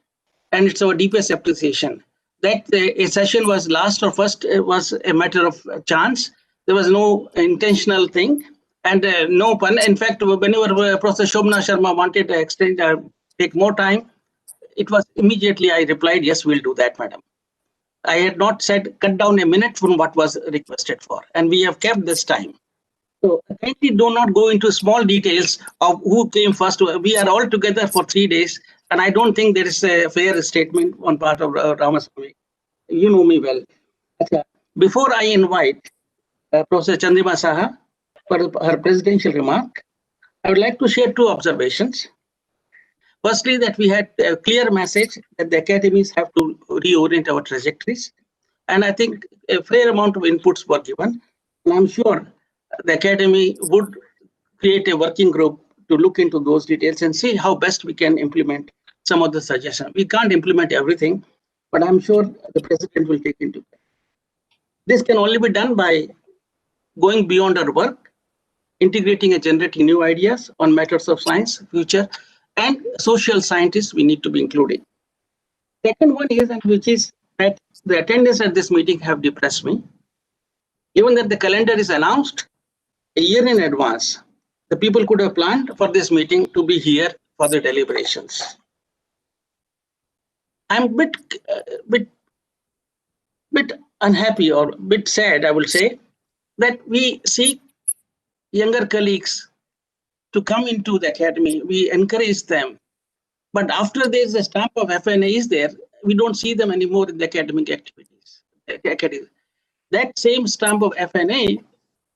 and it's our deepest appreciation. That a session was last or first was a matter of chance. There was no intentional thing, and no pun. In fact, whenever Professor Shobna Sharma wanted to extend, take more time, it was immediately I replied, yes, we'll do that, madam. I had not said cut down a minute from what was requested for, and we have kept this time. So kindly do not go into small details of who came first. We are all together for 3 days, and I don't think there is a fair statement on part of Ramaswamy. You know me well. Okay. Before I invite Professor Chandrima Saha for her presidential remark, I would like to share two observations. Firstly, that we had a clear message that the academies have to reorient our trajectories. And I think a fair amount of inputs were given. And I'm sure the academy would create a working group to look into those details and see how best we can implement some of the suggestions. We can't implement everything, but I'm sure the president will take into account. This can only be done by going beyond our work, integrating and generating new ideas on matters of science, future, and social scientists we need to be including. Second one is, and which is that the attendance at this meeting have depressed me. Given that the calendar is announced a year in advance, the people could have planned for this meeting to be here for the deliberations. I'm a bit unhappy or a bit sad, I will say, that we seek younger colleagues to come into the academy. We encourage them. But after there's a stamp of FNA is there, we don't see them anymore in the academic activities. That same stamp of FNA,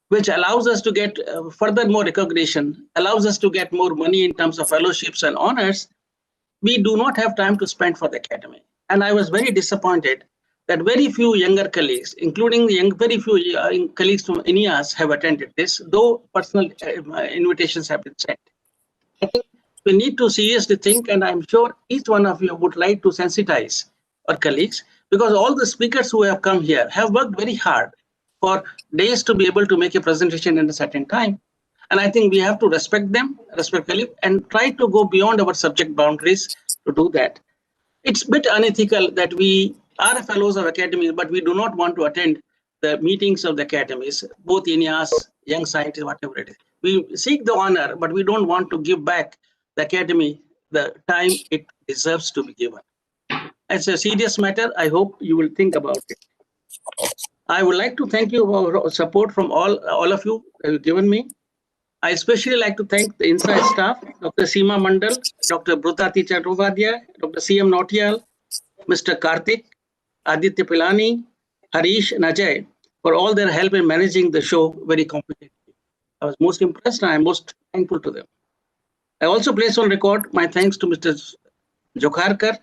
which allows us to get furthermore recognition, allows us to get more money in terms of fellowships and honors, we do not have time to spend for the academy. And I was very disappointed that very few younger colleagues, including the very few colleagues from INIAS, have attended this, though personal invitations have been sent. I think we need to seriously think, and I'm sure each one of you would like to sensitize our colleagues, because all the speakers who have come here have worked very hard for days to be able to make a presentation in a certain time. And I think we have to respect them, respect colleagues, and try to go beyond our subject boundaries to do that. It's a bit unethical that we are fellows of academies, but we do not want to attend the meetings of the academies, both INIAS, young scientists, whatever it is. We seek the honor, but we don't want to give back the academy the time it deserves to be given. It's a serious matter. I hope you will think about it. I would like to thank you for support from all of you have given me. I especially like to thank the INSA staff, Dr. Seema Mandal, Dr. Brutati Chattopadhyay, Dr. C.M. Nautiyal, Mr. Karthik, Aditya Pilani, Harish, and Ajay for all their help in managing the show very competently. I was most impressed and I'm most thankful to them. I also place on record my thanks to Mr. Jokharkar,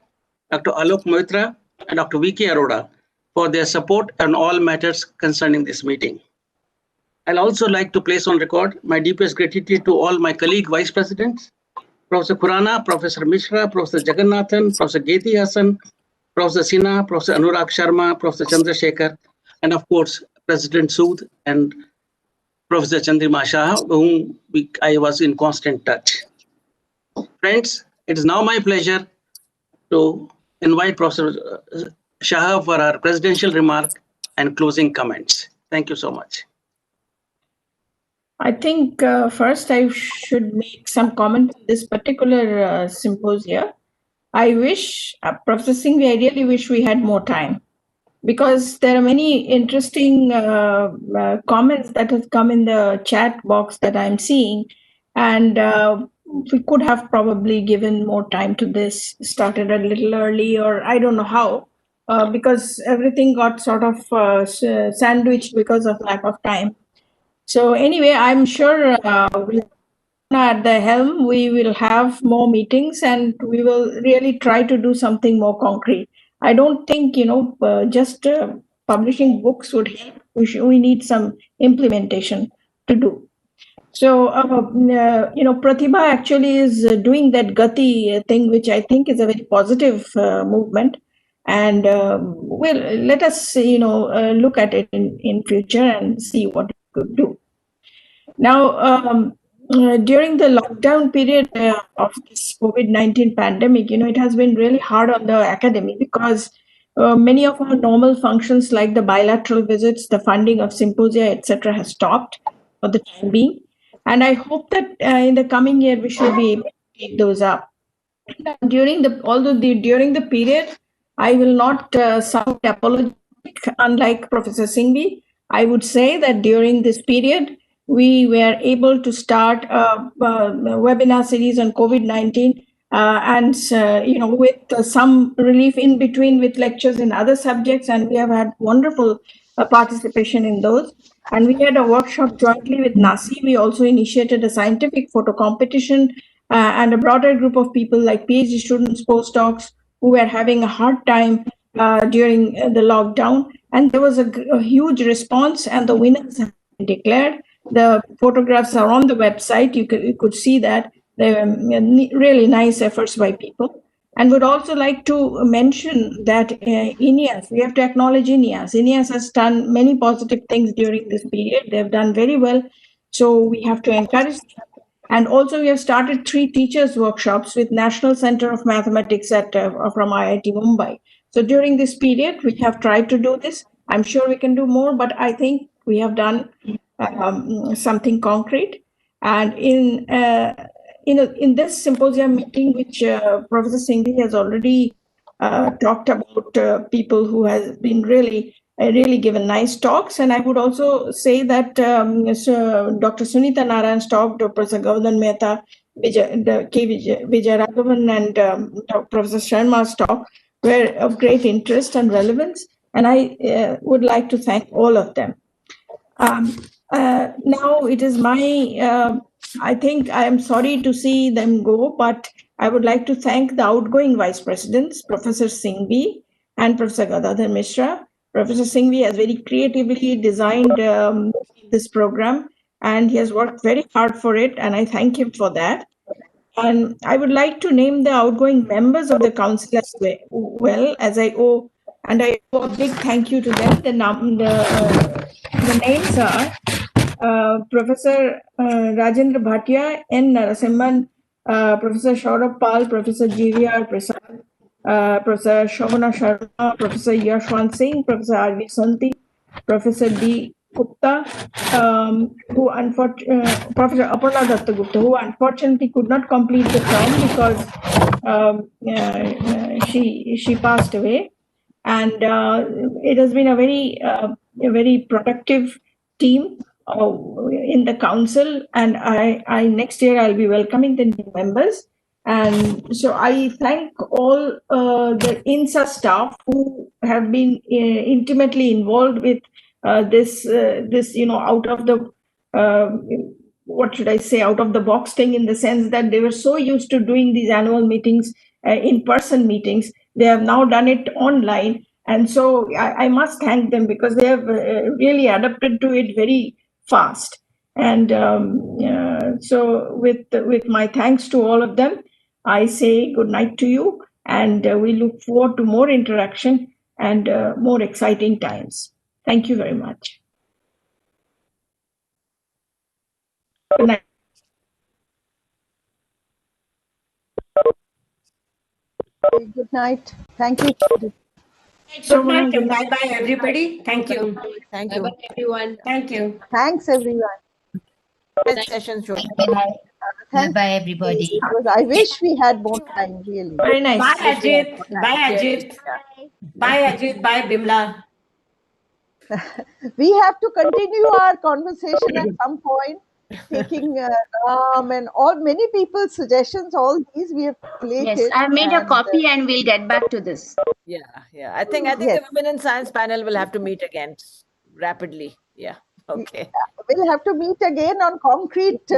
Dr. Alok Moitra, and Dr. V.K. Arora for their support on all matters concerning this meeting. I'll also like to place on record my deepest gratitude to all my colleague vice presidents, Professor Khurana, Professor Mishra, Professor Jagannathan, Professor Geti Hassan, Professor Sinha, Professor Anurag Sharma, Professor Chandrasekhar, and of course, President Sood and Professor Chandrima Saha, whom I was in constant touch. Friends, it is now my pleasure to invite Professor Saha for our presidential remark and closing comments. Thank you so much. I think first I should make some comment on this particular symposia. I wish, Professor Singh, I really wish we had more time, because there are many interesting comments that have come in the chat box that I'm seeing, and we could have probably given more time to this, started a little early, or I don't know how, because everything got sort of sandwiched because of lack of time. So anyway, I'm sure at the helm, we will have more meetings and we will really try to do something more concrete. I don't think, just publishing books would help. We need some implementation to do. So, Pratibha actually is doing that Gati thing, which I think is a very positive movement. And let us, look at it in future and see what we could do. Now, during the lockdown period of this COVID-19 pandemic, it has been really hard on the academy, because many of our normal functions like the bilateral visits, the funding of symposia, etc., has stopped for the time being. And I hope that in the coming year, we should be able to take those up. During the period, I will not sound apologetic, unlike Professor Singhvi. I would say that during this period, we were able to start a webinar series on COVID-19 and with some relief in between with lectures in other subjects, and we have had wonderful participation in those. And we had a workshop jointly with NASI. We also initiated a scientific photo competition and a broader group of people like PhD students, postdocs who were having a hard time during the lockdown. And there was a huge response, and the winners have been declared. The photographs are on the website. You could see that. They were really nice efforts by people. And would also like to mention that INEAS, we have to acknowledge INEAS. INEAS has done many positive things during this period. They've done very well. So we have to encourage them. And also we have started 3 teachers workshops with National Center of Mathematics from IIT Mumbai. So during this period, we have tried to do this. I'm sure we can do more, but I think we have done something concrete. And in this symposium meeting, which Professor Singhvi has already talked about, people who has been really given nice talks. And I would also say that Dr. Sunita Narayan's talk, Professor Govardhan Mehta, Vijay Raghavan, and Professor Sharma's talk were of great interest and relevance. And I would like to thank all of them. Now it is my, I think I am sorry to see them go, but I would like to thank the outgoing vice presidents, Professor Singhvi and Professor Gadadhar Mishra. Professor Singhvi has very creatively designed this program, and he has worked very hard for it, and I thank him for that. And I would like to name the outgoing members of the council as well, as I owe, and I owe a big thank you to them. The names are Professor Rajendra Bhatia, N. Narasimhan, Professor Saurabh Pal, Professor GVR Prasad, Professor Shobana Sharma, Professor Yashwant Singh, Professor R.V. Santi, Professor D. Gupta, Professor Aparna Datta Gupta, who unfortunately could not complete the term because she passed away. And it has been a very productive team in the council, and I next year I'll be welcoming the new members. And so I thank all the INSA staff who have been intimately involved with this out of the what should I say, out of the box thing, in the sense that they were so used to doing these annual meetings, in-person meetings. They have now done it online. And so I must thank them because they have really adapted to it very fast. And so with my thanks to all of them, I say good night to you, and we look forward to more interaction and more exciting times. Thank you very much. Good night. Good night. Thank you. Good night and bye-bye, everybody. Thank you. Thank you. Bye-bye, everyone. Thank you. Thanks, everyone. Next session, Bye, everybody. I wish we had more time, really. Very nice. Bye, Ajit. Bye, Ajit. Bye, Ajit. Bye, Bimla. We have to continue our conversation at some point, taking and many people's suggestions. All these we have collated. Yes, I made a copy and we'll get back to this. Yeah. I think the Women in Science panel will have to meet again rapidly. Yeah. Okay. We'll have to meet again on concrete